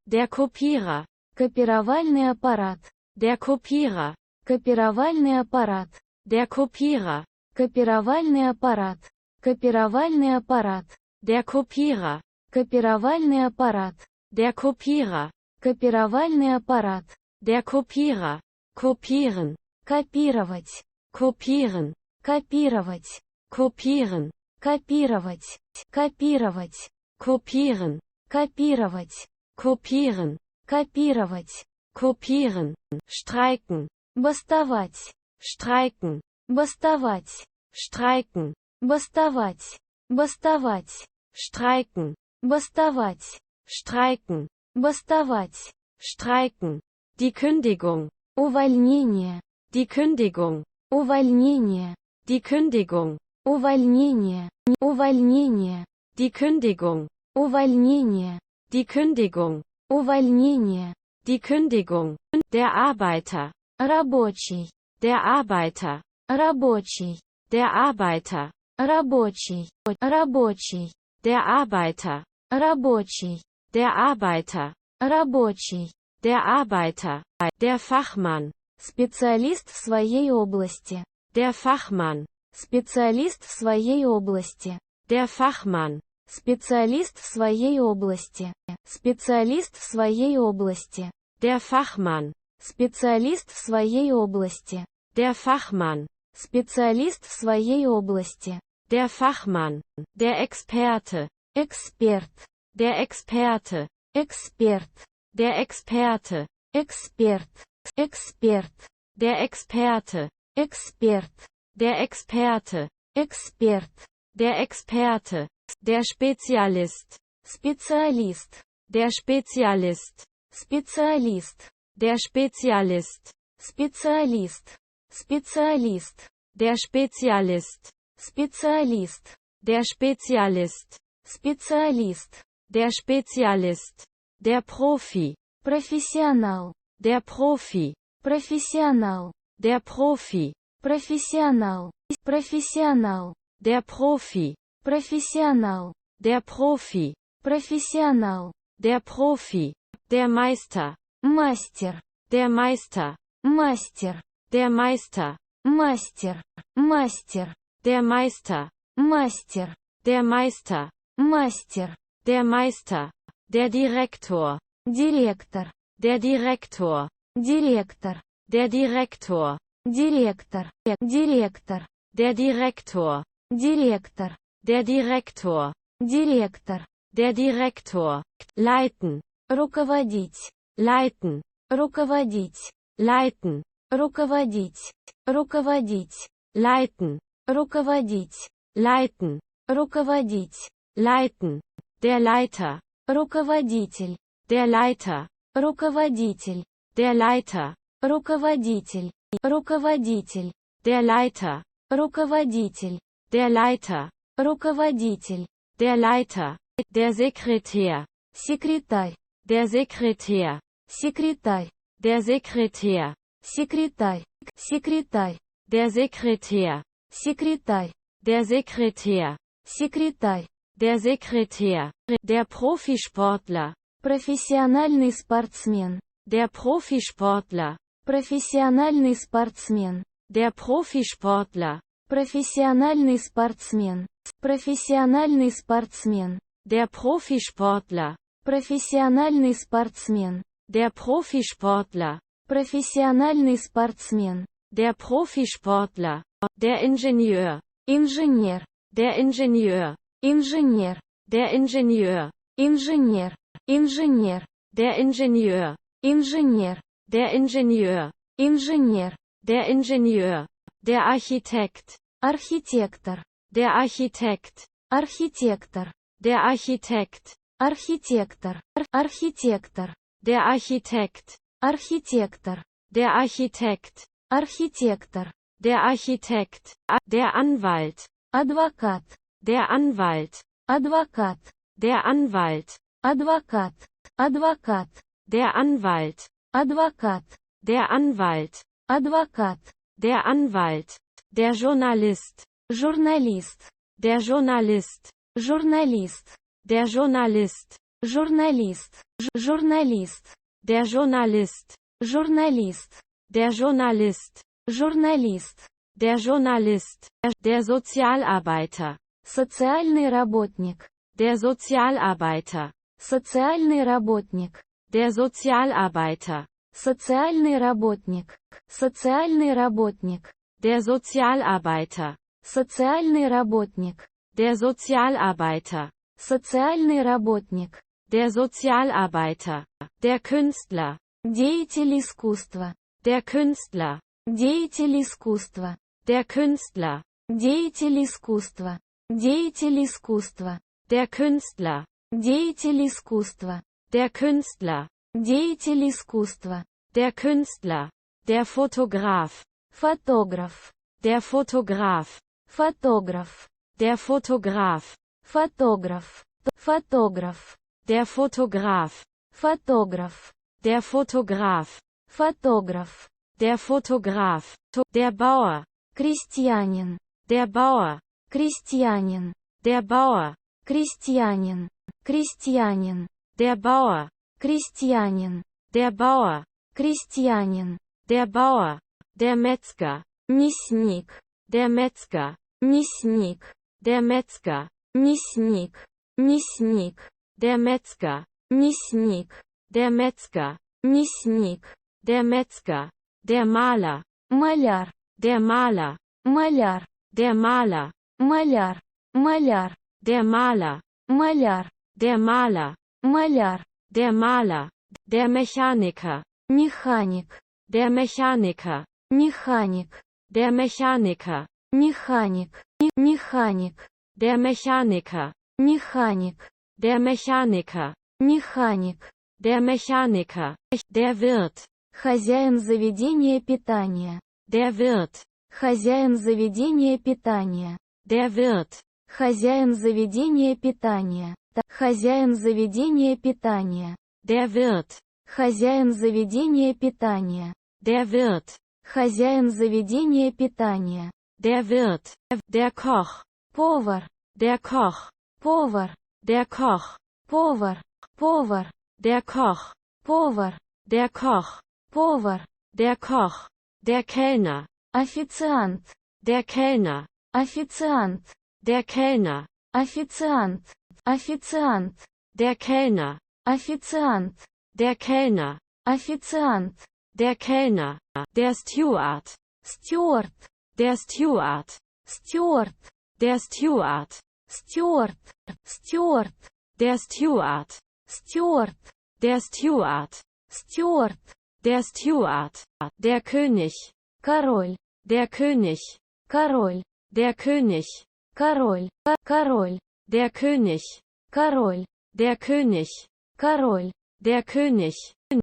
Der Kopierer. Копировальный аппарат. Der Kopierer. Копировальный аппарат. Der Kopierer. Копировальный аппарат. Копировальный аппарат. Der Kopierer. Копировальный аппарат. Der Kopierer. Копировальный аппарат. Der Kopierer. Kopieren. Копировать. Kopieren. Копировать. Kopieren. Копировать. Копировать. Kopieren. Копировать. Kopieren. Копировать. Kopieren. Streiken. Бастовать. Streiken. Бастовать. Streiken. Бастовать. Бастовать. Streiken. Бастовать. Streiken. Бастовать. Streiken. Die Kündigung. Увольнение. Die Kündigung. Увольнение. Die Kündigung. Увольнение. Увольнение. Die Kündigung. Увольнение. Die Kündigung. Увольнение. Die Kündigung. Der Arbeiter. Рабочий. Der Arbeiter. Рабочий. Der Arbeiter. Рабочий. Рабочий. Der Arbeiter. Рабочий. Der Arbeiter. Рабочий. Der Arbeiter. Der Fachmann. Специалист в своей области. Der Fachmann. Специалист в своей области. Der Fachmann. Специалист в своей области. Специалист в своей области. Der Fachmann. Специалист в своей области. Der Fachmann. Специалист в своей области. Der Fachmann. Der Experte. Эксперт. Der Experte. Эксперт. Der Experte. Эксперт. Эксперт. Der Experte. Эксперт. Der Experte. Эксперт. Der Experte. Der Spezialist. Специалист. Der Spezialist. Специалист. Der Spezialist. Специалист. Специалист. Der Spezialist. Специалист. Der Spezialist. Специалист. Der Spezialist. Der Profi. Профессионал. Der Profi. Профессионал. Der Profi. Профессионал. Профессионал. Der Profi. Профессионал. Der Profi. Профессионал. Der Profi. Der Meister. Мастер. Der Meister. Мастер. Der Meister. Мастер. Мастер. Der Meister. Мастер. Der Meister. Мастер. Der Meister. Der Direktor. Директор. Der Direktor. Директор. Der Direktor. Директор. Директор. Der Direktor. Директор. Der Direktor. Директор. Der Direktor. Leiten. Руководить. Leiten. Руководить. Leiten. Руководить. Руководить. Leiten. Руководить. Leiten. Руководить. Leiten. Der Leiter. Руководитель. Der Leiter. Руководитель. Der Leiter. Руководитель. Руководитель. Der Leiter. Руководитель. Der Leiter. Руководитель. Der Leiter. Der Sekretär. Секретарь. Der Sekretär. Секретарь. Der Sekretär. Секретарь. Секретарь. Der Sekretär. Секретарь. Der Sekretär. Секретарь. Der Sekretär. Der Profisportler. Профессиональный спортсмен. Der Profisportler. Профессиональный спортсмен. Der Profisportler. Профессиональный спортсмен. Профессиональный спортсмен. Der Profisportler. Профессиональный спортсмен. Der Profisportler. Профессиональный спортсмен. Der Profisportler. Der Ingenieur. Инженер. Der Ingenieur. Инженер. Der Ingenieur. Инженер. Инженер. Der Ingenieur. Инженер. Der Ingenieur. Инженер. Der Ingenieur. Der Architekt. Архитектор. Der Architekt. Архитектор. Der Architekt. Архитектор. Архитектор. Der Architekt. Архитектор. Der Architekt. Архитектор. Der Architekt. Der Anwalt. Адвокат. Der Anwalt. Адвокат. Der Anwalt. Адвокат. Адвокат. Der Anwalt. Адвокат. Der Anwalt. Адвокат. Der Anwalt. Der Journalist. Журналист. Der Journalist. Журналист. Der Journalist. Журналист. Журналист. Der Journalist. Журналист. Der Journalist. Журналист. Der Journalist. Der Sozialarbeiter. Социальный работник. Der Sozialarbeiter. Социальный работник. Der Sozialarbeiter. Социальный работник. Социальный работник. Der Sozialarbeiter. Социальный работник. Der Sozialarbeiter. Социальный работник. Der Sozialarbeiter. Der Künstler. Деятель искусства. Der Künstler. Деятель искусства. Der Künstler. Деятель искусства. Деятель искусства. Der Künstler. Деятель искусства. Der Künstler. Деятель искусства. Der Künstler. Der Fotograf. Фотограф. Der Fotograf. Фотограф. Der Fotograf. Фотограф. Фотограф. Der Fotograf. Фотограф. Der Fotograf. Фотограф. Der Fotograf. Der Bauer. Крестьянин. Der Bauer. Крестьянин. Der Bauer. Крестьянин. Крестьянин. Der Bauer. Крестьянин. Der Bauer. Крестьянин. Der Bauer. Der Metzger. Мясник. Der Metzger. Мясник. Der Metzger. Мясник. Мясник. Der Metzger. Мясник. Der Metzger. Мясник. Der Metzger. Der Maler. Маляр. Der Maler. Маляр. Der Maler. Маляр. Маляр. Der Maler. Маляр. Der Maler. Маляр. Der Maler. Der Mechaniker. Механик. Der Mechaniker. Механик. Der Mechaniker. Механик. Механик. Der Mechaniker. Механик. Der Mechaniker. Механик. Der Mechaniker. Der Wirt. Хозяин заведения питания. Der Wirt. Хозяин заведения питания. Der Wirt. Хозяин заведения питания. Хозяин заведения питания. Der Wirt. Хозяин заведения питания. Der Wirt. Хозяин заведения питания. Der Wirt. Der Koch. Повар. Der Koch. Повар. Der Koch. Повар. Повар. Der Koch. Повар. Der Koch. Повар. Der Koch. Der Kellner. Официант. Der Kellner. Официант. Der Kellner. Официант. Официант. Der Kellner. Официант. Der Kellner. Официант. Der Kellner. Der Steward. Стюарт. Der Steward. Стюарт. Der Steward. Стюарт. Стюарт. Der Steward. Стюарт. Der Steward. Стюарт. Der Steward. Der König. Король. Der König. Король. Der König. Король. Король. Der König. Король. Der König. Король. Der König.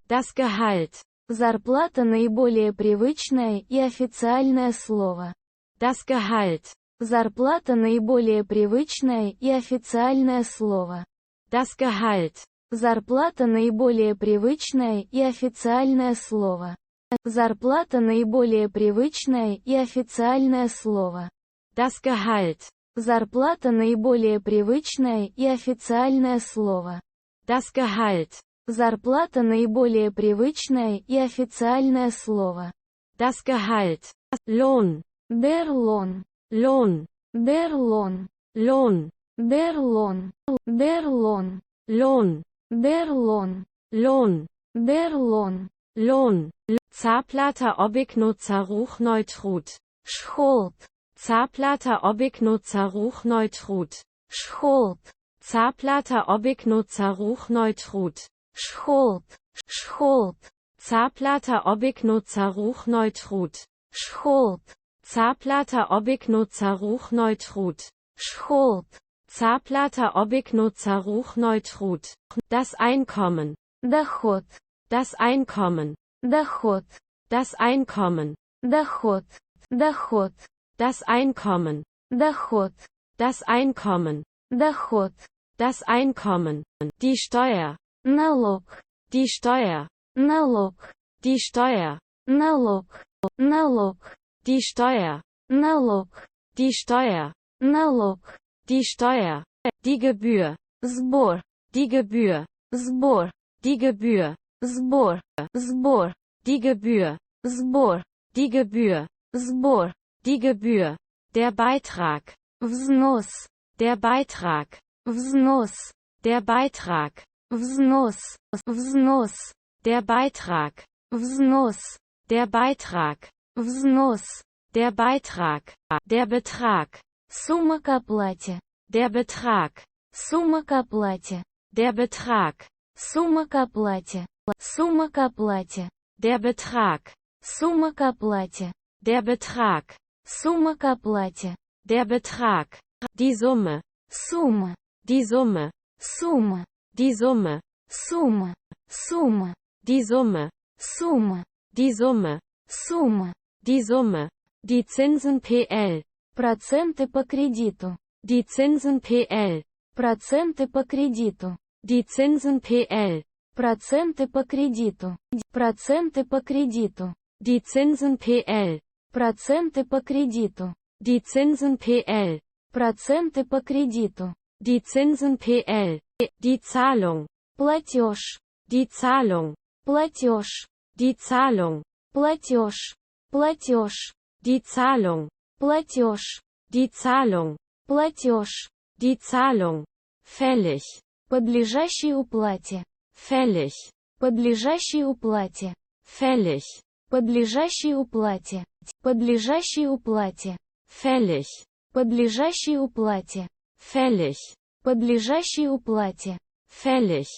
Das Gehalt. Зарплата наиболее привычное и официальное слово. Das Gehalt. Зарплата наиболее привычное и официальное слово. Das Gehalt. Зарплата наиболее привычное и официальное слово. Зарплата наиболее привычное и официальное слово. Das Gehalt. Зарплата наиболее привычное и официальное слово. Das Gehalt. Зарплата наиболее привычное и официальное слово. Das Gehalt. Lohn. Der Lohn. Lohn. Der Lohn. Lohn. Der Lohn. Der Lohn. Lohn. Der Lohn. Lohn. Der Lohn. Lohn. Zaplata obiecnutza ruchneutrut. Schuld. Zaplata obiecnutza ruchneutrut. Schuld. Zaplata obiecnutza ruchneutrut. Schuld. Schuld. Zaplata obiecnutza ruchneutrut. Schuld. Zaplata obiecnutza ruchneutrut. Schuld. Zaplata obiecnutza ruchneutrut. Das Einkommen. Доход. Das Einkommen. Доход. Das Einkommen. Доход. Доход. Das Einkommen. Доход. Das Einkommen. Доход. Das Einkommen. Die Steuer. Налог. Die Steuer. Налог. Die Steuer. Налог. Налог. Die Steuer. Налог. Die Steuer. Налог. Die Steuer. Die Gebühr. Сбор. Die Gebühr. Сбор. Die Gebühr. Сбор. Сбор. Die Gebühr. Сбор. Die Gebühr. Сбор. Die Gebühr. Der Beitrag. Взнос. Der Beitrag. Взнос. Der Beitrag. Взнос. Взнос. Der Beitrag. Взнос. Der Beitrag. Взнос. Der Beitrag. Der Betrag. Сумма к оплате. Der Betrag. Сумма к оплате. Der Betrag. Сумма к оплате. Сумма к оплате. Der Betrag. Сумма к оплате. Der Betrag. Сумма к оплате. Der Betrag. Die Summe. Сумма. Die Summe. Сумма. Die Summe. Сумма. Сумма. Die Summe. Сумма. Die Summe. Сумма. Die Summe. Die Zinsen PL. Проценты по кредиту. Die Zinsen PL. Проценты по кредиту. Die Zinsen PL. Проценты по кредиту. Проценты по кредиту. Die Zinsen PL. Проценты по кредиту. Die Zinsen PL. Проценты по кредиту. Die Zinsen PL. Die Zahlung. Платеж. Die Zahlung. Платеж. Die Zahlung. Платеж. Платеж. Die Zahlung. Платеж. Die Zahlung. Платеж. Die Zahlung. Fällig. Подлежащий уплате. Fällig. Подлежащий уплате. Fällig. Подлежащий уплате. Подлежащий уплате. Fällig. Подлежащий уплате. Fällig. Подлежащий уплате. Fällig.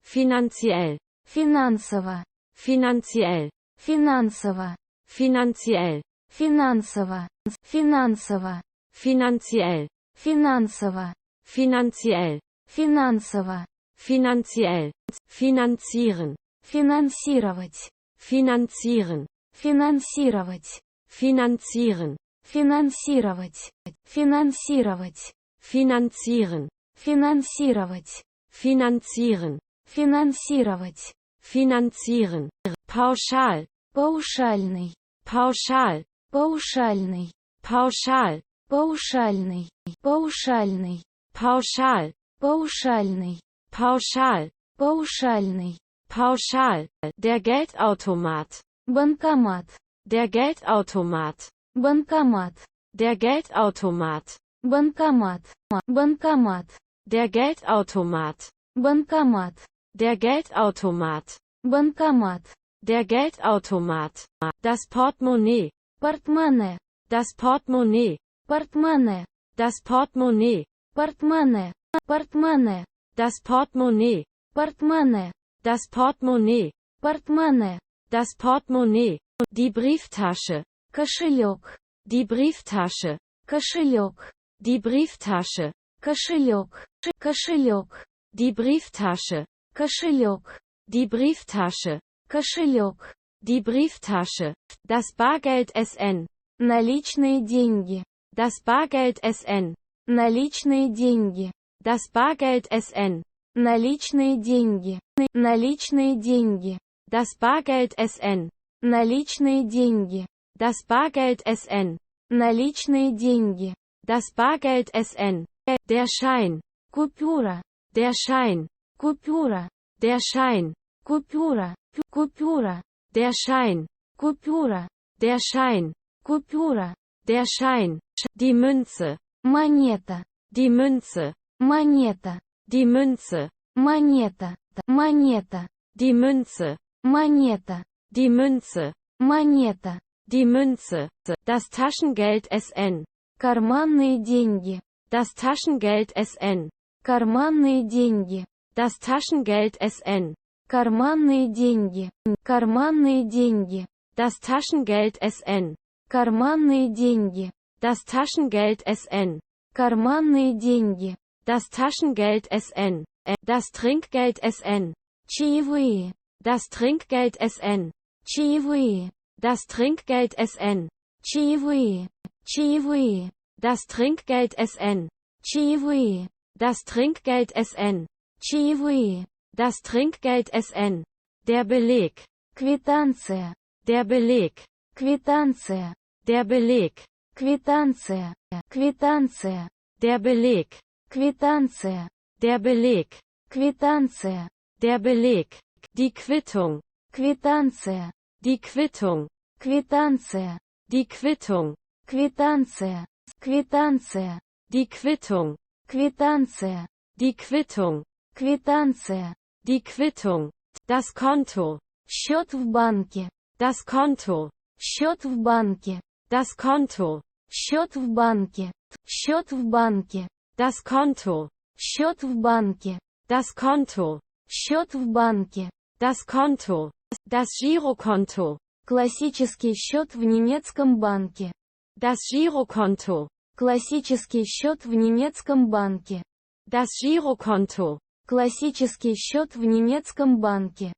Finanziell. Финансово. Finanziell. Финансово. Finanziell. Финансово. Финансово. Finanziell. Финансово. Finanziell. Финансово. Finanziell. Finanzieren. Финансировать. Finanzieren. Финансировать. Finanzieren. Финансировать. Финансировать. Finanzieren. Финансировать. Finanzieren. Финансировать. Finanzieren. Pauschal. Паушальный. Pauschal. Паушальный. Pauschal. Паушальный. Паушальный. Pauschal. Паушальный. Pauschal. Паушальный. Pauschal. Der Geldautomat. Банкомат. Der Geldautomat. Банкомат. Der Geldautomat. Банкомат. Банкомат. Der Geldautomat. Банкомат. Der Geldautomat. Банкомат. Der Geldautomat. Das Portemonnaie. Портмоне. Das Portemonnaie. Портмоне. Das Portemonnaie. Портмоне. Портмоне. Das Portemonnaie. Портмоне. Das Portemonnaie. Портмоне. Das Portemonnaie. Die Brieftasche. Кошелек. Die Brieftasche. Кошелек. Die Brieftasche. Кошелек. Кошелек. Die Brieftasche. Кошелек. Die Brieftasche. Кошелек. Die Brieftasche. Das Bargeld SN. Наличные деньги. Das Bargeld SN. Наличные деньги. Das Bargeld SN. Наличные деньги. Наличные деньги. Das Bargeld SN. Наличные деньги. Das Bargeld SN. Наличные деньги. Das Bargeld SN. Der Schein. Купюра. Der Schein. Купюра. Der Schein. Купюра. Купюра. Der Schein. Купюра. Der Schein. Купюра. Der Schein. Die Münze. Монета. Die Münze. Монета. Die Münze. Монета. Монета. Die Münze. монета, die Münze, монета, die Münze, das Taschengeld SN, карманные деньги, das Taschengeld SN, карманные деньги, das Taschengeld SN, карманные деньги, карманные деньги, das Taschengeld SN, карманные деньги, das Taschengeld SN, карманные деньги, das Taschengeld SN, das Trinkgeld SN, чаевые, das Trinkgeld SN, чаевые, das Trinkgeld SN, чаевые, чаевые, das Trinkgeld SN, чаевые, das Trinkgeld SN, чаевые, das Trinkgeld SN, der Beleg, квитанция, der Beleg, квитанция, der Beleg, квитанция, квитанция, der Beleg, квитанция, der Beleg, квитанция, der Beleg, die Quittung, квитанция, die Quittung, квитанция, die Quittung, квитанция, квитанция, die Quittung, квитанция, die Quittung, квитанция, die Quittung, das Konto, счет в банке, das Konto, счет в банке, das Konto, счет в банке, счет в банке, das Konto, счет в банке, das Konto, счет в банке, das Konto, das Girokonto, классический счет в немецком банке, das Girokonto, классический счет в немецком банке, das Girokonto, классический счет в немецком банке,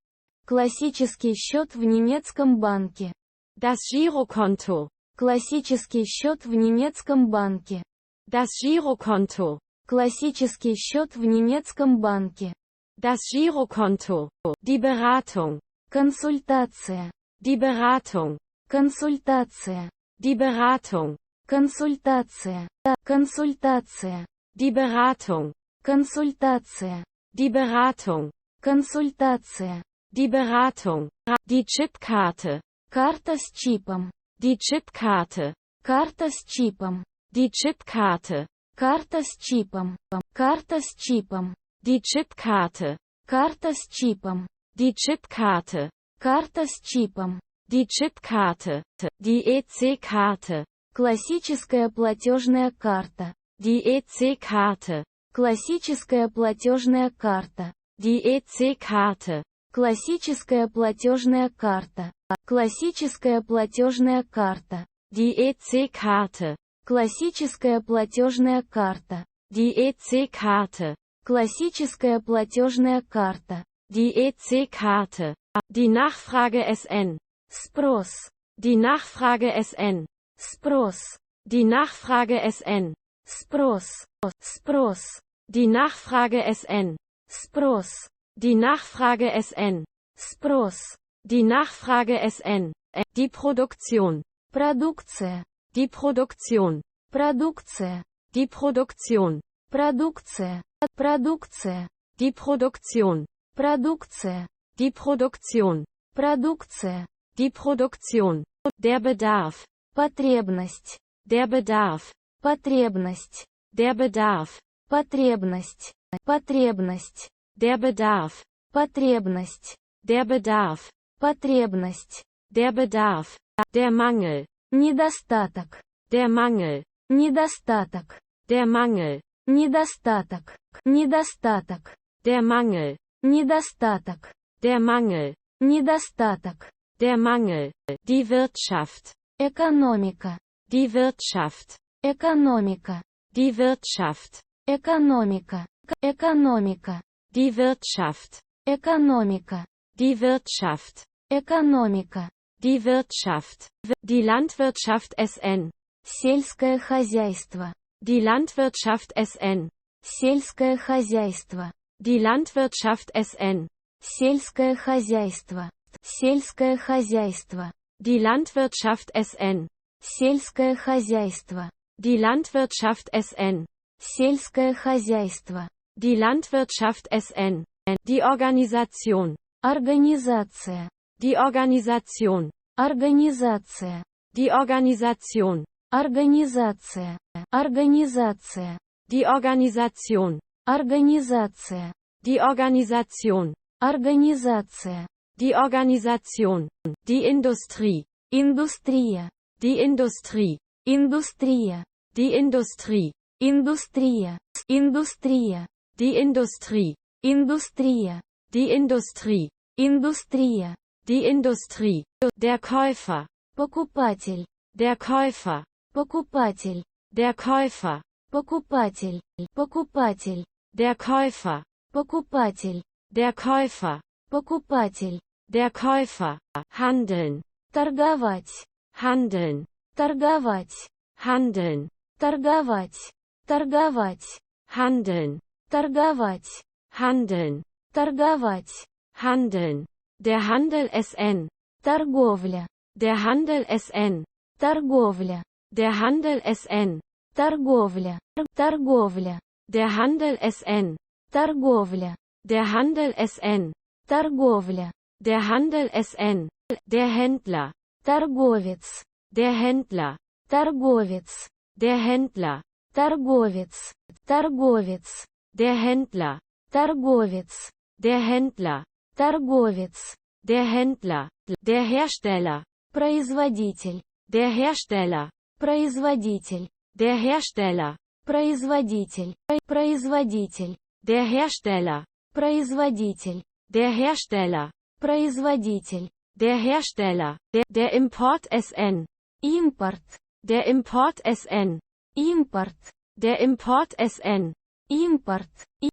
классический счет в немецком банке, das Girokonto, классический счет в немецком банке, das Girokonto, классический счет в немецком банке, das Girokonto, die Beratung, консультация, die Beratung, консультация, die Beratung, консультация, консультация, die Beratung, консультация, die Beratung, консультация, die Beratung, die Chipkarte, карта с чипом, die Chipkarte, карта с чипом, die Chipkarte, карта с чипом, карта с чипом, die Chipkarte, карта с чипом, die Chipkarte, карта с чипом, die Chipkarte, die EC-Karte, классическая платежная карта, die EC-Karte, классическая платежная карта, die EC-Karte, классическая платежная карта, классическая платежная карта, die EC-Karte, классическая платежная карта, die EC-Karte, классическая платежная карта, die EC-Karte, die Nachfrage SN, спрос, die Nachfrage SN, спрос, die Nachfrage SN, спрос, спрос, die Nachfrage SN, спрос, die Nachfrage SN, спрос, die Nachfrage SN, die Produktion, продукция, die Produktion, продукция, die Produktion, продукция, продукция, die Produktion, продукция, die Produktion, продукция, die Produktion, der Bedarf, потребность, der Bedarf, потребность, der Bedarf, потребность, потребность, der Bedarf, потребность, der Bedarf, потребность, der Bedarf, der Mangel, недостаток, der Mangel, недостаток, der Mangel, недостаток, недостаток, der Mangel, недостаток, der Mangel, недостаток, der Mangel, die Wirtschaft, экономика, die Wirtschaft, экономика, die Wirtschaft, экономика, экономика, die Wirtschaft, экономика, die Wirtschaft, экономика, die Wirtschaft, die Landwirtschaft SN, сельское хозяйство, die Landwirtschaft SN, сельское хозяйство, die Landwirtschaft SN, сельское хозяйство, сельское хозяйство, die Landwirtschaft SN, сельское хозяйство, die Landwirtschaft SN, сельское хозяйство, die Landwirtschaft SN, die Organisation, организация, die Organisation, организация, die Organisation, организация, организация, die Organisation, организация, die Organisation, организация, Die Organisation. Die Industrie. Индустрия. Die Industrie. Индустрия. Die Industrie. Индустрия. Индустрия. Die Industrie. Индустрия. Die Industrie. Индустрия. Die Industrie. Der Käufer. Покупатель. Der Käufer. Покупатель. Der Käufer. Покупатель. Покупатель. Der Käufer. Покупатель. Der Käufer. Покупатель. Der Käufer. Handeln. Торговать. Handeln. Торговать. Handeln. Торговать. Торговать. Handeln. Торговать. Handeln. Торговать. Handeln. Der Handel SN. Торговля. Der Handel SN. Торговля. Der Handel SN. Торговля. Торговля. Der Handel SN. Торговля. Der Handel SN. Торговля. Der Handel SN. Der Händler. Торговец. Der Händler. Торговец. Der Händler. Торговец. Торговец. Der Händler. Торговец. Der Händler. Торговец. Der Händler. Der Hersteller. Производитель. Der Hersteller. Производитель. Der Hersteller. Производитель. Производитель. Der Hersteller. Производитель. Der Hersteller. Производитель. Der Hersteller. Der Import SN. Импорт. Der Import SN. Импорт. Der Import SN. Импорт.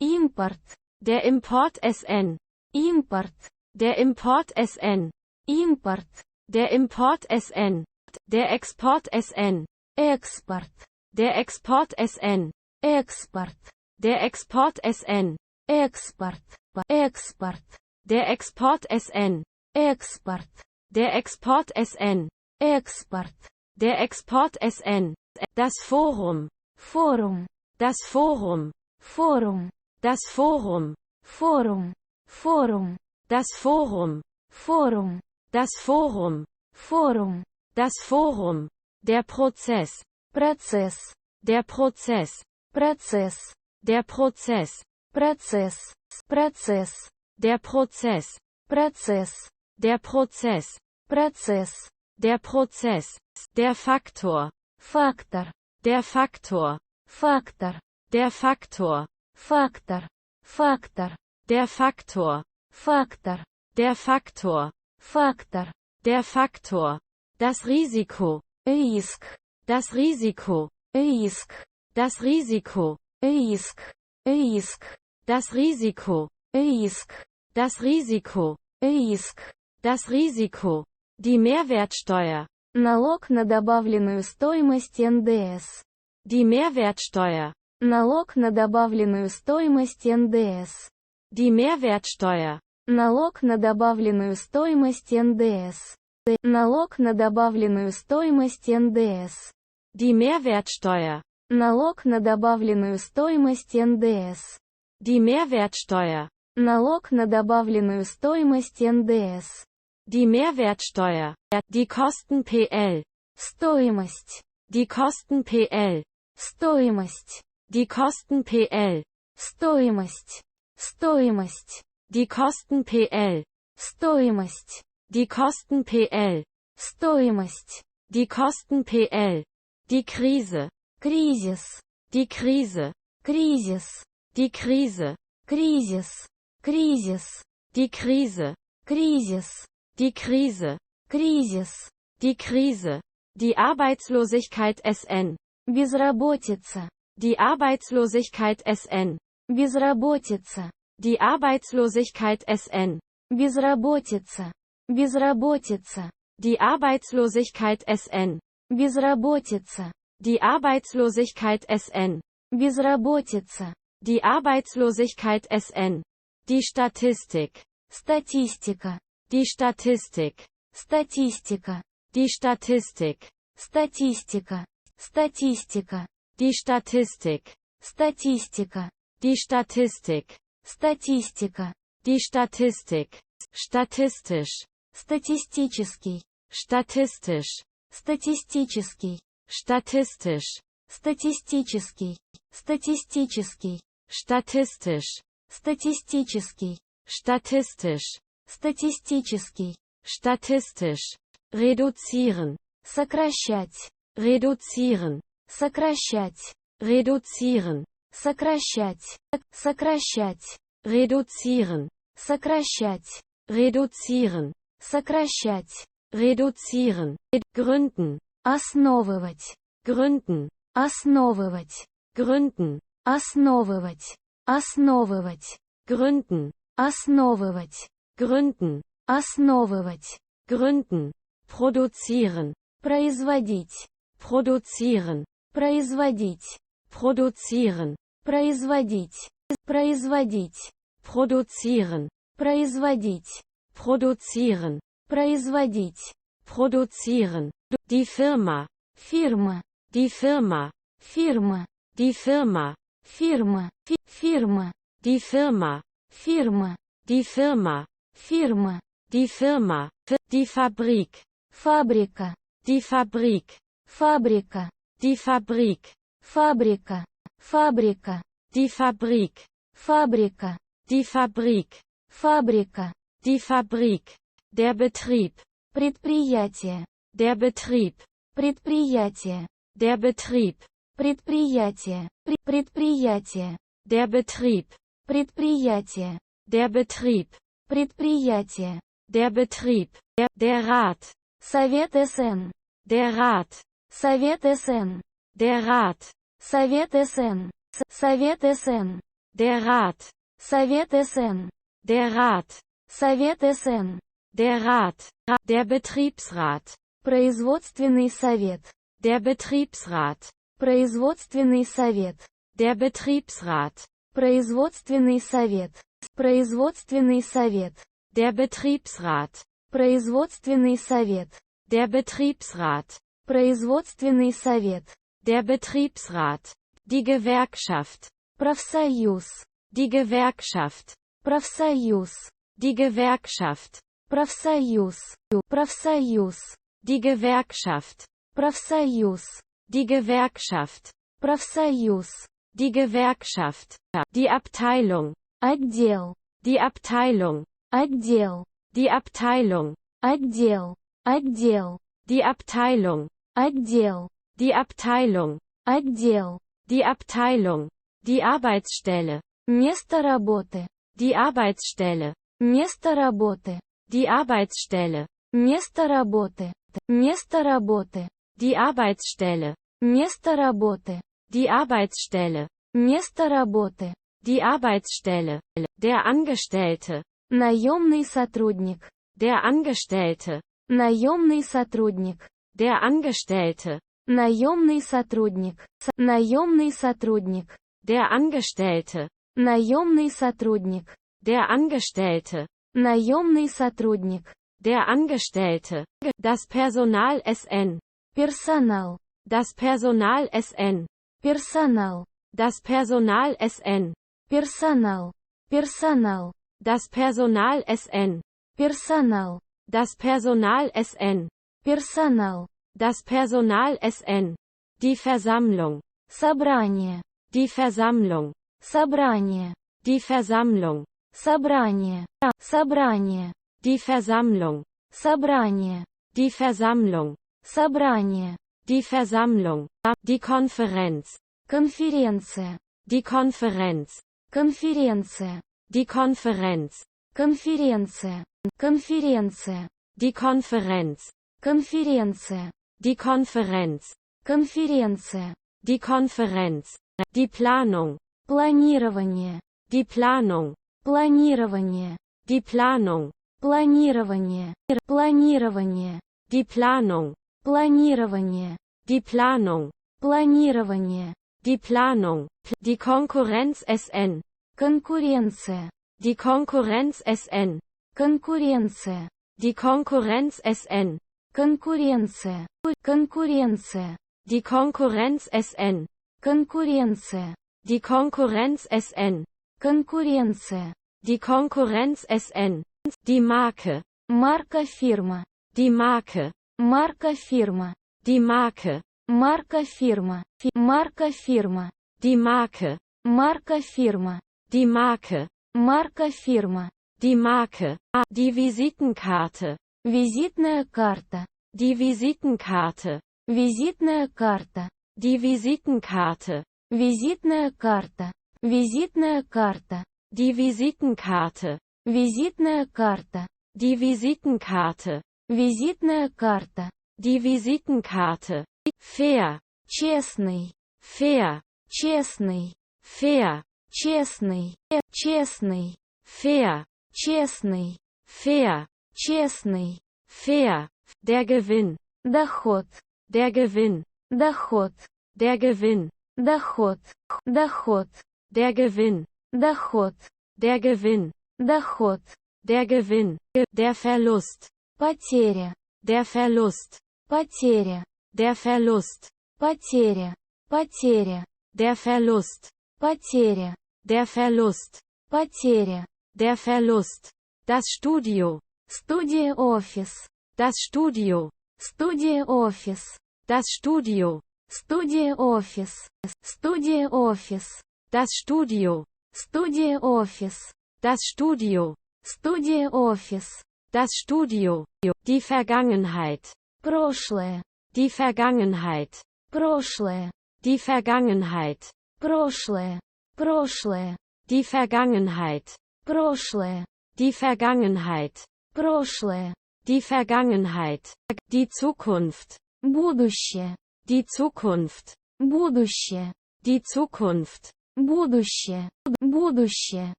Импорт. Der Import SN. Импорт. Der Import SN. Импорт. Der Import SN. Der Export SN. Экспорт. Der Export SN. Экспорт. Der Export SN. Экспорт. Экспорт. Der Export SN. Экспорт. Der Export SN. Экспорт. Der Export SN. Das Forum. Форум. Das Forum. Форум. Das Forum. Форум. Форум. Das Forum. Форум. Das Forum. Форум. Das Forum. Der Prozess. Процесс. Der Prozess. Процесс. Der Prozess. Процесс. Процесс. Der Prozess. Процесс. Der Prozess. Процесс. Der Prozess. Der Faktor. Фактор. Der Faktor. Фактор. Der Faktor. Фактор. Фактор. Der Faktor. Фактор. Der Faktor. Фактор. Der Faktor. Das Risiko. Риск. Das Risiko. Риск. Das Risiko. Риск. Риск. Das Risiko. Риск. Das Risiko. Риск. Das Risiko. Die Mehrwertsteuer. Налог на добавленную стоимость НДС. Die Mehrwertsteuer. Налог на добавленную стоимость НДС. Die Mehrwertsteuer. Налог на добавленную стоимость НДС. Налог на добавленную стоимость НДС. Die Mehrwertsteuer. Налог на добавленную стоимость НДС. Die Mehrwertsteuer. Налог на добавленную стоимость НДС. Die Mehrwertsteuer. Die Kosten PL. Стоимость. Die Kosten PL. Стоимость. Die Kosten PL. Стоимость. Стоимость. Die Kosten PL. Стоимость. Die Kosten PL. Стоимость. Die Kosten PL. Die Krise. Кризис. Die Krise. Кризис. Die Krise. Кризис. Кризис. Die Krise. Кризис. Die Krise. Кризис. Die Krise. Die Arbeitslosigkeit SN. Безработица. Die Arbeitslosigkeit SN. Безработица. Die Arbeitslosigkeit SN. Безработица. Безработица. Die Arbeitslosigkeit SN. Безработица. Die Arbeitslosigkeit SN. Безработица. Die Arbeitslosigkeit SN. Die Statistik. Статистика. Die Statistik. Статистика. Die Statistik. Статистика. Статистика. Die Statistik. Статистика. Die Statistik. Статистика. Die Statistik. Statistisch. Статистический. Statistisch. Статистический. Statistisch. Статистический. Статистический. Statistisch. Статистический. Statistisch. Статистический. Statistisch. Reduzieren. Сокращать. Reduzieren. Сокращать. Reduzieren. Сокращать. Сокращать. Reduzieren. Сокращать. Reduzieren. Сокращать. Reduzieren. Gründen. Основывать. Gründen. Основывать. Gründen. Основывать. Основывать. Gründen. Основывать. Gründen. Основывать. Gründen. Produzieren. Производить. Produzieren. Производить. Produzieren. Производить. Производить. Produzieren. Производить. Produzieren. Производить. Produzieren. Die Firma. Фирма. Die Firma. Фирма. Die Firma. Фирма. Фирма. Die Firma. Фирма. Die Firma. Фирма. Die Firma. Die Fabrik. Фабрика. Die Fabrik. Фабрика. Die Fabrik. Фабрика. Фабрика. Die Fabrik. Фабрика. Die Fabrik. Фабрика. Die Fabrik. Der Betrieb. Предприятие. Der Betrieb. Предприятие. Der Betrieb. Предприятие. Предприятие. Der Betrieb. Предприятие. Der Betrieb. Предприятие. Der Betrieb. Der Rat. Совет СН. Der Rat. Совет СН. Der Rat. Совет СН. Совет СН. Der Rat. Совет СН. Der Rat. Совет СН. Der Rat. Der Betriebsrat. Производственный совет. Der Betriebsrat. Производственный совет. Der Betriebsrat. Производственный совет. Производственный совет. Der Betriebsrat. Производственный совет. Der Betriebsrat. Производственный совет. Der Betriebsrat. Die Gewerkschaft. Профсоюз. Die Gewerkschaft. Профсоюз. Die Gewerkschaft. Профсоюз. Профсоюз. Die Gewerkschaft. Профсоюз. Die Gewerkschaft. Профсоюз. Die Gewerkschaft. Die Abteilung. Отдел. Die Abteilung. Отдел. Die Abteilung. Отдел. Отдел. Die Abteilung. Отдел. Die Abteilung. Отдел. Die Abteilung. Die Arbeitsstelle. Место работы. Die Arbeitsstelle. Место работы. Die Arbeitsstelle. Место работы. Место работы. Die Arbeitsstelle. Место работы. Die Arbeitsstelle. Место работы. Die Arbeitsstelle. Der Angestellte. Наемный сотрудник. Der Angestellte. Наемный сотрудник. Der Angestellte. Наемный сотрудник. Наемный сотрудник. Der Angestellte. Наемный сотрудник. Der Angestellte. Наемный сотрудник. Der Angestellte. Das Personal SN. Персонал. Das Personal SN. Персонал. Das Personal SN. Персонал. Персонал. Das Personal SN. Персонал. Das Personal SN. Персонал. Das Personal SN. Die Versammlung. Собрание. Die Versammlung. Собрание. Die Versammlung. Собрание. Собрание. Die Versammlung. Собрание. Die Versammlung. Собрание. Die Versammlung. Die Konferenz. Конференция. Die Konferenz. Конференция. Die Konferenz. Конференция. Конференция. Die Konferenz. Конференция. Die Konferenz. Конференция. Die Konferenz. Die Planung. Планирование. Die Planung. Планирование. Die Planung. Планирование. Планирование. Die Planung. Планирование. Die Planung. Планирование. Die Planung. Die Konkurrenz SN. Конкуренция. Die Konkurrenz SN. Конкуренция. Die Konkurrenz SN. Конкуренция. Конкуренция. Die Konkurrenz SN. Конкуренция. Die Konkurrenz SN. Конкуренция. Die Konkurrenz SN. Die Marke. Марка фирма. Die Marke. Марка фирма. Die Marke. Марка фирма. Марка фирма. Die Marke. Марка фирма. Die Marke. Марка фирма. Die Marke. Die Visitenkarte. Визитная карта. Die Visitenkarte. Визитная карта. Die Visitenkarte. Визитная карта. Визитная карта. Die Visitenkarte. Визитная карта. Die Visitenkarte. Визитная карта. Die Visitenkarte. Fair. Честный. Fair. Честный. Fair. Честный. Честный. Fair. Честный. Fair. Честный. Fair. Der Gewinn. Доход. Der Gewinn. Доход. Der Gewinn. Доход. Доход. Der Gewinn. Доход. Der Gewinn. Доход. Der Gewinn. Der Verlust. Потеря. Der Verlust. Потеря. Der Verlust. Потеря. Потеря. Der Verlust. Потеря. Der Verlust. Потеря. Der Verlust. Das Studio. Студия офис. Das Studio. Студия офис. Das Studio. Студия офис. Студия офис. Das Studio. Студия офис. Das Studio. Студия офис. Das Studio. Die Vergangenheit. Прошлое. Die Vergangenheit. Прошлое. Die Vergangenheit. Прошлое. Прошлое. Die Vergangenheit. Прошлое. Die Vergangenheit. Прошлое. Die Vergangenheit. Die Zukunft. Будущее. Die Zukunft. Будущее. Die Zukunft. Будущее. Будущее.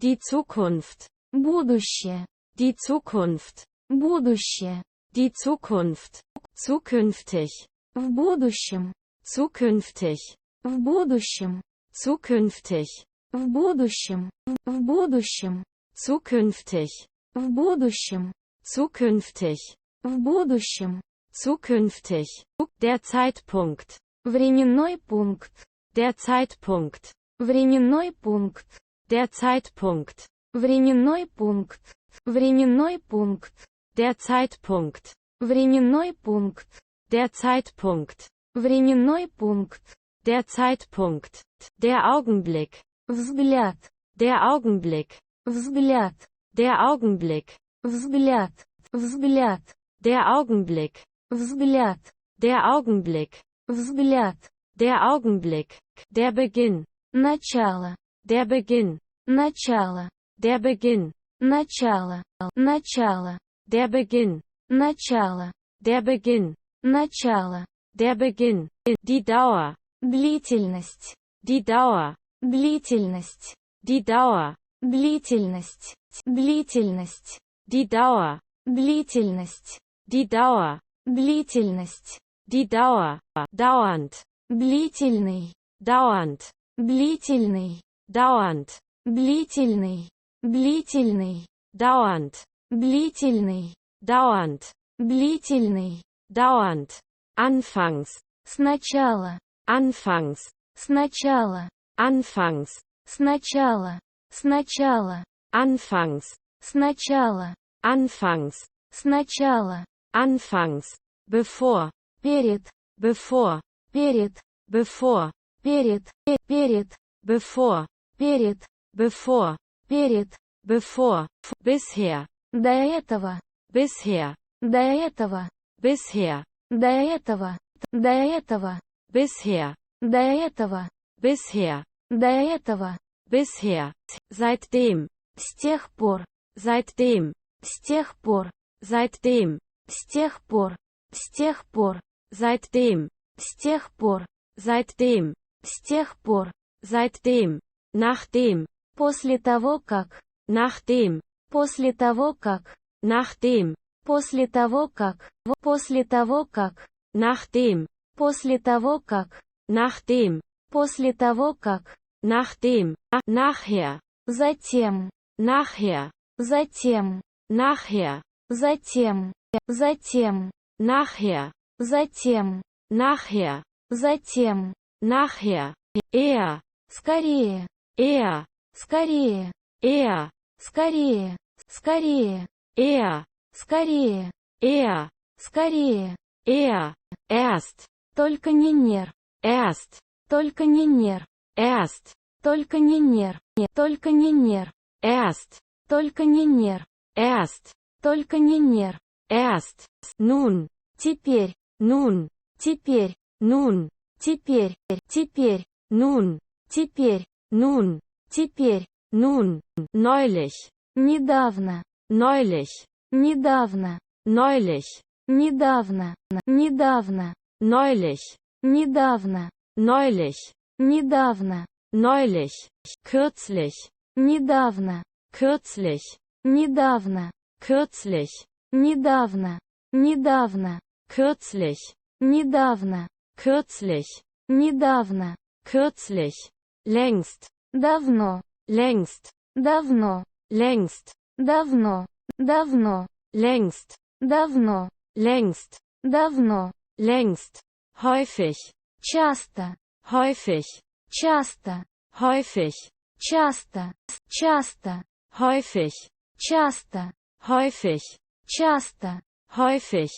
Die Zukunft. Будущее. Die Zukunft. Будущее. Die Zukunft. Zukünftig. В будущем. Zukünftig. В будущем. Zukünftig. В будущем. В будущем. Zukünftig. В будущем. Zukünftig. В будущем. Zukünftig. Der Zeitpunkt. Временной пункт. Der Zeitpunkt. Временной пункт. Der Zeitpunkt. Временной пункт. Временной пункт. Der Zeitpunkt. Временной пункт. Der Zeitpunkt. Временной пункт. Der Zeitpunkt. Der Augenblick. Взгляд. Der Augenblick. Взгляд. Der Augenblick. Взгляд. Взгляд. Der Augenblick. Взгляд. Der Augenblick. Взгляд. Der Augenblick. Der Beginn. Начало. Der Beginn. Начало. Der Beginn. Начало. Начало. Der Beginn. Начало. Der Beginn. Начало. Der Beginn. Die Dauer. Длительность. Die Dauer. Длительность. Die Dauer. Длительность. Длительность. Die Dauer. Длительность. Die Dauer. Длительность. Die Dauer. Dauernd. Длительный. Dauernd. Длительный. Dauernd. Длительный. Длительный. Dauernd. Длительный. Dauernd. Длительный. Dauernd. Anfangs. Сначала. Anfangs. Сначала. Anfangs. Сначала. Сначала. Anfangs. Сначала. Anfangs. Сначала. Anfangs. Bevor. Перед. Bevor. Перед. Bevor. Перед. Перед. Bevor. Перед. Bevor. Перед. Bevor. Bisher. До этого. Bisher. До этого. Bisher. До этого. До этого. Bisher. До этого. Bisher. До этого. Bisher. Seitdem. С тех пор. Seitdem. С тех пор. Seitdem. С тех пор. С тех пор. Seitdem. С тех пор. Seitdem. С тех пор. Seitdem. Nachdem. После того как. Nachdem. После того как. Nachdem. После того как. После того как. Nachdem. После того как. Nachdem. После того как. Nachdem. Nachher. Затем. Nachher. Затем. Nachher. Затем. Затем. Nachher. Затем. Nachher. Затем. Nachher. Eher. Скорее. Eher. Скорее. Eher. Скорее. Скорее. Eher. Скорее. Eher. Скорее. Eher. Erst. Только не нер. Erst. Только не нер. Erst. Только не нер. Только не нер. Erst. Только не нер. erst, Только не нер. erst, nun, Теперь. nun, Теперь. nun, Теперь. Теперь. nun, Теперь. nun, Теперь. nun, neulich, Недавно. neulich, Недавно. neulich, Недавно. Недавно. neulich, Недавно. neulich, Недавно. neulich, kürzlich, Недавно. kürzlich, Недавно. kürzlich, Недавно. Недавно. kürzlich, Недавно. kürzlich, Недавно. kürzlich, längst, Давно. längst, Давно. längst, Давно. Давно. längst, Давно. längst, Давно. längst, häufig, Часто. häufig, Часто. häufig, Часто. Часто. häufig, Часто. häufig, Часто. häufig,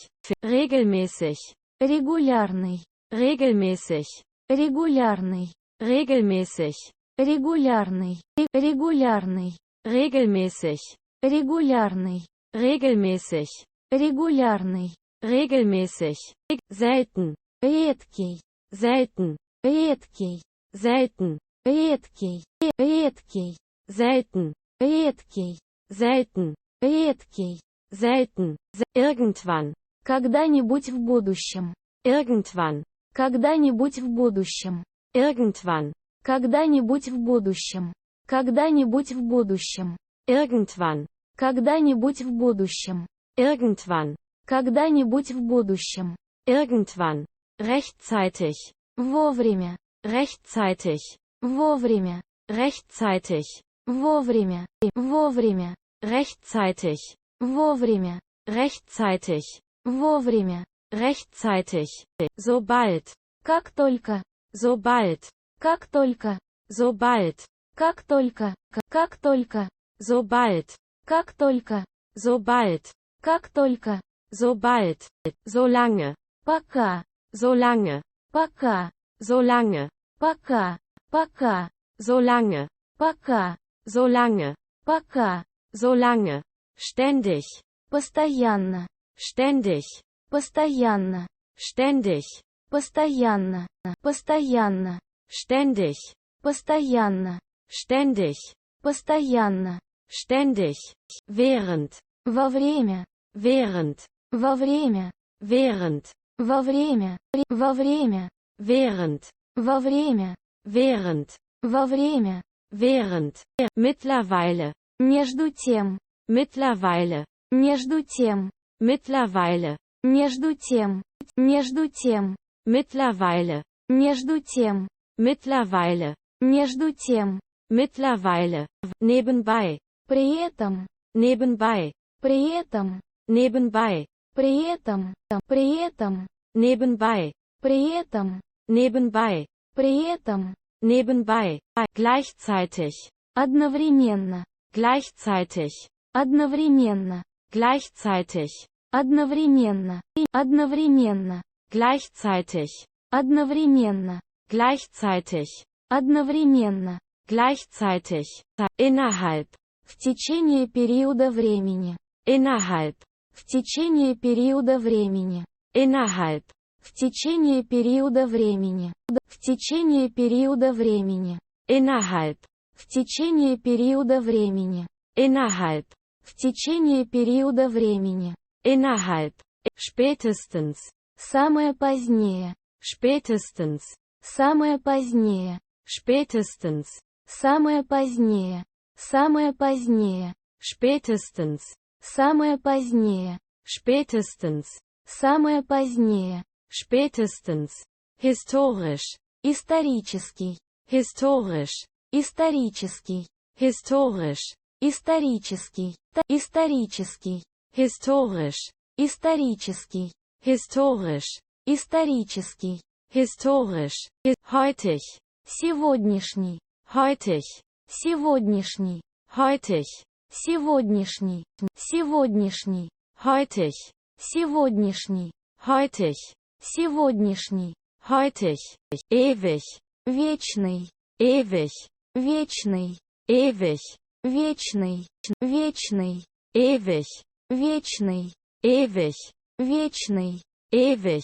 regelmäßig, Регулярный. regelmäßig, Регулярный. regelmäßig, Регулярный. Регулярный. regelmäßig, Регулярный. regelmäßig, Регулярный. regelmäßig, selten, Редкий. selten, Редкий. selten, Редкий. Редкий. selten, Редкий. selten, Редкий. selten, irgendwann, Когда-нибудь в будущем. irgendwann, Когда-нибудь в будущем. irgendwann, Когда-нибудь в будущем. Когда-нибудь в будущем. irgendwann, Когда-нибудь в будущем. irgendwann, Когда-нибудь в будущем. irgendwann, rechtzeitig, Вовремя. rechtzeitig, Вовремя. rechtzeitig, Вовремя. Вовремя. rechtzeitig, Вовремя. rechtzeitig, Вовремя. rechtzeitig, sobald, Как только. sobald, Как только. sobald, Как только. Как только. sobald, Как только. sobald, Как только. sobald, solange, Пока. solange, Пока. solange, Пока. Пока. solange, Пока. solange, Пока. solange, ständig, Постоянно. ständig, Постоянно. ständig, Постоянно. Постоянно. ständig, Постоянно. ständig, Постоянно. ständig, während, Во время. während, Во время. während, Во время. Во время. während, Во время. während, Во время. während, mittlerweile, Между тем. mittlerweile, Между тем. mittlerweile, Между тем. Между тем. mittlerweile, Между тем. mittlerweile, Между тем. mittlerweile, nebenbei, При этом. nebenbei, При этом. nebenbei, При этом. При этом. nebenbei, При этом. nebenbei, При этом. nebenbei, gleichzeitig, Одновременно. gleichzeitig, Одновременно. gleichzeitig, Одновременно. Одновременно. gleichzeitig, Одновременно. gleichzeitig, Одновременно. gleichzeitig, innerhalb, В течение периода времени. innerhalb, В течение периода времени. innerhalb, В течение периода времени. В течение периода времени. innerhalb, В течение периода времени. innerhalb, В течение периода времени. innerhalb, spätestens, Самое позднее. spätestens, Самое позднее. spätestens, Самое позднее. Самое позднее. spätestens, Самое позднее. spätestens, Самое позднее. spätestens, historisch, Исторический. historisch, Исторический. historisch, Исторический. Исторический. historisch, Исторический. historisch, Исторический. historisch, heutig, Сегодняшний. heutig, Сегодняшний. heutig, Сегодняшний. Сегодняшний. heutig, Сегодняшний. heutig, Сегодняшний. heutig, ewig, Вечный. ewig, Вечный. ewig, вечный, вечный, ewig, вечный, ewig, вечный, ewig,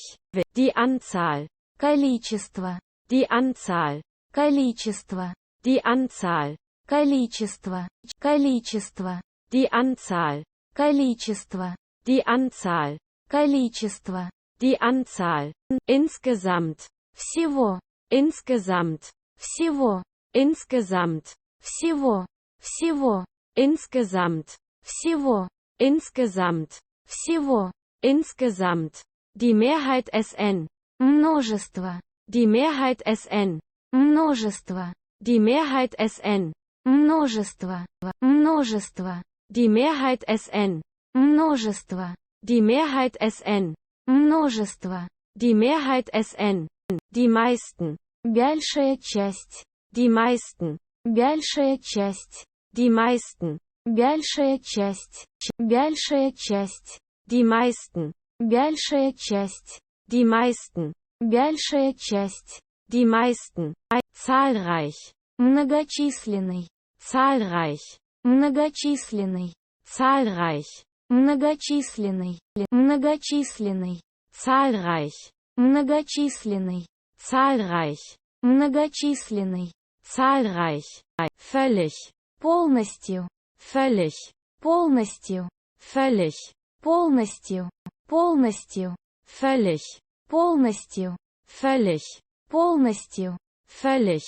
die Anzahl, количество, die Anzahl, количество, die Anzahl, количество, количество, die Anzahl, количество, die Anzahl, количество, die Anzahl, insgesamt, всего, insgesamt, всего, insgesamt, всего, всего, insgesamt, всего, insgesamt, всего, insgesamt, die Mehrheit Sn, множество, die Mehrheit Sn, множество, die Mehrheit Sn, множество, множество, die Mehrheit Sn, множество, die Mehrheit Sn, множество, die Mehrheit Sn, die meisten, большая часть, die meisten, большая часть, die meisten, большая часть, большая часть, die meisten, большая часть, die meisten, большая часть, die meisten, zahlreich, многочисленный, zahlreich, многочисленный, zahlreich, многочисленный, многочисленный, zahlreich, многочисленный, zahlreich, многочисленный, zahlreich, völlig, полностью, völlig, полностью, völlig, полностью, полностью, völlig, полностью, völlig, полностью, völlig,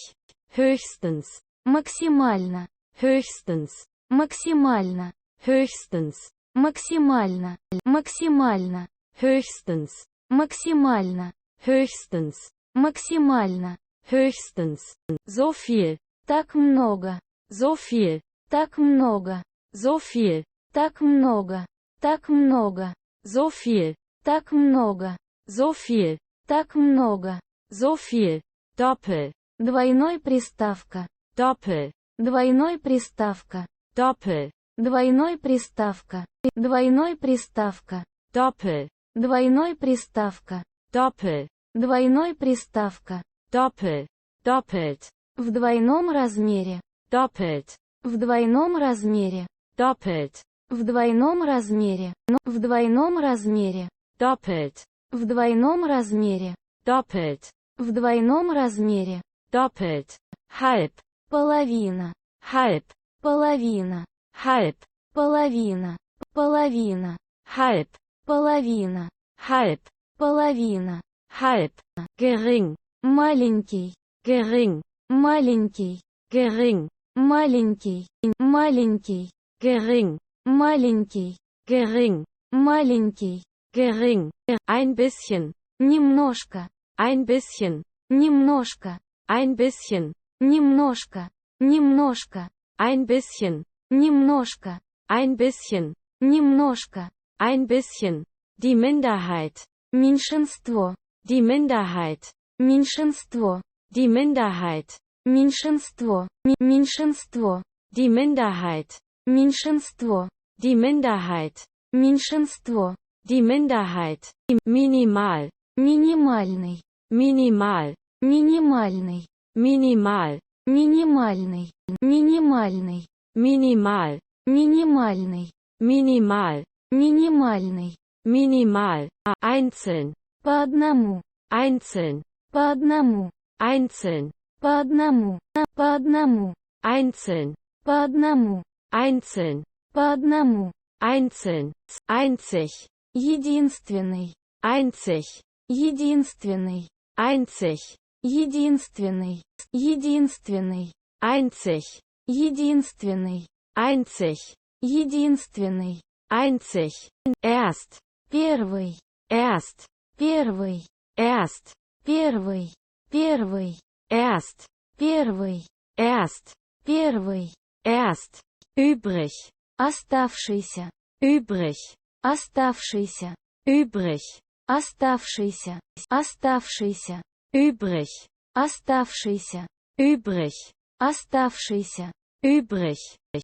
höchstens, максимально, höchstens, максимально, höchstens, максимально, максимально, höchstens, максимально, höchstens, максимально, höchstens, so viel, так много, so viel, так много, so viel, так много, так много, so viel, так много, so viel, так много, so viel, doppel, двойной приставка, doppel, двойной приставка, doppel, двойной приставка, двойной приставка, doppel, двойной приставка, doppel, двойной приставка, doppel, doppelt, в двойном размере, doppelt, в двойном размере, doppelt, в двойном размере, в двойном размере, doppelt, в двойном размере, doppelt, в двойном размере, doppelt, halb, половина, halb, половина, halb, половина, половина, halb, половина, halb, половина, halb, gering, маленький, gering, маленький, gering, маленький, маленький, gering, маленький, gering, маленький, gering, ein bisschen, немножко, ein bisschen, немножко, ein bisschen, немножко, немножко, ein bisschen, немножко, ein bisschen, немножко, ein bisschen, die Minderheit, меньшинство, die Minderheit, меньшинство, die Minderheit, меньшинство, меньшинство, die Minderheit, меньшинство, die Minderheit, меньшинство, die Minderheit, minimal, минимальный, minimal, минимальный, minimal, минимальный, минимальный, minimal, минимальный, minimal, минимальный, minimal, einzeln, по одному, einzeln, по одному, einzeln, по одному, по одному, einzeln, по одному, einzeln, по одному, einzeln, einzig, единственный, einzig, единственный, einzig, единственный, единственный, einzig, единственный, einzig, единственный, einzig, erst, первый, erst, первый, erst, первый, первый, erst, первый, erst, первый, erst, übrig, оставшийся, übrig, оставшийся, übrig, оставшийся, оставшийся, übrig, оставшийся, übrig, оставшийся, übrig,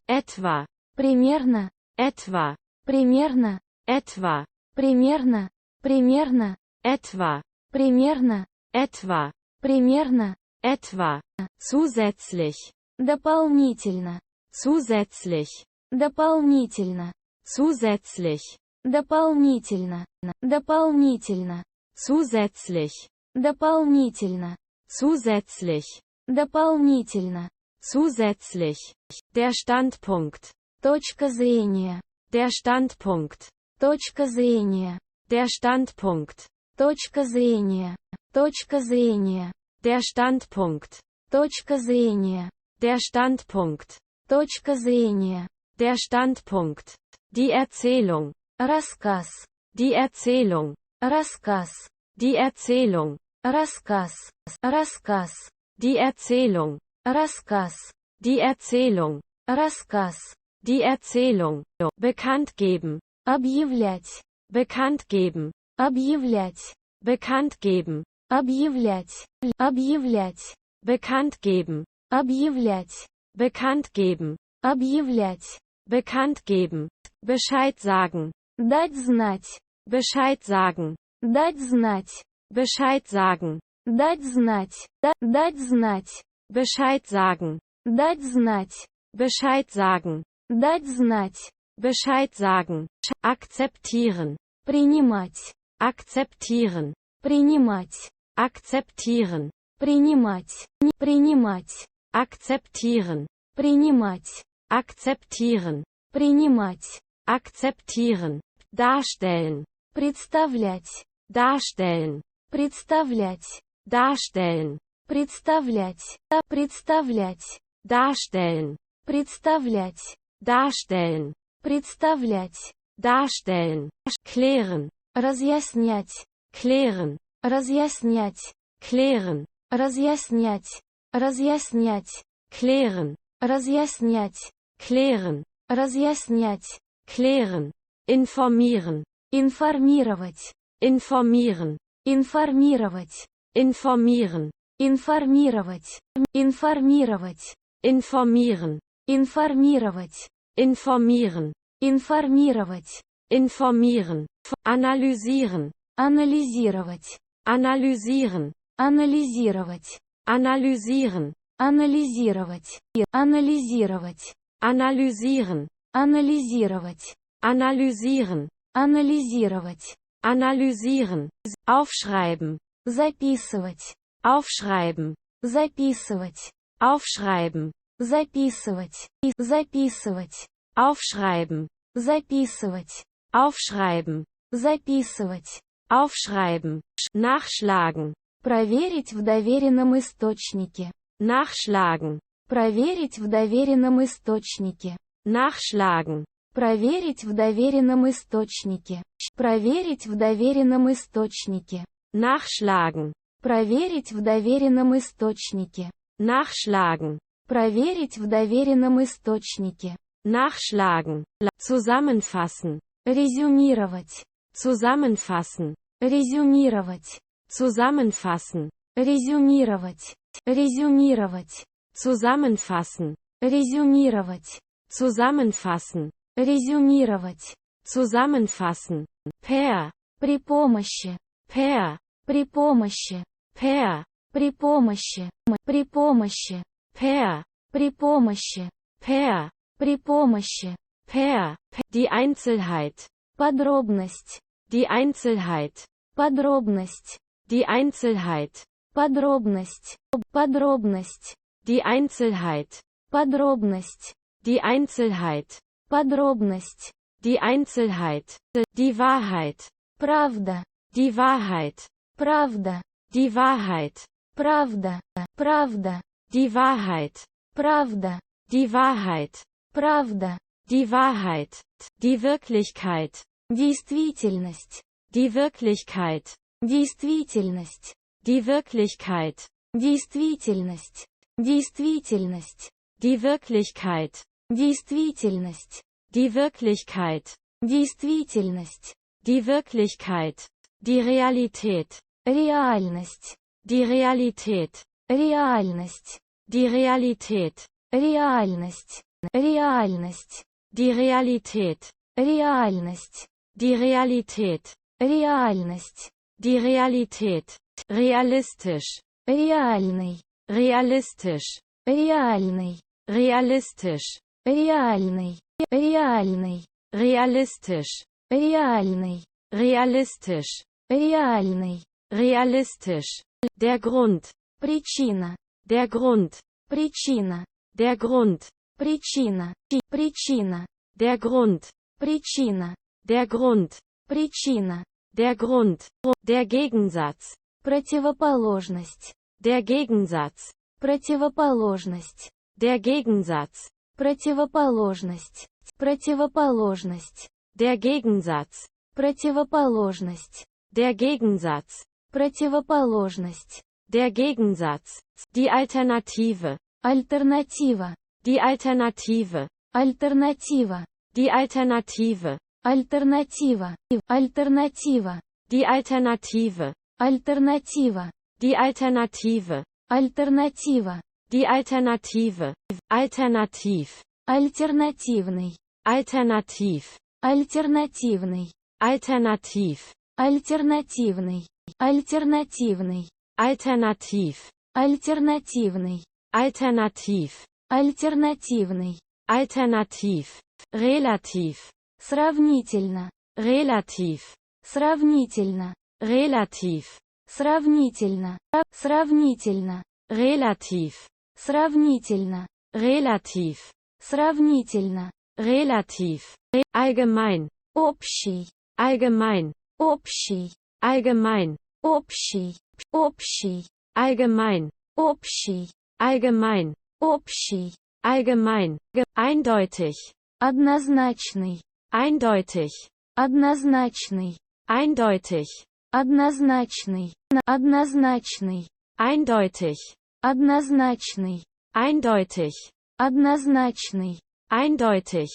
etwa, примерно, etwa, примерно, etwa, примерно, примерно, etwa, примерно, etwa, примерно, etwa, zusätzlich, дополнительно, zusätzlich, дополнительно, zusätzlich, дополнительно, дополнительно, zusätzlich, дополнительно, zusätzlich, дополнительно, zusätzlich. Der Standpunkt, точка зрения, der Standpunkt, точка зрения, der Standpunkt, точка зрения, точка зрения, der Standpunkt, точка зрения, der Standpunkt, точка зрения, der Standpunkt. Die Erzählung, рассказ, die Erzählung, рассказ, die Erzählung, рассказ, рассказ, die Erzählung, рассказ, die Erzählung, рассказ, die Erzählung. Bekannt geben, объявлять, bekannt geben, объявлять, bekannt geben, объявлять, объявлять, bekannt geben, объявлять, bekannt geben, объявлять, bekannt geben, Bescheid sagen, дать знать, Bescheid sagen, дать знать, Bescheid sagen, дать знать, дать знать, Bescheid sagen, дать знать, Bescheid sagen, дать знать, Bescheid sagen, akzeptieren, принимать, akzeptieren, принимать, akzeptieren, принимать, принимать, akzeptieren, принимать, akzeptieren, принимать, akzeptieren, darstellen, представлять, darstellen, представлять, darstellen, представлять, представлять, darstellen, представлять, darstellen, представлять, darstellen, klären, разъяснять, klären, разъяснять, klären, разъяснять, разъяснять, klären, разъяснять, klären, разъяснять, klären, informieren, информировать, informieren, информировать, informieren, информировать, информировать, informieren, информировать, informieren, информировать, informieren, analysieren, анализировать, analysieren, анализировать, analysieren, анализировать, анализировать, analysieren, анализировать, analysieren, анализировать, analysieren, aufschreiben, записывать, aufschreiben, записывать, aufschreiben, записывать, записывать, aufschreiben, записывать, aufschreiben, записывать, aufschreiben, nachschlagen, проверить в доверенном источнике, nachschlagen, проверить в доверенном источнике, nachschlagen, проверить в доверенном источнике, проверить в доверенном источнике, nachschlagen, проверить в доверенном источнике, nachschlagen, проверить в доверенном источнике, nachschlagen, zusammenfassen, резюмировать, zusammenfassen, резюмировать, zusammenfassen, резюмировать, резюмировать, zusammenfassen, резюмировать, zusammenfassen, резюмировать, zusammenfassen, per, при помощи, per, при помощи, per, при помощи, при помощи, per, при помощи, per, при помощи, per, die Einzelheit, подробность, die Einzelheit, подробность, die Einzelheit, подробность, подробность, die Einzelheit, подробность, die Einzelheit, подробность, die Einzelheit, die Wahrheit, правда, die Wahrheit, правда, die Wahrheit, правда, правда, die Wahrheit, правда, die Wahrheit, правда, die Wahrheit, die Wirklichkeit, действительность, die Wirklichkeit, действительность, die Wirklichkeit, действительность, действительность, die Wirklichkeit, действительность, die Wirklichkeit, действительность, die Wirklichkeit, die Realität, реальность, die Realität, реальность, die Realität, реальность, реальность, die Realität, реальность, die Realität, реальность, die Realität, realistisch, реальный, realistisch, реальный, realistisch, реальный, реальный, realistisch, реальный, realistisch, реальный, realistisch. Der Grund, причина, der Grund, причина, der Grund, причина, причина, der Grund, причина, der Grund, причина, der Grund, der Gegensatz, противоположность, der Gegensatz, противоположность, der Gegensatz, противоположность, противоположность, der Gegensatz, противоположность, der Gegensatz, противоположность, der Gegensatz, die Alternative, альтернатива, die Alternative, альтернатива, die Alternative, альтернатива, альтернатива, die Alternative, альтернатива, die Alternative, альтернатива, die Alternative, alternativ, альтернативный, alternativ, альтернативный, alternativ, альтернативный, альтернативный, alternativ, альтернативный, alternativ, альтернативный, alternativ, relativ, сравнительно, relativ, сравнительно, relativ, сравнительно, сравнительно, relativ, сравнительно, relativ, сравнительно, relativ, allgemein, общий, allgemein, общий, allgemein, общий, общий, allgemein, общий, allgemein, общий, allgemein, eindeutig, однозначный, eindeutig, однозначный, eindeutig, однозначный, однозначный, eindeutig, однозначный, eindeutig, однозначный, eindeutig,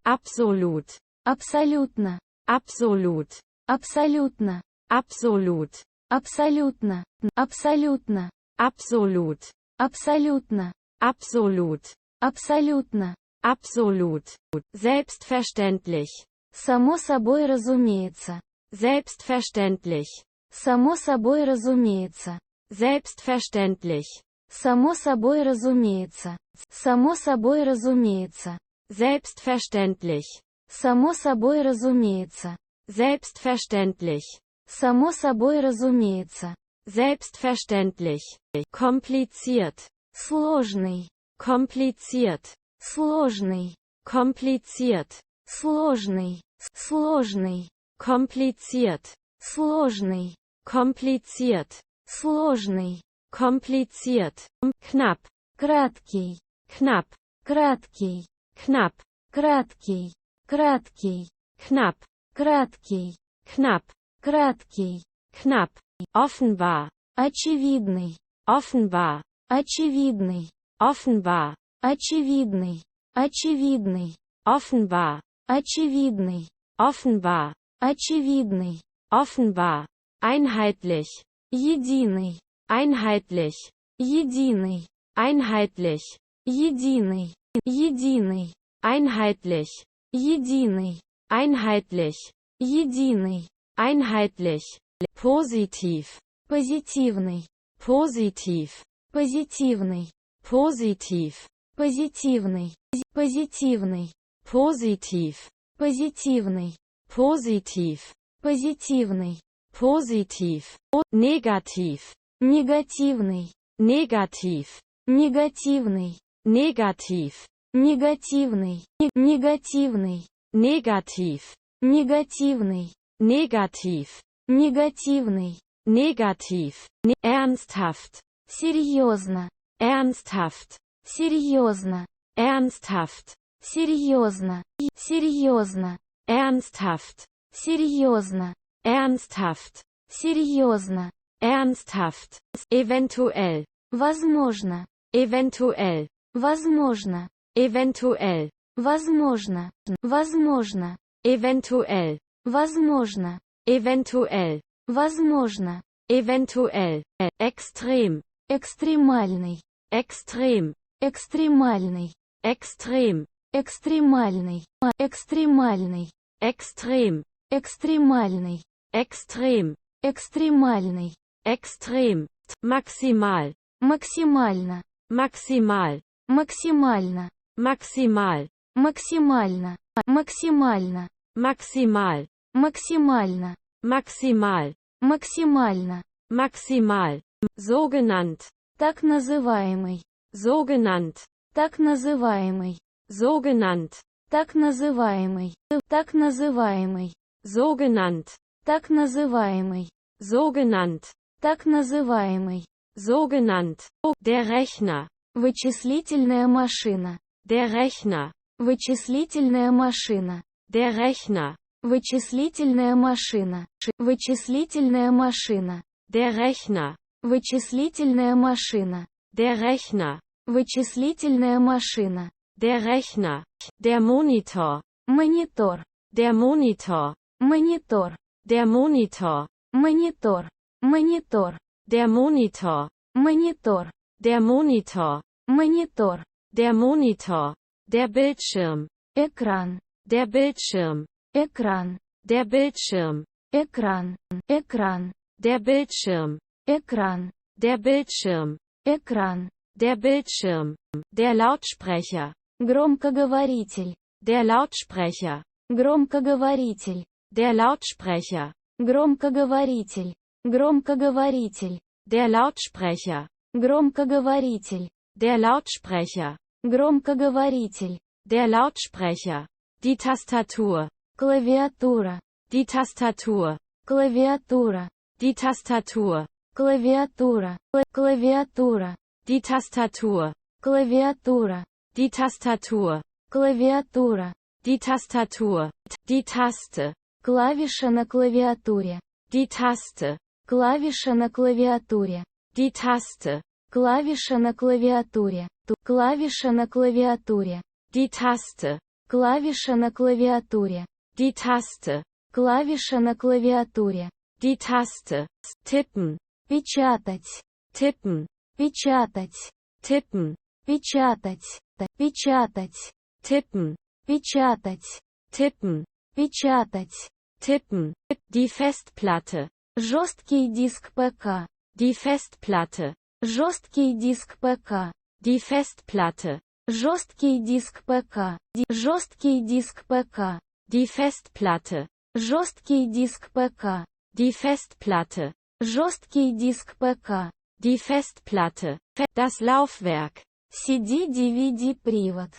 absolut, абсолютно, absolut, абсолютно, absolut, абсолютно, абсолютно, absolut, абсолютно, absolut, абсолютно, absolut, selbstverständlich, само собой разумеется, selbstverständlich, само собой разумеется, selbstverständlich, само собой разумеется, само собой разумеется, selbstverständlich, само собой разумеется, selbstverständlich, само собой разумеется, selbstverständlich, kompliziert, сложный, kompliziert, сложный, kompliziert, сложный, сложный, kompliziert, сложный, kompliziert, сложный, kompliziert, knapp, краткий, knapp, краткий, knapp, краткий, краткий, knapp, краткий, knapp, краткий, knapp, offenbar, очевидный, offenbar, очевидный, offenbar, очевидный, очевидный, offenbar, очевидный, offenbar, очевидный, offenbar, einheitlich, единый, einheitlich, единый, einheitlich, единый, единый, einheitlich, единый, einheitlich, единый, einheitlich, positiv, позитивный, positiv, позитивный, positiv, позитивный, позитивный, positiv, позитивный, positiv, позитивный, positiv, negativ, негативный, negativ, негативный, negativ, негативный, негативный, negativ, негативный, negativ, негативный, negativ, ernsthaft, серьезно, ernsthaft, серьезно, ernsthaft, серьезно, серьезно, ernsthaft, серьезно, ernsthaft, серьезно, ernsthaft, eventuell, возможно, eventuell, возможно, eventuell, возможно, возможно, eventuell, возможно, eventuell, возможно, eventuell, extrem, экстремальный, extrem, экстремальный, extrem, экстремальный, экстремальный, extrem, экстремальный, extrem, экстремальный, extrem, maximal, максимально, maximal, максимально, maximal, Максимально. Максимально. maximal, Максимально. maximal, Максимально. maximal, sogenannt, Так называемый. sogenannt, Так называемый. sogenannt, Так называемый. Так называемый. sogenannt, Так называемый. sogenannt, Так называемый. sogenannt, der Rechner, Вычислительная машина. der Rechner, Вычислительная машина. der Rechner, Вычислительная машина. Вычислительная машина. der Rechner, Вычислительная машина. der Rechner, Вычислительная машина. der Rechner, der Monitor, Монитор. der Monitor, Монитор. der Monitor, Монитор. Монитор. der Monitor, Монитор. der Monitor, Монитор. der Monitor, der Bildschirm, Экран. der Bildschirm, Экран. der Bildschirm, Экран. Экран. der Bildschirm, Экран. der Bildschirm, Экран. der Bildschirm, der Lautsprecher, Громкоговоритель. der Lautsprecher, Громкоговоритель. der Lautsprecher, Громкоговоритель. Громкоговоритель. der Lautsprecher, Громкоговоритель. der Lautsprecher, Громкоговоритель. der Lautsprecher, die Tastatur, Клавиатура. die Tastatur, Клавиатура. die Tastatur, Клавиатура. Клавиатура. die Tastatur, Клавиатура. die Tastatur, Клавиатура. die Tastatur, die Taste, Клавиша на клавиатуре. die Taste, Клавиша на клавиатуре. die Taste, Клавиша на клавиатуре. Клавиша на клавиатуре. die Taste, Клавиша на клавиатуре. die Taste, Клавиша на клавиатуре. die Taste, tippen, Печатать. tippen, Печатать. tippen, Печатать. Печатать. tippen, Печатать. tippen, Печатать. tippen, die Festplatte, Жесткий диск ПК. die Festplatte, Жесткий диск ПК. die Festplatte, Жесткий диск ПК. Жесткий диск ПК. die Festplatte, Жесткий диск ПК. die Festplatte, Жесткий диск ПК. die Festplatte, das Laufwerk, CD-DVD привод.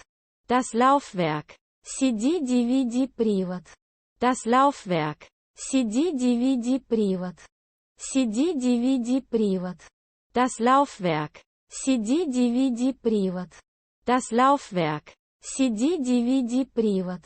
das Laufwerk, CD-DVD привод. das Laufwerk, CD-DVD привод. CD-DVD привод. das Laufwerk, CD-DVD привод. das Laufwerk, CD-DVD привод.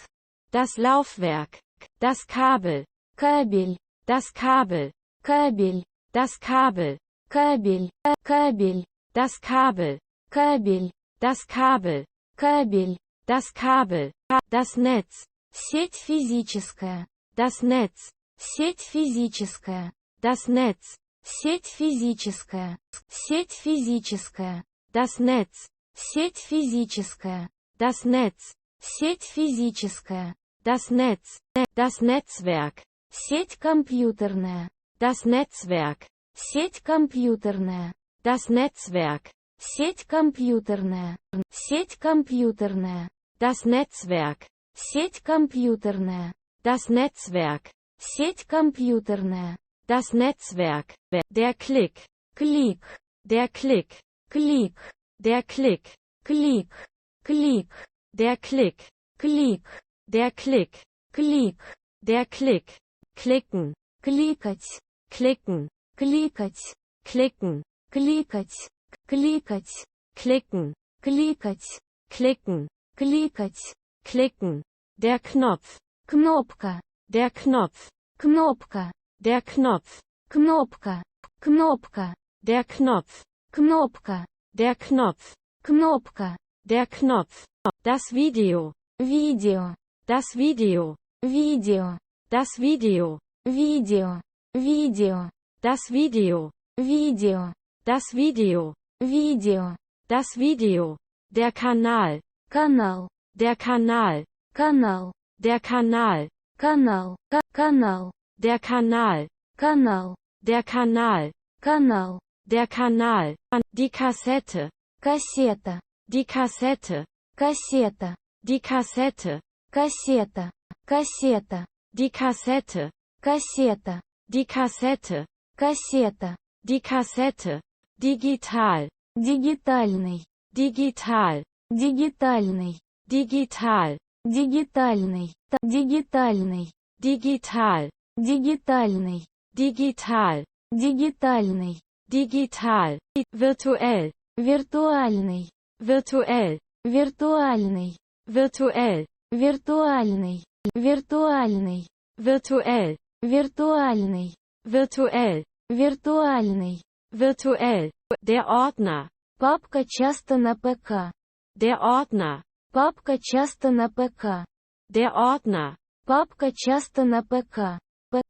das Laufwerk, das Kabel, Кабель. das Kabel, Кабель. das Kabel, Кабель. Кабель. das Kabel, Кабель. das Kabel, Кабель. das Kabel, das Netz, Сеть физическая. das Netz, Сеть физическая. das Netz, Сеть физическая. Сеть физическая. das Netz, Сеть физическая. das Netz, Сеть физическая. das Netz, das Netzwerk, Сеть компьютерная. das Netzwerk, Сеть компьютерная. das Netzwerk, Сеть компьютерная. Сеть компьютерная. das Netzwerk, Сеть компьютерная. das Netzwerk, Сеть компьютерная. das Netzwerk, der Klick, Клик. der Klick, Клик. der Klick, Клик. Клик. der Klick, Клик. der Klick, Клик. der Klick, klicken, Кликать. klicken, Кликать. klicken, Кликать. Кликать. klicken, Кликать. klicken, Кликать. klicken, der Knopf, Кнопка. der Knopf, Кнопка. der Knopf, Кнопка. Кнопка. der Knopf, Кнопка. der Knopf, Кнопка. der Knopf, das Video, Видео. das Video, Видео. das Video, Видео. Видео. das Video, Видео. das Video, Видео. das Video, der Kanal, Канал. der Kanal, Канал. der Kanal, Канал. Канал. der Kanal, Канал. der Kanal, Канал. der Kanal, die Kassette, Кассета. die Kassette, Кассета. Die Kassette. Кассета. Кассета. Die Kassette. Кассета. Die Kassette. Кассета. Die Kassette. Digital. Дигитальный. Digital. Дигитальный. Digital. Дигитальный. Дигитальный. Digital. Дигитальный. Digital. Дигитальный. Digital. Virtuell. Виртуальный. Virtuell. Виртуальный. Virtuell. Виртуальный. Виртуальный. Virtuell. Виртуальный. Virtuell. Виртуальный. Virtuell. Der Ordner. Папка часто на ПК. Der Ordner. Папка часто на ПК. Der Ordner. Папка часто на ПК.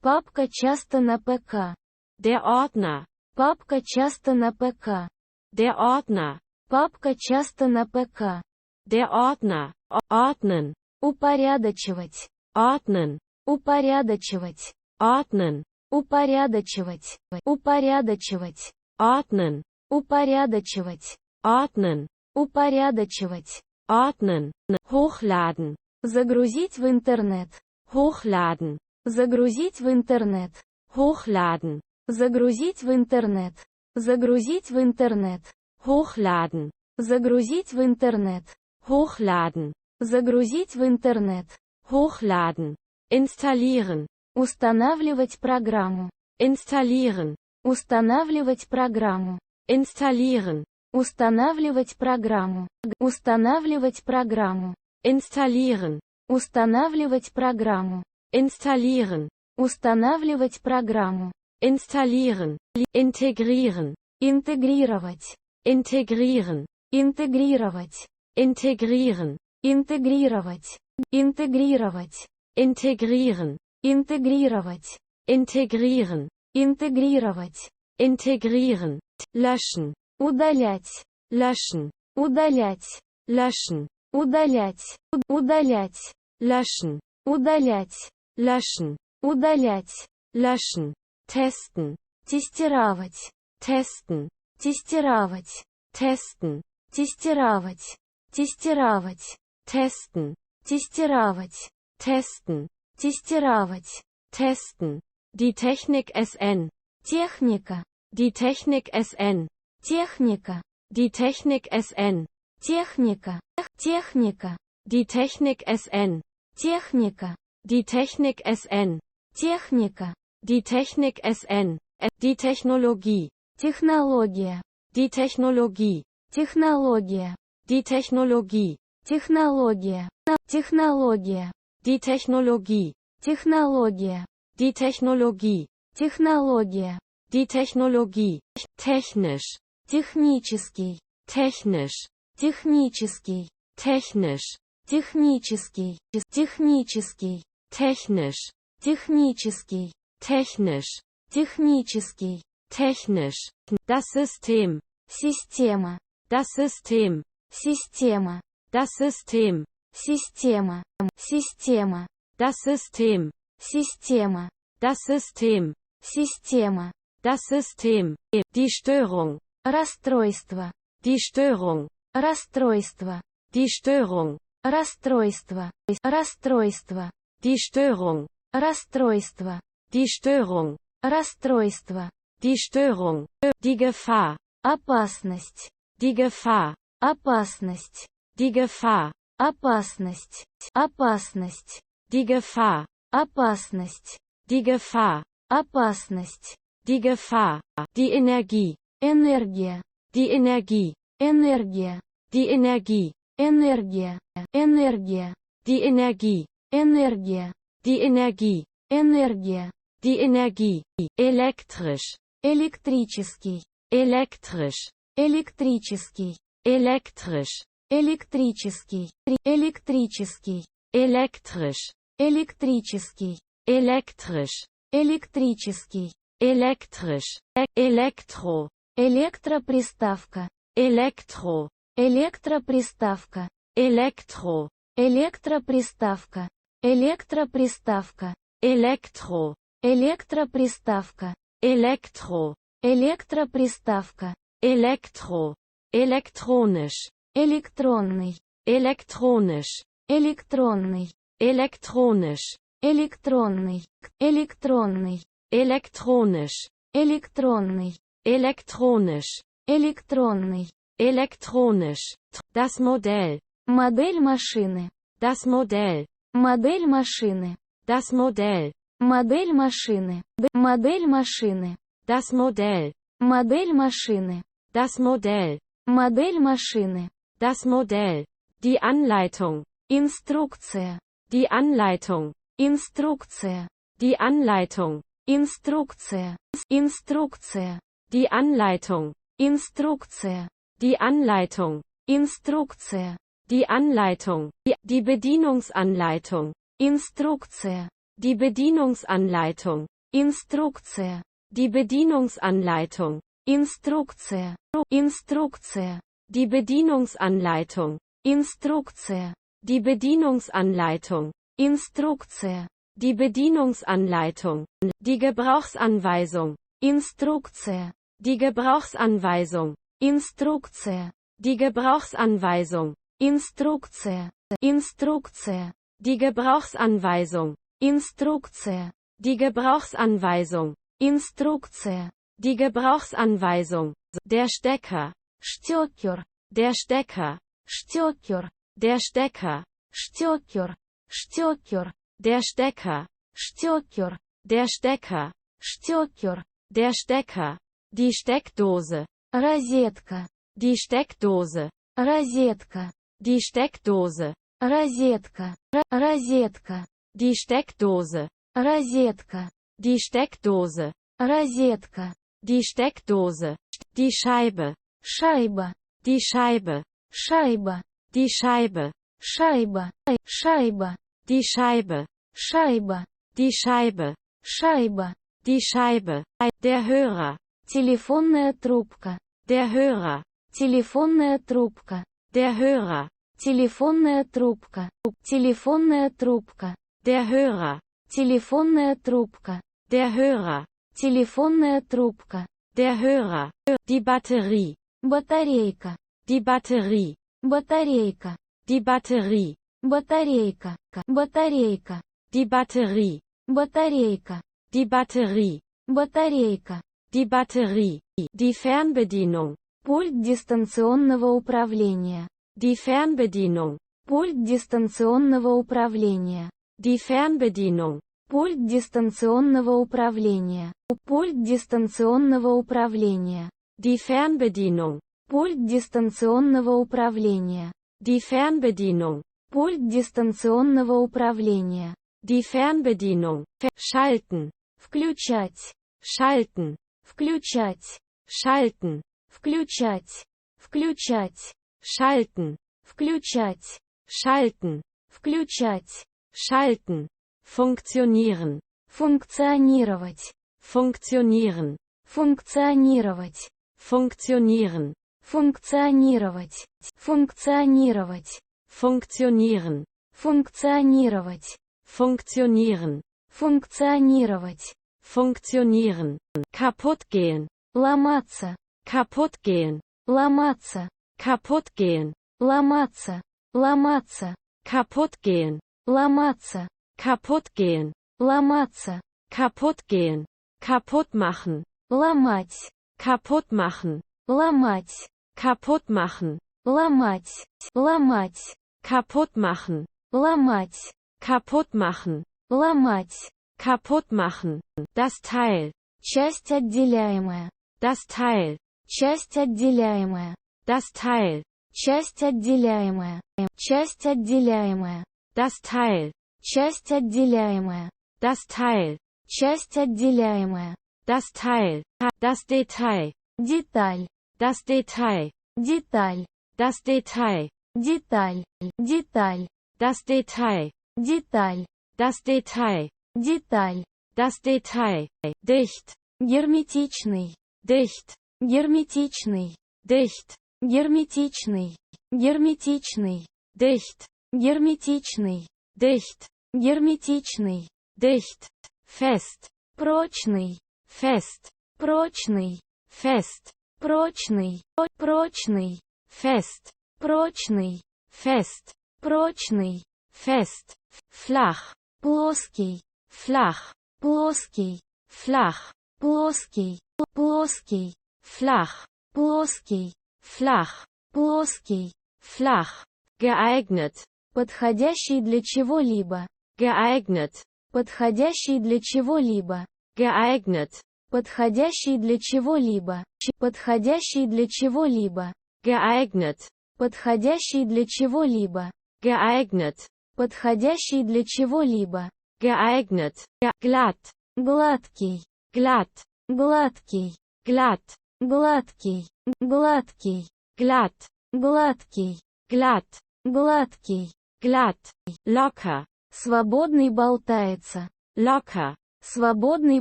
Папка часто на ПК. Der Ordner. Папка часто на ПК. Der Ordner. Папка часто на ПК. Der Ordner. Ordnen. Упорядочивать. Ordnen. Упорядочивать. Ordnen. Упорядочивать. Упорядочивать. Ordnen. Упорядочивать. Ordnen. Упорядочивать. Ordnen. Hochladen. Загрузить в интернет. Hochladen. Загрузить в интернет. Hochladen. Загрузить в интернет. Загрузить в интернет. Hochladen. Загрузить в интернет. Hochladen. Загрузить в интернет. Hochladen. Installieren. Устанавливать программу. Installieren. Устанавливать программу. Installieren. Устанавливать программу. Устанавливать программу. Installieren. Устанавливать программу. Installieren. Устанавливать программу. Installieren. Integrieren. Интегрировать. Integrieren. Интегрировать. Integrieren. Интегрировать. Интегрировать. Integrieren. Интегрировать. Integrieren. Интегрировать. Integrieren. Löschen. Удалять. Löschen. Удалять. Löschen. Удалять. Удалять. Löschen. Удалять. Löschen. Удалять. Löschen. Testen. Тестировать. Testen. Тестировать. Testen. Тестировать. Тестировать. Testen. Тестировать. Testen. Тестировать. Testen. Die Technik SN. Техника. Die Technik SN. Техника. Die Technik SN. Техника. Техника. Die Technik SN. Техника. Die Technik SN. Техника. Die Technik SN. Die Technologie. Технология. Die Technologie. Технология. Die Technologie. Технология. Технология. Die Technologie. Технология. Die Technologie. Технология. Die Technologie. Technisch. Технический. Technisch. Технический. Technisch. Технический. Технический. Technisch. Технический. Technisch. Технический. Technisch. Das System. Система. Das System. Система. Das System. Система. Система. Das System. Система. Das System. Система. Das System. Die Störung. Расстройство. Die Störung. Расстройство. Die Störung. Расстройство. Расстройство. Die Störung. Расстройство. Die Störung. Расстройство. Die Störung. Die Gefahr. Опасность. Die Gefahr. Опасность. Die Gefahr. Опасность. Опасность. Die Gefahr. Опасность. Die Gefahr. Опасность. Die Gefahr. Die Energie. Энергия. Die Energie. Энергия. Die Energie. Энергия. Энергия. Die Energie. Энергия. Die Energie. Энергия. Die Energie. Elektrisch. Электрический. Elektrisch. Электрический. Elektrisch. Электрический. Электрический. Elektrisch. Электрический. Elektrisch. Электрический. Elektrisch. Elektro. Электроприставка. Elektro. Электроприставка. Elektro. Электроприставка. Электроприставка. Elektro. Электроприставка. Elektro. Электроприставка. Elektro. Elektronisch. Электронный. Elektronisch. электронный, elektronisch, электронный, электронный, elektronisch, электронный, elektronisch, электронный, elektronisch, das Modell, модель машины, das Modell, модель машины, das Modell, модель машины, модель машины, das Modell, модель машины, das Modell, модель машины, das Modell, die Anleitung, инструкция, die Anleitung, инструкция, die Anleitung, инструкция, инструкция, die Anleitung, инструкция, die Anleitung, инструкция, die Anleitung, die Bedienungsanleitung, инструкция, die Bedienungsanleitung, инструкция, die Bedienungsanleitung, инструкция, инструкция, die Bedienungsanleitung, инструкция, die Bedienungsanleitung, инструкция, die Bedienungsanleitung, die Gebrauchsanweisung, инструкция, die Gebrauchsanweisung, инструкция, die Gebrauchsanweisung, инструкция, инструкция, die Gebrauchsanweisung, инструкция, die Gebrauchsanweisung, инструкция, die Gebrauchsanweisung, der Stecker, штекер, der Stecker, штекер, der Stecker, штекер, штекер, der Stecker, штекер, der Stecker, штекер, der Stecker, die Steckdose, розетка, die Steckdose, розетка, die Steckdose, розетка, розетка, die Steckdose, розетка, die Steckdose, розетка, die Steckdose, die Scheibe, шайба, die Scheibe, шайба, die Scheibe, шайба, шайба, die Scheibe, шайба, die Scheibe, шайба, die Scheibe, der Hörer, телефонная трубка, der Hörer, телефонная трубка, der Hörer, телефонная трубка, телефонная трубка, der Hörer, телефонная трубка, der Hörer, телефонная трубка, der Hörer, die Batterie, батарейка, die Batterie, батарейка, die Batterie, батарейка, батарейка, die Batterie, батарейка, die Batterie, батарейка, die Batterie, die Fernbedienung, пульт дистанционного управления, die Fernbedienung, пульт дистанционного управления, die Fernbedienung, пульт дистанционного управления, пульт дистанционного управления, die Fernbedienung, пульт дистанционного управления, die Fernbedienung, пульт дистанционного управления, die Fernbedienung, schalten, включать, schalten, включать, schalten, включать, включать, schalten, включать, schalten, включать, schalten, funktionieren, функционировать, funktionieren, функционировать, funktionieren, функционировать, функционировать, funktionieren, функционировать, funktionieren, функционировать, funktionieren, kaputt gehen, ломаться, kaputt gehen, ломаться, kaputt gehen, ломаться, ломаться, kaputt gehen, ломаться, kaputt gehen, ломаться, kaputt gehen, kaputt machen, ломать, kaputt machen, ломать, kaputt machen, ломать, ломать, kaputt machen, ломать, kaputt machen, ломать, kaputt machen, das Teil, часть отделяемая, das Teil, часть отделяемая, das Teil, часть отделяемая, часть отделяемая, das Teil, часть отделяемая, das Teil, часть отделяемая, das Teil, das Detail, деталь, das Detail, деталь, das Detail, деталь, деталь, das Detail, деталь, das Detail, деталь, das Detail, dicht, герметичный, dicht, герметичный, dicht, герметичный, герметичный, dicht, герметичный, dicht, герметичный, dicht, fest, прочный, fest, прочный, fest, прочный, прочный, fest, прочный, fest, прочный, fest, flach, плоский, flach, плоский, flach, плоский, плоский, flach, плоский, flach, плоский, flach, geeignet, подходящий для чего-либо, geeignet, подходящий для чего-либо, geeignet, подходящий для чего-либо, подходящий для чего-либо, geeignet, подходящий для чего-либо, geeignet, подходящий для чего-либо, geeignet, glatt, гладкий, glatt, гладкий, glatt, гладкий, гладкий, glatt, гладкий, glatt, гладкий, glatt, locker, свободный болтается, locker, свободный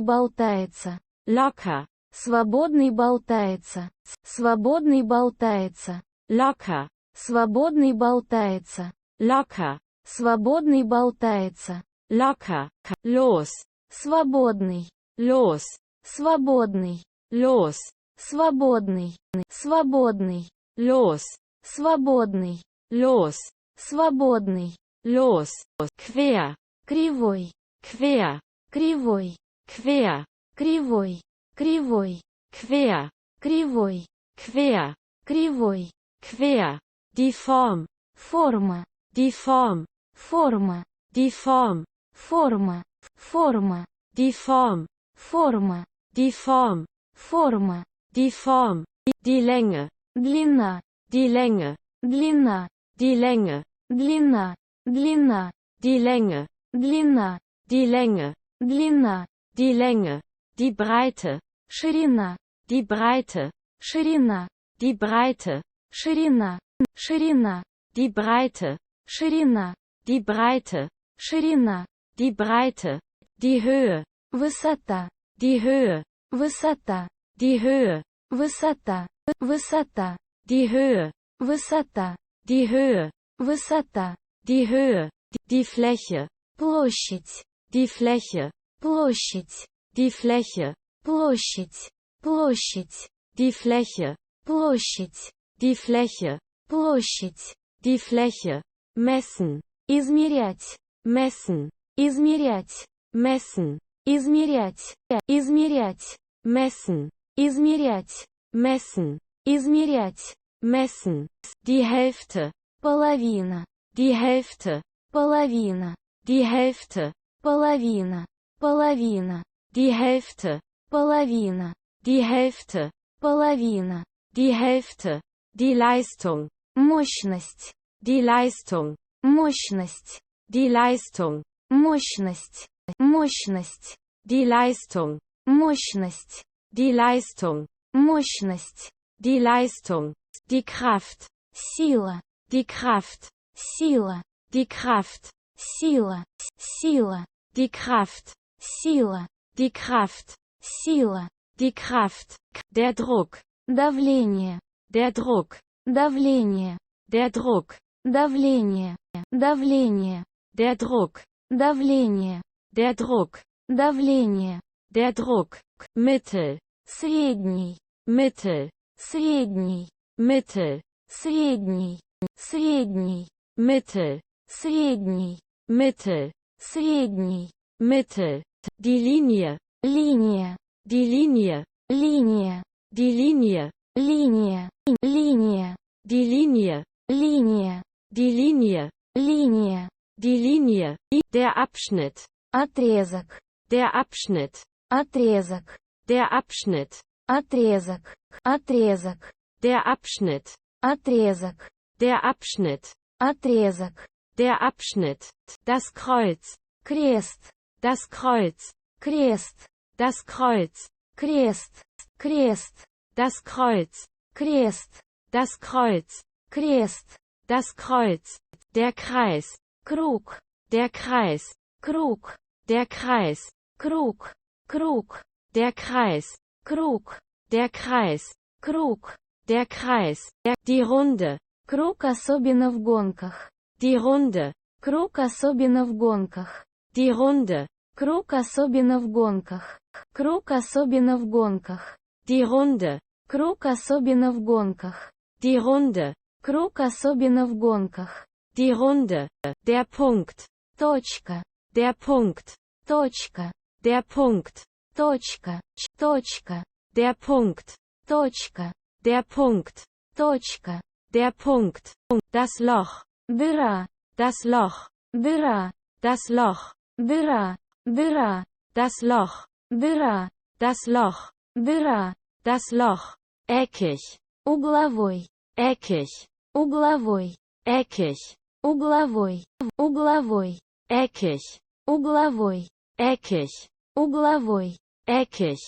болтается, locker, свободный болтается, свободный болтается, locker, свободный болтается, locker, свободный болтается, locker, los, свободный, los, свободный, los, свободный, свободный, los, свободный, los, свободный, los, quer, кривой, quer, кривой, quer, кривой, кривой, quer, кривой, quer, кривой, quer, die Form, форма, die Form, форма, die Form, форма, форма, die Form, форма, die Form, форма, die Form, die Länge, длина, die Länge, длина, die Länge, длина, длина, die Länge, длина, die Länge, длина, die Länge, die Breite, ширина, die Breite, ширина, die Breite, ширина, ширина, die Breite, ширина, die Breite, ширина, die Breite, die Höhe, высота, die Höhe, высота, die Höhe, высота, высота, die Höhe, высота, die Höhe, высота, die Höhe, die Fläche, площадь, die Fläche, площадь, die Fläche, площадь, площадь, die Fläche, площадь, die Fläche, площадь, die Fläche, messen, измерять, messen, измерять, messen, измерять, измерять, messen, измерять, messen, измерять, messen, die Hälfte, половина, die Hälfte, половина, die Hälfte, половина, половина, die Hälfte, половина, die Hälfte, половина, die Hälfte, die Leistung, мощность, die Leistung, мощность, die Leistung, мощность, мощность, die Leistung, мощность, die Leistung, мощность, die Leistung, die Kraft, сила, die Kraft, сила, die Kraft, сила, сила, die Kraft, сила, die Kraft, сила, die Kraft, der Druck, давление, der Druck, давление, der Druck, давление, давление, der Druck, давление, der Druck, давление, der Druck, Mittel, средний, Mittel, средний, Mittel, средний, средний, Mittel, средний, Mittel, средний, Mittel, die Linie, линия, die Linie, линия, die Linie, линия, линия, die Linie, линия, die Linie, линия, die Linie, der Abschnitt, отрезок, der Abschnitt, отрезок, der Abschnitt, отрезок, отрезок, der Abschnitt, отрезок, der Abschnitt, отрезок, der Abschnitt, das Kreuz, крест, das Kreuz, крест, das Kreuz, крест, крест, das Kreuz, крест, das Kreuz, крест, das Kreuz, der Kreis, круг, der Kreis, круг, der Kreis, круг, круг, der Kreis, круг, der Kreis, круг, der Kreis, die Runde, круг особенно в гонках, die Runde, круг особенно в гонках, die Runde, круг особенно в гонках, круг особенно в гонках, die Runde, круг особенно в гонках, die Runde, круг особенно в гонках, Die Runde. Der Punkt. точка, Der Punkt. точка, Der Punkt. точка, точка, Der Punkt. точка, Der Punkt. точка, Der Punkt. Das Loch. дыра, Das Loch. дыра, Das Loch. дыра, дыра, Das Loch. дыра, Das Loch. дыра, Das Loch. Eckig. угловой, Eckig. угловой, Eckig. угловой, угловой, Eckig. угловой, Eckig. угловой, Eckig.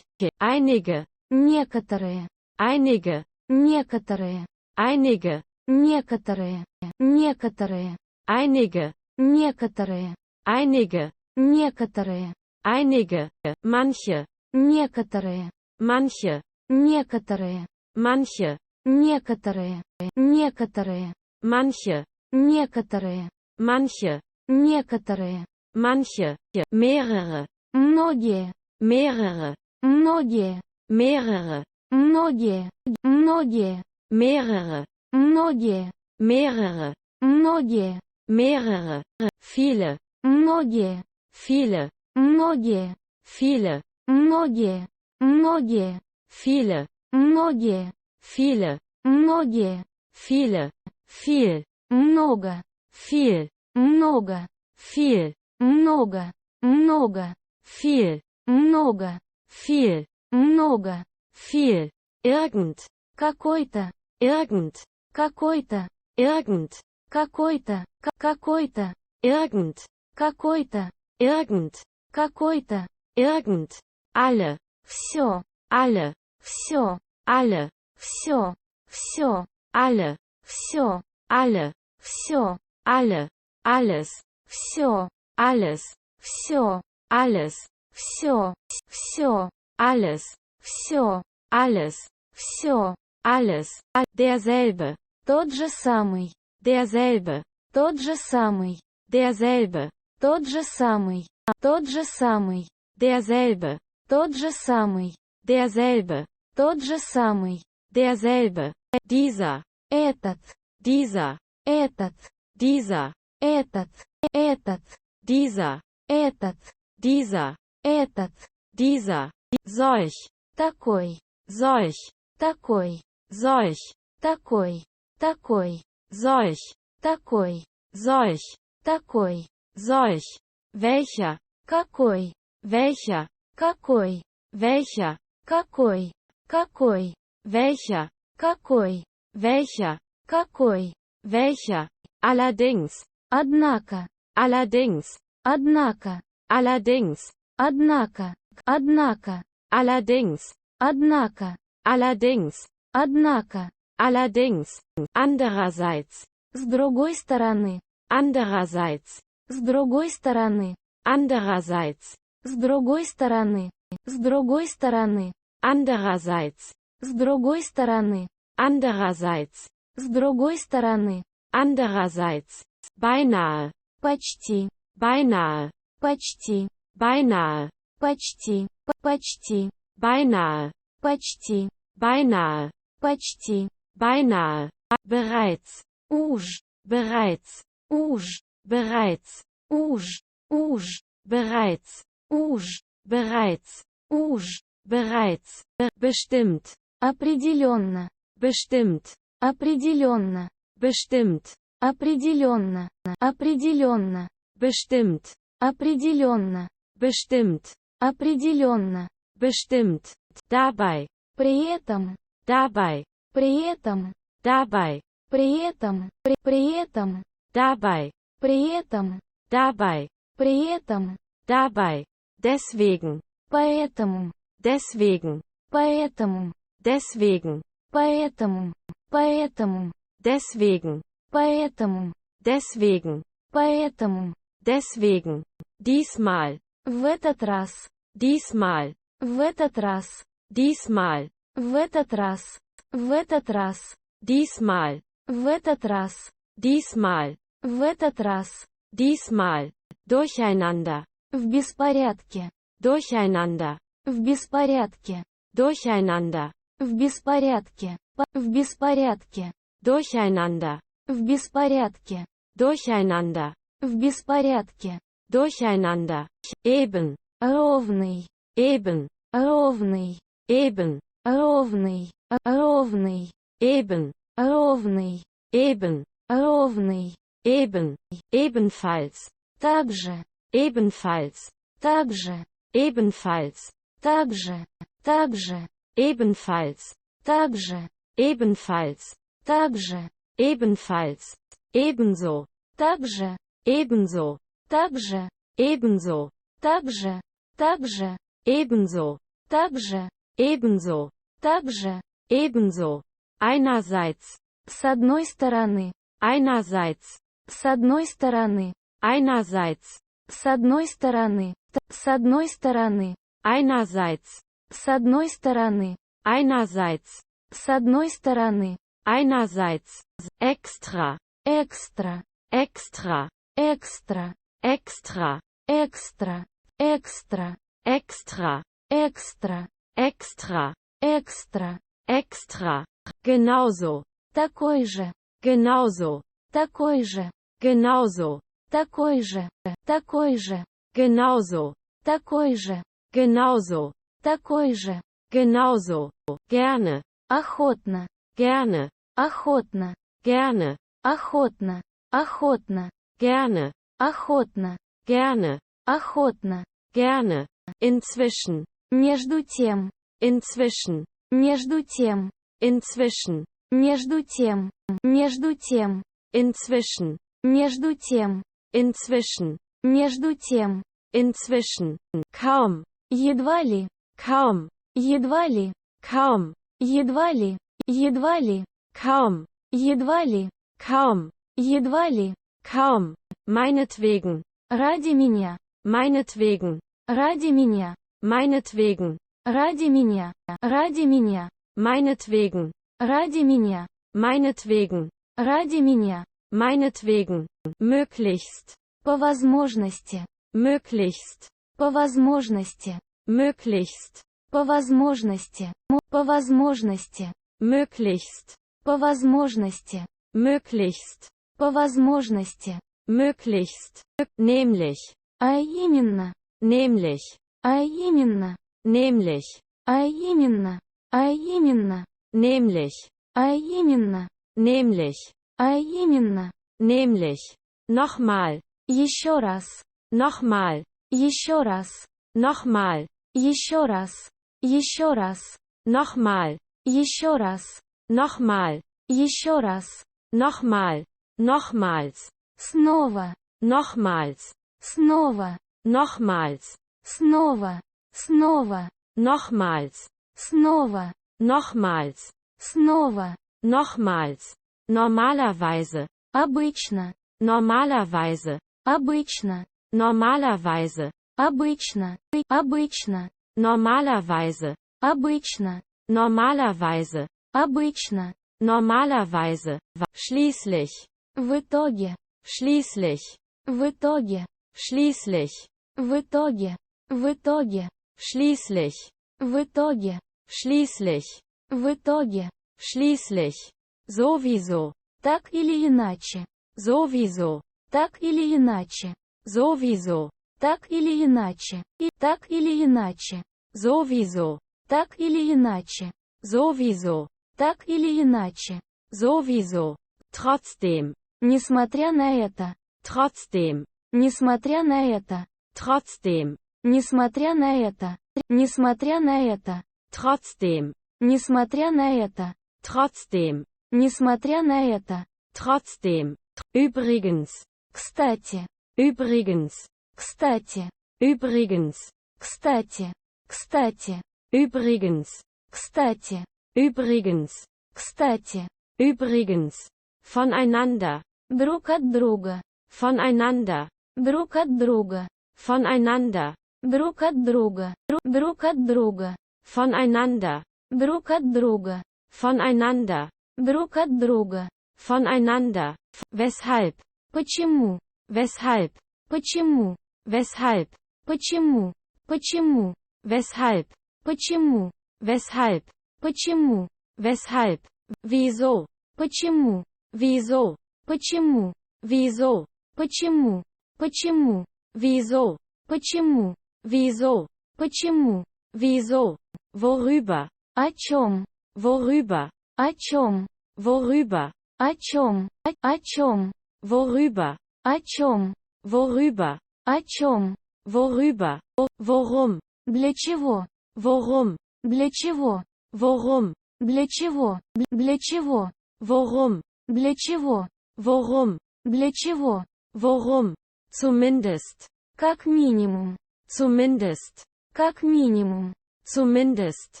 Einige. некоторые, Einige. некоторые, Einige. некоторые, некоторые, Einige. некоторые, Einige. некоторые, Einige. Manche. некоторые, Manche. некоторые, Manche. некоторые, некоторые, Manche. некоторые, Manche. некоторые, Manche. Mehrere. многие, Mehrere. многие, Mehrere. многие, многие, Mehrere. многие, Mehrere. многие, Mehrere. Viele. многие, Viele. многие, Viele. многие, многие, Viele. многие, Viele. многие, Viele. Viel. много, Viel. много, Viel. много, много, Viel. много, Viel. много, Viel. Irgend. какой-то, Irgend. какой-то, Irgend. какой-то, какой-то, Irgend. какой-то, Irgend. какой-то, Irgend. Alle. все, Alle. все, Alle. все, все, Alle. все, Alle. все, Alle. Alles. все, Alles. все, Alles. все, все, Alles. все, Alles. все, Alles. Derselbe. тот же самый, Derselbe. тот же самый, Derselbe. тот же самый, тот же самый, Derselbe. тот же самый, Derselbe. тот же самый, Derselbe. Dieser. этот, Dieser. этот, Dieser. этот, этот, Dieser. этот, Dieser. этот, Dieser. Solch. такой, Solch. такой, Solch. такой, такой, Solch. такой, Solch. такой, Solch. Welcher. какой, Welcher. какой, Welcher. какой, какой, Welcher. какой, Welcher. какой, Welcher. Allerdings. однако, Allerdings. однако, Allerdings. однако, однако, Allerdings. однако, Allerdings. однако, Allerdings. Andererseits. с другой стороны, Andererseits. с другой стороны, Andererseits. с другой стороны, с другой стороны, Andererseits. с другой стороны, Andererseits. с другой стороны, Andererseits. Beinahe. почти, Beinahe. почти, Beinahe. почти, почти, Beinahe. почти, Beinahe. почти, Beinahe. Bereits. уж, Bereits. уж, Bereits. уж, уж, Bereits. уж, Bereits. уж, Bereits. Bestimmt. определенно, Bestimmt. определенно, Bestimmt. определенно, определенно, Bestimmt. определенно, Bestimmt. определенно, Bestimmt. Dabei. при этом, Dabei. при этом, Dabei. при этом, при этом, Dabei. при этом, Dabei. при этом, Dabei. Deswegen. поэтому, Deswegen. поэтому, Deswegen. поэтому, поэтому, Deswegen. поэтому, Deswegen. поэтому, Deswegen. Diesmal. в этот раз, Diesmal. в этот раз, Diesmal. в этот раз, в этот раз, Diesmal. в этот раз, Diesmal. в этот раз, Diesmal. Durcheinander. в беспорядке, Durcheinander. в беспорядке, Durcheinander. в беспорядке, в беспорядке, Durcheinander. в беспорядке, Durcheinander. В беспорядке. Durcheinander. Eben. Ровный. Eben. Ровный. Eben. Ровный. Ровный. Eben. Ровный. Eben. Ровный. Eben. Ebenfalls. Также. Ebenfalls. Также. Ebenfalls. Также. Также. Ebenfalls. Также. Ebenfalls. Также. Ebenfalls. Ebenso. Также. Ebenso. Также. Ebenso. Также. Также. Ebenso. Также. Ebenso. Также. Ebenso. Einerseits. С одной стороны. Einerseits. С одной стороны. Einerseits. С одной стороны. С одной стороны. Einerseits. С одной стороны. Einerseits. С одной стороны. Einerseits. Extra. Экстра. Extra. Экстра. Extra. Экстра. Экстра. Extra. Экстра. Extra. Экстра. Extra. Genauso. Такой же. Genauso. Такой же. Genauso. Такой же. Такой же. Genauso. Такой же. Genauso. Такой же. Genauso. Gerne. Охотно. Gerne. Охотно. Gerne. Охотно. Охотно. Gerne. Охотно. Gerne. Охотно. Gerne. Inzwischen. Между тем. Inzwischen. Между тем. Inzwischen. Между тем. Между тем. Inzwischen. Между тем. Inzwischen. Между тем. Inzwischen. Kaum. Едва ли. Kaum. Едва ли. Kaum. Едва ли. Едва ли. Kaum. Едва ли. Kaum. Едва ли. Kaum. Meinetwegen. Ради меня. Meinetwegen. Ради меня. Meinetwegen. Ради меня. Ради меня. Meinetwegen. Ради меня. Meinetwegen. Ради меня. Meinetwegen. Möglichst. По возможности. Möglichst. По возможности. Möglichst. По возможности. По возможности. Möglichst. По возможности. Möglichst. По возможности. Möglichst. Nämlich. А именно. Nämlich. А именно. Nämlich. А именно. А именно. Nämlich. А именно. Nämlich. А именно. Nämlich. Nochmal. Еще раз. Nochmal. Еще раз. Nochmal. Еще раз. Еще раз. Nochmal. Еще раз. Nochmal. Еще раз. Nochmal. Nochmals. Снова. Nochmals. Снова. Nochmals. Снова. Снова. Nochmals. Снова. Nochmals. Снова. Nochmals. Normalerweise. Обычно. Normalerweise. Обычно. Normalerweise. Обычно. Обычно. Normalerweise. Обычно. Normalerweise. Обычно. Normalerweise. Schließlich. В итоге. Schließlich. В итоге. Schließlich. В итоге. В итоге. Schließlich. В итоге. Schließlich. В итоге. Schließlich. Sowieso. Так или иначе. Sowieso. Так или иначе. Sowieso. Так или иначе. И так или иначе. Sowieso. Так или иначе. Sowieso. Так или иначе. Sowieso. Trotzdem. Несмотря на это. Trotzdem. Несмотря на это. Trotzdem. Несмотря на это. Несмотря на это. Trotzdem. Несмотря на это. Trotzdem. Несмотря на это. Trotzdem. Übrigens. Кстати. Übrigens. Кстати. Übrigens. Кстати. Кстати. Übrigens. Кстати. Übrigens. Кстати. Übrigens. Voneinander. Друг от друга. Voneinander. Друг от друга. Voneinander. Друг от друга. Друг от друга. Voneinander. Друг от друга. Voneinander. Друг от друга. Voneinander. Weshalb? Почему? Weshalb? Почему? Weshalb? Почему? Почему? Weshalb? Почему? Weshalb? Почему? Weshalb? Wieso? Почему? Wieso? Почему? Wieso? Почему? Почему? Wieso? Почему? Wieso? Почему? Wieso? Worüber? О чем? Worüber? О чем? Worüber? О чем? О чем? Worüber? О чем? Worüber? О чем? Worüber? Worum? Для чего? Worum? Для чего? Worum? Для чего? Для чего? Worum? Для чего? Worum? Для чего? Worum? Zumindest. Как минимум. Zumindest. Как минимум. Zumindest.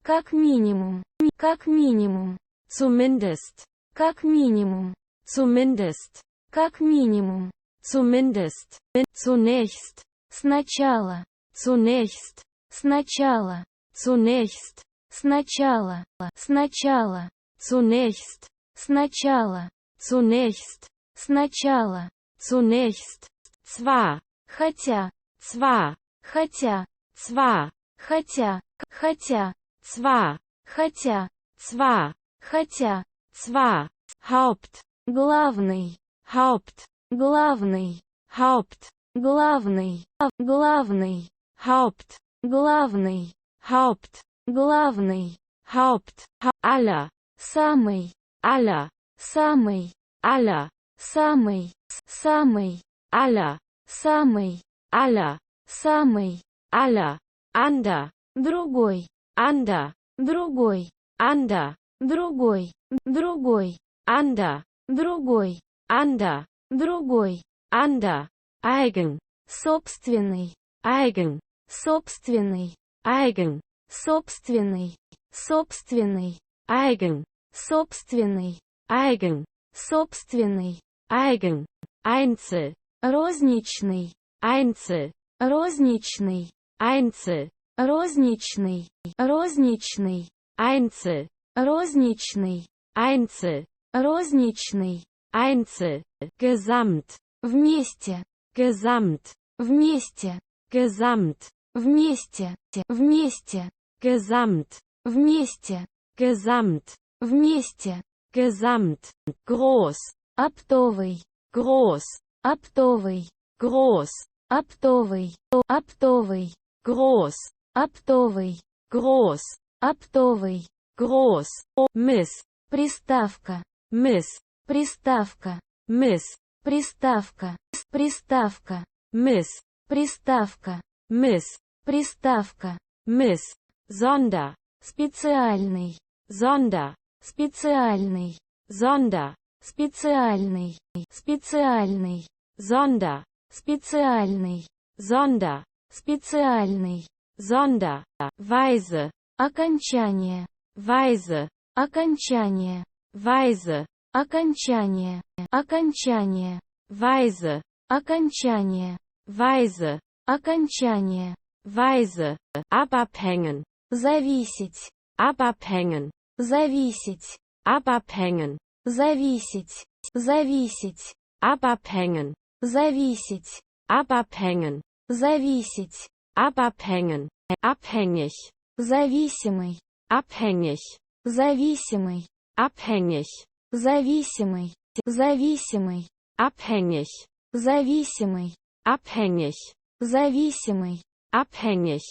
Как минимум. Как минимум. Zumindest. Как минимум. Zumindest. Как минимум. Zumindest. Zunächst. Сначала. Zunächst. Сначала. Zunächst. Сначала. Сначала. Zunächst. Сначала. Zunächst. Сначала. Zunächst. Zwar. Хотя. Zwar. Хотя. Zwar. Хотя. Хотя. Zwar. Хотя. Zwar. Хотя. Zwar. Haupt. Главный. Haupt. Главный. Haupt. Главный. Главный. Haupt. Главный. Haupt. Главный. Haupt. Aller. Самый. Aller. Самый. Aller. Самый. Самый. Aller. Самый. Aller. Самый. Aller. Ander. Другой. Ander. Другой. Ander. Другой. Другой. Ander. Другой. Ander. Другой. Ander. Eigen. Собственный. Eigen. Собственный. Eigen. Собственный. Собственный. Eigen. Собственный. Eigen. Собственный. Eigen. Einzel. Розничный. Einzel. Розничный. Einzel. Розничный. Розничный. Einzel. Розничный. Einzel. Розничный. Einzel. Gesamt. Вместе. Gesamt. Вместе. Gesamt. Вместе. Вместе. Gesamt. Вместе. Gesamt. Вместе. Gesamt. Groß. Оптовый. Groß. Оптовый. Groß. Оптовый. Оптовый. Groß. Оптовый. Groß. Оптовый. Groß. Miss. Приставка. Miss. Приставка. Miss. Приставка. Приставка. Miss. Приставка. Miss. Приставка. Miss. Sonder. Специальный. Sonder. Специальный. Sonder. Специальный. Специальный. Sonder. Специальный. Sonder. Специальный. Sonder. Weise. Окончание. Weise. Окончание. Weise. Окончание. Окончание. Weise. Окончание. Weise. Окончание. Weise. Ababhängen. Зависеть. Ababhängen. Зависеть. Ababhängen. Зависеть. Зависеть. Ababhängen. Зависеть. Ababhängen. Зависеть. Ababhängen. Abhängig. Зависимый. Abhängig. Зависимый. Abhängig. Зависимый. Зависимый. Abhängig. Зависимый. Abhängig. Зависимый. Abhängig.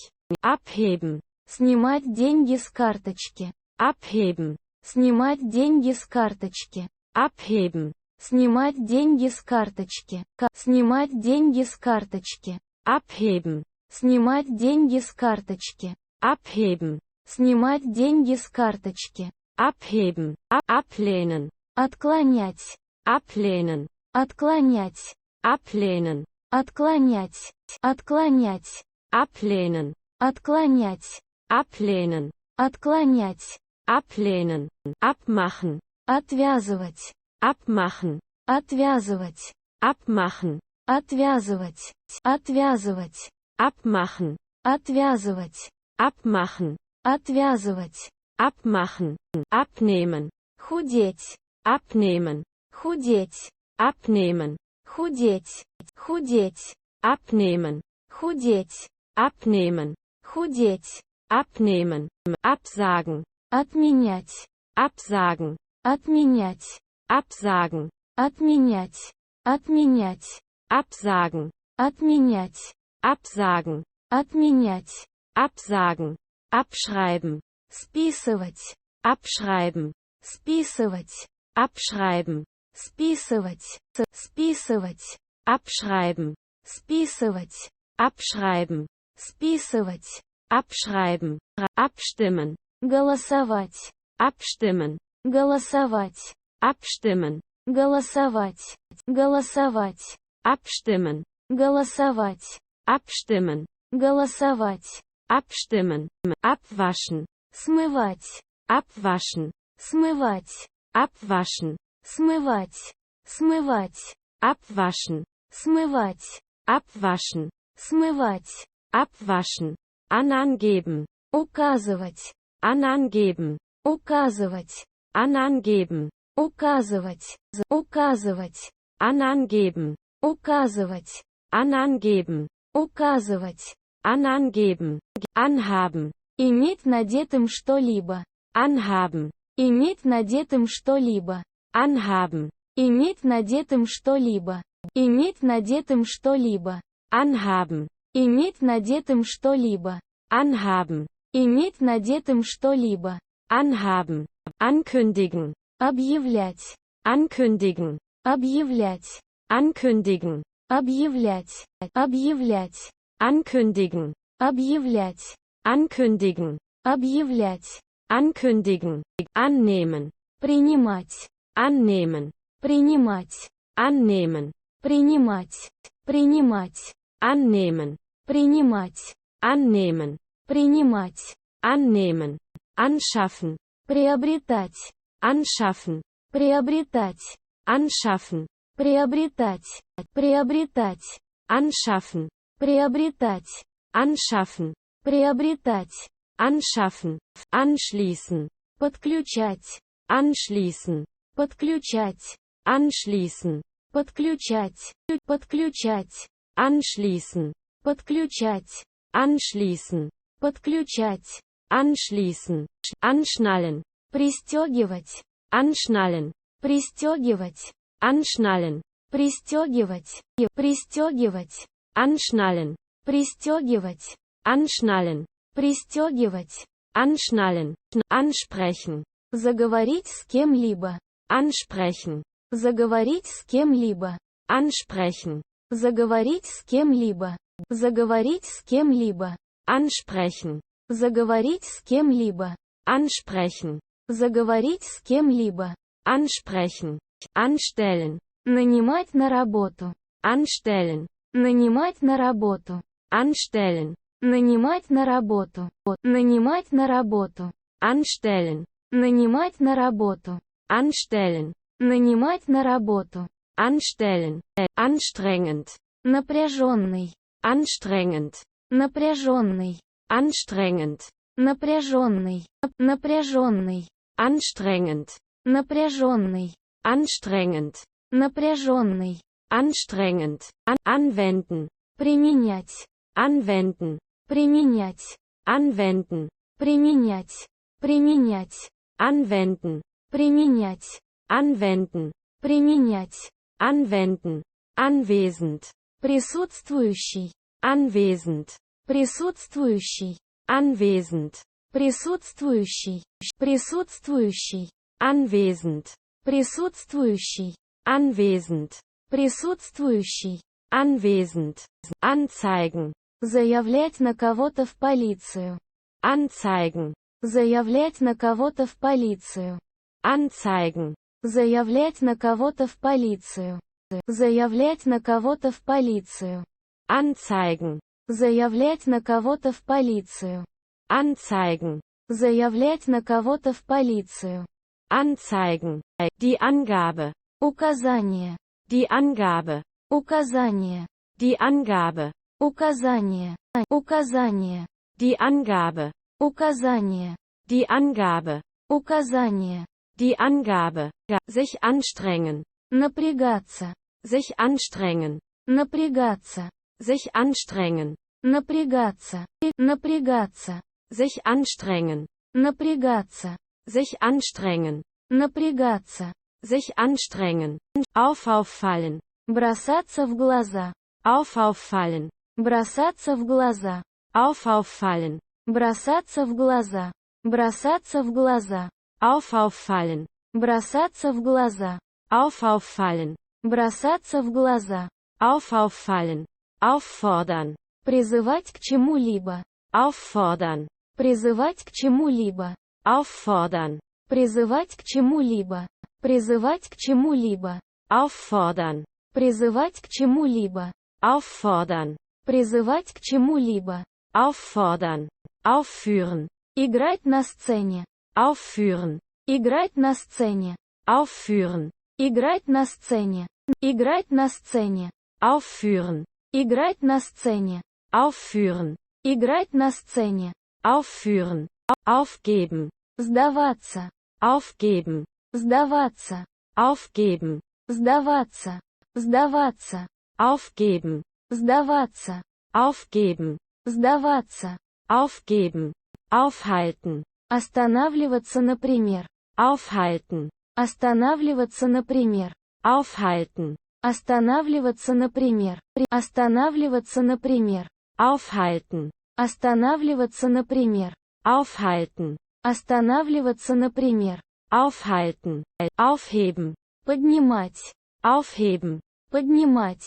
Abheben. Снимать деньги с карточки. Abheben. Снимать деньги с карточки. Abheben. Снимать деньги с карточки. Снимать деньги с карточки. Abheben. Снимать деньги с карточки. Abheben. Снимать деньги с карточки. Abheben. Ablehnen. Отклонять. Ablehnen. Отклонять. Ablehnen. Отклонять. Отклонять. Ablehnen. Отклонять. Ablehnen. Отклонять. Ablehnen. Abmachen. Отвязывать. Abmachen. Отвязывать. Abmachen. Отвязывать. Отвязывать. Abmachen. Отвязывать. Abmachen. Отвязывать. Abmachen. Abnehmen. Худеть. Abnehmen. Худеть. Abnehmen. Худеть. Худеть. Abnehmen. Худеть. Abnehmen. Худеть. Abnehmen. Absagen. Отменять. Absagen. Отменять. Absagen. Отменять. Отменять. absagen, Отменять. absagen, Отменять. absagen, abschreiben, Списывать. abschreiben, Списывать. abschreiben, Списывать. Списывать. abschreiben, Списывать. abschreiben, Списывать. abschreiben, abstimmen, Голосовать. abstimmen, Голосовать. abstimmen, Голосовать. Голосовать. abstimmen, Голосовать. abstimmen, Голосовать. abstimmen, abwaschen, Смывать. abwaschen, Смывать. abwaschen, Смывать. Смывать. abwaschen, Смывать. abwaschen, Смывать. abwaschen, anangeben, Указывать. anangeben, Указывать. anangeben, Указывать. Указывать. anangeben, Указывать. anangeben, Указывать. anangeben, anhaben, Иметь надетым что-либо. anhaben, Иметь надетым что-либо. anhaben, Иметь надетым что-либо. Иметь надетым что-либо. anhaben, Иметь надетым что-либо. anhaben, Иметь надетым что-либо. anhaben, ankündigen, Объявлять. ankündigen, Объявлять. ankündigen, Объявлять. Объявлять. ankündigen, Объявлять. ankündigen, Объявлять. ankündigen, annehmen, Принимать. annehmen, Принимать. annehmen, Принимать. Принимать. annehmen, Принимать. annehmen, Принимать. annehmen, anschaffen, Приобретать. anschaffen, Приобретать. anschaffen, Приобретать. Приобретать. anschaffen, Приобретать. anschaffen, Приобретать. anschaffen, anschließen, Подключать. anschließen, Подключать. anschließen, Подключать. Подключать. anschließen, Подключать. anschließen, Подключать. anschließen, anschnallen, Пристегивать. anschnallen, Пристегивать. anschnallen, Пристегивать. Пристегивать. anschnallen, Пристегивать. anschnallen, Пристегивать. anschnallen, ansprechen, Заговорить с кем-либо. ansprechen, Заговорить с кем-либо. ansprechen, Заговорить с кем-либо. Заговорить с кем-либо. ansprechen, Заговорить с кем-либо. ansprechen, Заговорить с кем-либо. ansprechen, anstellen, Нанимать на работу. anstellen, Нанимать на работу. anstellen, Нанимать на работу. Нанимать на работу. anstellen, Нанимать на работу. anstellen, Нанимать на работу. anstellen, anstrengend, Напряженный. anstrengend, Напряженный. anstrengend, Напряженный. Напряженный. anstrengend, Напряженный. anstrengend, Напряженный. anstrengend, anwenden, Применять. anwenden, Применять. anwenden, Применять. Применять. anwenden, Применять. anwenden, Применять. anwenden, anwesend, Присутствующий. anwesend, Присутствующий. anwesend, Присутствующий. Присутствующий. anwesend, Присутствующий. anwesend, Присутствующий. anwesend, anzeigen, Заявлять на кого-то в полицию. anzeigen, Заявлять на кого-то в полицию. anzeigen, Заявлять на кого-то в полицию. Заявлять на кого-то в полицию. anzeigen, Заявлять на кого-то в полицию. anzeigen, Заявлять на кого-то в полицию. anzeigen, die Angabe, Указание. die Angabe, Указание. die Angabe, Указание. Указание. die Angabe, Указание. die Angabe, Указание. die Angabe, sich anstrengen, Напрягаться. sich anstrengen, Напрягаться. sich anstrengen, Напрягаться. Напрягаться. sich anstrengen, Напрягаться. sich anstrengen, Напрягаться. sich anstrengen, aufauffallen, Бросаться в глаза. auffallen, Бросаться в глаза. auffallen, Бросаться в глаза. Бросаться в глаза. auffallen, Бросаться в глаза. auffallen, Бросаться в глаза. auffallen, auffordern, Призывать к чему-либо. auffordern, Призывать к чему-либо. auffordern, Призывать к чему-либо. Призывать к чему-либо. auffordern, Призывать к чему-либо. auffordern, Призывать к чему-либо. auffordern, aufführen, Играть на сцене. aufführen, Играть на сцене. aufführen, Играть на сцене. Играть на сцене. aufführen, Играть на сцене. aufführen, Играть на сцене. aufführen, aufgeben, Сдаваться. aufgeben, Сдаваться. aufgeben, Сдаваться. Сдаваться. aufgeben, Сдаваться. aufgeben, Сдаваться. aufgeben, aufhalten, Останавливаться, например. aufhalten, Останавливаться, например. aufhalten, Останавливаться, например. Останавливаться, например. aufhalten, Останавливаться, например. aufhalten, Останавливаться, например. aufhalten, aufheben, Поднимать. aufheben, Поднимать.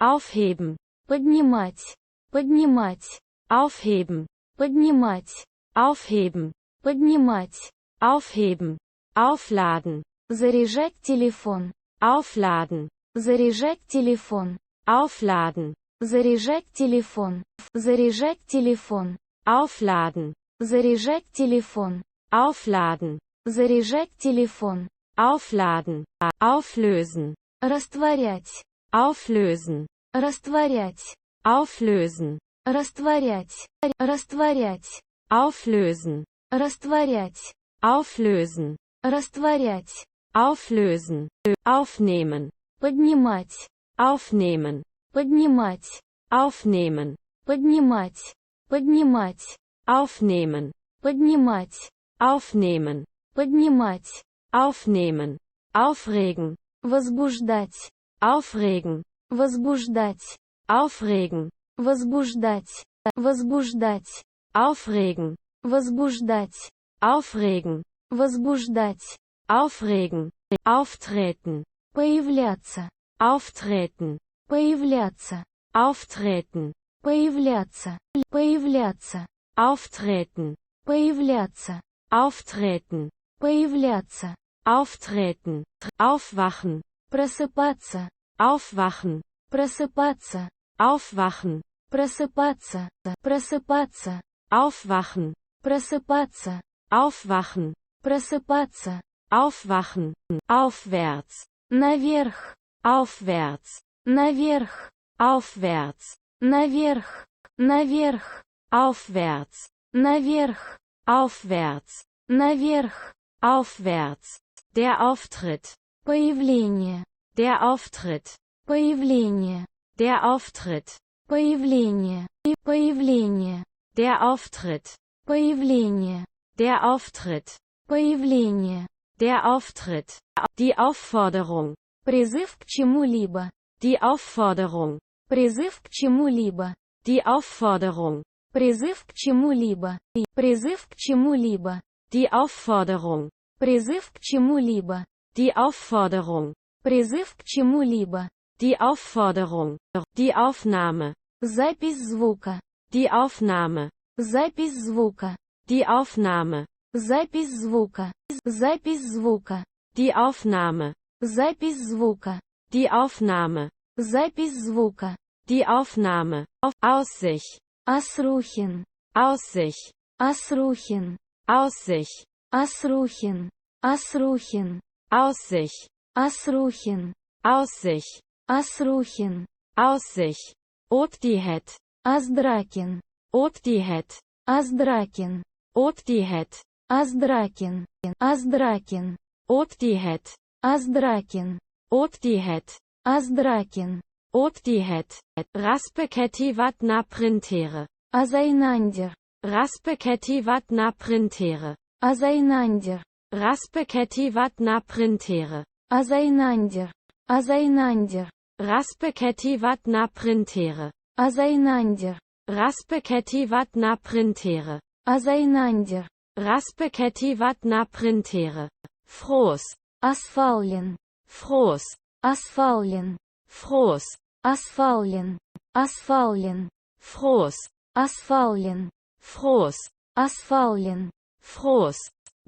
aufheben, Поднимать. Поднимать. aufheben, Поднимать. aufheben, Поднимать. aufheben, aufladen, Заряжать телефон. aufladen, Заряжать телефон. aufladen, Заряжать телефон. Заряжать телефон. aufladen, Заряжать телефон. aufladen, Заряжать телефон. aufladen, auflösen, Растворять. auflösen, Растворять. auflösen, Растворять. Растворять. auflösen, Растворять. auflösen, Растворять. auflösen, aufnehmen, Поднимать. aufnehmen, Поднимать. aufnehmen, Поднимать. Поднимать. aufnehmen, Поднимать. aufnehmen, Поднимать. aufnehmen, aufregen, Возбуждать. aufregen, Возбуждать. aufregen, Возбуждать. Возбуждать. aufregen, Возбуждать. aufregen, Возбуждать. aufregen, auftreten, Появляться. auftreten, Появляться. auftreten, Появляться. Появляться. auftreten, Появляться. auftreten, Появляться. auftreten, aufwachen, Просыпаться. aufwachen, Просыпаться. aufwachen, Просыпаться. Просыпаться. aufwachen, Просыпаться. aufwachen, Просыпаться. aufwachen, aufwärts, Наверх. aufwärts, Наверх. aufwärts, Наверх. Наверх. aufwärts, Наверх. aufwärts, Наверх. aufwärts, der Auftritt, Появление. der Auftritt, Появление. der Auftritt, Появление. Появление. der Auftritt, Появление. der Auftritt, Появление. der Auftritt, die Aufforderung, Призыв к чему-либо. die Aufforderung, Призыв к чему-либо. die Aufforderung, Призыв к чему-либо. Призыв к чему-либо. die Aufforderung, Призыв к чему-либо. die Aufforderung, Призыв к чему-либо. die Aufforderung, die Aufnahme, Запись звука. die Aufnahme, Запись звука. die Aufnahme, Запись звука. Запись звука. die Aufnahme, Запись звука. die Aufnahme, Запись звука. die Aufnahme, Aussicht, Асрухин. Aussicht, Асрухин. Aussicht, Асрухин. Асрухин. Aussicht, Асрухин. Aussicht, Асрухин. Aussicht, Otdihet, Аздракин. Otdihet, Аздракин. Otdihet, Аздракин. Аздракин. Otdihet, Аздракин. Otdihet, Аздракин. Otdihet, Raspeketivat na printere, Азайнандер. Raspeketivat na printere, Азайнандер. Raspeketivat na printere, Азайнандер. Азайнандер. Respectivat na printere. Азайнандер. Respectivat na printere. Азайнандер. Respectivat na printere. Froß. Асфаулен. Froß. Асфаулен. Froß. Асфаулен. Асфаулен. Froß. Асфаулен. Froß. Асфаулен. Froß.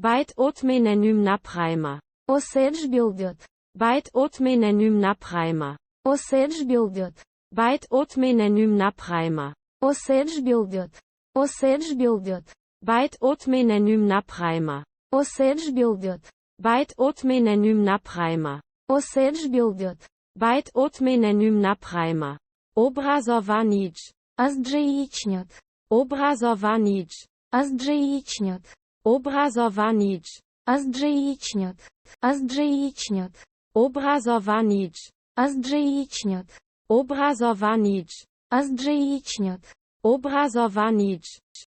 Byte otmenenym na primer. Оседж билдет. Byte otmenenym na primer. Оседж билдет. Byte otmenenym na primer. Оседж билдет. Оседж билдет. Byte otmenenym na primer. Оседж билдет. Byte otmenenym na primer. Оседж билдет. Byte otmenenym na primer. Obrazovanic. Азджеичнет. Obrazovanic. Азджеичнет. Obrazovanic. Азджеичнет. Азджеичнет. Obrazovanic. Азджеичнет. Obrazovanic. Азджеичнет. Obrazovanic.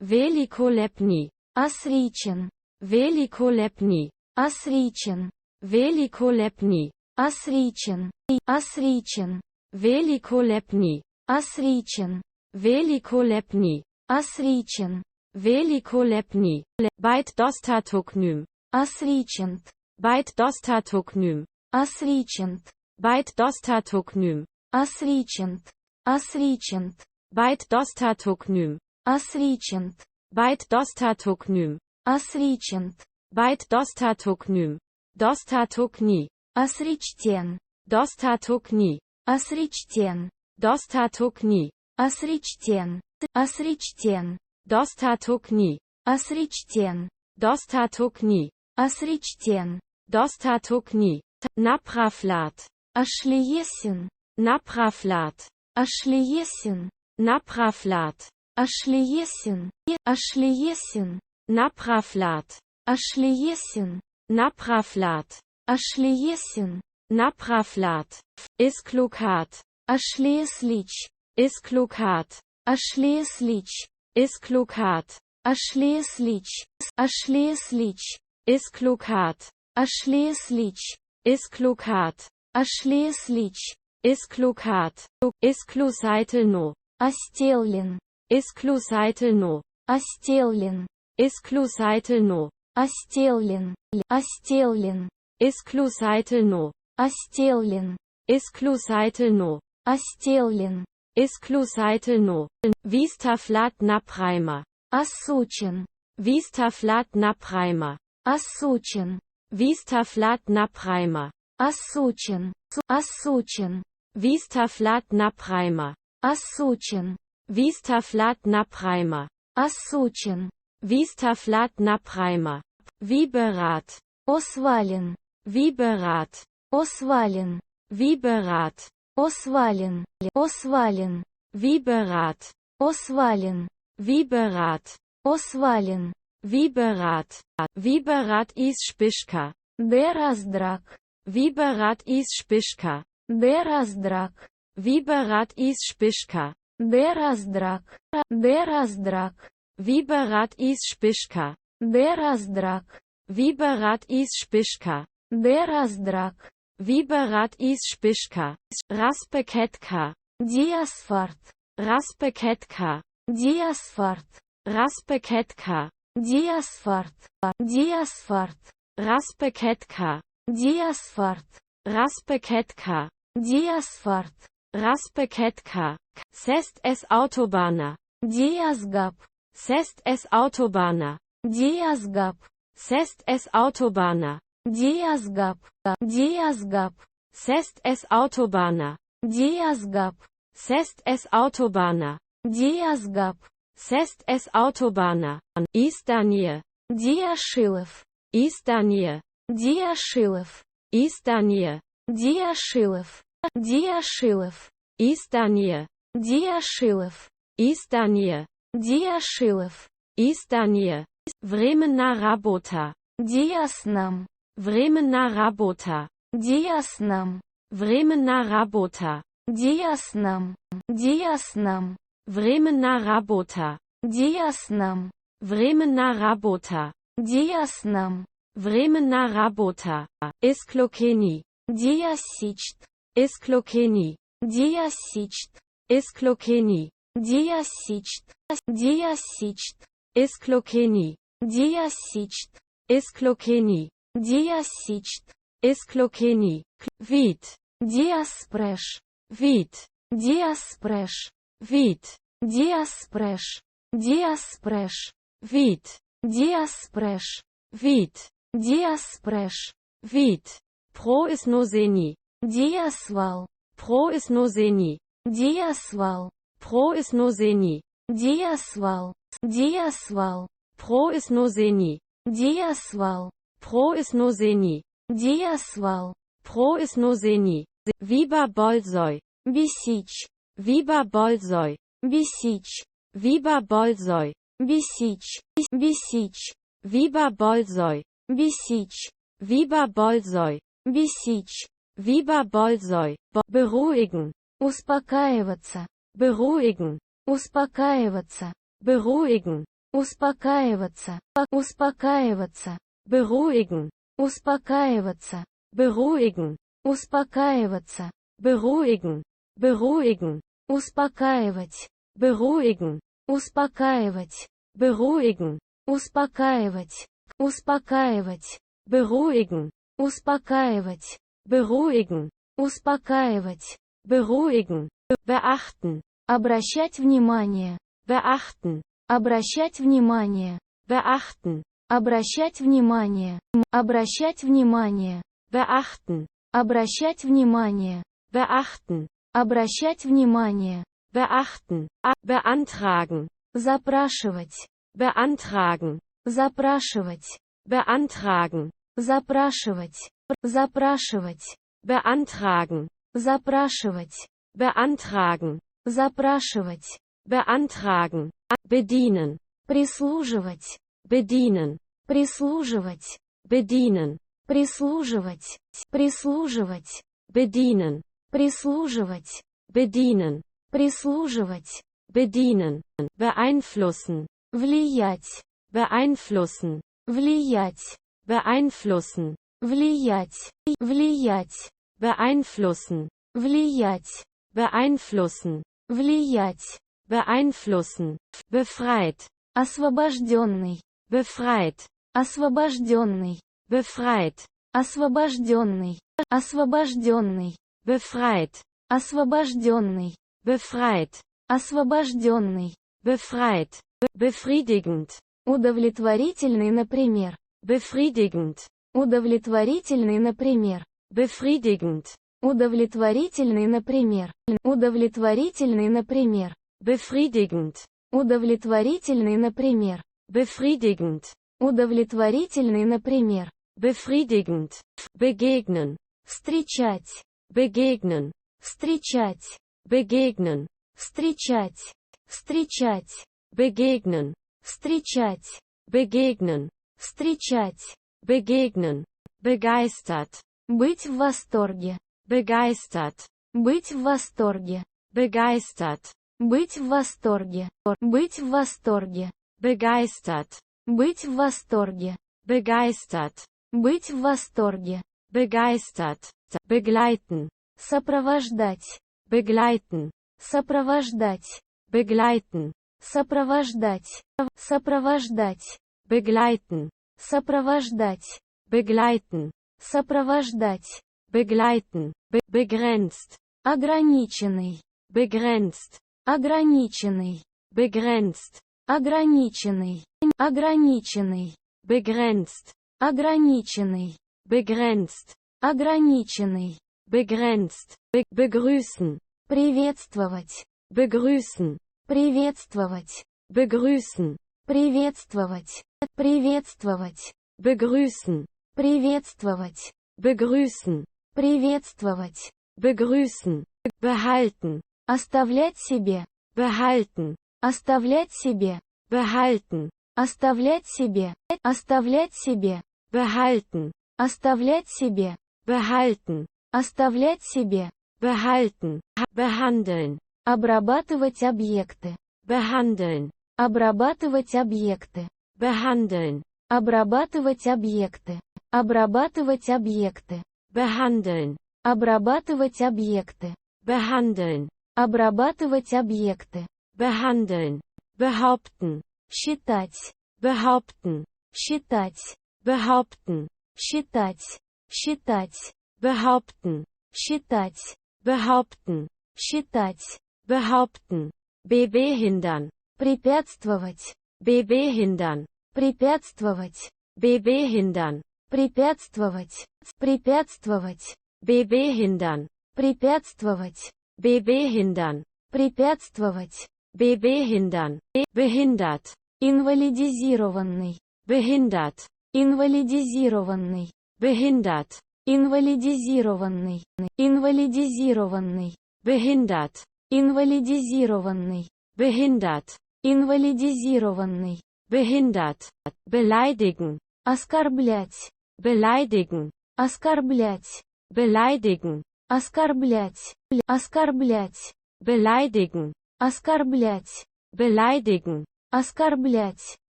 Velikolepny. Осричен. Velikolepny. Осричен. Velikolepny. Осричен. Осричен. Velikolepny. Осричен. Velikolepny. Осричен. Velikolepny. Byte dostatoknym. Осричент. Byte dostatoknym. Осричент. Byte dostatoknym. Осричент. Осричент. Byte dostatoknym. Осричент. Byte dostatoknym. Осричент. Byte dostatoknym. Dostatokny. Осричтен. Dostatokny. Осричтен. Dostatokny. Осричтен. Осричтен. Dostatokny. Осричтен. Dostatokny. Осричтен. Dostatokny. Napravlat. Ашлиесен. Napravlat. Ашлиесен. Napravlat. Ашлиесен. Ашлиесен. Napravlat. Ашлиесен. Napravlat. Ашлиесен. Napravlat. Isklukat. Ашлиеслич. Isklukat. Ашлиеслич. Isklukat. Ашлиеслич. Ашлиеслич. Isklukat. Ашлиеслич. Isklukat. Ашлиеслич. Isklukat. Isklusaitelno. Остеллен. Isklusaitelno. Остеллен. Isklusaitelno. Остеллен. Остеллен. Isklusaitelno. Остеллен. Isklusaitelno. Остеллен. Isklusaitelno. Vistaflat na primer. Осучен. Vistaflat na primer. Осучен. Vistaflat na primer. Осучен. Осучен. Vistaflat na primer. Осучен. Vistaflat na primer. Осучен. Vistaflat na primer. Viberat. Освален. Viberat. Освален. Viberat. Освален. Освален. Viberat. Освален. Viberat. Освален. Viberat. Viberat is Spischka. Бераздрак. Viberat is Spischka. Бераздрак. Viberat is Spischka. Бераздрак. Бераздрак. Viberat is Spischka. Бераздрак. Viberat is Spischka. Бераздрак. Viberat is Spischka. Raspeketka. Диасфарт. Raspeketka. Диасфарт. Raspeketka. Диасфарт. Диасфарт. Raspeketka. Диасфарт. Raspeketka. Диасфарт. Raspeketka. Sest es Autobahner. Диасгаб. Sest es Autobahner. Диасгаб. Sest es Autobahner. Диасгаб. Диасгаб. Sest es Autobahner. Диасгаб. Sest es Autobahner. Диасгаб. Sest es Autobahner. Istanie. Диашилов. Istanie. Диашилов. Istanie. Диашилов. Диашилов. Istanie. Диашилов. Istanie. Диашилов. Istanie. Временна работа. Диаснам. Временна работа. Диаснам. Временна работа. Диаснам. Диаснам. Временна работа. Диаснам. Временна работа. Диаснам. Временна работа. Isklokeni. Диасичт. Isklokeni. Диасичт. Isklokeni. Диасичт. Диасичт. Isklokeni. Диасичт. Isklokeni. Диасичт. Isklokeni. Vit. Диаспреш. Vit. Диаспреш. Vit. Диаспреш. Диаспреш. Vit. Диаспреш. Vit. Диаспреш. Vit. Proisnoseni. Диасвал. Proisnoseni. Диасвал. Proisnoseni. Диасвал. Диасвал. Proisnoseni. Диасвал. Proisnoseni. Диасвал. Proisnoseni. Viva Bolsoi. Бесич. Viva Bolsoi. Бесич. Viva Bolsoi. Бесич. Бесич. Viva Bolsoi. Бесич. Viva Bolsoi. Бесич. Viva Bolsoi. Beruhigen. Успокаиваться. Beruhigen. Успокаиваться. Beruhigen. Успокаиваться. Успокаиваться. Beruhigen. Успокаиваться. Beruhigen. Успокаиваться. Beruhigen. Beruhigen. Успокаивать. Beruhigen. Успокаивать. Beruhigen. Успокаивать. Успокаивать. Beruhigen. Успокаивать. Beruhigen. Успокаивать. Beruhigen. Beachten. Обращать внимание. Beachten. Обращать внимание. Beachten. Обращать внимание. Обращать внимание. Beachten. Обращать внимание. Beachten. Обращать внимание. Beachten. Beantragen. Запрашивать. Beantragen. Запрашивать. Beantragen. Запрашивать. Запрашивать. Beantragen. Запрашивать. Beantragen. Запрашивать. Beantragen. Bedienen. Прислуживать. Bedienen. Прислуживать. Bedienen. Прислуживать. Прислуживать. Bedienen. Прислуживать. Bedienen. Прислуживать. Bedienen. Beeinflussen. Влиять. Beeinflussen. Влиять. Beeinflussen. Влиять. Влиять. Beeinflussen. Влиять. Beeinflussen. Влиять. Beeinflussen. Befreit. Освобожденный. Befreit. Освобожденный. Befreit. Освобожденный. Освобожденный. Befreit. Освобожденный. Befreit. Освобожденный. Befreit. Befriedigend. Удовлетворительный, например. Befriedigend. Удовлетворительный, например. Befriedigend. Удовлетворительный, например. Удовлетворительный, например. Befriedigend. Удовлетворительный, например. Befriedigend. Удовлетворительный, например. Befriedigend. Begegnen. Встречать. Begegnen. Встречать. Begegnen. Встречать. Встречать. Begegnen. Встречать. Begegnen. Встречать. Begegnen. Begeistert. Быть в восторге. Begeistert. Быть в восторге. Begeistert. Быть в восторге. Быть в восторге. Begeistert. Быть в восторге. Begeistert. Быть в восторге. Begeistert. Begleiten. Сопровождать. Begleiten. Сопровождать. Begleiten. Сопровождать. Сопровождать. Begleiten. Сопровождать. Begleiten. Сопровождать. Begleiten. Begrenzt. Ограниченный. Begrenzt. Ограниченный. Begrenzt. Ограниченный. Ограниченный. Begrenzt. Ограниченный. Begrenzt. Ограниченный. Begrenzt. Begrüßen. Приветствовать. Begrüßen. Приветствовать. Begrüßen. Приветствовать. Приветствовать. Begrüßen. Приветствовать. Begrüßen. Приветствовать. Begrüßen. Behalten. Оставлять себе. Behalten. Оставлять себе. Behalten. Оставлять себе. Оставлять себе. Behalten. Оставлять себе. Behalten. Оставлять себе. Behalten. Behandeln. Обрабатывать объекты. Behandeln. Обрабатывать объекты. Behandeln. Обрабатывать объекты. Обрабатывать объекты. Behandeln. Обрабатывать объекты. behandeln, обрабатывать объекты, behandeln, behaupten, считать, behaupten, считать, behaupten, считать, считать, behaupten, считать, behaupten, считать, behaupten, behindern, препятствовать, behindern, препятствовать, behindern, препятствовать, препятствовать, behindern, препятствовать, behindern, препятствовать, behindern, behindert, инвалидизированный, behindert, инвалидизированный, behindert, инвалидизированный, инвалидизированный, behindert, инвалидизированный, behindert, инвалидизированный, behindert, beleidigen, оскорблять, beleidigen, оскорблять, beleidigen, оскорблять, оскорблять, beleidigen, оскорблять, beleidigen, оскорблять,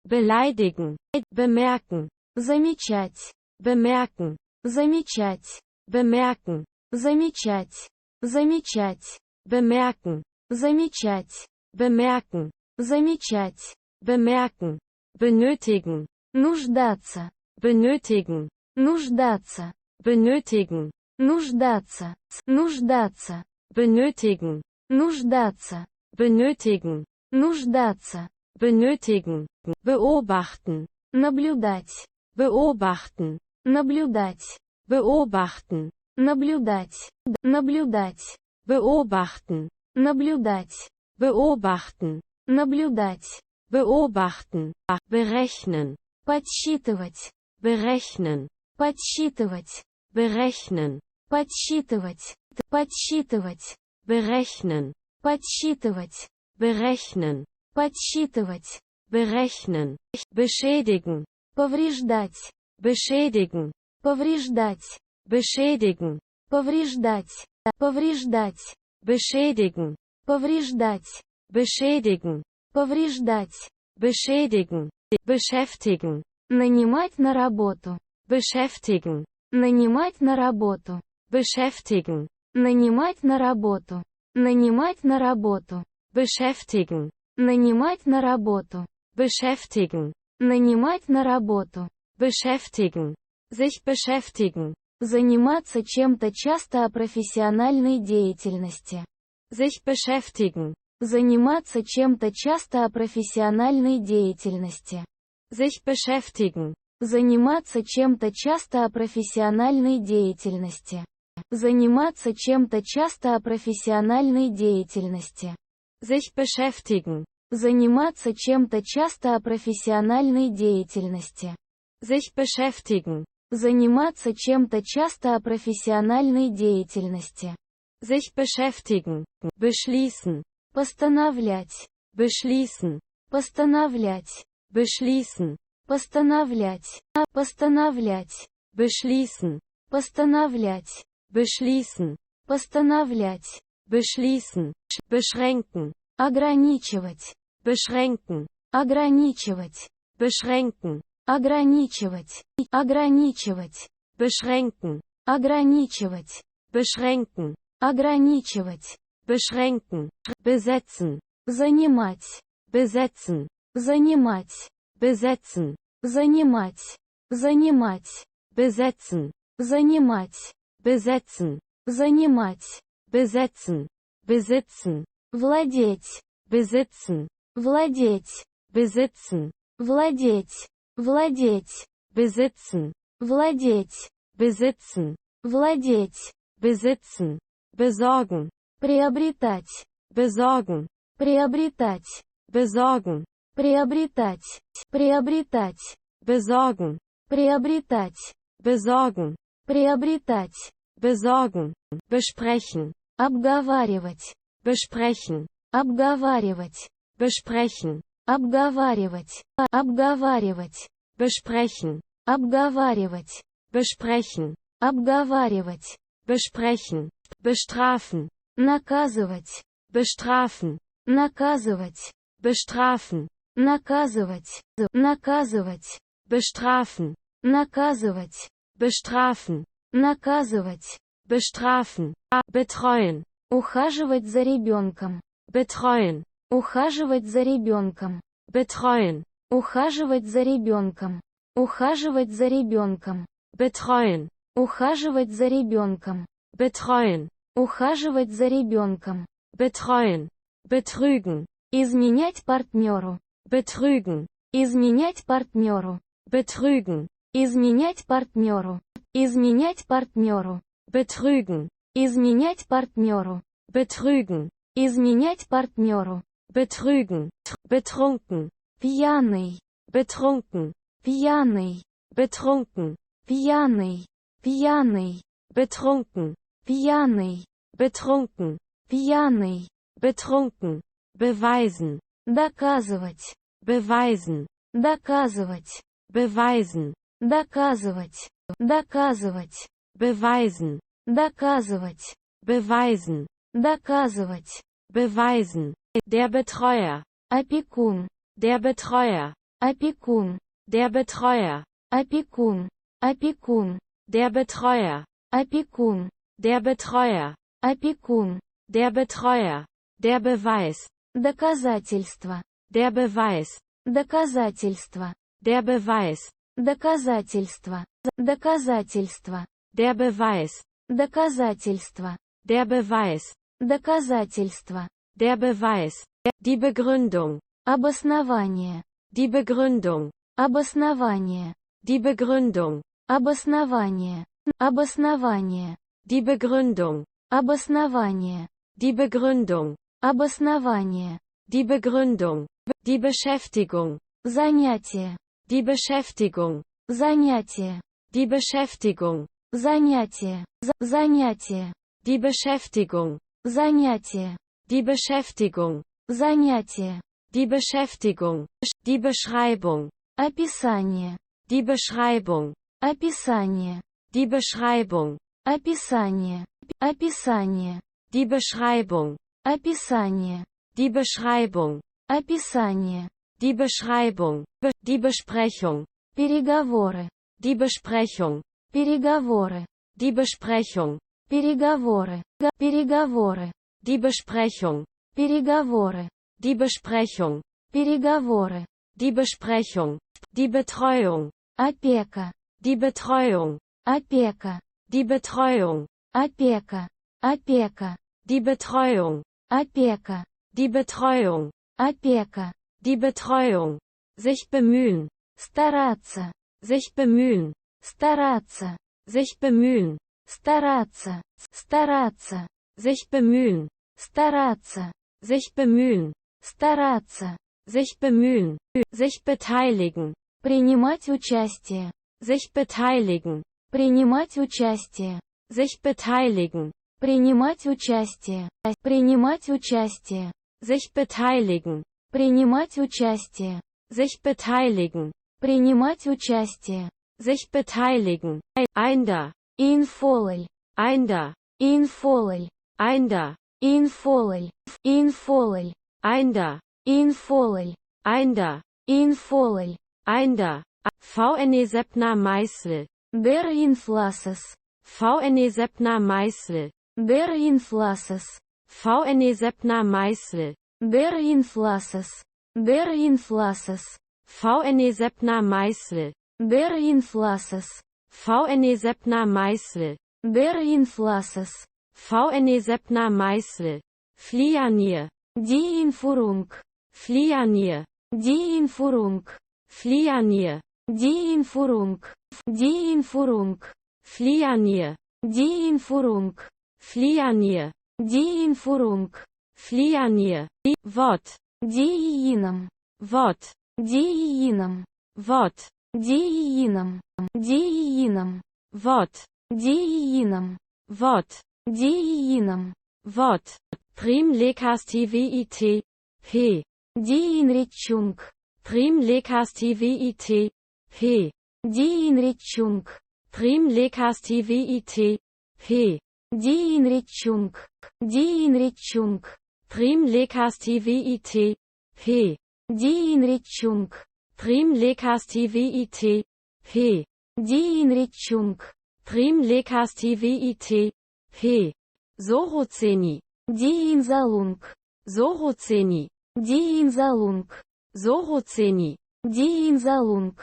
beleidigen, bemerken, замечать, bemerken, замечать, bemerken, замечать, замечать, bemerken, замечать, bemerken, замечать, bemerken, benötigen, нуждаться, benötigen, нуждаться, benötigen, нуждаться, нуждаться, benötigen, нуждаться, benötigen, нуждаться, benötigen, beobachten, наблюдать, beobachten, наблюдать, beobachten, наблюдать, наблюдать, beobachten, наблюдать, beobachten, наблюдать, beobachten, berechnen, подсчитывать, berechnen, подсчитывать, berechnen, подсчитывать, подсчитывать, berechnen, подсчитывать, berechnen, подсчитывать, berechnen, beschädigen, повреждать, beschädigen, повреждать, beschädigen, повреждать, повреждать, beschädigen, повреждать, beschädigen, повреждать, beschädigen, beschäftigen, нанимать на работу, beschäftigen, нанимать на работу, beschäftigen, нанимать на работу, нанимать на работу, beschäftigen, нанимать на работу, beschäftigen, нанимать на работу, beschäftigen, sich beschäftigen, заниматься чем-то часто о профессиональной деятельности, sich beschäftigen, заниматься чем-то часто о профессиональной деятельности, sich beschäftigen, заниматься чем-то часто о профессиональной деятельности, заниматься чем-то часто о профессиональной деятельности, sich beschäftigen, заниматься чем-то часто о профессиональной деятельности, sich beschäftigen, заниматься чем-то часто о профессиональной деятельности, sich beschäftigen, beschließen, постановлять, beschließen, постановлять, beschließen, постановлять, постановлять, beschließen, постановлять, beschließen, постановлять, beschließen, beschränken, ограничивать, beschränken, ограничивать, beschränken, ограничивать, ограничивать, beschränken, ограничивать, beschränken, ограничивать, beschränken, besetzen, занимать, besetzen, занимать, besetzen, занимать, занимать, besetzen, занимать, besetzen, занимать, besetzen, besitzen, владеть, besitzen, владеть, besitzen, владеть, владеть, besitzen, владеть, besitzen, владеть, besitzen, besorgen, приобретать, besorgen, приобретать, besorgen, приобретать, приобретать, besorgen, приобретать, besorgen, приобретать, besorgen, besprechen, обговаривать, besprechen, обговаривать, besprechen, обговаривать, обговаривать, besprechen, обговаривать, besprechen, обговаривать, besprechen, bestrafen, наказывать, bestrafen, наказывать, bestrafen, наказывать, наказывать, bestrafen, наказывать, bestrafen, наказывать, bestrafen, betreuen, Ухаживать за ребенком. Betreuen. Ухаживать за ребенком. Betreuen. Ухаживать за ребенком. Ухаживать за ребенком. Betreuen. Ухаживать за ребенком. Betreuen. Ухаживать за ребенком. Betreuen. Betrügen. Изменять партнеру. Betrügen. Изменять партнеру. Betrügen. Изменять партнеру. Изменять партнеру. Betrügen. Изменять партнеру. Betrügen. Изменять партнеру. Betrügen. Betrunken. Пьяный. Betrunken. Пьяный. Betrunken. Пьяный. Пьяный. Betrunken. Пьяный. Betrunken. Пьяный. Betrunken. Beweisen. Доказывать. Beweisen. Доказывать. Beweisen. Доказывать. Доказывать. Beweisen. Доказывать. Beweisen. Доказывать. Beweisen. Der Betreuer. Опекун. Der Betreuer. Опекун. Der Betreuer. Опекун. Опекун. Der Betreuer. Опекун. Der Betreuer. Опекун. Der Betreuer. Der Beweis. Доказательство. Der Beweis. Доказательство. Der Beweis. Доказательство. Доказательство. Der Beweis. Доказательство. Der Beweis. Доказательство. Der Beweis. Die Begründung. Обоснование. Die Begründung. Обоснование. Die Begründung. Обоснование. Обоснование. Die Begründung. Обоснование. Die Begründung. Обоснование. Die Begründung. Die Beschäftigung. Занятие. Die Beschäftigung. Занятие. Die Beschäftigung. Занятие. Занятие. Die Beschäftigung. Занятие. Die Beschäftigung. Занятие. Die Beschäftigung. Die Beschreibung. Описание. Die Beschreibung. Описание. Die Beschreibung. Описание. Описание. Die Beschreibung. Описание. Die Beschreibung. Описание. Die Beschreibung. Die Besprechung. Переговоры. Die Besprechung. Переговоры. Die Besprechung. Переговоры. Переговоры. Die Besprechung. Переговоры. Die Besprechung. Переговоры. Die Besprechung. Die Betreuung. Опека. Die Betreuung. Опека. Die Betreuung. Опека. Опека. Die Betreuung. Опека. Die Betreuung. Опека. Die Betreuung. Sich bemühen. Стараться. Sich bemühen. Стараться. Sich bemühen. Стараться. Стараться. Sich bemühen. Стараться. Sich bemühen. Стараться. Sich bemühen. Sich beteiligen. Принимать участие. Sich beteiligen. Принимать участие. Sich beteiligen. Принимать участие. Принимать участие. Sich beteiligen. Принимать участие. Sich beteiligen. Принимать участие. Sich beteiligen. Einder. Инфололь. Einder. Инфололь. Einder. Инфололь. Инфололь. Einder. Инфололь. Einder. Инфололь. Einder. VNE Seppner Meißel. Der Inflasses. VNE Seppner Meißel. Der Inflasses. VNE Seppner Meißel. Der Inflasses. Der Inflasses. VNE Seppner Meißel. Der Inflasses. VNE Seppner Meißel. Der Inflasses. VNE Seppner Meißel. Flianier. Die Infurung. Flianier. Die Infurung. Flianier. Die Infurung. Die Infurung. Flianier. Die Infurung. Flianier. Die Infurung. Flianier. Wort. Die Inom. Wort. Die Inom. Wort. Die Inom. Die Inom. Wort. Die Inom. Wort. Die Inom. Wort. Prim lekastivit. P. Die Inrichtung. Prim lekastivit. P. Die Inrichtung. Prim lekastivit. P. Die Inrichtung. Die Inrichtung. Prim lekastivit. P. Die Inrichtung. Prim lekastivit. P. Die Inrichtung. Prim lekastivit. P. Soroceni. Die Inselung. Soroceni. Die Inselung. Soroceni. Die Inselung.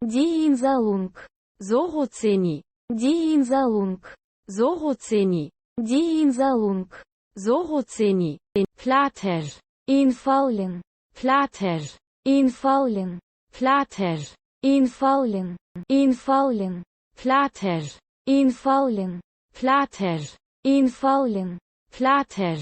Die Inselung. Soroceni. Die Inselung. Soroceni. Die Inselung. Soroceni. Plater. Infallen. Plater. Infallen. Plater. Infallen. Infallen. Plater. Infallen. Plater. Infallen. Plater.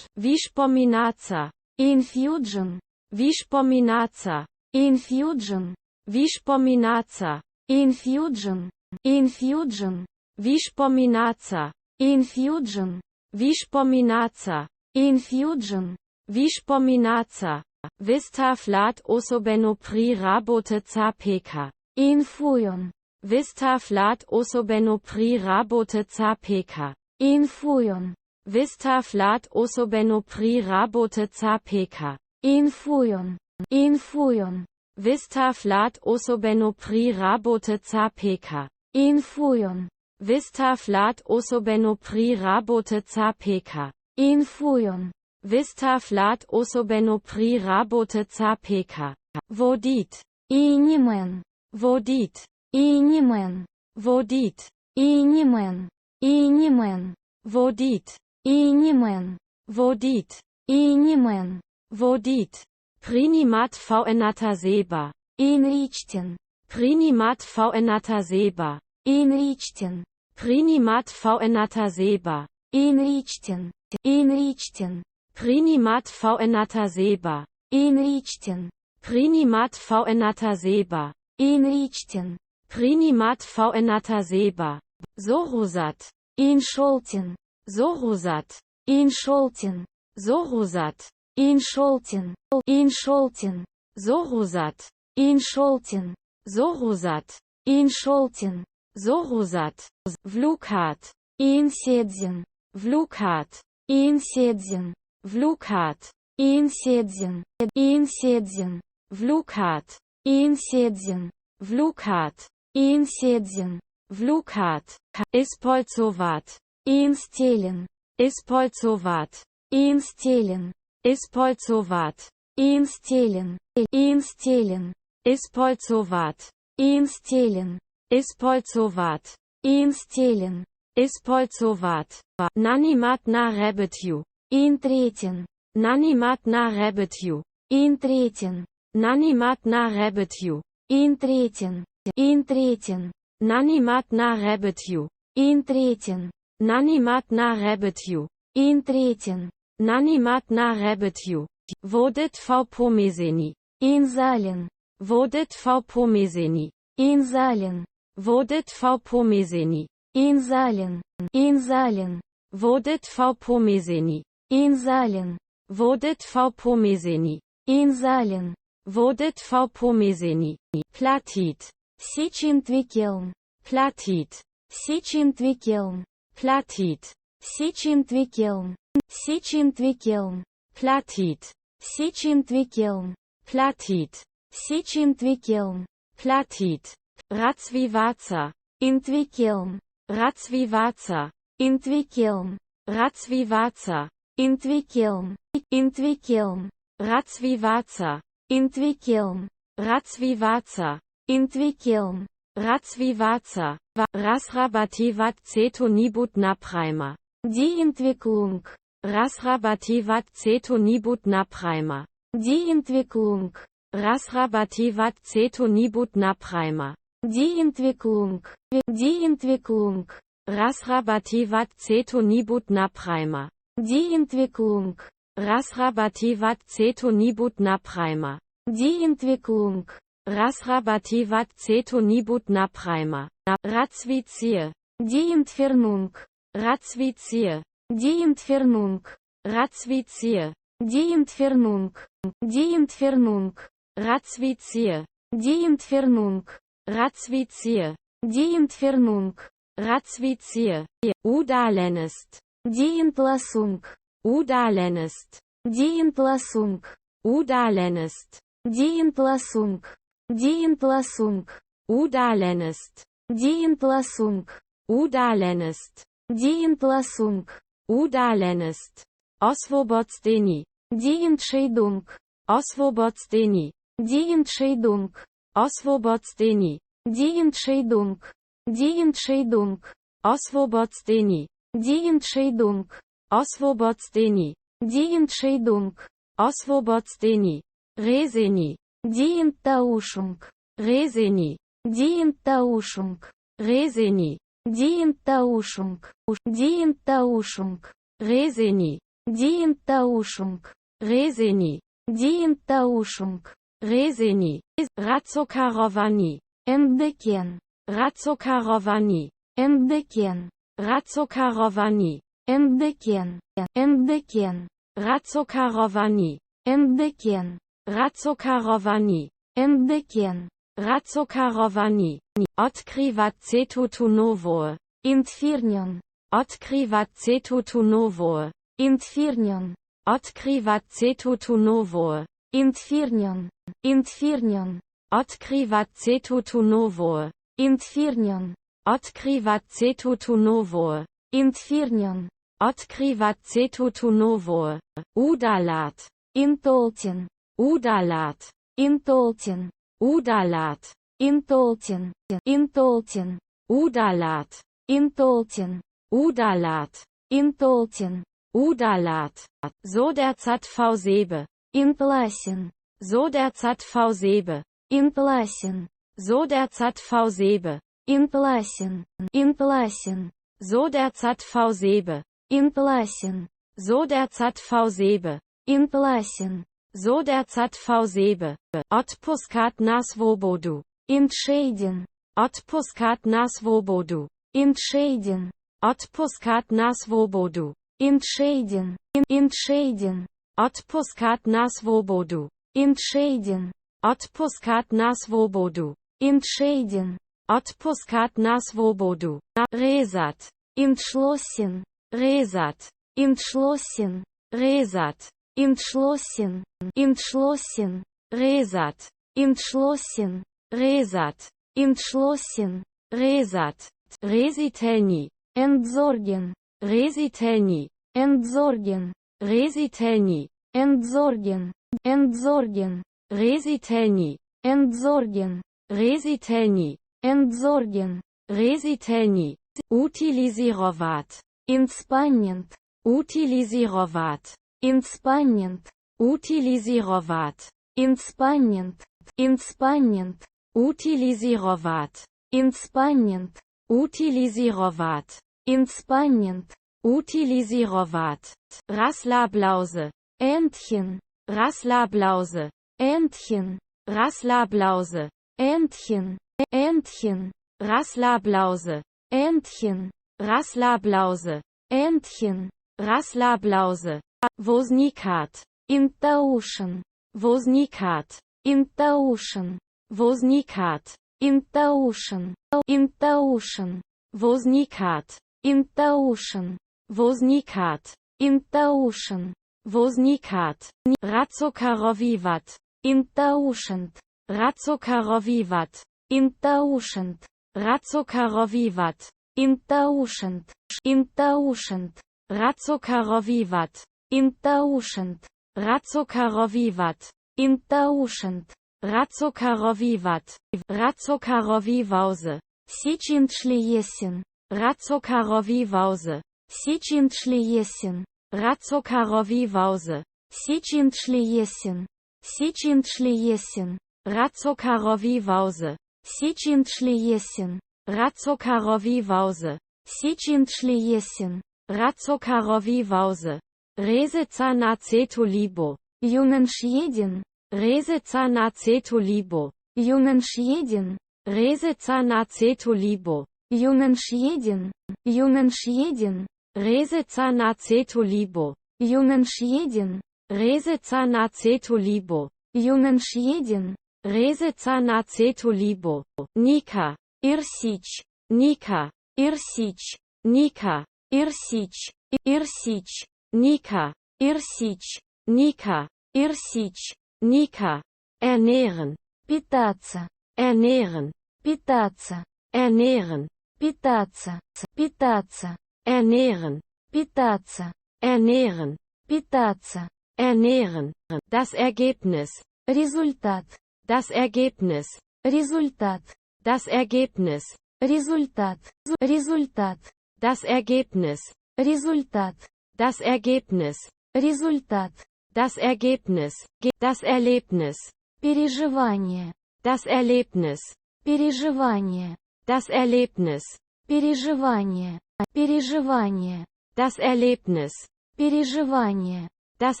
Vispominaca. Infusion. Vispominaca. Infusion. Vispominaca. Infusion. Infusion. Vispominaca. Infusion. Vispominaca. Infusion. Vispominaca. Vistaflat osobeno pri rabote CPK. Infusion. Vistaflat osobeno pri rabote CPK. Infusion. Vistaflat osobeno pri rabote CPK. Infusion. Infusion. Vistaflat osobeno pri rabote CPK. Infusion. Vistaflat osobeno pri rabote CPK. Infusion. Vistaflat osobeno pri rabote CPK. Vodit. Inimen. Vodit. Inimen. Vodit. Inimen. Inimen. Vodit. Inimen. Vodit. Inimen. Vodit. Prinimat vnata seba. Inrichten. Prinimat vnata seba. Inrichten. Prinimat vnata seba. Inrichten. Inrichten. Prinimat vnata seba. Inrichten. Prinimat vnata seba. Inrichten. Prinimat vnata seba. Sorosat. Inscholten. Sorosat. Inscholten. Sorosat. Inscholten. Inscholten. Sorosat. Inscholten. Sorosat. Inscholten. Sorosat. Vlukat. Insedzen. Vlukat. Insedzen. Vlukat. Insedzen. Insedzen. Vlukat. Insedzen. Vlukat. Insedzen. Vlukat. Ispolcovat. Instelen. Ispolcovat. Instelen. Ispolcovat. Instelen. Instelen. Ispolcovat. Instelen. Ispolcovat. Instelen. Ispolcovat. Nanimat na rebetiu. Интретен. Nanimat na rebetiu. Интретен. Nanimat na rebetiu. Интретен. Интретен. Nanimat na rebetiu. Интретен. Nanimat na rebetiu. Интретен. Nanimat na rebetiu. Vodet v pomezeni. Инзален. Vodet v pomezeni. Инзален. Vodet v pomezeni. Инзален. Инзален. Vodet v pomezeni. Инзален. Vodet v pomezeni. Инзален. Vodet v pomezeni. Platit. Сичинтвикелн. Platit. Сичинтвикелн. Platit. Сичинтвикелн. Сичинтвикелн. Platit. Сичинтвикелн. Platit. Сичинтвикелн. Platit. Ratsvivaca. Интвикелн. Ratsvivaca. Интвикелн. Ratsvivaca. Интвикелн. Интвикелн. Ratsvivaca. Интвикелн. Ratsvivaca. Интвикелн. Ratsvivaca. Rasrabativat cetonibut naprima. Die Entwicklung. Rasrabativat cetonibut naprima. Die Entwicklung. Rasrabativat cetonibut naprima. Die Entwicklung. Die Entwicklung. Rasrabativat cetonibut naprima. Die Entwicklung. Rasrabativat cetonibut naprima. Die Entwicklung. Rasrabativat cetonibut naprima. Ratzvizier. Die Entfernung. Ratzvizier. Die Entfernung. Ratzvizier. Die Entfernung. Die Entfernung. Ratzvizier. Die Entfernung. Ratzvizier. Die Entfernung. Ratzvizier. Udalenest. Die Entlassung. Udalenest. Die Entlassung. Udalenest. Die Entlassung. Die Entlassung. Udalenest. Die Entlassung. Udalenest. Die Entlassung. Udalenest. Освободстени. Диентшейдунг. Освободстени. Диентшейдунг. Освободстени. Диентшейдунг. Диентшейдунг. Освободстени. Диентшейдунг. Освободстени. Диентшейдунг. Освободстени. Резени. Диентаушунг. Резени. Диентаушунг. Резени. Диентаушунг. Диентаушунг. Резени. Диентаушунг. Резени. Диентаушунг. Резени. Razzokarovani. Эндекен. Razzokarovani. Эндекен. Razzokarovani. Эндекен. Эндекен. Razzokarovani. Эндекен. Razzokarovani. Эндекен. Razzokarovani. Odkrywać cetutunowo. Интфирнен. Odkrywać cetutunowo. Интфирнен. Odkrywać cetutunowo. Интфирнен. Интфирнен. Odkrywać cetutunowo. Интфирнен. Odkrywać cetutunowo. Интфирнен. Odkrywać cetutunowo. Udalat. Интолтин. Udalat. Интолтин. Udalat. Интолтин. Интолтин. Udalat. Интолтин. Udalat. Интолтин. Udalat. So der ZV7. Инпласин. So der ZV7. Инпласин. So der ZV7. Инпласин. Инпласин. So der ZV7. Инпласин. So der ZV7. Инпласин. So der ZV7. Odpuskat na svobodu. Интшейден. Odpuskat na svobodu. Интшейден. Odpuskat na svobodu. Интшейден. Интшейден. Odpuskat na svobodu. Интшейден. Odpuskat na svobodu. Интшейден. Odpuskat na svobodu. Rezat. Интшлоссен. Rezat. Интшлоссен. Rezat. Интшлоссен. Интшлоссен. Rezat. Интшлоссен. Rezat. Интшлоссен. Rezat. Resitelni. Эндзорген. Resitelni. Эндзорген. Resitelni. Эндзорген. Эндзорген. Resitelni. Эндзорген. Resitelni. Эндзорген. Resitelni. Utilizirovat. Инспаннент. Utilizirovat. Инспаннент. Utilizirovat. Инспаннент. Инспаннент. Utilizirovat. Инспаннент. Utilizirovat. Инспаннент. Utilizirovat. Raslablause. Энтхен. Raslablause. Энтхен. Raslablause. Энтхен. Энтхен. Raslablause. Энтхен. Raslablause. Энтхен. Raslablause. Возникат. Интаушен. Возникат. Интаушен. Возникат. Интаушен. Интаушен. Возникат. Интаушен. Возникат. Интаушен. Возникат. Razzokarovivat. Интаушент. Razzokarovivat. Интаушент. Razzokarovivat. Интаушент. Интаушент. Razzokarovivat. Интаушент. Razzokarovivat. Интаушент. Razzokarovivat. Razzokarovivause. Сичинтшлиесен. Razzokarovivause. Сичинтшлиесен. Razzokarovivause. Сичинтшлиесен. Сичинтшлиесен. Razzokarovivause. Сичинтшлиесен. Razzokarovivause. Сичинтшлиесен. Razzokarovivause. Resezanacetolibo. Юненшьеден. Resezanacetolibo. Юненшьеден. Resezanacetolibo. Юненшьеден. Юненшьеден. Resezanacetolibo. Юненшьеден. Resezanacetolibo. Юненшьеден. Resezanacetolibo. Nika. Ирсич. Nika. Ирсич. Nika. Ирсич. Ирсич. Nika. Ирсич. Nika. Ирсич. Nika. Ernähren. Питаться. Ernähren. Питаться. Ernähren. Питаться. Питаться. Ernähren. Питаться. Ernähren. Питаться. ernähren, das Ergebnis, Результат. das Ergebnis, Результат. das Ergebnis, Результат. Результат. das Ergebnis, Результат. das Ergebnis, Результат. das Ergebnis, das Erlebnis, Переживание. das Erlebnis, Переживание. das Erlebnis, Переживание. Переживание. das Erlebnis, Переживание. das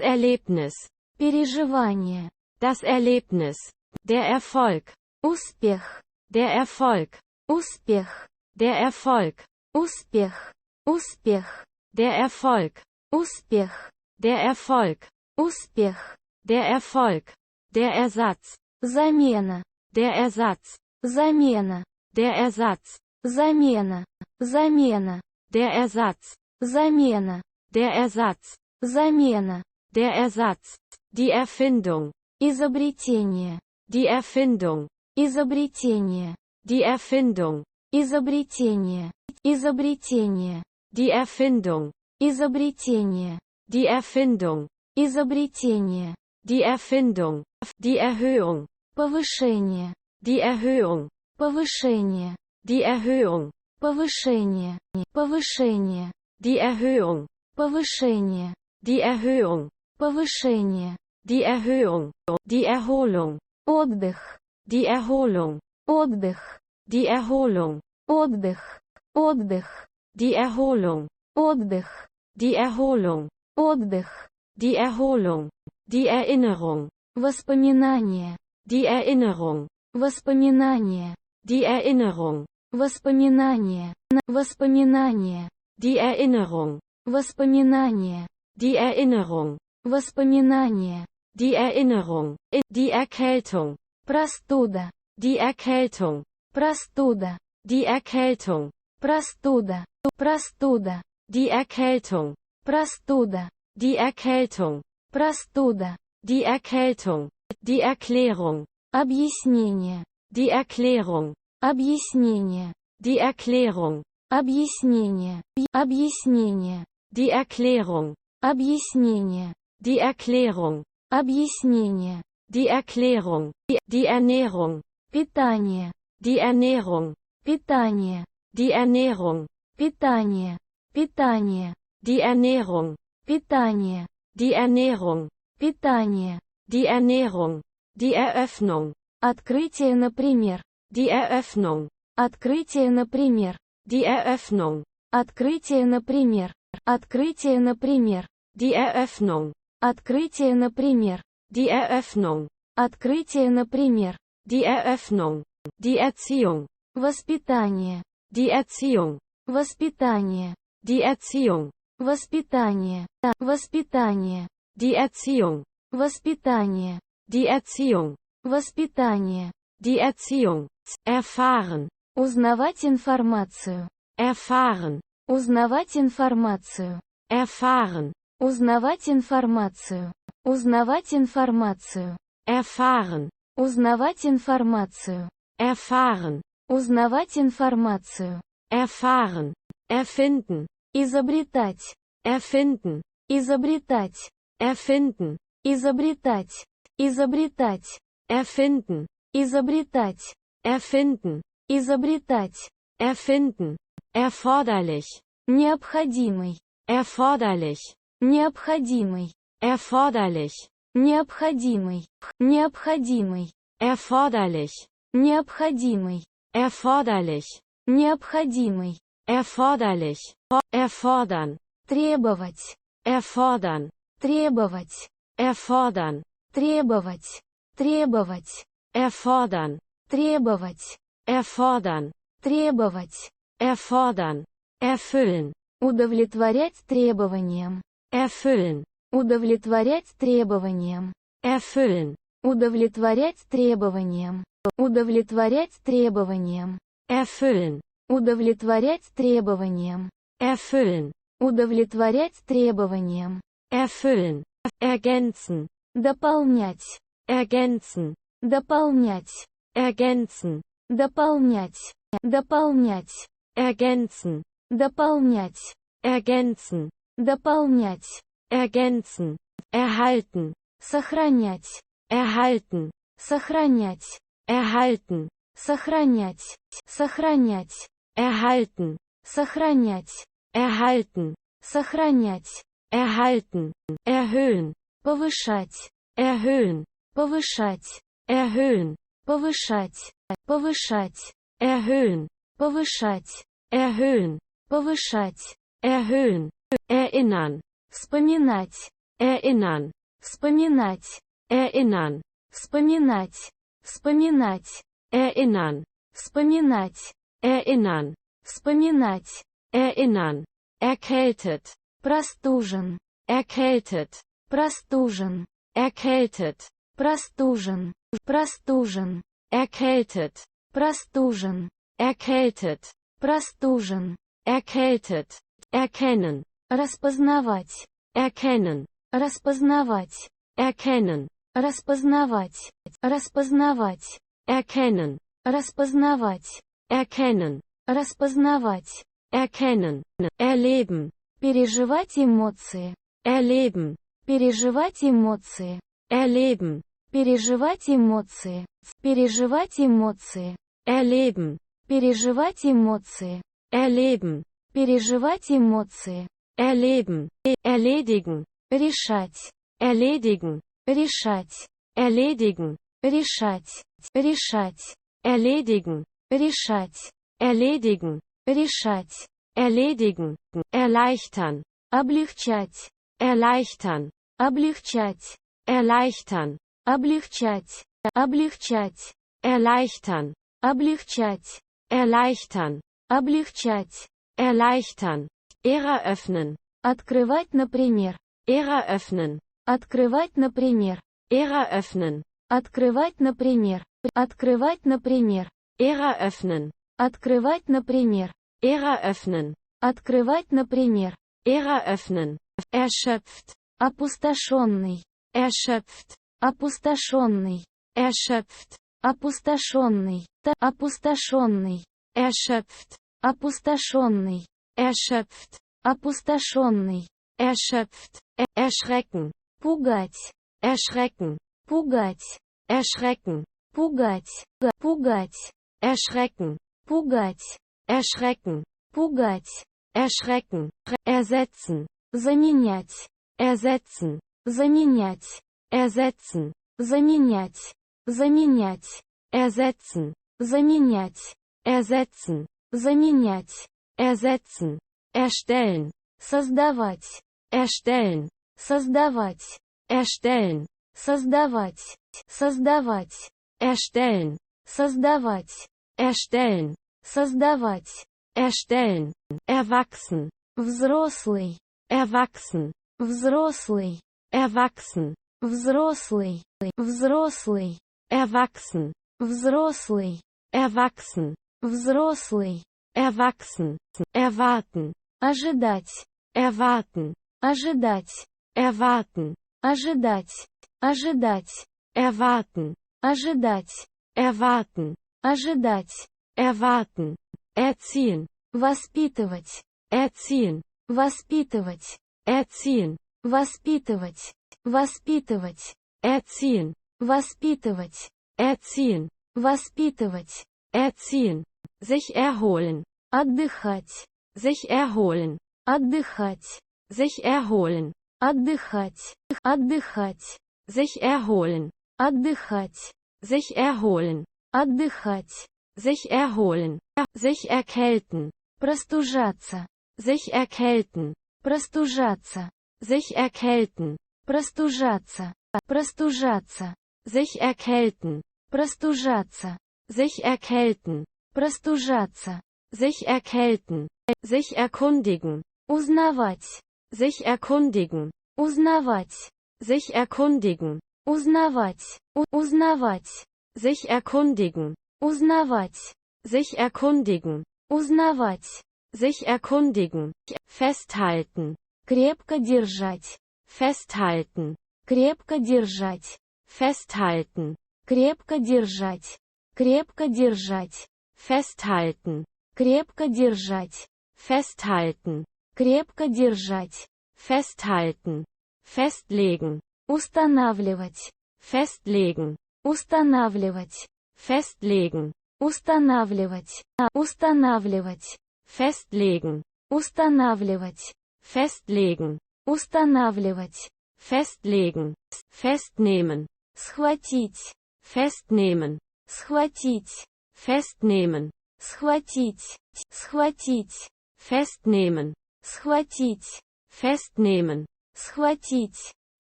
Erlebnis, Переживание. das Erlebnis, der Erfolg, Успех. der Erfolg, Успех. der Erfolg, Успех. Успех. der Erfolg, Успех. der Erfolg, Успех. der Erfolg, der Ersatz, Замена. der Ersatz, Замена. der Ersatz, Замена. Замена. der Ersatz, Замена. der Ersatz, Замена. der Ersatz, die Erfindung, Изобретение. die Erfindung, Изобретение. die Erfindung, Изобретение. Изобретение. die Erfindung, Изобретение. die Erfindung, Изобретение. die Erfindung, die Erhöhung, Повышение. die Erhöhung, Повышение. die Erhöhung, Повышение. Повышение. die Erhöhung, Повышение. die Erhöhung, Повышение. die Erhöhung, die Erholung, Отдых. die Erholung, Отдых. die Erholung, Отдых. Отдых. die Erholung, Отдых. die Erholung, Отдых. die Erholung, die Erinnerung, Воспоминание. die Erinnerung, Воспоминание. die Erinnerung, Воспоминание. Воспоминание. die Erinnerung, Воспоминание. die Erinnerung, Воспоминание. die Erinnerung, die Erkältung, Простуда. die Erkältung, Простуда. die Erkältung, Простуда. Простуда. die Erkältung, Простуда. die Erkältung, Простуда. die Erkältung, die Erklärung, Объяснение. die Erklärung, Объяснение. die Erklärung, Объяснение. Объяснение. die Erklärung, Объяснение. die Erklärung, Объяснение. die Erklärung, die Ernährung, Питание. die Ernährung, Питание. die Ernährung, Питание. Питание. die Ernährung, Питание. die Ernährung, Питание. die Ernährung, die Eröffnung, Открытие, например. die Eröffnung, Открытие, например. die Eröffnung, Открытие, например. Открытие, например. die Eröffnung, Открытие, например. die Eröffnung, Открытие, например. die Eröffnung, die Erziehung, Воспитание. die Erziehung, Воспитание. die Erziehung, Воспитание. Воспитание. die Erziehung, Воспитание. die Erziehung, Воспитание. die Erziehung, erfahren, Узнавать информацию. erfahren, Узнавать информацию. erfahren, Узнавать информацию. Узнавать информацию. erfahren, Узнавать информацию. erfahren, Узнавать информацию. erfahren, erfinden, Изобретать. erfinden, Изобретать. erfinden, Изобретать. Изобретать. erfinden, Изобретать. erfinden, Изобретать. erfinden, erforderlich, Необходимый. erforderlich, Необходимый. erforderlich, Необходимый. Необходимый. erforderlich, Необходимый. erforderlich, Необходимый. erforderlich, erfordern, Требовать. erfordern, Требовать. erfordern, Требовать. Требовать. erfordern, Требовать. erfordern, Требовать. erfordern, erfüllen, Удовлетворять требованиям. erfüllen, Удовлетворять требованиям. erfüllen, Удовлетворять требованиям. Удовлетворять требованиям. erfüllen, Удовлетворять требованиям. erfüllen, Удовлетворять требованиям. erfüllen, ergänzen, Дополнять. ergänzen, Дополнять. ergänzen, Дополнять. Дополнять. ergänzen, Дополнять. ergänzen, Дополнять. ergänzen, erhalten, сохранять, erhalten, сохранять, erhalten, сохранять, сохранять, erhalten, сохранять, erhalten, сохранять, erhalten, erhöhen, повышать, erhöhen, повышать, erhöhen, повышать, повышать, erhöhen, повышать, erhöhen, повышать, erhöhen, erinnern, вспоминать, erinnern, вспоминать, erinnern, вспоминать, вспоминать, erinnern, вспоминать, erinnern, вспоминать, erinnern, erkältet, простужен, erkältet, простужен, erkältet, простужен, простужен, erkältet, простужен, erkältet, простужен, erkältet, erkennen, распознавать, erkennen, распознавать, erkennen, распознавать, распознавать, erkennen, распознавать, erkennen, распознавать, erkennen, erleben, переживать эмоции, erleben, переживать эмоции, erleben, переживать эмоции, переживать эмоции, erleben, переживать эмоции, erleben, переживать эмоции, erleben, erledigen, решать, erledigen, решать, erledigen, решать, решать, erledigen, решать, erledigen, решать, erledigen, erleichtern, облегчать, erleichtern, облегчать, erleichtern, облегчать, облегчать, erleichtern, облегчать, erleichtern, облегчать, erleichtern, Ära öffnen, открывать, например, Ära öffnen, открывать, например, Ära öffnen, открывать, например, открывать, например, Ära öffnen, открывать, например, Ära öffnen, открывать, например, Ära öffnen, erschöpft, опустошенный, erschöpft, опустошенный, erschöpft, опустошенный, опустошенный, erschöpft, опустошенный, erschöpft, опустошенный, erschöpft, erschrecken, пугать, erschrecken, пугать, erschrecken, пугать, пугать, erschrecken, пугать, erschrecken, пугать, erschrecken, ersetzen, заменять, ersetzen, заменять, ersetzen, заменять, заменять, ersetzen, заменять, ersetzen, заменять, ersetzen, erstellen, создавать, erstellen, создавать, erstellen, создавать, создавать, erstellen, создавать, erstellen, создавать, erstellen, erwachsen, взрослый, erwachsen, взрослый, erwachsen, взрослый, взрослый, erwachsen, взрослый, erwachsen, взрослый, erwachsen, erwarten, ожидать, erwarten, ожидать, erwarten, ожидать, ожидать, erwarten, ожидать, erwarten, ожидать, erwarten, erziehen, воспитывать, erziehen, воспитывать, erziehen, воспитывать, воспитывать, erziehen, воспитывать, erziehen, воспитывать, erziehen, sich erholen, отдыхать, sich erholen, отдыхать, sich erholen, отдыхать, отдыхать, sich erholen, отдыхать, sich erholen, отдыхать, sich erholen, sich erkälten, простужаться, sich erkälten, простужаться, sich erkälten, простужаться, простужаться, sich erkälten, простужаться, sich erkälten, простужаться, sich erkälten, sich erkundigen, узнавать, sich erkundigen, узнавать, sich erkundigen, узнавать, узнавать, sich erkundigen, узнавать, sich erkundigen, узнавать, sich erkundigen, festhalten, крепко держать, festhalten, крепко держать, festhalten, крепко держать, крепко держать, festhalten, крепко держать, festhalten, крепко держать, festhalten, Festlegen. Устанавливать. Festlegen. Устанавливать. Festlegen. Устанавливать. Устанавливать. Festlegen. Устанавливать. Festlegen. Устанавливать. Festlegen. Festnehmen. Схватить. Festnehmen. Схватить. Festnehmen. Схватить. Схватить. Festnehmen. Схватить. Festnehmen. Схватить.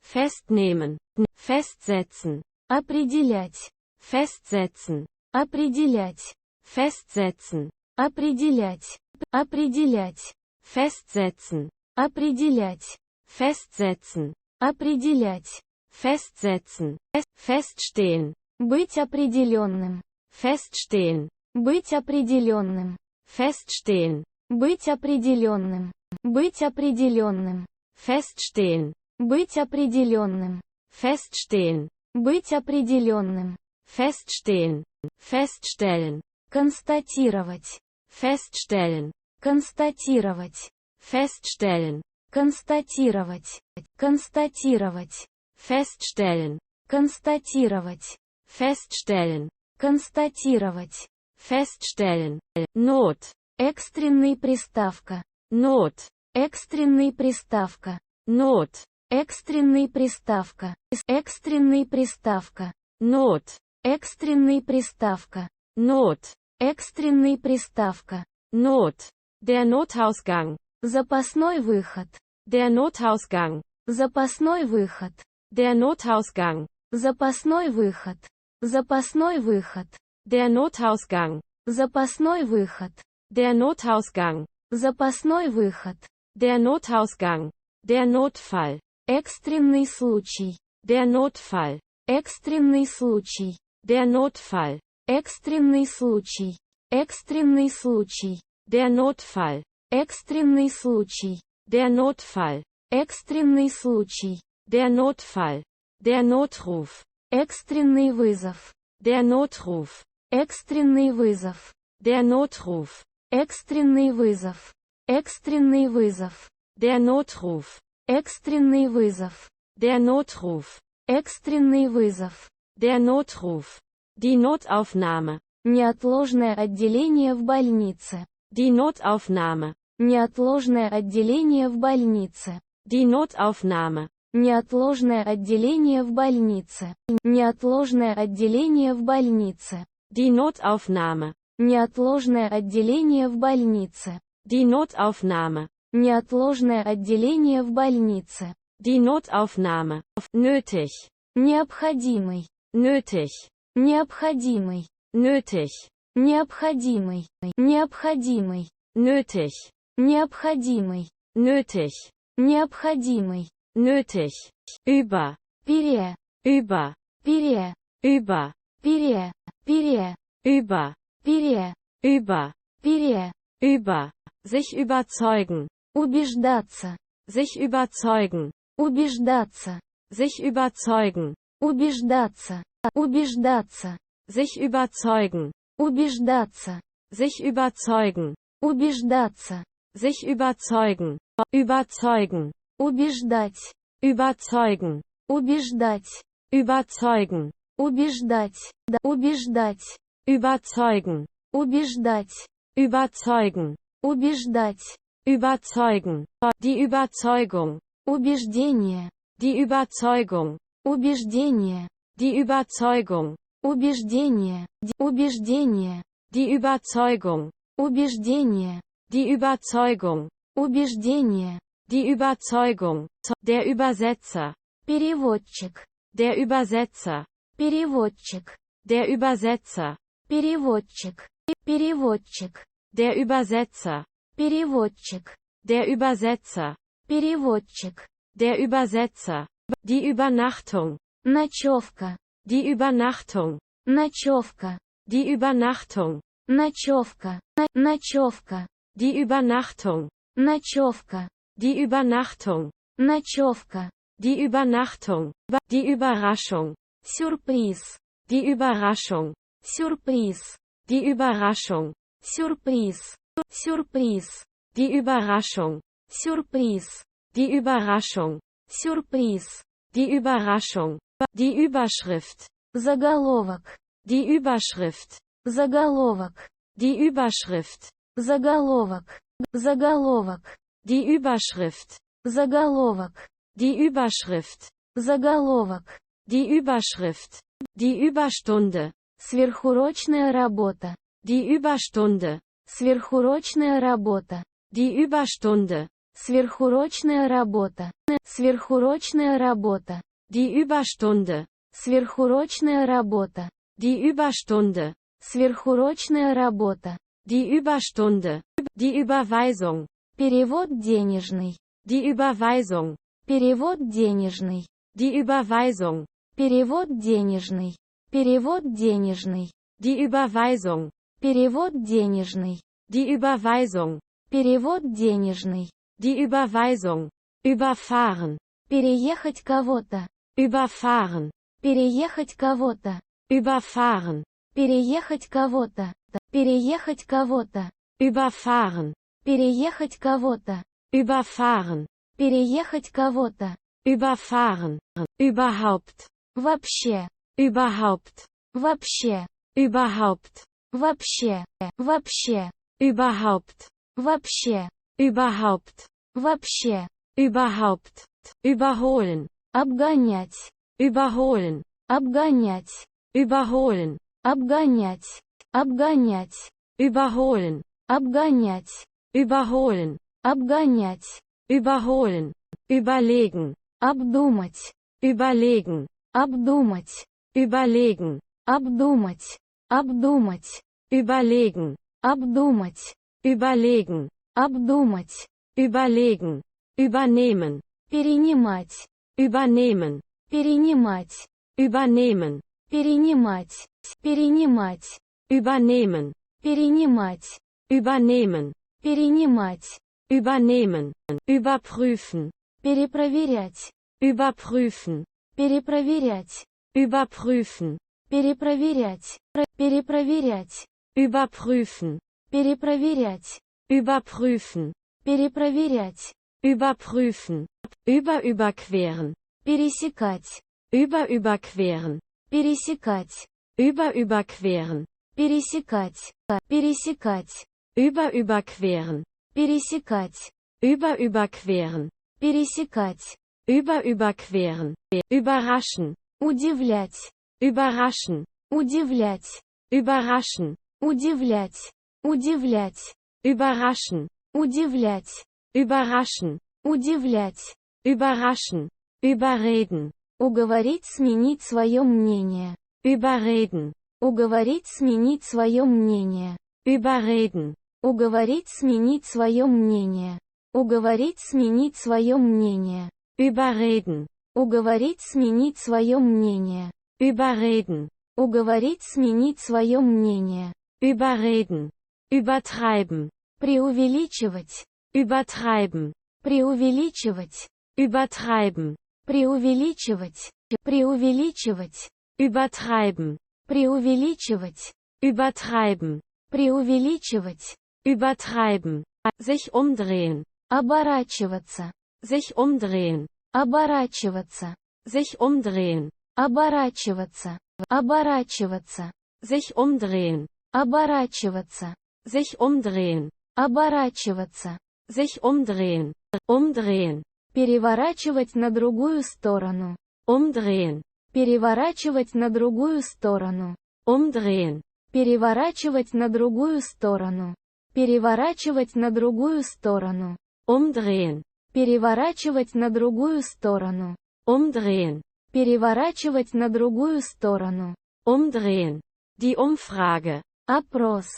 Festnehmen. Festsetzen. Определять. Festsetzen. Определять. Festsetzen. Определять. Определять. Festsetzen. Определять. Festsetzen. Определять. Festsetzen. Feststehen. Быть определенным. Feststehen. Быть определенным. Feststehen. Быть определенным. Быть определенным. Feststehen. Быть определенным. Feststehen. Быть определенным. Feststehen. Feststellen. Констатировать. Feststellen. Констатировать. Feststellen. Констатировать. Констатировать. Feststellen. Констатировать. Feststellen. Констатировать. Feststellen. Not. Экстренный приставка. Not. Экстренный приставка. Not. Экстренный приставка. Экстренный приставка. Not. Экстренный приставка. Not. Экстренный приставка. Not. Der Notausgang. Запасной выход. Der Notausgang. Запасной выход. Der Notausgang. Запасной выход. Запасной выход. Der Notausgang. Запасной выход. Der Notausgang. Запасной выход. Der Notausgang. Der Notfall. Экстренный случай. Der Notfall. Экстренный случай. Der Notfall. Экстренный случай. Экстренный случай. Der Notfall. Экстренный случай. Der Notfall. Экстренный случай. Der Notfall. Der Notruf. Экстренный вызов. Der Notruf. Экстренный вызов. Der Notruf. Экстренный вызов. Экстренный вызов. Der Notruf. Экстренный вызов. Der Notruf. Экстренный вызов. Der Notruf. Die Notaufnahme. Неотложное отделение в больнице. Die Notaufnahme. Неотложное отделение в больнице. Die Notaufnahme. Неотложное отделение в больнице. Неотложное отделение в больнице. Die Notaufnahme. Неотложное отделение в больнице. Die Notaufnahme. Неотложное отделение в больнице. Die Notaufnahme. Nötig. Необходимый. Nötig. Необходимый. Nötig. Необходимый. Необходимый. Nötig. Необходимый. Nötig. Необходимый. Nötig. Über. Пере. Über. Пере. Über. Пере. Пере. Über. Пере. Über. Пере. Über. Sich überzeugen. Убеждаться. Sich überzeugen. Убеждаться. Sich überzeugen. Убеждаться. Убеждаться. Sich überzeugen. Убеждаться. Sich überzeugen. Убеждаться. Sich überzeugen. Überzeugen. Убеждать. Überzeugen. Убеждать. Überzeugen. Убеждать. Убеждать. Überzeugen. Убеждать. Überzeugen. Убеждать. Überzeugen. Die Überzeugung. Убеждение. Die Überzeugung. Убеждение. Die Überzeugung. Убеждение. Убеждение. Die Überzeugung. Убеждение. Die Überzeugung. Убеждение. Die Überzeugung. Der Übersetzer. Переводчик. Der Übersetzer. Переводчик. Der Übersetzer. Переводчик. Переводчик. Der Übersetzer. Переводчик. Der Übersetzer. Переводчик. Der Übersetzer. Die Übernachtung. Ночевка. Die Übernachtung. Ночевка. Die Übernachtung. Ночевка. Ночевка. Die Übernachtung. Ночевка. Die Übernachtung. Ночевка. Die Übernachtung. Die Überraschung. Сюрприз. Die Überraschung. Сюрприз. Die Überraschung. Сюрприз. Сюрприз. Die Überraschung. Сюрприз. Die Überraschung. Сюрприз. Die Überraschung, die Überschrift, Заголовок. die Überschrift, Заголовок. die Überschrift, Заголовок. Заголовок. die Überschrift, Заголовок. die Überschrift, Заголовок. die Überschrift, die Überstunde, Сверхурочная работа. die Überstunde, Сверхурочная работа. die Überstunde, Сверхурочная работа. Сверхурочная работа. die Überstunde, Сверхурочная работа. die Überstunde, Сверхурочная работа. die Überstunde, die Überweisung, Перевод денежный. die Überweisung, Перевод денежный. die Überweisung, Перевод денежный. Перевод денежный. die Überweisung, Перевод денежный. die Überweisung, Перевод денежный. die Überweisung, überfahren, Переехать кого-то. überfahren, Переехать кого-то. überfahren, Переехать кого-то. Переехать кого-то. überfahren, Переехать кого-то. überfahren, Переехать кого-то. überfahren, überhaupt, Вообще. überhaupt, Вообще. überhaupt, Вообще. Вообще. überhaupt, Вообще. überhaupt, Вообще. überhaupt, überholen, Обгонять. überholen, Обгонять. überholen, Обгонять. Обгонять. überholen, Обгонять. überholen, Обгонять. überholen, überlegen, Обдумать. überlegen, Обдумать. überlegen, Обдумать. Обдумать. überlegen, Обдумать. überlegen, Обдумать. überlegen, übernehmen, Перенимать. übernehmen, Перенимать. übernehmen, Перенимать. Перенимать. übernehmen, Перенимать. übernehmen, Перенимать. übernehmen, überprüfen, Перепроверять. überprüfen, Перепроверять. überprüfen, Перепроверять. Перепроверять. überprüfen, Перепроверять. überprüfen, Перепроверять. überprüfen, überqueren, Пересекать. überqueren, Пересекать. überqueren, Пересекать. Пересекать. überqueren, Пересекать. überqueren, Пересекать. überqueren, überraschen, Удивлять. überraschen, Удивлять. überraschen, Удивлять. Удивлять. überraschen, Удивлять. überraschen, Удивлять. überraschen, überreden, Уговорить сменить свое мнение. überreden, Уговорить сменить свое мнение. überreden, Уговорить сменить свое мнение. Уговорить сменить свое мнение. überreden, Уговорить сменить свое мнение. überreden, Уговорить сменить свое мнение. überreden, übertreiben, Преувеличивать. übertreiben, Преувеличивать. übertreiben, Преувеличивать. Преувеличивать. übertreiben, Преувеличивать. übertreiben, Преувеличивать. übertreiben, sich umdrehen, Оборачиваться. sich umdrehen, Оборачиваться. sich umdrehen, Оборачиваться. Оборачиваться. sich umdrehen, Оборачиваться. sich umdrehen, Оборачиваться. sich umdrehen, umdrehen, Переворачивать на другую сторону. umdrehen, Переворачивать на другую сторону. umdrehen, Переворачивать на другую сторону. Переворачивать на другую сторону. umdrehen, Переворачивать на другую сторону. umdrehen, Переворачивать на другую сторону. umdrehen, die Umfrage, Опрос.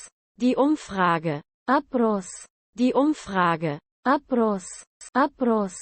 die Umfrage, Опрос. die Umfrage, Опрос. Опрос.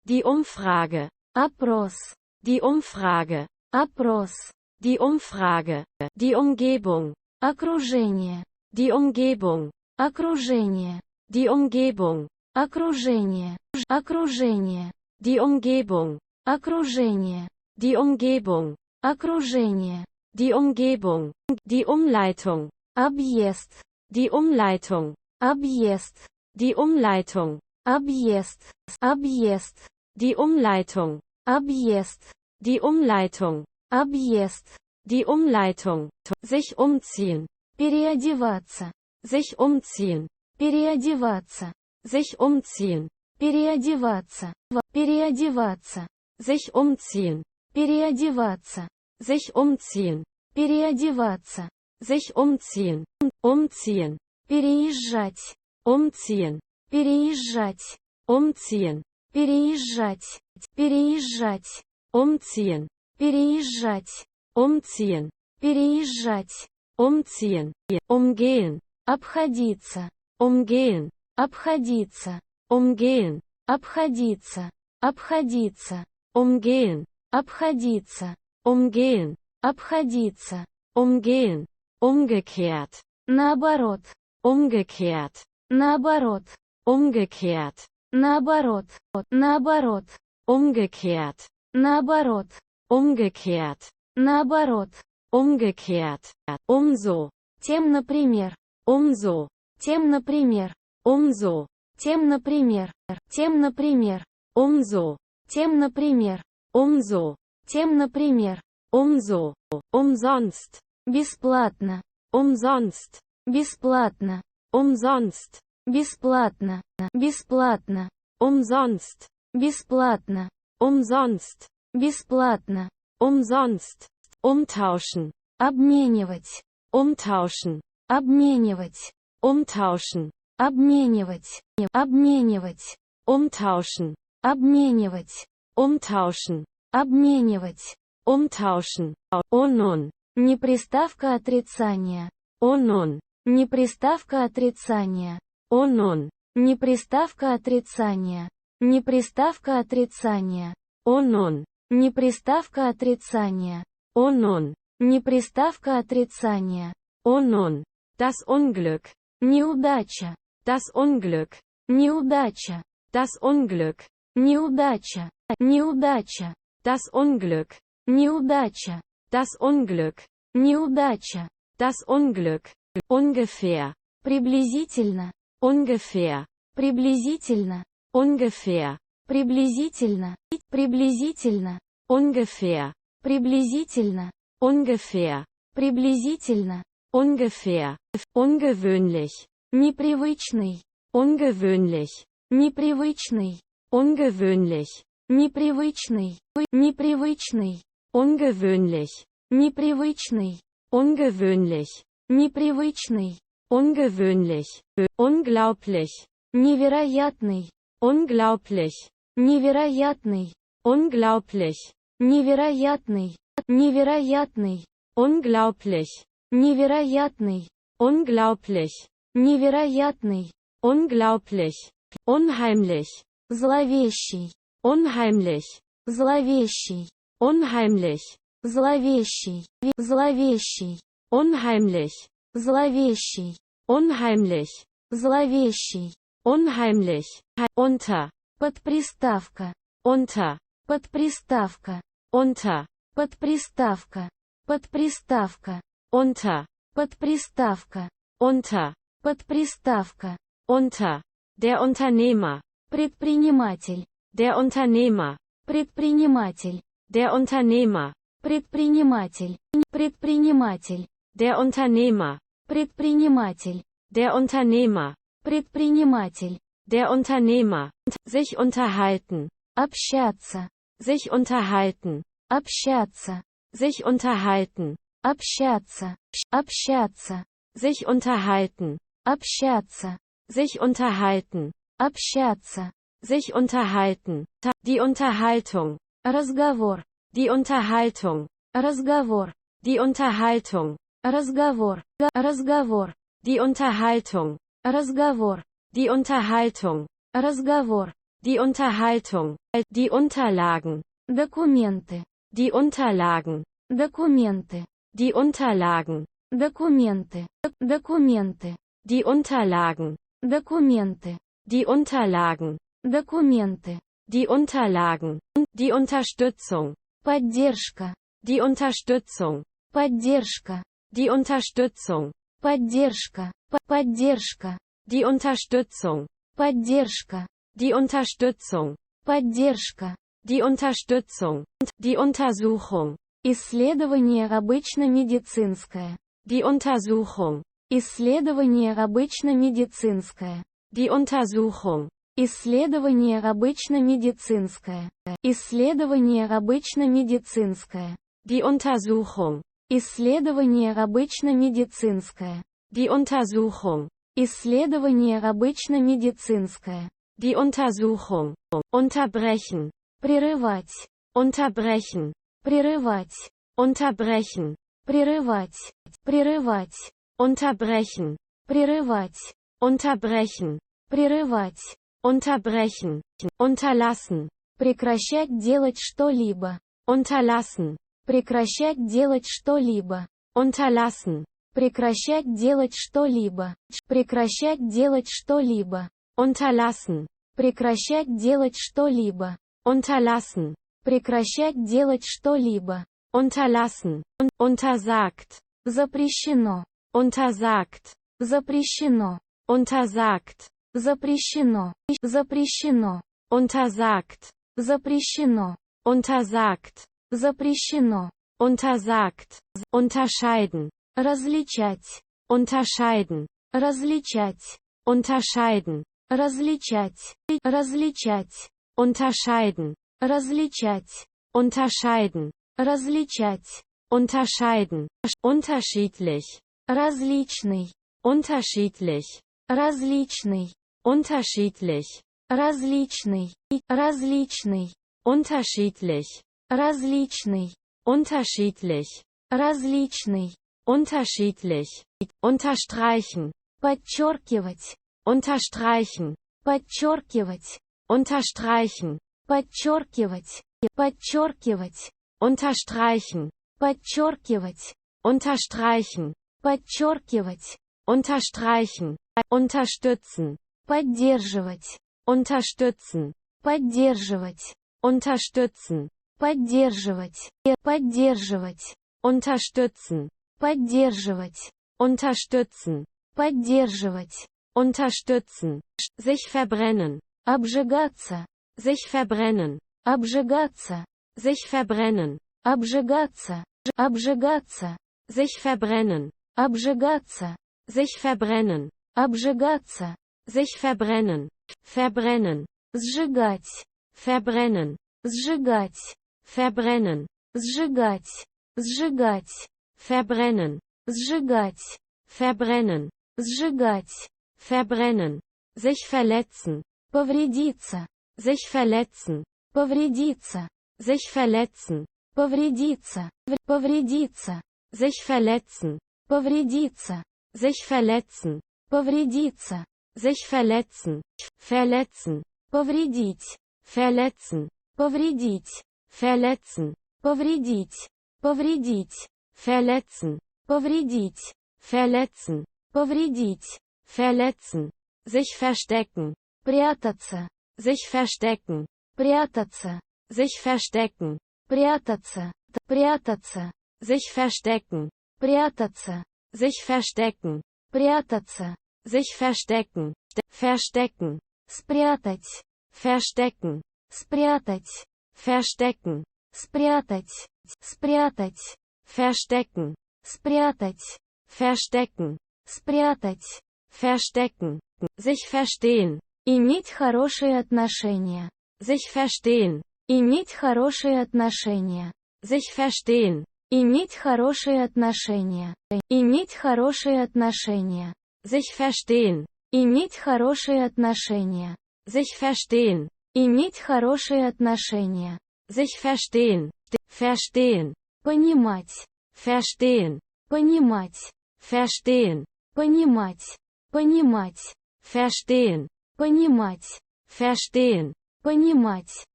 die Umfrage, Опрос. die Umfrage, Опрос. die Umfrage, die Umgebung, Окружение. die Umgebung, Окружение. die Umgebung, Окружение. Окружение. die Umgebung, Окружение. die Umgebung, Окружение. die Umgebung, die Umleitung, Объезд. die Umleitung, Объезд. die Umleitung, Объезд. Объезд. Die Umleitung. Объезд. Die Umleitung. Объезд. Die Umleitung. Sich umziehen. Переодеваться. Sich umziehen. Переодеваться. Sich umziehen. Переодеваться. Переодеваться. Sich umziehen. Переодеваться. Sich umziehen. Переодеваться. Sich umziehen. Umziehen. Переезжать. Umziehen. Переезжать. Umziehen. Переезжать. Переезжать. Umziehen. Переезжать. Umziehen. Переезжать. Umziehen. Umgehen. Обходиться. Umgehen. Обходиться. Umgehen. Обходиться. Обходиться. Umgehen. Обходиться. Umgehen. Обходиться. Umgehen. Umgekehrt. Наоборот. Umgekehrt. Наоборот. Umgekehrt. Наоборот. Наоборот. Umgekehrt. Наоборот. Umgekehrt. Наоборот. Umgekehrt. Umso. Тем, например. Umso. Тем, например. Umso. Тем, например. Тем, например. Umso. Тем, например. Umso. Тем, например. Umso. Umsonst. Бесплатно. Umsonst. Бесплатно. Umsonst. Бесплатно. Бесплатно. Umsonst. Бесплатно. Umsonst. Бесплатно. Umsonst. Umtauschen. Обменивать. Umtauschen. Обменивать. Umtauschen. Обменивать. Обменивать. Umtauschen. Обменивать. Umtauschen. Обменивать. Umtauschen. Oh nun. Не приставка отрицания. Oh nun. Не приставка отрицания. Oh nun. Не приставка отрицания. Не приставка отрицания. Oh nun. Не приставка отрицания. Oh nun. Не приставка отрицания. Oh nun. Das Unglück. Неудача. Das Unglück. Неудача. Das Unglück. Неудача. Неудача. Das Unglück. Неудача. Das Unglück. Неудача. Das Unglück. Ungefähr. Приблизительно. Ungefähr. Приблизительно. Ungefähr. Приблизительно. Приблизительно. Ungefähr. Приблизительно. Ungefähr. Приблизительно. Ungefähr. Ungewöhnlich. Непривычный. Ungewöhnlich. Непривычный. Ungewöhnlich. Непривычный. Непривычный. Ungewöhnlich. Непривычный. Ungewöhnlich. Непривычный. Ungewöhnlich. Unglaublich. Невероятный. Unglaublich. Невероятный. Unglaublich. Невероятный. Невероятный. Unglaublich. Невероятный. Unglaublich. Невероятный. Unglaublich. Unheimlich. Зловещий. Unheimlich. Зловещий. Unheimlich. Зловещий. Зловещий. Unheimlich. Зловещий. Unheimlich. Зловещий. Unheimlich. Unter. Подприставка. Unter. Подприставка. Unter. Подприставка. Подприставка. Unter. Подприставка. Unter. Подприставка. Unter. Der Unternehmer. Предприниматель. Der Unternehmer. Предприниматель. Der Unternehmer. Предприниматель. Предприниматель. Der Unternehmer. Предприниматель. Der Unternehmer. Предприниматель. Der Unternehmer. Sich unterhalten. Общаться. Sich unterhalten. Общаться. Sich unterhalten. Общаться. Общаться. Sich unterhalten. Общаться. Sich unterhalten. Общаться. Sich unterhalten. Die Unterhaltung. Разговор. Die Unterhaltung. Разговор. Die Unterhaltung. Разговор. Разговор. Die Unterhaltung. Разговор. Die Unterhaltung. Разговор. Die Unterhaltung. Die Unterlagen. Документы. Die Unterlagen. Документы. Die Unterlagen. Документы. Документы. Die Unterlagen. Документы. Die Unterlagen. Документы. Die Unterlagen. Die Unterstützung. Поддержка. Die Unterstützung. Поддержка. Die Unterstützung. Поддержка. Поддержка. Die Unterstützung. Поддержка. Die Unterstützung. Поддержка. Die Unterstützung, die Untersuchung, Исследование обычно-медицинское. die Untersuchung, Исследование обычно-медицинское. die Untersuchung, Исследование обычно-медицинское. Исследование обычно-медицинское. die Untersuchung, Исследование обычно-медицинское. die Untersuchung, Исследование обычно-медицинское. die Untersuchung, unterbrechen, Прерывать. unterbrechen, Прерывать. unterbrechen, Прерывать. Прерывать. unterbrechen, Прерывать. unterbrechen, Прерывать. unterbrechen, unterlassen, Прекращать делать что-либо. unterlassen, Прекращать делать что-либо. unterlassen, Прекращать делать что-либо. Прекращать делать что-либо. unterlassen, Прекращать делать что-либо. unterlassen, Прекращать делать что-либо. unterlassen, untersagt, Запрещено. untersagt, Запрещено. untersagt, Запрещено. Запрещено. untersagt, Запрещено. untersagt, Запрещено. untersagt, unterscheiden, Различать. unterscheiden, Различать. unterscheiden, Различать. Различать. unterscheiden, Различать. unterscheiden, Различать. unterscheiden, unterschiedlich, Различный. unterschiedlich, Различный. unterschiedlich, Различный. Различный. unterschiedlich, Различный. unterschiedlich, Различный. unterschiedlich, unterstreichen, Подчеркивать. unterstreichen, Подчеркивать. unterstreichen, Подчеркивать. Подчеркивать. unterstreichen, Подчеркивать. unterstreichen, Подчеркивать. unterstreichen, unterstützen, Поддерживать. unterstützen, Поддерживать. unterstützen, Поддерживать. Поддерживать. unterstützen, Поддерживать. unterstützen, Поддерживать. unterstützen, sich verbrennen, Обжигаться. sich verbrennen, Обжигаться. sich verbrennen, Обжигаться. Обжигаться. sich verbrennen, Обжигаться. sich verbrennen, Обжигаться. sich verbrennen, verbrennen, Сжигать. verbrennen, Сжигать. verbrennen, Сжигать. Сжигать. verbrennen, Сжигать. verbrennen, Сжигать. verbrennen, sich verletzen, Повредиться. sich verletzen, Повредиться. sich verletzen, Повредиться. Повредиться. sich verletzen, Повредиться. sich verletzen, Повредиться. sich verletzen, verletzen, Повредить. verletzen, Повредить. verletzen, Повредить. Повредить. verletzen, Повредить. verletzen, Повредить. verletzen, sich verstecken, Прятаться. sich verstecken, Прятаться. sich verstecken, Прятаться. Прятаться. sich verstecken, Прятаться. sich verstecken, Прятаться. sich verstecken, verstecken, Спрятать. verstecken, Спрятать. verstecken, Спрятать. Спрятать. verstecken, Спрятать. verstecken, Спрятать. verstecken, sich verstehen, Иметь хорошие отношения. sich verstehen, Иметь хорошие отношения. sich verstehen, Иметь хорошие отношения. Иметь хорошие отношения. sich verstehen, Иметь хорошие отношения. sich verstehen, Иметь хорошие отношения. sich verstehen, verstehen, Понимать. verstehen, Понимать. verstehen, Понимать. Понимать. verstehen, Понимать. verstehen, Понимать.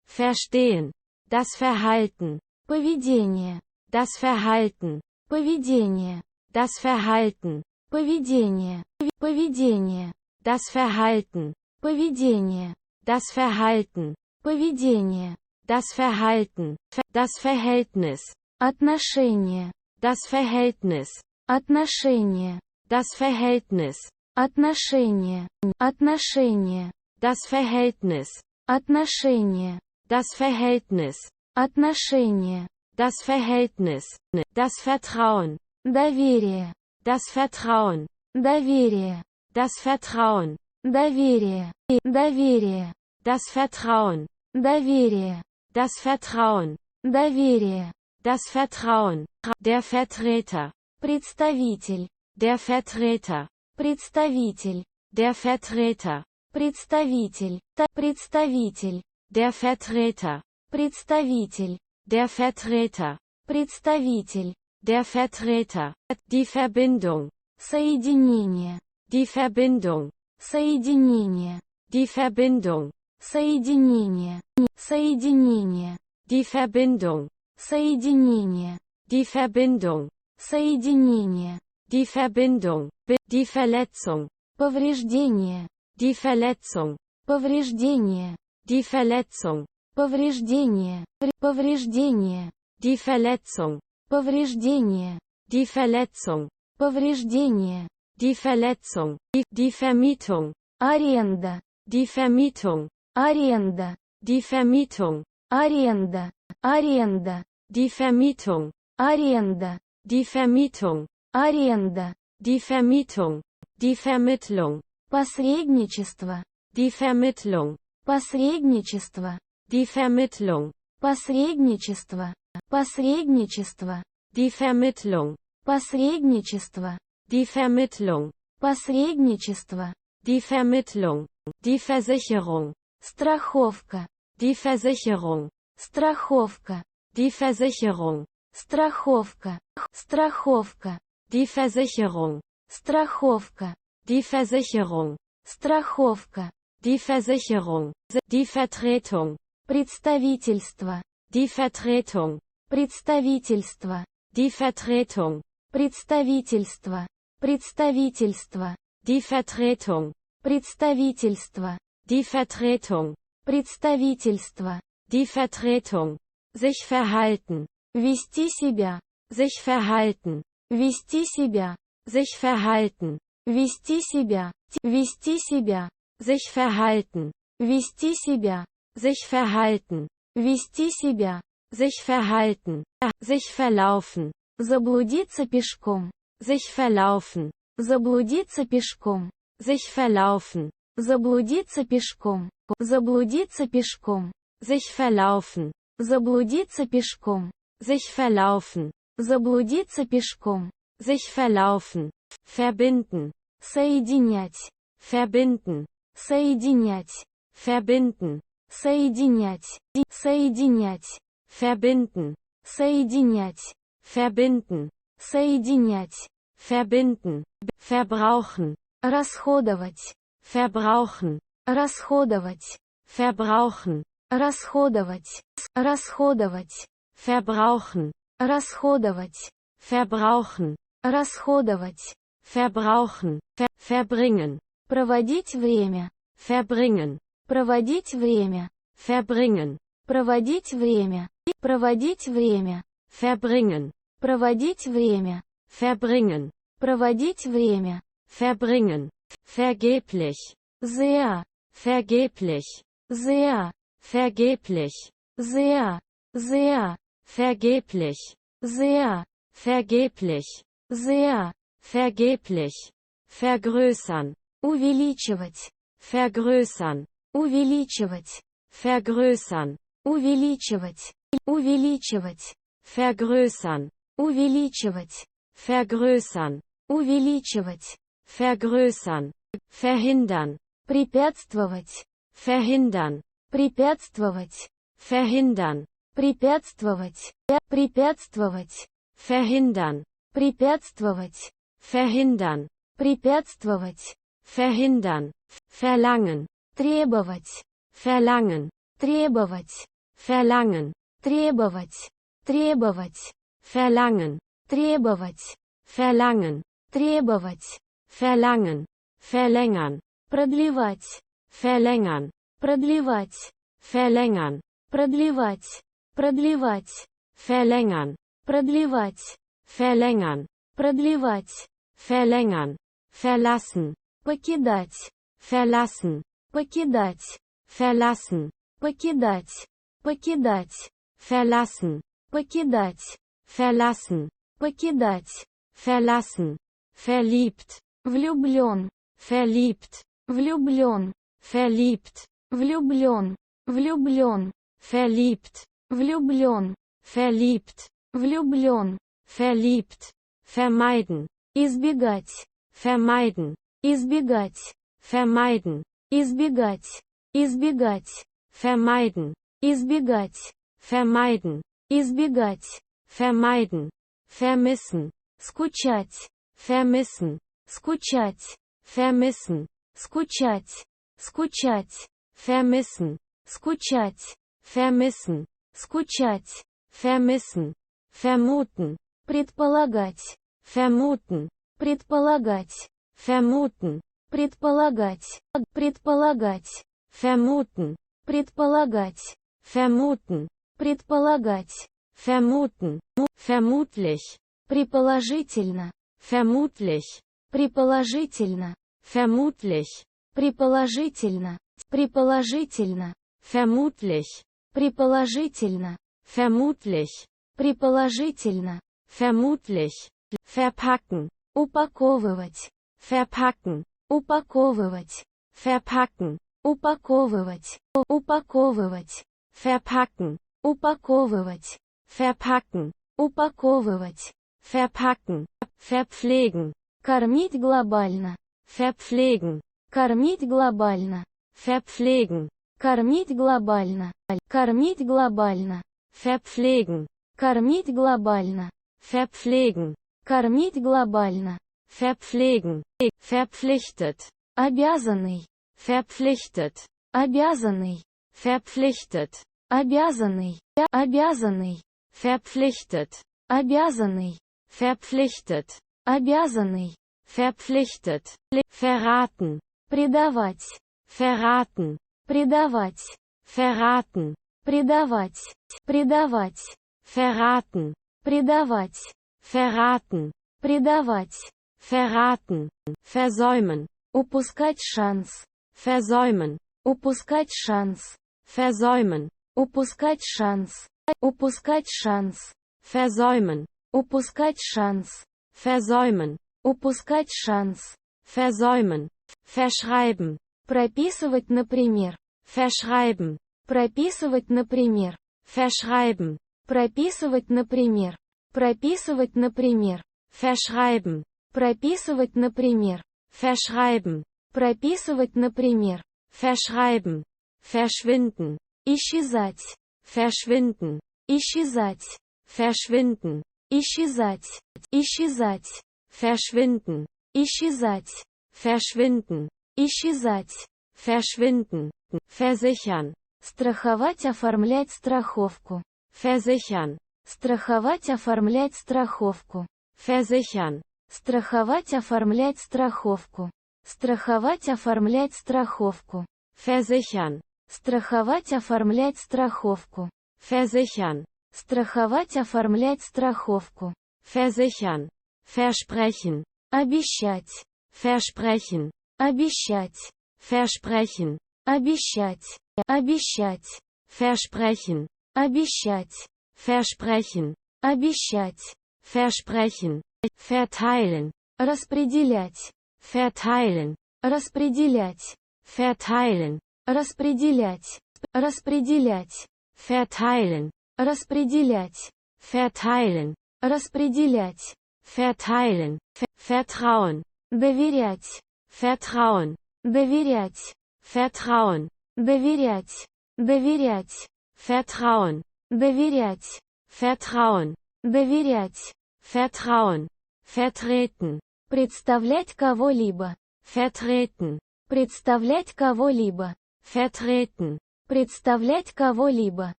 verstehen, das Verhalten, Поведение. das Verhalten, Поведение. das Verhalten, Поведение. Поведение. das Verhalten, Поведение. das Verhalten, Поведение. das Verhalten, das Verhältnis, Отношение. das Verhältnis, Отношение. das Verhältnis, Отношение. Отношение. das Verhältnis, Отношение. Das Verhältnis. Отношение. Das Verhältnis. Das Vertrauen. Доверие. Das Vertrauen. Доверие. Das Vertrauen. Доверие. Доверие. Das Vertrauen. Доверие. Das Vertrauen. Доверие. Das Vertrauen. Der Vertreter. Представитель. Der Vertreter. Представитель. Der Vertreter. Представитель. Представитель. Der Vertreter. Представитель. Der Vertreter. Представитель. Der Vertreter. Die Verbindung. Соединение. Die Verbindung. Соединение. Die Verbindung. Соединение. Соединение. Die Verbindung. Соединение. Die Verbindung. Соединение. Die Verbindung. Die Verletzung. Повреждение. Die Verletzung. Повреждение. Die Verletzung. Повреждение. Повреждение. Die Verletzung. Повреждение. Die Verletzung. Повреждение. Die Verletzung. Die Vermietung. Аренда. Die Vermietung. Аренда. Die Vermietung. Аренда. Аренда. Die Vermietung. Аренда. Die Vermietung. Аренда. Die Vermietung. Die Vermittlung. Посредничество. Die Vermittlung. Посредничество. Die Vermittlung. Посредничество. Посредничество. Die Vermittlung. Посредничество. Die Vermittlung. Посредничество. Die Vermittlung. Die Versicherung. Страховка. Die Versicherung. Страховка. Die Versicherung. Страховка. Страховка. Die Versicherung. Страховка. Die Versicherung. Страховка. Die Versicherung. Die Vertretung. Представительство. Die Vertretung. Представительство. Die Vertretung. Представительство. Представительство. Die Vertretung. Представительство. Die Vertretung. Представительство. Die Vertretung. Sich verhalten. Вести себя. Sich verhalten. Вести себя. Sich verhalten. Вести себя. Вести себя. Sich verhalten. Вести себя. Sich verhalten. Вести себя. Sich verhalten. Sich verlaufen. Заблудиться пешком. Sich verlaufen. Заблудиться пешком. Sich verlaufen. Заблудиться пешком. Заблудиться пешком. Sich verlaufen. Заблудиться пешком. Sich verlaufen. Заблудиться пешком. Sich verlaufen. Verbinden. Соединять. Verbinden. Соединять. Verbinden. Соединять. Соединять. Verbinden. Соединять. Verbinden. Соединять. Verbinden. Verbrauchen. Расходовать. Verbrauchen. Расходовать. Verbrauchen. Расходовать. Расходовать. Verbrauchen. Расходовать. Verbrauchen. Расходовать. Verbrauchen. Verbringen. Проводить время. Verbringen. Проводить время. Verbringen. Проводить время. Проводить время. Verbringen. Проводить время. Verbringen. Проводить время. Verbringen. Vergeblich. ЗА. Vergeblich. ЗА. Vergeblich. ЗА. ЗА. Vergeblich. ЗА. Vergeblich. ЗА. Vergeblich. Vergrößern. Увеличивать. Vergrößern. Увеличивать. Vergrößern. Увеличивать. Увеличивать. Vergrößern. Увеличивать. Vergrößern. Увеличивать. Vergrößern. Verhindern. Препятствовать. Verhindern. Препятствовать. Verhindern. Препятствовать. Препятствовать. Verhindern. Препятствовать. Verhindern. Препятствовать. Verhindern. Verlangen. Требовать. Verlangen. Требовать. Verlangen. Требовать. Требовать. Verlangen. Требовать. Verlangen. Требовать. Verlangen. Verlängern. Продлевать. Verlängern. Продлевать. Verlängern. Продлевать. Продлевать. Verlängern. Продлевать. Verlängern. Продлевать. Verlängern. Verlassen. Покидать. Verlassen. Покидать. verlassen, покидать, покидать, verlassen, покидать, verlassen, покидать, verlassen, verliebt, влюблен, verliebt, влюблен, verliebt, влюблен, влюблен, verliebt, влюблен, verliebt, влюблен, verliebt, vermeiden, избегать, vermeiden, избегать, vermeiden, избегать, избегать, vermeiden, избегать, vermeiden, избегать, vermeiden, vermissen, скучать, vermissen, скучать, vermissen, скучать, скучать, vermissen, скучать, vermissen, скучать, vermissen, vermuten, предполагать, vermuten, предполагать, vermuten, предполагать, предполагать, vermuten, предполагать, vermuten, предполагать, vermuten, vermutlich, предположительно, vermutlich, предположительно, vermutlich, предположительно, предположительно, vermutlich, предположительно, vermutlich, предположительно, vermutlich, verpacken, упаковывать, verpacken, упаковывать, verpacken, упаковывать, упаковывать, verpacken, упаковывать, verpacken, упаковывать, verpacken, verpflegen, кормить глобально, verpflegen, кормить глобально, verpflegen, кормить глобально, кормить глобально, verpflegen, кормить глобально, verpflegen, кормить глобально, verpflegen, verpflichtet, обязанный, verpflichtet, обязанный, verpflichtet, обязанный, обязанный, verpflichtet, обязанный, verpflichtet, обязанный, verpflichtet, verraten, предавать, verraten, предавать, verraten, предавать, предавать, verraten, предавать, verraten, предавать, verraten, versäumen, упускать шанс, versäumen, упускать шанс, versäumen, упускать шанс, упускать шанс, versäumen, упускать шанс, versäumen, упускать шанс, versäumen, verschreiben, прописывать, например, verschreiben, прописывать, например, verschreiben, прописывать, например, прописывать, например, verschreiben, прописывать, например, verschreiben, прописывать, например, verschreiben, verschwinden, исчезать, verschwinden, исчезать, verschwinden, исчезать, исчезать, verschwinden, исчезать, verschwinden, исчезать, verschwinden, versichern, страховать, оформлять страховку, versichern, страховать, оформлять страховку, versichern, страховать, оформлять страховку, страховать, оформлять страховку, versichern, страховать, оформлять страховку, versichern, страховать, оформлять страховку, versichern, versprechen, обещать, versprechen, обещать, versprechen, обещать, обещать, versprechen, обещать, versprechen, обещать, versprechen, verteilen, распределять, verteilen, распределять, verteilen, распределять, распределять, verteilen, распределять, verteilen, распределять, verteilen, vertrauen, доверять, vertrauen, доверять, vertrauen, доверять, доверять, vertrauen, доверять, vertrauen, доверять, vertrauen, vertreten, представлять кого-либо, vertreten, представлять кого-либо, vertreten, представлять кого-либо,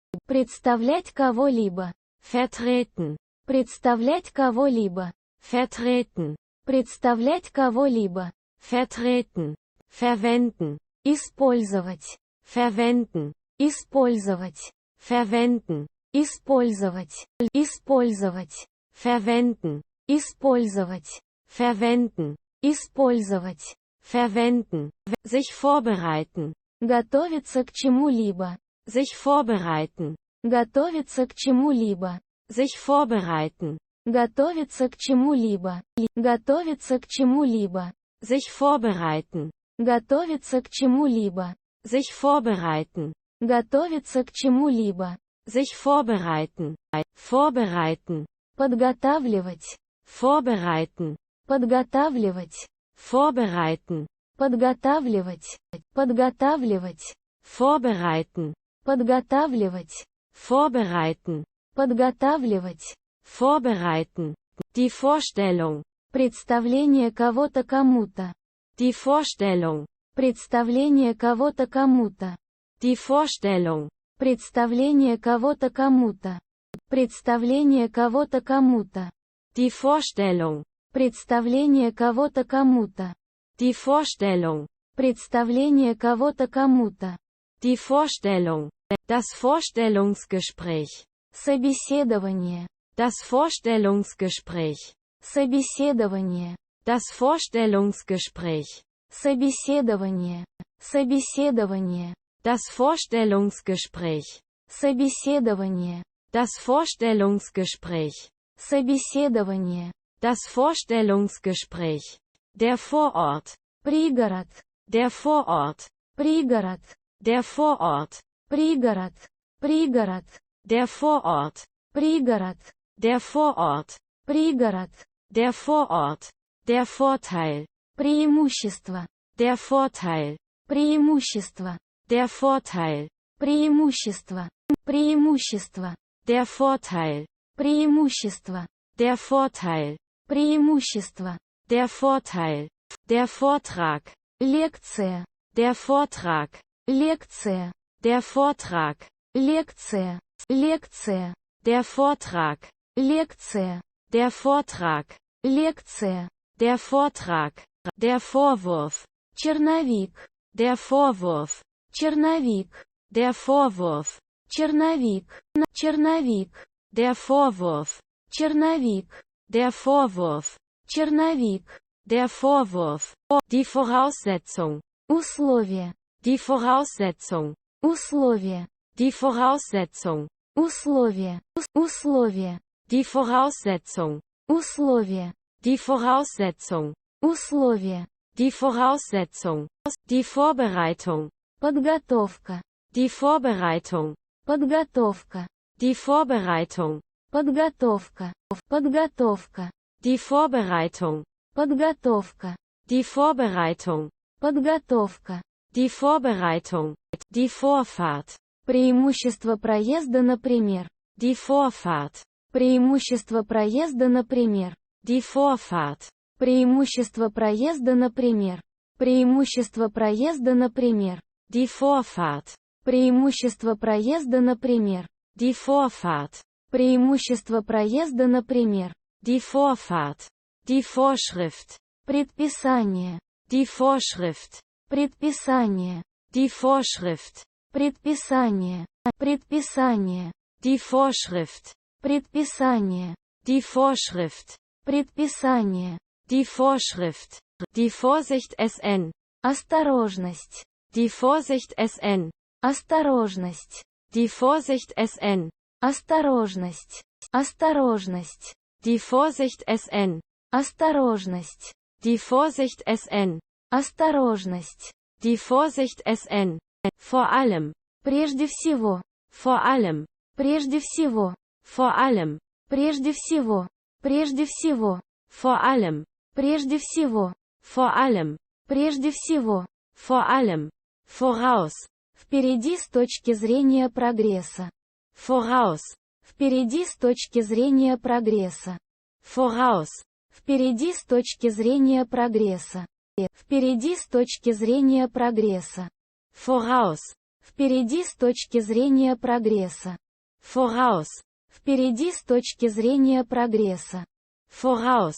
представлять кого-либо, vertreten, представлять кого-либо, vertreten, представлять кого-либо, vertreten, verwenden, использовать, verwenden, использовать, verwenden, использовать, использовать, verwenden, использовать, verwenden, использовать, verwenden, sich vorbereiten, Готовиться к чему-либо. Sich vorbereiten. Готовиться к чему-либо. Sich vorbereiten. Готовиться к чему-либо. Готовиться к чему-либо. Sich vorbereiten. Готовиться к чему-либо. Sich vorbereiten. Готовиться к чему-либо. Sich vorbereiten. Vorbereiten. Подготавливать. Vorbereiten. Подготавливать. Vorbereiten. Подготавливать. Подготавливать. Vorbereiten. Подготавливать. Vorbereiten. Подготавливать. Vorbereiten. Die Vorstellung. Представление кого-то кому-то. Die Vorstellung. Представление кого-то кому-то. Die Vorstellung. Представление кого-то кому-то. Представление кого-то кому-то. Die Vorstellung. Представление кого-то кому-то. Die Vorstellung. Представление кого-то кому-то. Die Vorstellung. Das Vorstellungsgespräch. Собеседование. Das Vorstellungsgespräch. Собеседование. Das Vorstellungsgespräch. Собеседование. Собеседование. Das Vorstellungsgespräch. Собеседование. Das Vorstellungsgespräch. Собеседование. Das Vorstellungsgespräch. Der Vorort. Пригород. Der Vorort. Пригород. Der Vorort. Пригород. Пригород. Der Vorort. Пригород. Der Vorort. Пригород. Der Vorort. Der Vorteil. Преимущество. Der Vorteil. Преимущество. Der Vorteil. Преимущество. Преимущество. Der Vorteil. Преимущество. Der Vorteil. Преимущество. Der Vorteil. Der Vortrag. Лекция. Der Vortrag. Лекция. Der Vortrag. Лекция. Лекция. Der Vortrag. Лекция. Der Vortrag. Лекция. Der Vortrag. Der Vorwurf. Черновик. Der Vorwurf. Черновик. Der Vorwurf. Черновик. Черновик. Der Vorwurf. Черновик. Der Vorwurf. Черновик. Der Vorwurf. Die Voraussetzung. Условие. Die Voraussetzung. Условие. Die Voraussetzung. Условие. Условие. Die Voraussetzung. Условие. Die Voraussetzung. Условие. Die Voraussetzung. Die Vorbereitung. Подготовка. Die Vorbereitung. Подготовка. Die Vorbereitung. Подготовка. Подготовка. Die Vorbereitung. Подготовка. Die Vorbereitung. Подготовка. Die Vorbereitung. Die Vorfahrt. Преимущество проезда, например. Die Vorfahrt. Преимущество проезда, например. Die Vorfahrt. Преимущество проезда, например. Преимущество проезда, например. Die Vorfahrt. Преимущество проезда, например. Die Vorfahrt. Преимущество проезда, например. Die Vorfahrt. Die Vorschrift. Предписание. Die Vorschrift. Предписание. Die Vorschrift. Предписание. Предписание. Die Vorschrift. Предписание. Die Vorschrift. Предписание. Die Vorschrift. Die Vorsicht SN. Осторожность. Die Vorsicht SN. Осторожность. Die Vorsicht SN. Осторожность. Осторожность. Die Vorsicht SN. Осторожность. Die Vorsicht SN. Осторожность. Die Vorsicht SN. Vor allem. Прежде всего. Vor allem. Прежде всего. Vor allem. Прежде всего. Прежде всего. Vor allem. Прежде всего. Vor allem. Прежде всего. Vor allem. Voraus. Впереди с точки зрения прогресса. Voraus. Впереди с точки зрения прогресса. Voraus. Впереди с точки зрения прогресса. Впереди с точки зрения прогресса. Voraus. Впереди с точки зрения прогресса. Voraus. Впереди с точки зрения прогресса. Voraus.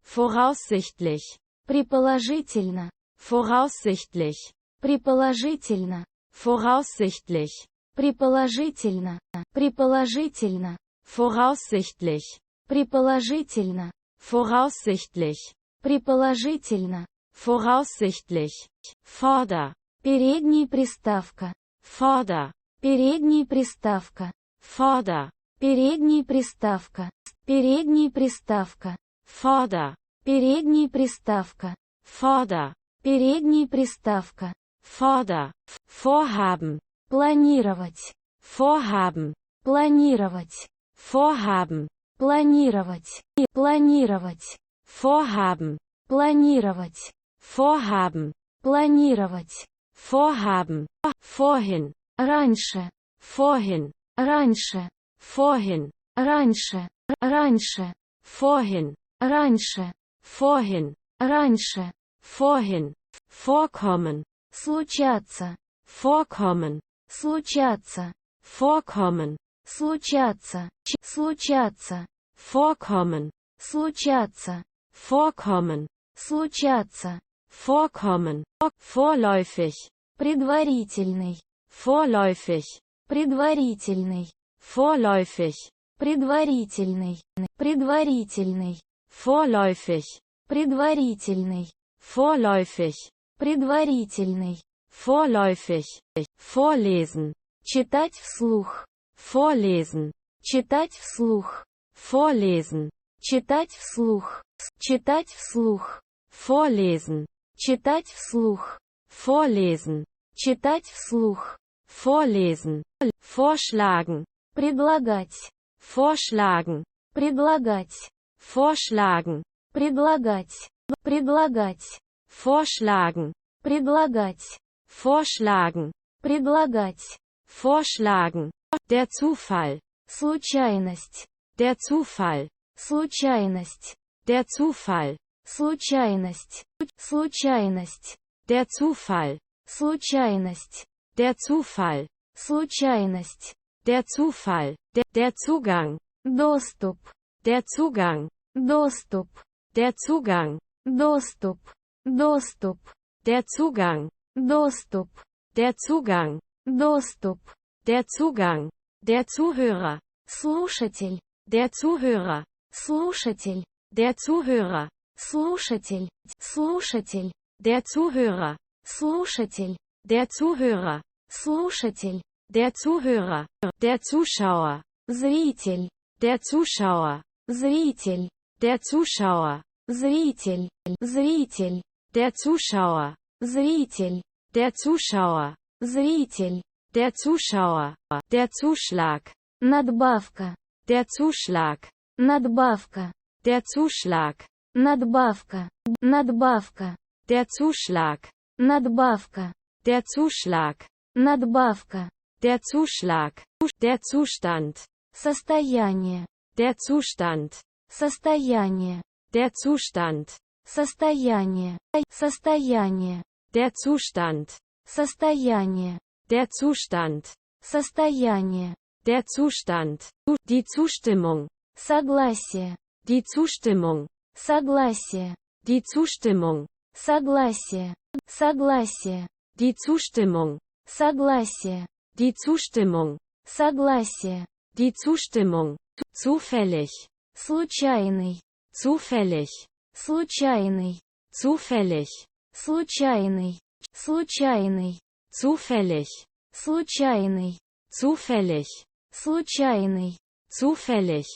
Voraussichtlich. Предположительно. Voraussichtlich. Предположительно. Voraussichtlich. Предположительно. Предположительно. Voraussichtlich. Предположительно. Voraussichtlich. Предположительно. Voraussichtlich. Vorder. Передний приставка. Vorder, Передний приставка. Vorder, Передний приставка. Передний приставка. Vorder, Передний приставка. Vorder, Передний приставка. Vorder, Vorhaben, Планировать. Vorhaben, Планировать. Vorhaben, Планировать. Планировать. Vorhaben, Планировать. Vorhaben, Планировать. Vorhaben, vorhin, Раньше. vorhin, Раньше. vorhin, Раньше. Раньше. vorhin, Раньше. vorhin, Раньше. vorhin, vorkommen, Случаться. vorkommen, Случаться. vorkommen, Случаться. Случаться. vorkommen, Случаться. vorkommen, Случаться. vorkommen, vorläufig, Предварительный. vorläufig, Предварительный. vorläufig, Предварительный. Предварительный. vorläufig, Предварительный. vorläufig, Предварительный. vorläufig, vorlesen, Читать вслух. vorlesen, Читать вслух. vorlesen, Читать вслух. Читать вслух. vorlesen, Читать вслух. vorlesen, Читать вслух. vorlesen, vorschlagen, Предлагать. vorschlagen, Предлагать. vorschlagen, Предлагать. Предлагать. vorschlagen, Предлагать. vorschlagen, Предлагать. vorschlagen, der Zufall, Случайность. der Zufall, Случайность. der Zufall, Случайность. Случайность. der Zufall, Случайность. der Zufall, Случайность. der Zufall, der Zugang, Доступ. der Zugang, Доступ. der Zugang, Доступ. Доступ. der Zugang, Доступ. der Zugang, Доступ. der Zugang, der Zuhörer, Слушатель. der Zuhörer, Слушатель. der Zuhörer, Слушатель. Слушатель. der Zuhörer, Слушатель. der Zuhörer, Слушатель. der Zuhörer, der Zuschauer, Зритель. der Zuschauer, Зритель. der Zuschauer, Зритель. Зритель. der Zuschauer, Зритель. der Zuschauer, Зритель. der Zuschauer, der Zuschlag, Надбавка. der Zuschlag, Надбавка. der Zuschlag, Надбавка. Надбавка. der Zuschlag, Надбавка. der Zuschlag, Надбавка. der Zuschlag, der Zustand, Состояние. der Zustand, Состояние. der Zustand, Состояние. Состояние. der Zustand, Состояние. der Zustand, Состояние. der Zustand, die Zustimmung, Согласие. die Zustimmung, Согласие. die Zustimmung, Согласие. Согласие. die Zustimmung, Согласие. die Zustimmung, Согласие. die Zustimmung, zufällig, Случайный. zufällig, Случайный. zufällig, Случайный. Случайный. zufällig, Случайный. zufällig, Случайный. zufällig,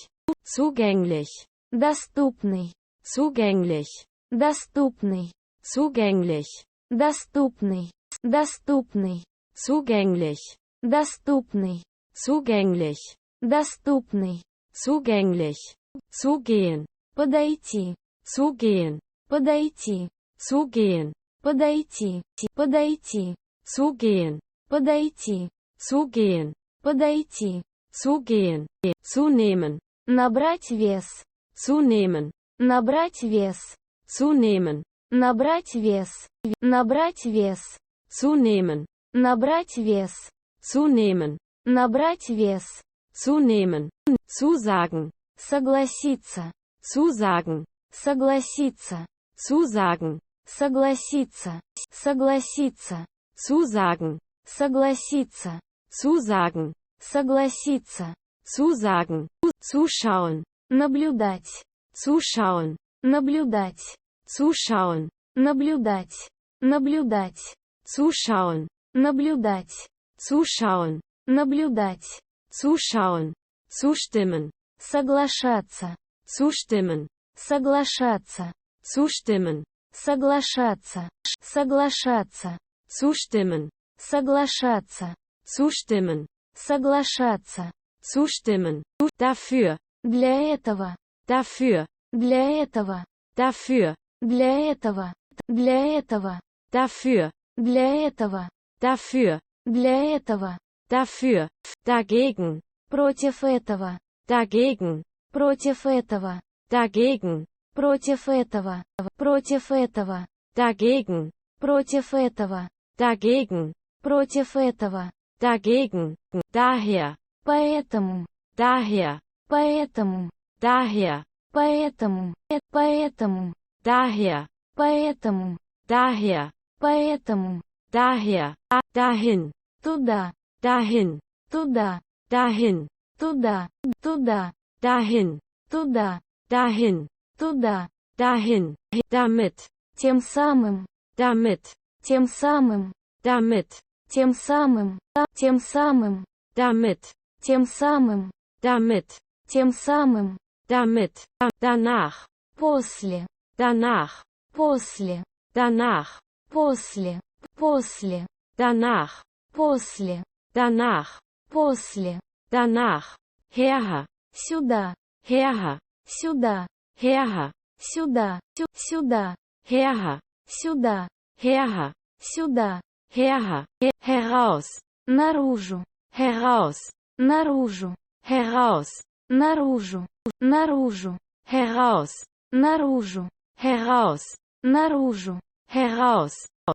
zugänglich, Доступный. zugänglich, Доступный. zugänglich, Доступный. Доступный. zugänglich, Доступный. zugänglich, Доступный. zugänglich, zugehen, Подойти. zugehen, Подойти. zugehen, Подойти. Подойти. zugehen, Подойти. zugehen, Подойти. zugehen, zunehmen, Набрать вес. zunehmen, Набрать вес. zunehmen, Набрать вес. Набрать вес. zunehmen, Набрать вес. zunehmen, Набрать вес. zunehmen, zusagen, Согласиться. zusagen, Согласиться. zusagen, Согласиться. Согласиться. zusagen, Согласиться. zusagen, Согласиться. zusagen, zuschauen, Наблюдать. zuschauen, Наблюдать. zuschauen, Наблюдать. Наблюдать. zuschauen, наблюдать, zuschauen, наблюдать, zuschauen, zustimmen, соглашаться, zustimmen, соглашаться, zustimmen, соглашаться, соглашаться, zustimmen, соглашаться, zustimmen, соглашаться, zustimmen, dafür, для этого, dafür, для этого, dafür, для этого, для этого, dafür, для этого, dafür, для этого, dafür, dagegen, против этого, dagegen, против этого, dagegen, против этого, против этого, dagegen, против этого, dagegen, против этого, dagegen, daher, поэтому, daher, поэтому, daher, поэтому, поэтому, daher, поэтому, daher, поэтому, daher, dahin, туда, dahin, туда, dahin, туда, туда, dahin, туда, dahin, туда, dahin, damit, тем самым, damit, тем самым, damit, тем самым, тем самым, damit, тем самым, damit, тем самым, damit, danach, после, danach, после, danach, после, после, danach, после, danach, после, danach, herher, сюда, herher, сюда, herher, сюда, сюда, herher, сюда, herher, сюда, herher, heraus, наружу, heraus, наружу, heraus, наружу, наружу, heraus, наружу, heraus, наружу, heraus,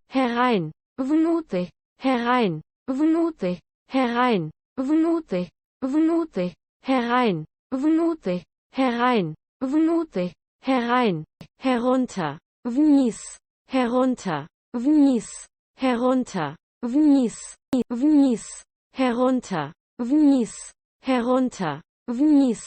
herein, внутрь, herein, внутрь, herein, внутрь, внутрь, herein, внутрь, herein, внутрь, herein, herunter, вниз, herunter, вниз, herunter, вниз, вниз, herunter, вниз, herunter, вниз,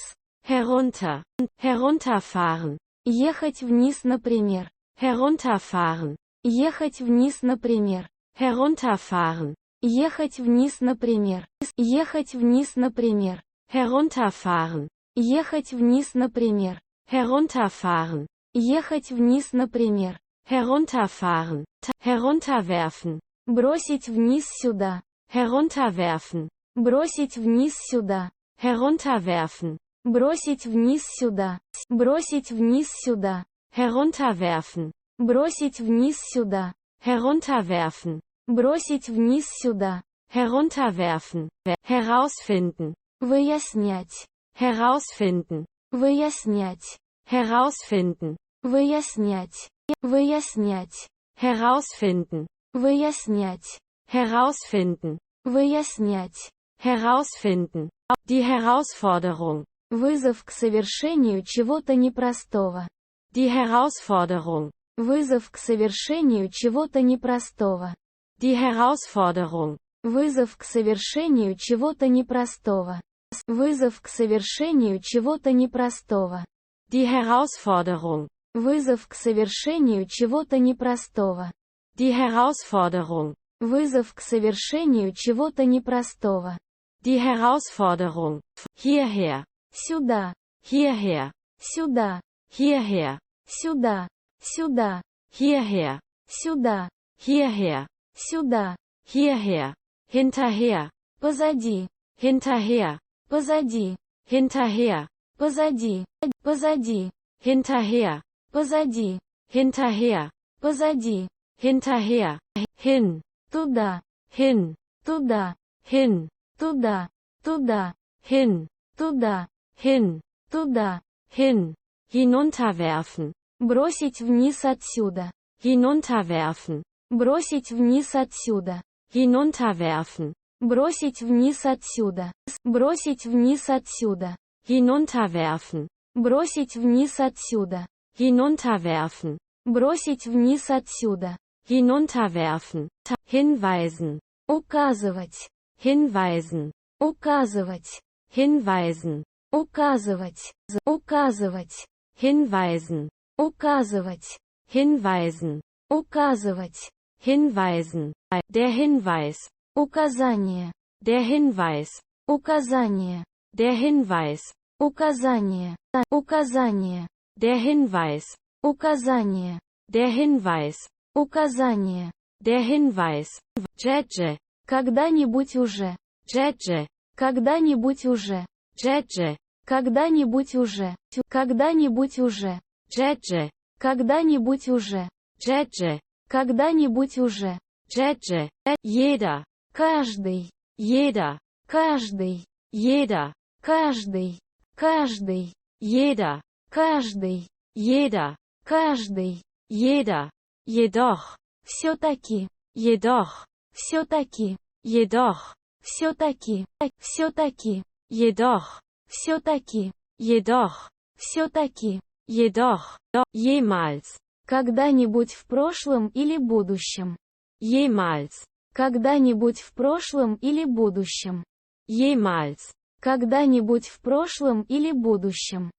herunter, herunterfahren, ехать вниз, например, herunterfahren, ехать вниз, например, herunterfahren, ехать вниз, например, ехать вниз, например, herunterfahren, ехать вниз, например, herunterfahren, ехать вниз, например, herunterfahren, herunterwerfen, бросить вниз сюда, herunterwerfen, бросить вниз сюда, herunterwerfen, бросить вниз сюда, бросить вниз сюда, herunterwerfen, бросить вниз сюда, herunterwerfen, бросить вниз сюда, herunterwerfen, herausfinden, выяснять, herausfinden, выяснять, herausfinden, выяснять, выяснять, herausfinden, выяснять, herausfinden, выяснять, herausfinden, die Herausforderung, вызов к совершению чего-то непростого, die Herausforderung, вызов к совершению чего-то непростого, die Herausforderung, вызов к совершению чего-то непростого, вызов к совершению чего-то непростого, die Herausforderung, вызов к совершению чего-то непростого, die Herausforderung, вызов к совершению чего-то непростого, die Herausforderung, hierher, сюда, hierher, сюда, hierher, сюда, сюда, hierher, сюда, hierher, сюда, hierher, hinterher, позади, hinterher, позади, hinterher, позади, позади, hinterher, позади, hinterher, позади, hinterher, hin, туда, hin, туда, hin, туда, туда, hin, туда, hin, туда, hin, hinunterwerfen, бросить вниз отсюда, hinunterwerfen, бросить вниз отсюда, hinunterwerfen, бросить вниз отсюда, бросить вниз отсюда, hinunterwerfen, бросить вниз отсюда, hinunterwerfen, бросить вниз отсюда, hinunterwerfen, hinweisen, указывать, hinweisen, указывать, hinweisen, указывать, указывать, hinweisen, указывать, hinweisen, указывать, Hinweisen. Der Hinweis. Указание. Der Hinweis. Указание. Der Hinweis. Указание. Указание. Der Hinweis. Указание. Der Hinweis. Указание. Der Hinweis. Jeje. Когда-нибудь уже. Jeje. Когда-нибудь уже. Jeje. Когда-нибудь уже. Когда-нибудь уже. Jeje. Когда-нибудь уже. Jeje. Когда-нибудь уже. Jeje. Jeder. Каждый. Jeder. Каждый. Jeder. Каждый. Каждый. Jeder. Каждый. Jeder. Каждый. Jeder. Jedoch. Все-таки. Jedoch. Все-таки. Jedoch. Все-таки. Все-таки. Jedoch. Все-таки. Jedoch. Все-таки. Jedoch. Jemals. Когда-нибудь в прошлом или будущем. Jemals. Когда-нибудь в прошлом или будущем. Jemals. Когда-нибудь в прошлом или будущем.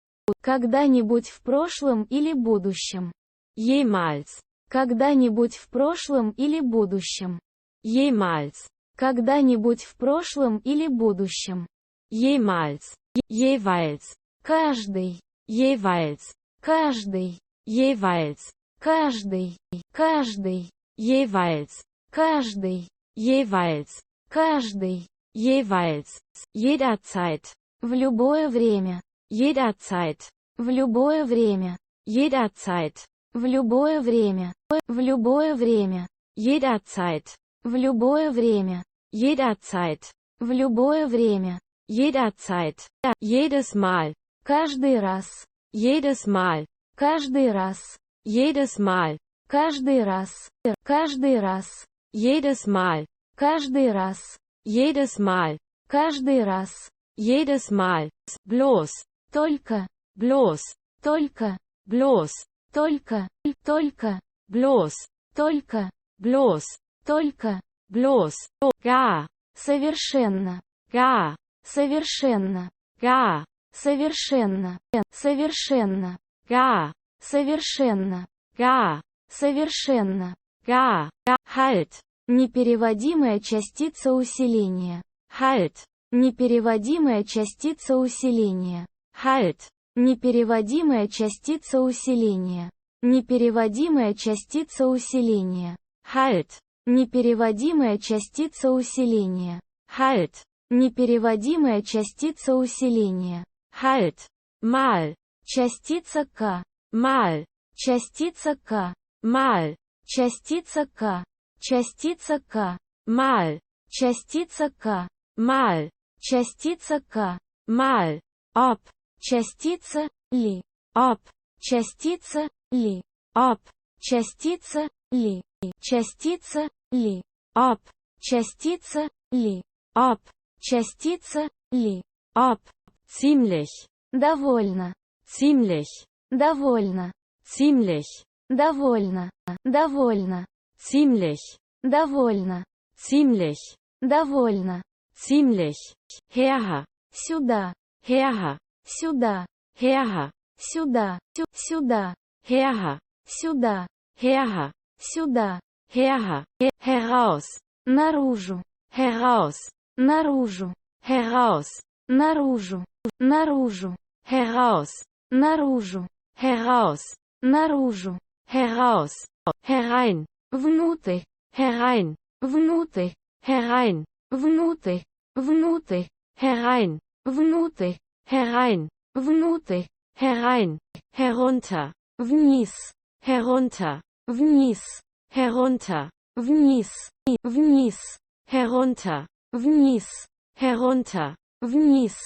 Когда-нибудь в прошлом или будущем. Jemals. Когда-нибудь в прошлом или будущем. Jemals. Когда-нибудь в прошлом или будущем. Jemals. Jeweils. Каждый. Jeweils. Каждый. Jeweils. Каждый. Каждый. Jeweils. Каждый. Jeweils. Каждый. Jeweils. Jederzeit. В любое время. Jederzeit. В любое время. Jederzeit. В любое время. В любое время. Jederzeit. В любое время. Jederzeit. В любое время. Jederzeit. Jedes Mal. Каждый раз. Jedes Mal. Каждый раз. Jedes Mal. Каждый раз. Каждый раз. Jedes Mal. Каждый раз. Jedes Mal. Каждый раз. Jedes Mal. Bloß. Только. Bloß. Только. Bloß. Только. Только. Bloß. Только. Bloß. Только. Bloß. Gar. Совершенно. Gar. Совершенно. Gar. Совершенно. Совершенно. Gar. Совершенно. Gar. Совершенно. Gar. Halt. Непереводимая частица усиления. Halt. Непереводимая частица усиления. Halt. Непереводимая частица усиления. Непереводимая частица усиления. Halt. Непереводимая частица усиления. Halt. Непереводимая частица усиления. Halt. Mal. Частица К. Mal. Частица К. Mal. Частица К. Частица К. Mal. Частица К. Mal. Частица К. Mal. Ob. Частица Ли. Ob. Частица Ли. Ob. Частица Ли. Частица Ли. Ob. Частица Ли. Ob. Частица Ли. Ob. Ziemlich. Довольно. Ziemlich. Довольно. Ziemlich. Довольно. Довольно. Ziemlich. Довольно. Ziemlich. Довольно. Ziemlich. Herr. Сюда. Herr. Сюда. Herr. Сюда. Сюда. Herr. Сюда. Herr. Сюда. Herr. Heraus. Наружу. Heraus. Наружу. Heraus. Наружу. Наружу. Heraus. Наружу. Heraus. Наружу. Heraus. Herein. Внутрь. Herein. Внутрь. Herein. Внутрь. Внутрь. Herein. Внутрь. Herein. Внутрь. Herein. Herunter. Вниз. Herunter. Вниз. Herunter. Вниз. Вниз. Herunter. Вниз. Herunter. Вниз.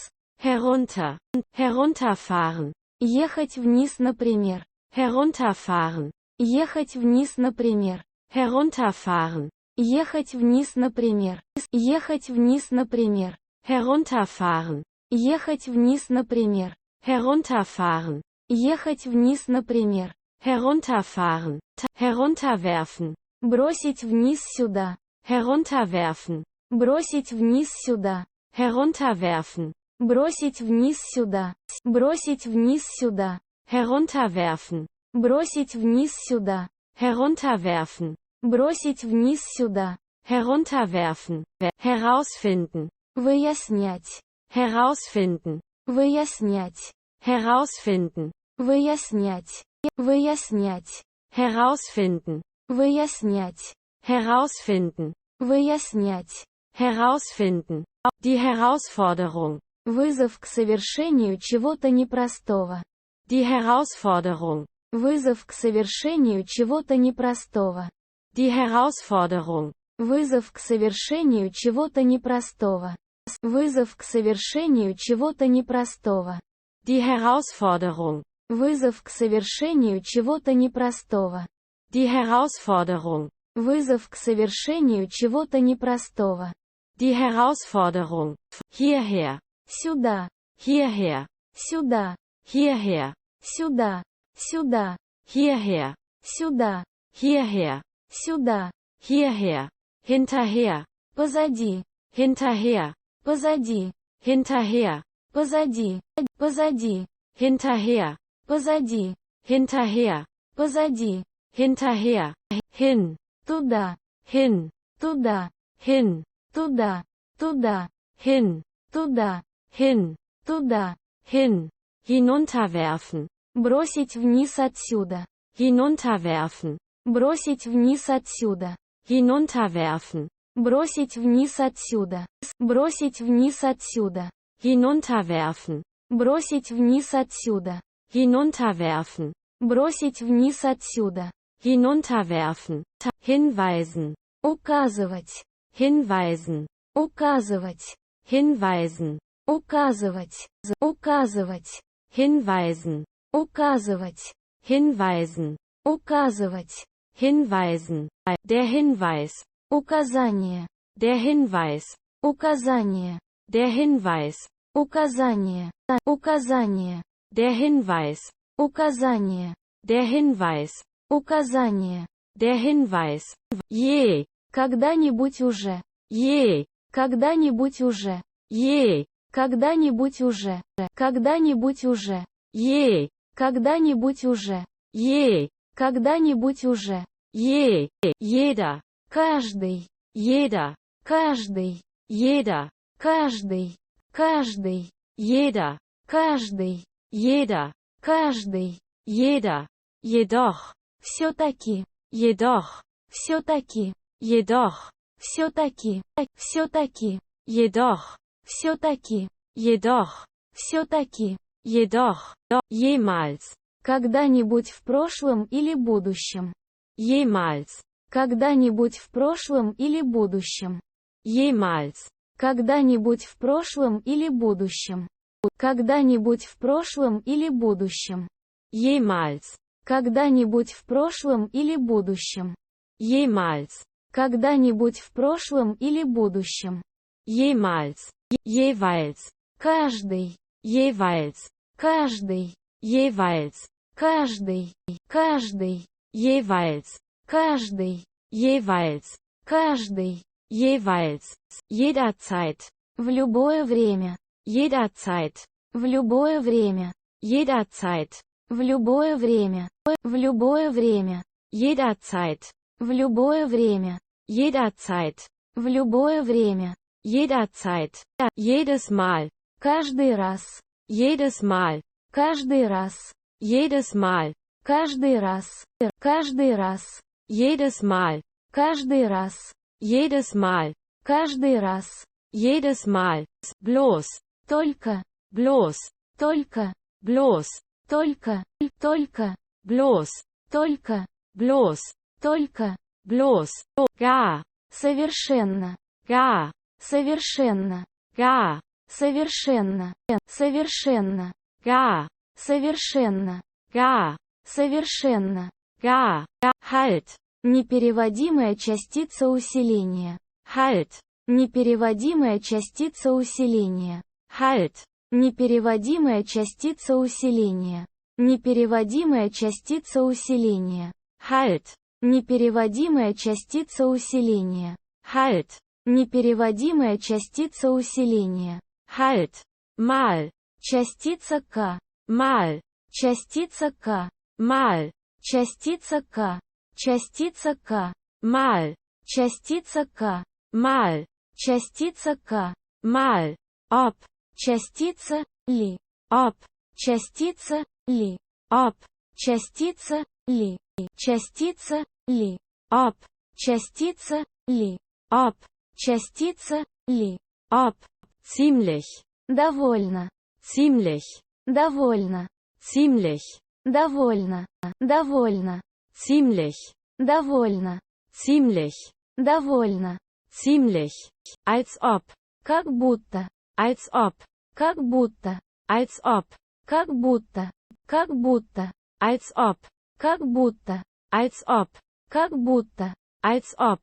Herunter. Herunterfahren. Ехать вниз, например. Herunterfahren. Ехать вниз, например. Herunterfahren. Ехать вниз, например. Ехать вниз, например. Herunterfahren. Ехать вниз, например. Herunterfahren. Ехать вниз, например. Herunterfahren. Herunterwerfen. Бросить вниз сюда. Herunterwerfen. Бросить вниз сюда. Herunterwerfen. Бросить вниз сюда. Бросить вниз сюда. Herunterwerfen. Бросить вниз сюда. Herunterwerfen. Бросить вниз сюда. Herunterwerfen. Herausfinden. Выяснять. Herausfinden. Выяснять. Herausfinden. Выяснять. Выяснять. Herausfinden. Выяснять. Herausfinden. Выяснять. Herausfinden. Die Herausforderung. Вызов к совершению чего-то непростого. Die Herausforderung. Вызов к совершению чего-то непростого. Die Herausforderung. Вызов к совершению чего-то непростого. Вызов к совершению чего-то непростого. Die Herausforderung. Вызов к совершению чего-то непростого. Die Herausforderung. Вызов к совершению чего-то непростого. Die Herausforderung. Hierher. Сюда. Hierher. Сюда. Hierher. Сюда. Сюда. Hierher. Сюда. Hierher. Сюда. Hierher. Hinterher. Позади. Hinterher. Позади. Hinterher. Позади. Позади. Hinterher. Позади. Hinterher. Позади. Hinterher. Hin. Туда. Hin. Туда. Hin. Туда. Туда. Hin. Туда. Hin. Туда. Hin. Hinunterwerfen. Бросить вниз отсюда. Hinunterwerfen. Бросить вниз отсюда. Hinunterwerfen. Бросить вниз отсюда. Бросить вниз отсюда. Hinunterwerfen. Бросить вниз отсюда. Hinunterwerfen. Бросить вниз отсюда. Hinunterwerfen. Hinweisen. Указывать. Hinweisen. Указывать. Hinweisen. Указывать. Указывать. Hinweisen. Указывать. Hinweisen. Указывать. Hinweisen. Der Hinweis. Указание. Der Hinweis. Указание. Der Hinweis. Указание. Указание. Der Hinweis. Указание. Der Hinweis. Указание. Der Hinweis. Je. Когда-нибудь уже. Je. Когда-нибудь уже. Je. Когда-нибудь уже. Когда-нибудь уже. Je. Когда-нибудь уже. Je. Когда-нибудь уже. Je. Jeder. Каждый. Jeder. Каждый. Jeder. Каждый. Каждый. Jeder. Каждый. Jeder. Каждый. Jeder. Jedoch. Все-таки. Jedoch. Все-таки. Jedoch. Все-таки. Все-таки. Jedoch. Все-таки. Jedoch. Все-таки. Jedoch. Jemals. Когда-нибудь в прошлом или будущем. Jemals. Когда-нибудь в прошлом или будущем. Jemals. Когда-нибудь в прошлом или будущем. Когда-нибудь в прошлом или будущем. Jemals. Когда-нибудь в прошлом или будущем. Jemals. Когда-нибудь в прошлом или будущем. Jemals. Jeweils. Каждый. Jeweils. Каждый. Jeweils. Каждый. Каждый. Jeweils. Каждый. Jeweils. Каждый. Jeweils. Jederzeit. В любое время. Jederzeit. В любое время. Jederzeit. В любое время. В любое время. Jederzeit. В любое время. Jederzeit. В любое время. Jederzeit. Jedes Mal. Каждый раз. Jedes Mal. Каждый раз. Jedes Mal. Каждый раз. Каждый раз. Jedes Mal. Каждый раз. Jedes Mal. Каждый раз. Jedes Mal. Bloß. Только. Bloß. Только. Bloß. Только. Только. Bloß. Только. Bloß. Только. Bloß. Gar. Совершенно. Gar. Совершенно. Gar. Совершенно. Совершенно. Gar. Совершенно. Gar. Совершенно. Gar. Halt. Непереводимая частица усиления. Halt. Непереводимая частица усиления. Halt. Непереводимая частица усиления. Непереводимая частица усиления. Halt. Непереводимая частица усиления. Halt. Непереводимая частица усиления. Halt. Mal. Частица К. Mal. Частица К. Mal. Частица К. Частица К. Mal. Частица К. Mal. Частица К. Mal. Ob. Частица Ли. Ob. Частица Ли. Ob. Частица Ли. Частица Ли. Ob. Частица Ли. Ob. Частица Ли. Ob. Ziemlich. Довольно. Ziemlich. Довольно. Ziemlich. Довольно. Довольно. Ziemlich. Довольно. Ziemlich. Довольно. Ziemlich. Als ob. Как будто. Als ob. Как будто. Als ob. Как будто. Как будто. Als ob. Как будто. Als ob. Как будто. Als ob.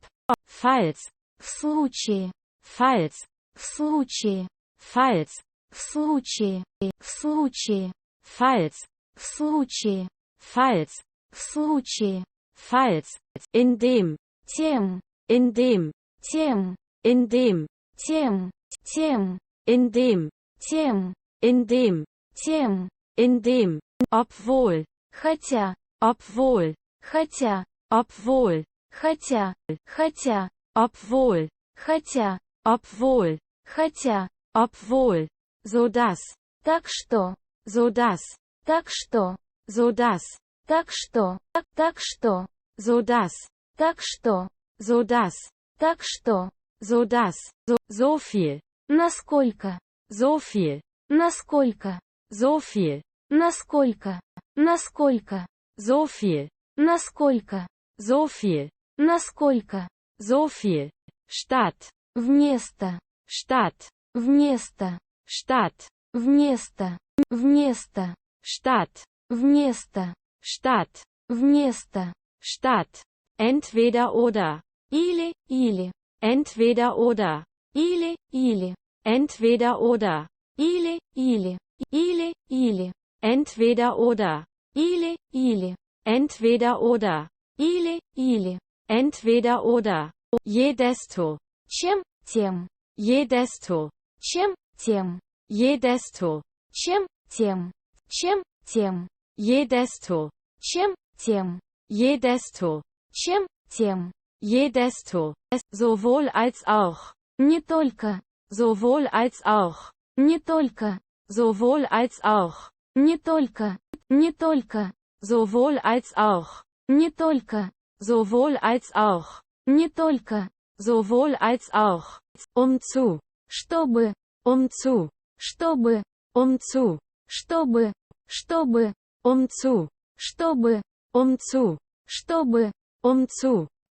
Falls. В случае. Falls. В случае. Falls. В случае. В случае. Falls. В случае. Falls. В случае. Falls. In dem. Тем. In dem. Тем. In dem. Тем. Тем. In dem. Тем. In dem. Тем. In dem. Obwohl. Хотя. Obwohl. Хотя. Obwohl. Хотя. Хотя. Obwohl. Хотя. Obwohl. Хотя. Obwohl. So dass. Так что. So dass. Так что. So dass. Так что. Так что. So dass. Так что. So dass. Так что. So dass. So viel. Насколько. So viel. Насколько. So viel. Насколько. Насколько. So viel. Насколько. So viel. Насколько. So viel. Stadt. Вместо. Stadt. Вместо. Stadt. Вместо. Вместо. Stadt. Вместо. Stadt. Вместо. Stadt. Entweder oder. Или. Entweder oder. Или. Entweder oder. Или. Entweder oder. Или. Entweder oder. Или. Entweder oder. Je desto. Чем, тем. Je desto. Чем, тем. Je desto. Чем, тем. Чем, тем. Je desto. Чем, тем. Je desto. Чем, тем. Je desto. Sowohl als auch. Не только. Sowohl als auch. Не только. Sowohl als auch. Не только. Не только. Sowohl als auch. Не только. Sowohl als auch. Не только. Sowohl als auch. Zu. Чтобы. Zu. Чтобы. Zu. Чтобы. Чтобы. Zu. Чтобы. Zu. Чтобы. Zu.